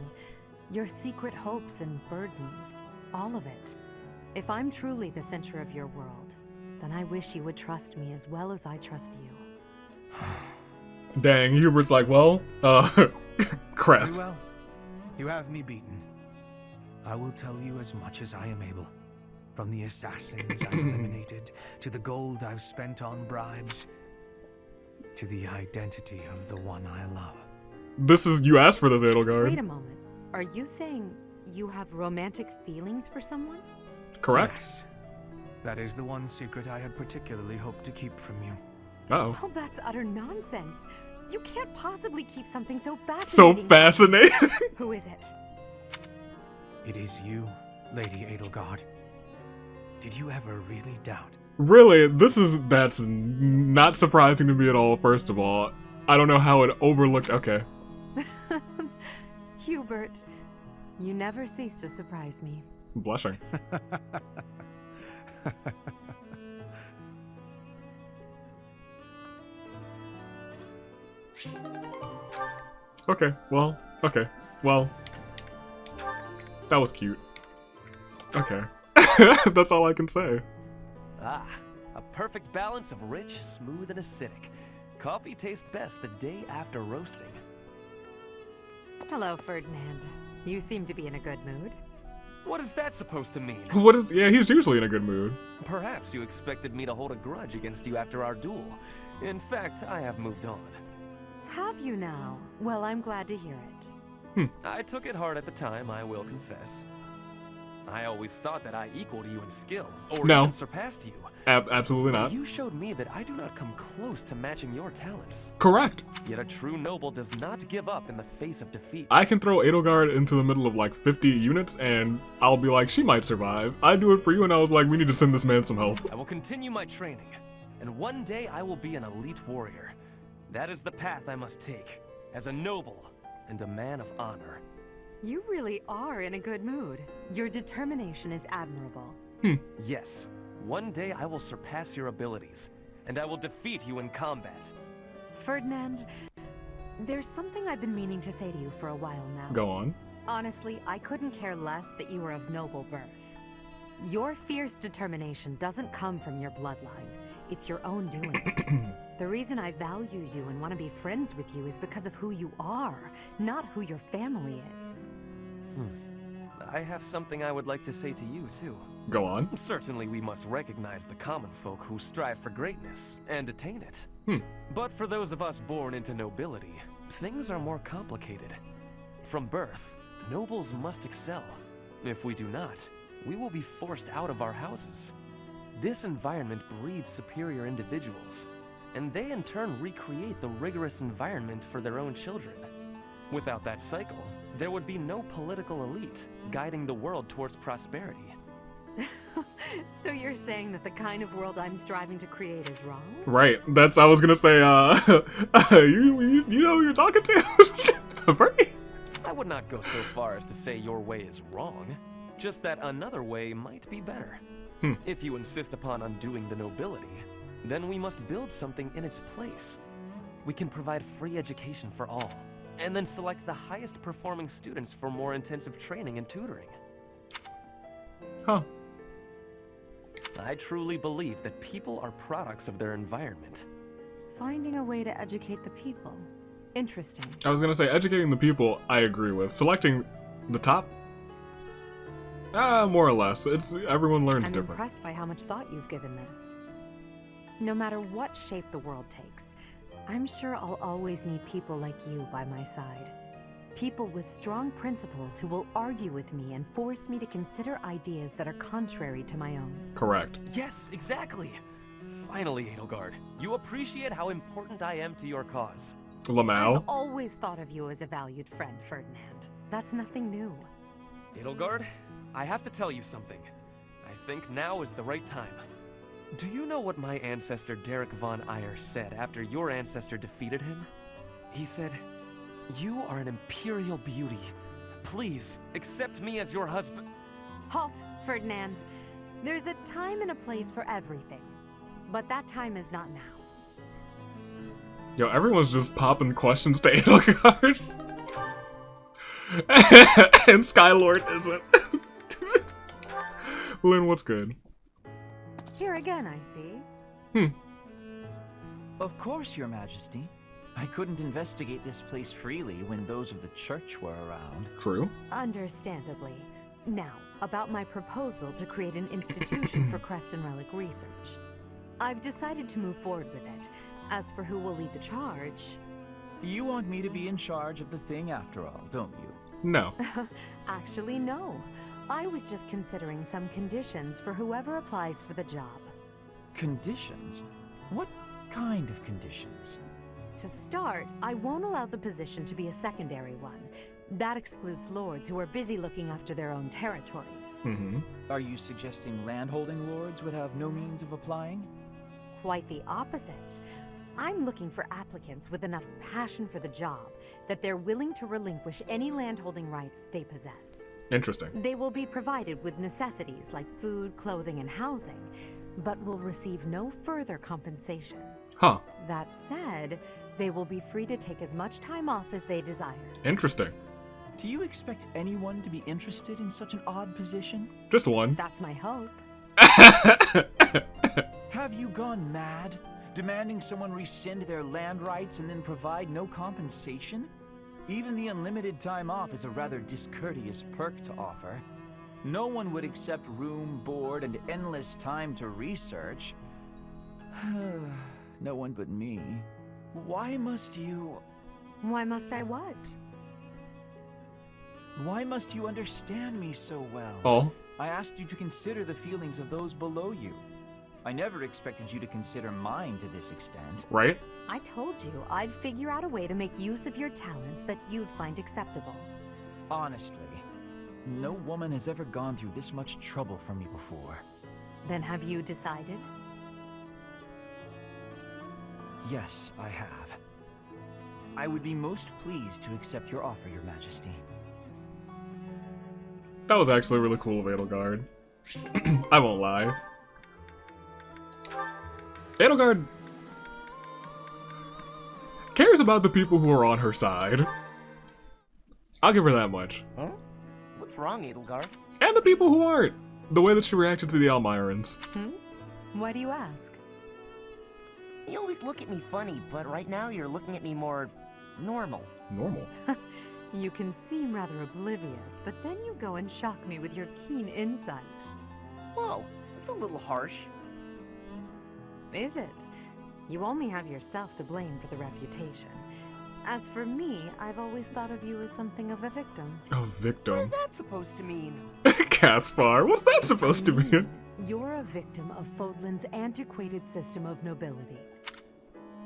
Your secret hopes and burdens, all of it. If I'm truly the center of your world, then I wish you would trust me as well as I trust you. Dang, Hubert's like, well, crap. Very well. You have me beaten. I will tell you as much as I am able. From the assassins I've eliminated, to the gold I've spent on bribes, to the identity of the one I love. This is, you asked for this, Edelgard. Wait a moment. Are you saying you have romantic feelings for someone? Correct. Yes. That is the one secret I had particularly hoped to keep from you. Uh-oh. Oh, that's utter nonsense. You can't possibly keep something so So fascinating. fascinating. Who is it? It is you, Lady Edelgard. Did you ever really doubt? Really, that's not surprising to me at all, first of all. I don't know how it overlooked, okay. Hubert, you never cease to surprise me. I'm blushing. Okay, well, that was cute. Okay. That's all I can say. Ah, a perfect balance of rich, smooth, and acidic. Coffee tastes best the day after roasting. Hello, Ferdinand. You seem to be in a good mood. What is that supposed to mean? Yeah, he's usually in a good mood. Perhaps you expected me to hold a grudge against you after our duel. In fact, I have moved on. Have you now? Well, I'm glad to hear it. I took it hard at the time, I will confess. I always thought that I equaled you in skill, or even surpassed you. Absolutely But not. you showed me that I do not come close to matching your talents. Correct. Yet a true noble does not give up in the face of defeat. I can throw Edelgard into the middle of like 50 units and I'll be like, she might survive. I do it for you and I was like, we need to send this man some help. I will continue my training, and one day I will be an elite warrior. That is the path I must take, as a noble and a man of honor. You really are in a good mood. Your determination is admirable. Yes, one day I will surpass your abilities, and I will defeat you in combat. Ferdinand, there's something I've been meaning to say to you for a while now. Go on. Honestly, I couldn't care less that you were of noble birth. Your fierce determination doesn't come from your bloodline. It's your own doing. The reason I value you and want to be friends with you is because of who you are, not who your family is. I have something I would like to say to you, too. Go on. Certainly we must recognize the common folk who strive for greatness and attain it. But for those of us born into nobility, things are more complicated. From birth, nobles must excel. If we do not, we will be forced out of our houses. This environment breeds superior individuals, and they in turn recreate the rigorous environment for their own children. Without that cycle, there would be no political elite guiding the world towards prosperity. So you're saying that the kind of world I'm striving to create is wrong? Right. I was gonna say, you know who you're talking to? Bernie? I would not go so far as to say your way is wrong. just that another way might be better. If you insist upon undoing the nobility, then we must build something in its place. We can provide free education for all, and then select the highest performing students for more intensive training and tutoring. Huh. I truly believe that people are products of their environment. Finding a way to educate the people. Interesting. I was gonna say, educating the people, I agree with. Selecting the top? More or less. It's everyone learns different. I'm impressed by how much thought you've given this. No matter what shape the world takes, I'm sure I'll always need people like you by my side. People with strong principles who will argue with me and force me to consider ideas that are contrary to my own. Correct. Yes, exactly. Finally, Edelgard, you appreciate how important I am to your cause. Lamau. I've always thought of you as a valued friend, Ferdinand. That's nothing new. Edelgard, I have to tell you something. I think now is the right time. Do you know what my ancestor Derek von Eyre said after your ancestor defeated him? He said, "You are an imperial beauty. Please, accept me as your husband." Halt, Ferdinand. There's a time and a place for everything. But that time is not now. Yo, everyone's just popping questions to Edelgard. And Skylord isn't. Lynn, what's good? Here again, I see. Of course, Your Majesty. I couldn't investigate this place freely when those of the church were around. True. Understandably. Now, about my proposal to create an institution for Crest and Relic research. I've decided to move forward with it. As for who will lead the charge... You want me to be in charge of the thing after all, don't you? No. Actually, no. I was just considering some conditions for whoever applies for the job. Conditions? What kind of conditions? To start, I won't allow the position to be a secondary one. That excludes lords who are busy looking after their own territories. Are you suggesting landholding lords would have no means of applying? Quite the opposite. I'm looking for applicants with enough passion for the job that they're willing to relinquish any landholding rights they possess. Interesting. They will be provided with necessities like food, clothing, and housing, but will receive no further compensation. Huh. That said, they will be free to take as much time off as they desire. Interesting. Do you expect anyone to be interested in such an odd position? Just one. That's my hope. Have you gone mad? Demanding someone rescind their land rights and then provide no compensation? Even the unlimited time off is a rather discourteous perk to offer. No one would accept room, board, and endless time to research. No one but me. Why must you... Why must I what? Why must you understand me so well? Oh. I asked you to consider the feelings of those below you. I never expected you to consider mine to this extent. Right? I told you I'd figure out a way to make use of your talents that you'd find acceptable. Honestly, no woman has ever gone through this much trouble for me before. Then have you decided? Yes, I have. I would be most pleased to accept your offer, Your Majesty. That was actually really cool of Edelgard. I won't lie. Edelgard cares about the people who are on her side. I'll give her that much. Huh? What's wrong, Edelgard? And the people who aren't. The way that she reacted to the Almirans. Why do you ask? You always look at me funny, but right now you're looking at me more normal. Normal? You can seem rather oblivious, but then you go and shock me with your keen insight. Whoa, that's a little harsh. Is it? You only have yourself to blame for the reputation. As for me, I've always thought of you as something of a victim. A victim? What is that supposed to mean? Caspar, what's that supposed to mean? You're a victim of Fodlan's antiquated system of nobility.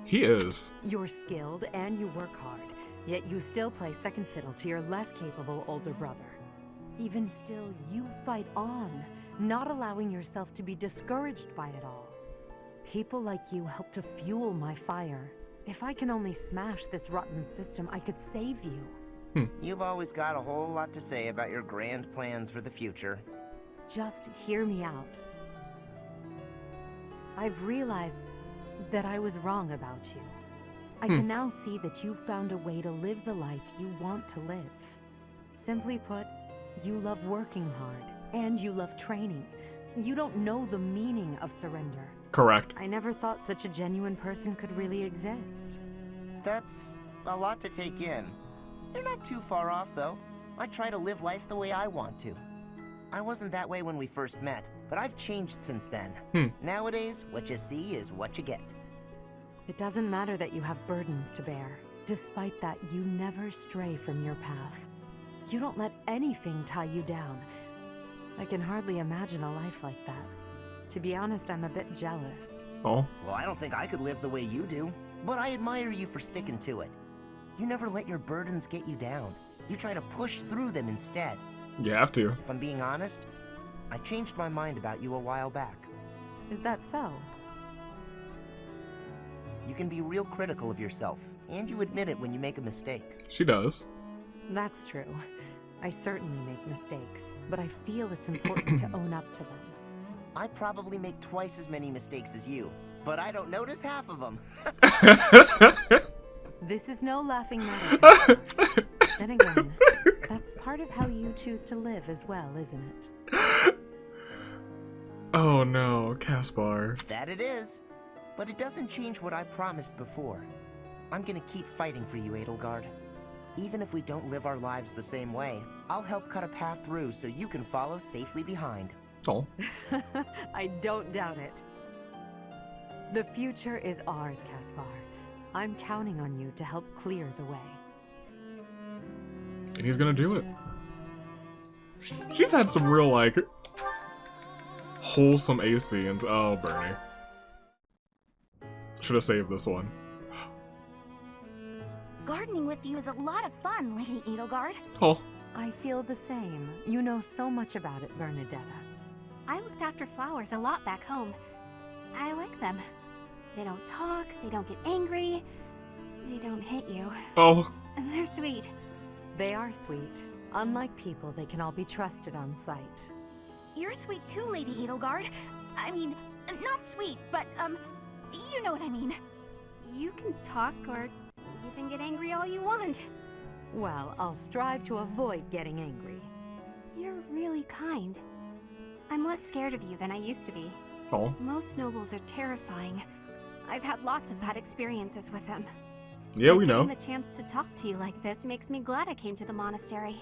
He is. You're skilled and you work hard, yet you still play second fiddle to your less capable older brother. Even still, you fight on, not allowing yourself to be discouraged by it all. People like you help to fuel my fire. If I can only smash this rotten system, I could save you. You've always got a whole lot to say about your grand plans for the future. Just hear me out. I've realized that I was wrong about you. I can now see that you found a way to live the life you want to live. Simply put, you love working hard, and you love training. You don't know the meaning of surrender. Correct. I never thought such a genuine person could really exist. That's a lot to take in. You're not too far off, though. I try to live life the way I want to. I wasn't that way when we first met, but I've changed since then. Nowadays, what you see is what you get. It doesn't matter that you have burdens to bear. Despite that, you never stray from your path. You don't let anything tie you down. I can hardly imagine a life like that. To be honest, I'm a bit jealous. Oh? Well, I don't think I could live the way you do, but I admire you for sticking to it. You never let your burdens get you down. You try to push through them instead. You have to. If I'm being honest, I changed my mind about you a while back. Is that so? You can be real critical of yourself, and you admit it when you make a mistake. She does. That's true. I certainly make mistakes, but I feel it's important to own up to them. I probably make twice as many mistakes as you, but I don't notice half of them. This is no laughing matter. Then again, that's part of how you choose to live as well, isn't it? Oh no, Caspar. That it is. But it doesn't change what I promised before. I'm gonna keep fighting for you, Edelgard. Even if we don't live our lives the same way, I'll help cut a path through so you can follow safely behind. Oh. I don't doubt it. The future is ours, Caspar. I'm counting on you to help clear the way. And he's gonna do it. She's had some real, like, wholesome A scenes. Oh, Bernie. Should have saved this one. Gardening with you is a lot of fun, Lady Edelgard. Oh. I feel the same. You know so much about it, Bernadetta. I looked after flowers a lot back home. I like them. They don't talk, they don't get angry, they don't hit you. Oh. And they're sweet. They are sweet. Unlike people, they can all be trusted on sight. You're sweet too, Lady Edelgard. I mean, not sweet, but, you know what I mean. You can talk or even get angry all you want. Well, I'll strive to avoid getting angry. You're really kind. I'm less scared of you than I used to be. Oh. Most nobles are terrifying. I've had lots of bad experiences with them. Yeah, we know. Getting the chance to talk to you like this makes me glad I came to the monastery.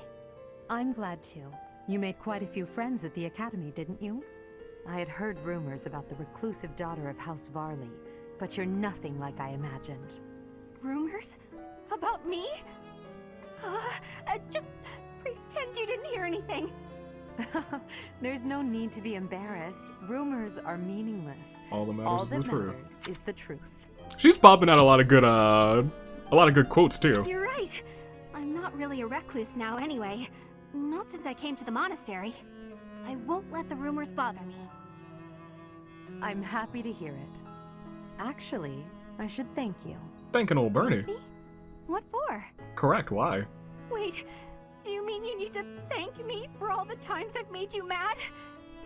I'm glad too. You made quite a few friends at the academy, didn't you? I had heard rumors about the reclusive daughter of House Varley, but you're nothing like I imagined. Rumors? About me? Just pretend you didn't hear anything. There's no need to be embarrassed. Rumors are meaningless. All that matters is the truth. She's popping out a lot of good quotes too. You're right. I'm not really a recluse now anyway. Not since I came to the monastery. I won't let the rumors bother me. I'm happy to hear it. Actually, I should thank you. Thanking old Bernie. Me? What for? Correct, why? Wait, do you mean you need to thank me for all the times I've made you mad?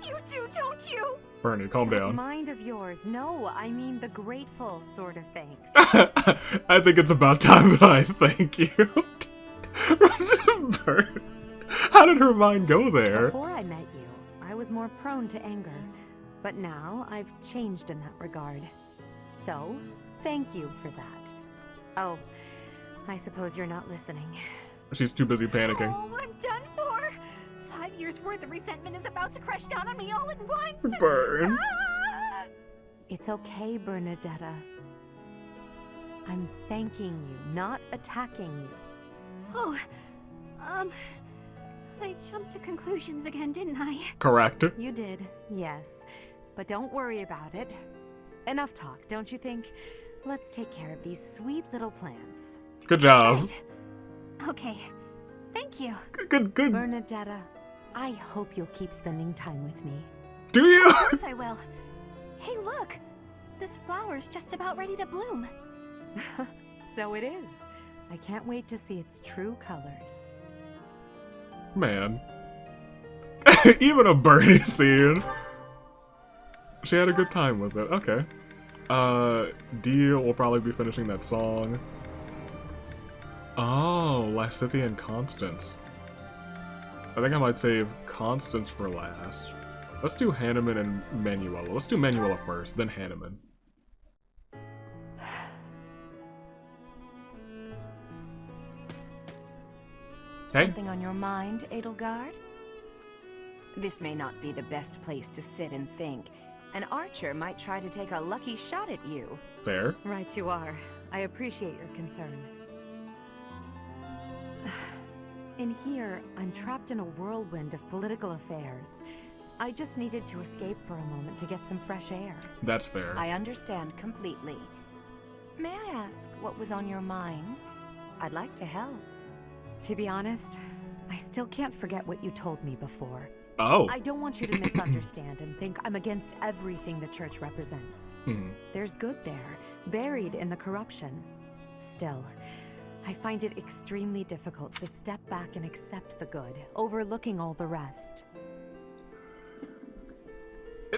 You do, don't you? Bernie, calm down. Mind of yours. No, I mean the grateful sort of thanks. I think it's about time that I thank you. Bernie. How did her mind go there? Before I met you, I was more prone to anger. But now I've changed in that regard. So, thank you for that. Oh, I suppose you're not listening. She's too busy panicking. Oh, I'm done for! 5 years worth of resentment is about to crash down on me all at once! Burn. Ah! It's okay, Bernadetta. I'm thanking you, not attacking you. Oh, I jumped to conclusions again, didn't I? Correct. You did, yes. But don't worry about it. Enough talk, don't you think? Let's take care of these sweet little plants. Good job. Right. Okay, thank you. Good. Bernadetta, I hope you'll keep spending time with me. Do you? Of course I will. Hey, look! This flower's just about ready to bloom. So it is. I can't wait to see its true colors. Man. Even a birdie scene. She had a good time with it. Okay. Dia will probably be finishing that song. Oh, Lysithea and Constance. I think I might save Constance for last. Let's do Hanneman and Manuela. Let's do Manuela first, then Hanneman. Something on your mind, Edelgard? This may not be the best place to sit and think. An archer might try to take a lucky shot at you. Fair. Right you are. I appreciate your concern. In here, I'm trapped in a whirlwind of political affairs. I just needed to escape for a moment to get some fresh air. That's fair. I understand completely. May I ask what was on your mind? I'd like to help. To be honest, I still can't forget what you told me before. Oh. I don't want you to misunderstand and think I'm against everything the church represents. There's good there, buried in the corruption. Still, I find it extremely difficult to step back and accept the good, overlooking all the rest.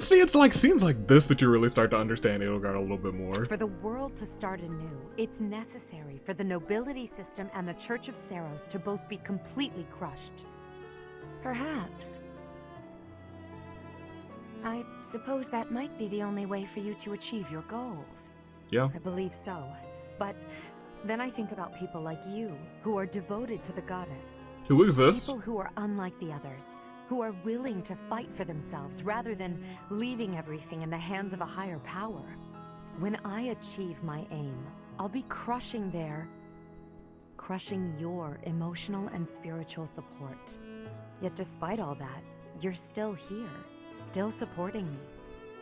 See, it's like scenes like this that you really start to understand Edelgard a little bit more. For the world to start anew, it's necessary for the nobility system and the Church of Seiros to both be completely crushed. Perhaps. I suppose that might be the only way for you to achieve your goals. Yeah. I believe so. But then I think about people like you, who are devoted to the goddess. Who exists? People who are unlike the others, who are willing to fight for themselves rather than leaving everything in the hands of a higher power. When I achieve my aim, I'll be crushing your emotional and spiritual support. Yet despite all that, you're still here, still supporting me.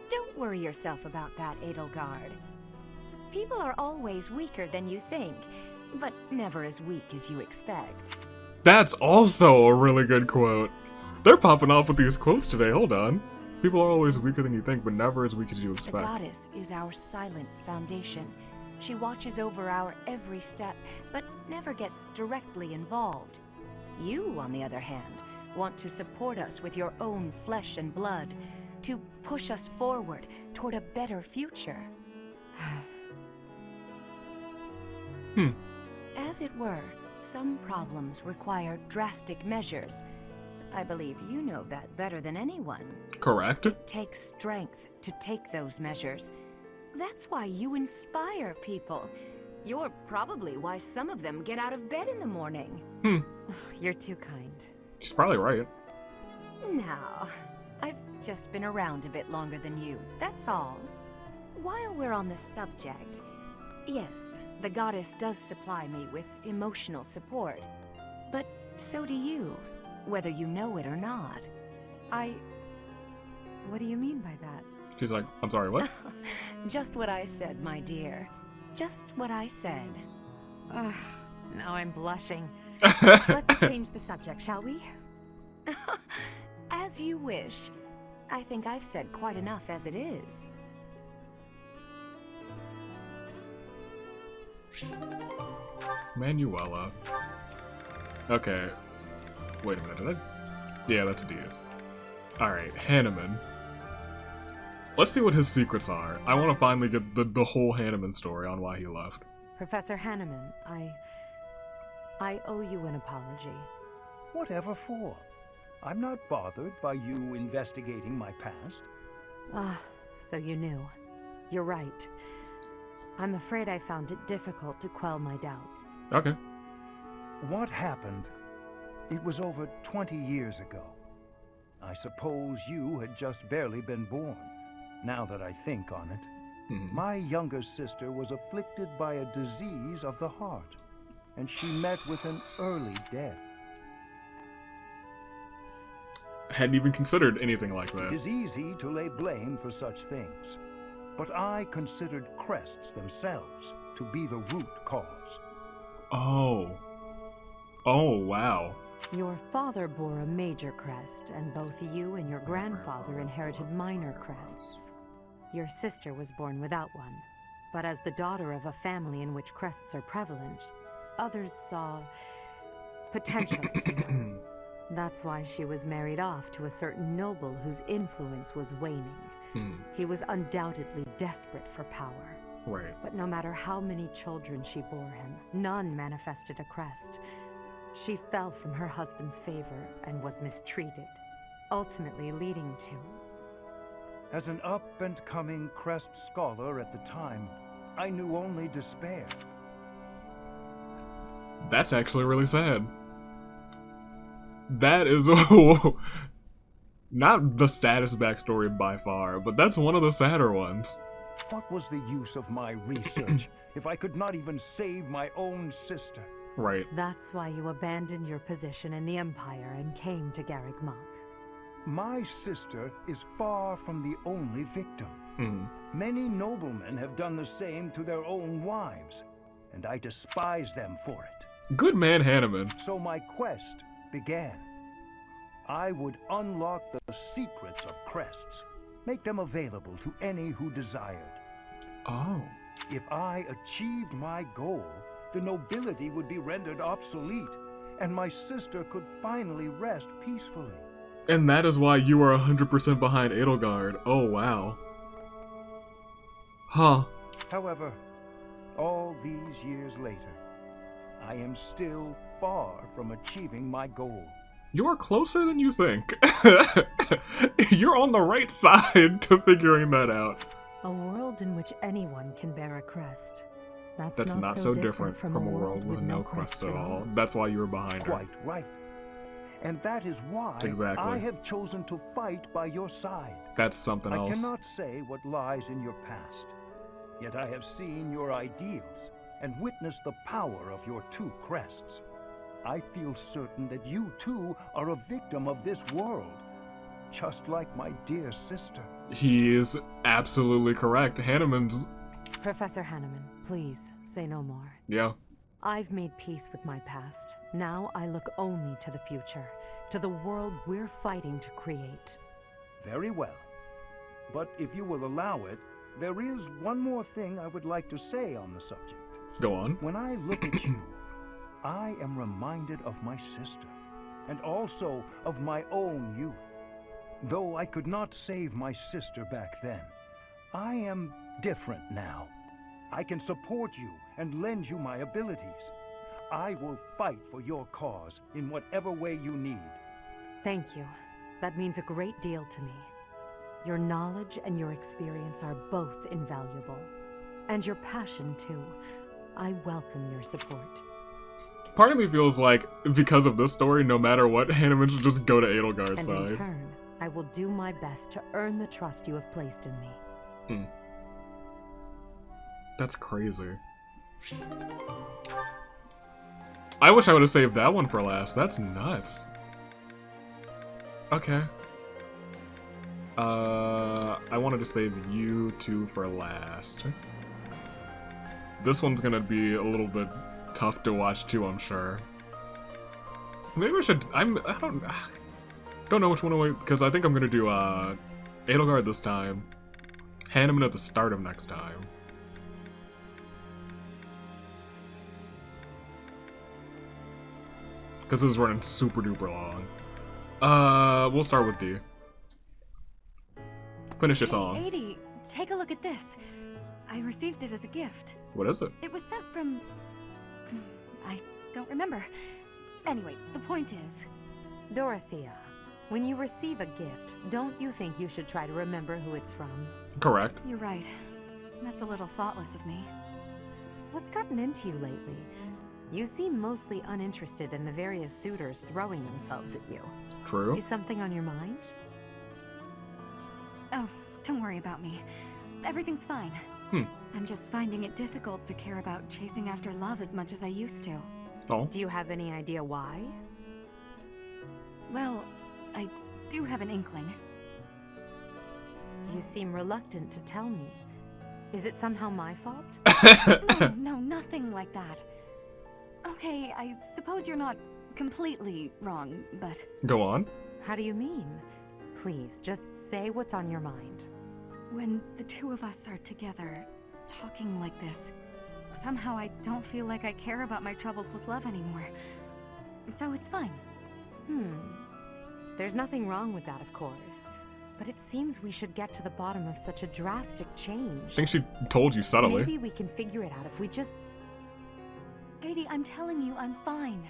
Don't worry yourself about that, Edelgard. People are always weaker than you think, but never as weak as you expect. That's also a really good quote. They're popping off with these quotes today, hold on. People are always weaker than you think, but never as weak as you expect. The goddess is our silent foundation. She watches over our every step, but never gets directly involved. You, on the other hand, want to support us with your own flesh and blood, to push us forward toward a better future. As it were, some problems require drastic measures. I believe you know that better than anyone. Correct. It takes strength to take those measures. That's why you inspire people. You're probably why some of them get out of bed in the morning. You're too kind. She's probably right. Now, I've just been around a bit longer than you, that's all. While we're on the subject, yes, the goddess does supply me with emotional support. But so do you, whether you know it or not. What do you mean by that? She's like, I'm sorry, what? Just what I said, my dear. Just what I said. Now I'm blushing. Let's change the subject, shall we? As you wish. I think I've said quite enough as it is. Manuela. Okay. Wait a minute, did I? Yeah, that's Diaz. Alright, Hanneman. Let's see what his secrets are. I want to finally get the whole Hanneman story on why he left. Professor Hanneman, I owe you an apology. Whatever for? I'm not bothered by you investigating my past. So you knew. You're right. I'm afraid I found it difficult to quell my doubts. Okay. What happened? It was over 20 years ago. I suppose you had just barely been born, now that I think on it. My younger sister was afflicted by a disease of the heart, and she met with an early death. I hadn't even considered anything like that. It is easy to lay blame for such things, but I considered crests themselves to be the root cause. Oh, wow. Your father bore a major crest, and both you and your grandfather inherited minor crests. Your sister was born without one, but as the daughter of a family in which crests are prevalent, others saw potential. That's why she was married off to a certain noble whose influence was waning. He was undoubtedly desperate for power. Right. But no matter how many children she bore him, none manifested a crest. She fell from her husband's favor and was mistreated, ultimately leading to... As an up-and-coming crest scholar at the time, I knew only despair. That's actually really sad. That is not the saddest backstory by far, but that's one of the sadder ones. What was the use of my research if I could not even save my own sister? Right. That's why you abandoned your position in the Empire and came to Garreg Mach. My sister is far from the only victim. Many noblemen have done the same to their own wives, and I despise them for it. Good man, Hanneman. So my quest began. I would unlock the secrets of crests, make them available to any who desired. Oh. If I achieved my goal, the nobility would be rendered obsolete, and my sister could finally rest peacefully. And that is why you are 100% behind Edelgard. Oh, wow. Huh. However, all these years later, I am still far from achieving my goal. You are closer than you think. You're on the right side to figuring that out. A world in which anyone can bear a crest. That's not so different from a world with no crest at all. That's why you were behind her. Quite right. And that is why I have chosen to fight by your side. That's something else. I cannot say what lies in your past, yet I have seen your ideals and witnessed the power of your two crests. I feel certain that you too are a victim of this world, just like my dear sister. He is absolutely correct. Hanneman's... Professor Hanneman, please, say no more. Yeah. I've made peace with my past. Now I look only to the future, to the world we're fighting to create. Very well. But if you will allow it, there is one more thing I would like to say on the subject. Go on. When I look at you, I am reminded of my sister, and also of my own youth. Though I could not save my sister back then, I am different now. I can support you and lend you my abilities. I will fight for your cause in whatever way you need. Thank you. That means a great deal to me. Your knowledge and your experience are both invaluable. And your passion, too. I welcome your support. Part of me feels like, because of this story, no matter what, Hanneman should just go to Edelgard's side. And in turn, I will do my best to earn the trust you have placed in me. That's crazy. I wish I would have saved that one for last. That's nuts. Okay. I wanted to save you two for last. This one's gonna be a little bit tough to watch too, I'm sure. Maybe I should. I don't know which one I want, because I think I'm gonna do Edelgard this time, Hanneman at the start of next time. Because this is running super duper long. We'll start with D. Finish your song. 80, take a look at this. I received it as a gift. What is it? It was sent from... I don't remember. Anyway, the point is... Dorothea, when you receive a gift, don't you think you should try to remember who it's from? Correct. You're right. That's a little thoughtless of me. What's gotten into you lately? You seem mostly uninterested in the various suitors throwing themselves at you. True. Is something on your mind? Oh, don't worry about me. Everything's fine. I'm just finding it difficult to care about chasing after love as much as I used to. Oh. Do you have any idea why? Well, I do have an inkling. You seem reluctant to tell me. Is it somehow my fault? No, nothing like that. Okay, I suppose you're not completely wrong, but... Go on. How do you mean? Please, just say what's on your mind. When the two of us are together, talking like this, somehow I don't feel like I care about my troubles with love anymore. So it's fine. There's nothing wrong with that, of course. But it seems we should get to the bottom of such a drastic change. I think she told you subtly. Maybe we can figure it out if we just... Adi, I'm telling you, I'm fine.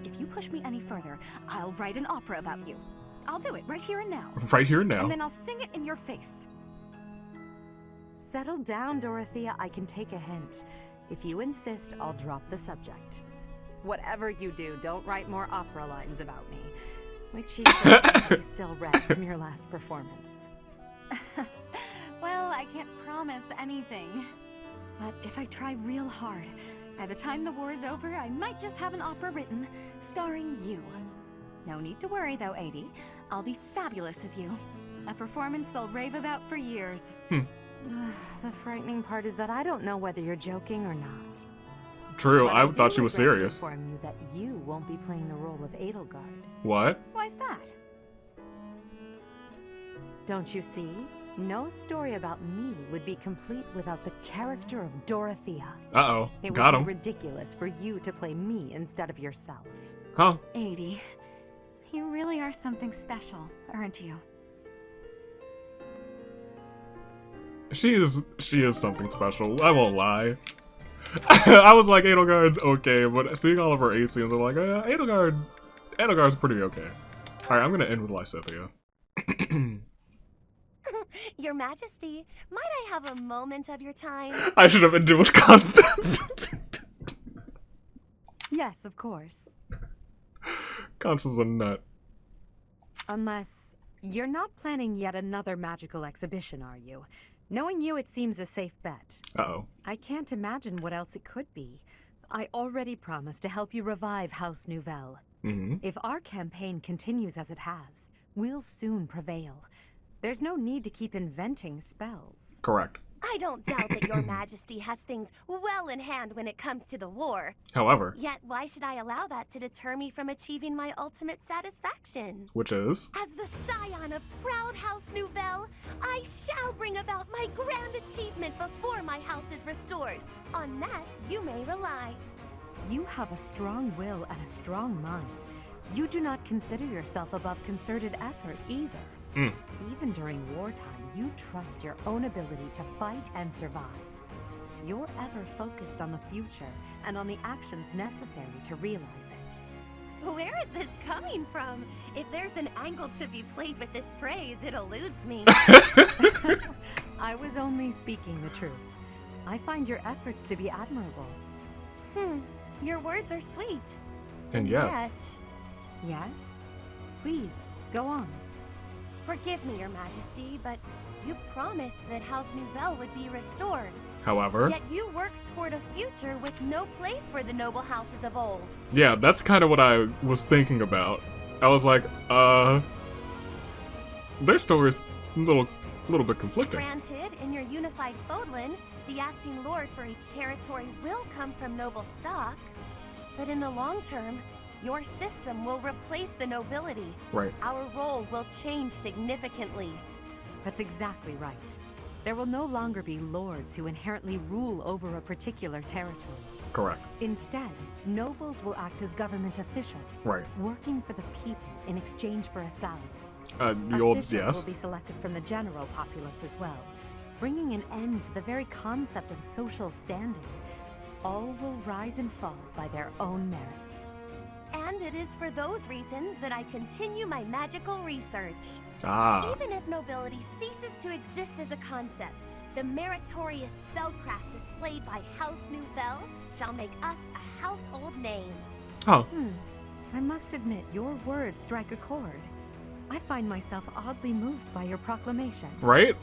If you push me any further, I'll write an opera about you. I'll do it right here and now. Right here and now. And then I'll sing it in your face. Settle down, Dorothea. I can take a hint. If you insist, I'll drop the subject. Whatever you do, don't write more opera lines about me. Which she still read from your last performance. Well, I can't promise anything. But if I try real hard, by the time the war is over, I might just have an opera written, starring you. No need to worry though, Adi. I'll be fabulous as you. A performance they'll rave about for years. The frightening part is that I don't know whether you're joking or not. True, But I thought she was regret to serious. inform you that you won't be playing the role of Edelgard. What? Why's that? Don't you see? No story about me would be complete without the character of Dorothea. Uh-oh, It got would him. be ridiculous for you to play me instead of yourself. Huh? Adi, you really are something special, aren't you? She is something special. I won't lie. I was like, Edelgard's okay, but seeing all of her A scenes, I'm like, Edelgard's pretty okay. Alright, I'm gonna end with Lysithea. Your Majesty, might I have a moment of your time? I should have ended with Constance. Yes, of course. Constance is a nut. Unless you're not planning yet another magical exhibition, are you? Knowing you, it seems a safe bet. Uh-oh. I can't imagine what else it could be. I already promised to help you revive House Nouvelle. If our campaign continues as it has, we'll soon prevail. There's no need to keep inventing spells. Correct. I don't doubt that your Majesty has things well in hand when it comes to the war. However. Yet why should I allow that to deter me from achieving my ultimate satisfaction? Which is? As the scion of proud House Nouvelle, I shall bring about my grand achievement before my house is restored. On that, you may rely. You have a strong will and a strong mind. You do not consider yourself above concerted effort either. Even during wartime, you trust your own ability to fight and survive. You're ever focused on the future and on the actions necessary to realize it. Where is this coming from? If there's an angle to be played with this praise, it eludes me. I was only speaking the truth. I find your efforts to be admirable. Your words are sweet. And yet... Yes? Please, go on. Forgive me, Your Majesty, but you promised that House Nouvelle would be restored. However... Yet you work toward a future with no place for the noble houses of old. Yeah, that's kind of what I was thinking about. I was like, their story's a little bit conflicting. Granted, in your unified Fodlan, the acting lord for each territory will come from noble stock. But in the long term, your system will replace the nobility. Right. Our role will change significantly. That's exactly right. There will no longer be lords who inherently rule over a particular territory. Correct. Instead, nobles will act as government officials, Right. working for the people in exchange for a salary. Officials will be selected from the general populace as well, bringing an end to the very concept of social standing. All will rise and fall by their own merits. And it is for those reasons that I continue my magical research. Even if nobility ceases to exist as a concept, the meritorious spellcraft displayed by House Nouvelle shall make us a household name. I must admit, your words strike a chord. I find myself oddly moved by your proclamation. Right?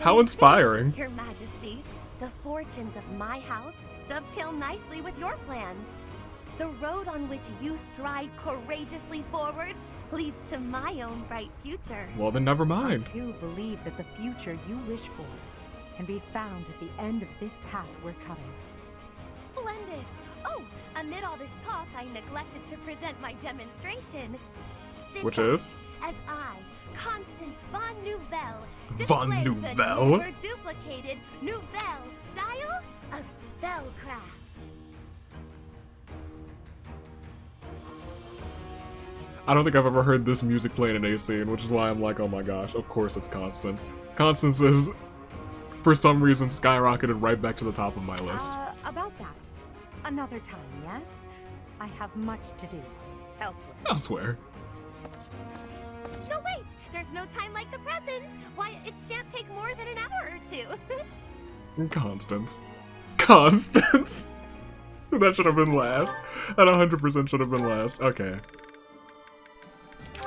How inspiring. Your Majesty, the fortunes of my house dovetail nicely with your plans. The road on which you stride courageously forward leads to my own bright future. Well, then never mind. I too believe that the future you wish for can be found at the end of this path we're cutting. Splendid! Oh, amid all this talk, I neglected to present my demonstration. Sit Which back is? as I, Constance von Nouvelle. Von Displays Nouvelle? the never-duplicated Nouvelle style of spellcraft. I don't think I've ever heard this music playing in a scene, which is why I'm like, oh my gosh, of course it's Constance. Constance is, for some reason, skyrocketed right back to the top of my list. About that. Another time, yes? I have much to do. Elsewhere. Elsewhere. No, wait! There's no time like the present! Why, it shan't take more than an hour or two. Constance. Constance! That should have been last. That 100% should have been last. Okay.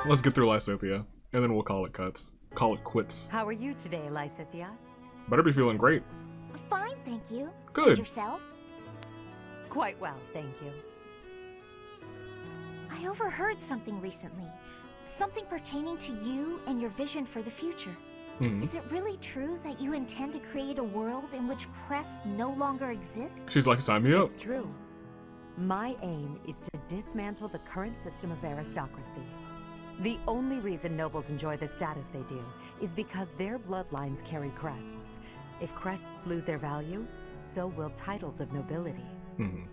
Let's get through Lysithea, and then we'll call it cuts. Call it quits. How are you today, Lysithea? Better be feeling great. Fine, thank you. Good. And yourself? Quite well, thank you. I overheard something recently. Something pertaining to you and your vision for the future. Is it really true that you intend to create a world in which crests no longer exist? She's like, sign me up. It's true. My aim is to dismantle the current system of aristocracy. The only reason nobles enjoy the status they do is because their bloodlines carry crests. If crests lose their value, so will titles of nobility.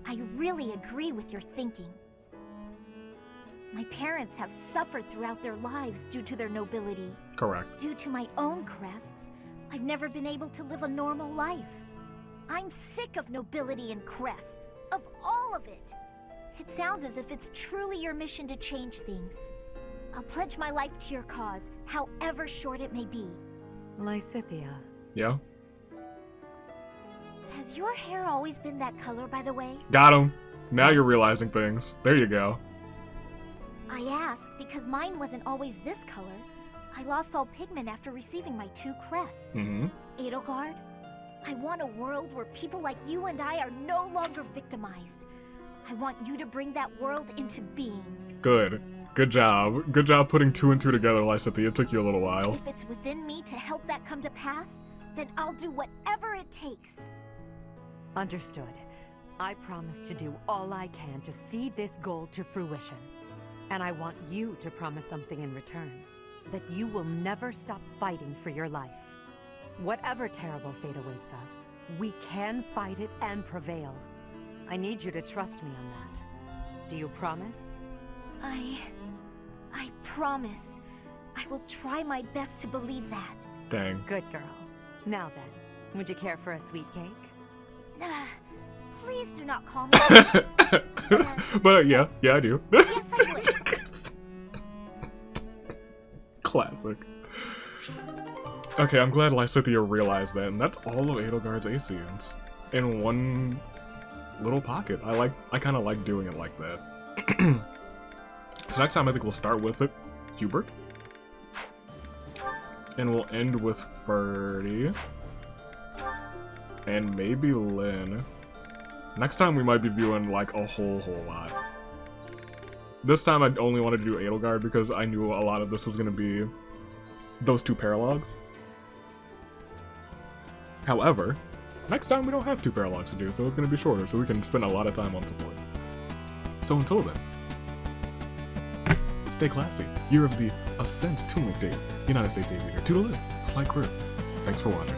I really agree with your thinking. My parents have suffered throughout their lives due to their nobility. Correct. Due to my own crests, I've never been able to live a normal life. I'm sick of nobility and crests, of all of it. It sounds as if it's truly your mission to change things. I'll pledge my life to your cause, however short it may be. Lysithea. Yeah? Has your hair always been that color, by the way? Got him. Now you're realizing things. There you go. I ask because mine wasn't always this color. I lost all pigment after receiving my 2 crests. Edelgard, I want a world where people like you and I are no longer victimized. I want you to bring that world into being. Good. Good job. Good job putting 2 and 2 together, Lysithea. It took you a little while. If it's within me to help that come to pass, then I'll do whatever it takes. Understood. I promise to do all I can to see this goal to fruition. And I want you to promise something in return. That you will never stop fighting for your life. Whatever terrible fate awaits us, we can fight it and prevail. I need you to trust me on that. Do you promise? I promise. I will try my best to believe that. Dang. Good girl. Now then, would you care for a sweet cake? Please do not call me. But yeah, I do. Yes, I would. Classic. Okay, I'm glad Lysithea realized that, and that's all of Edelgard's Asians in one little pocket. I kind of like doing it like that. So next time I think we'll start with it, Hubert, and we'll end with Ferdy, and maybe Lynn. Next time we might be viewing like a whole lot. This time I only wanted to do Edelgard because I knew a lot of this was going to be those 2 paralogs. However, next time we don't have 2 paralogs to do, so it's going to be shorter, so we can spend a lot of time on supports. So until then, stay classy. Year of the Ascent to McDade, United States Aviator, to the live, flight crew. Thanks for watching.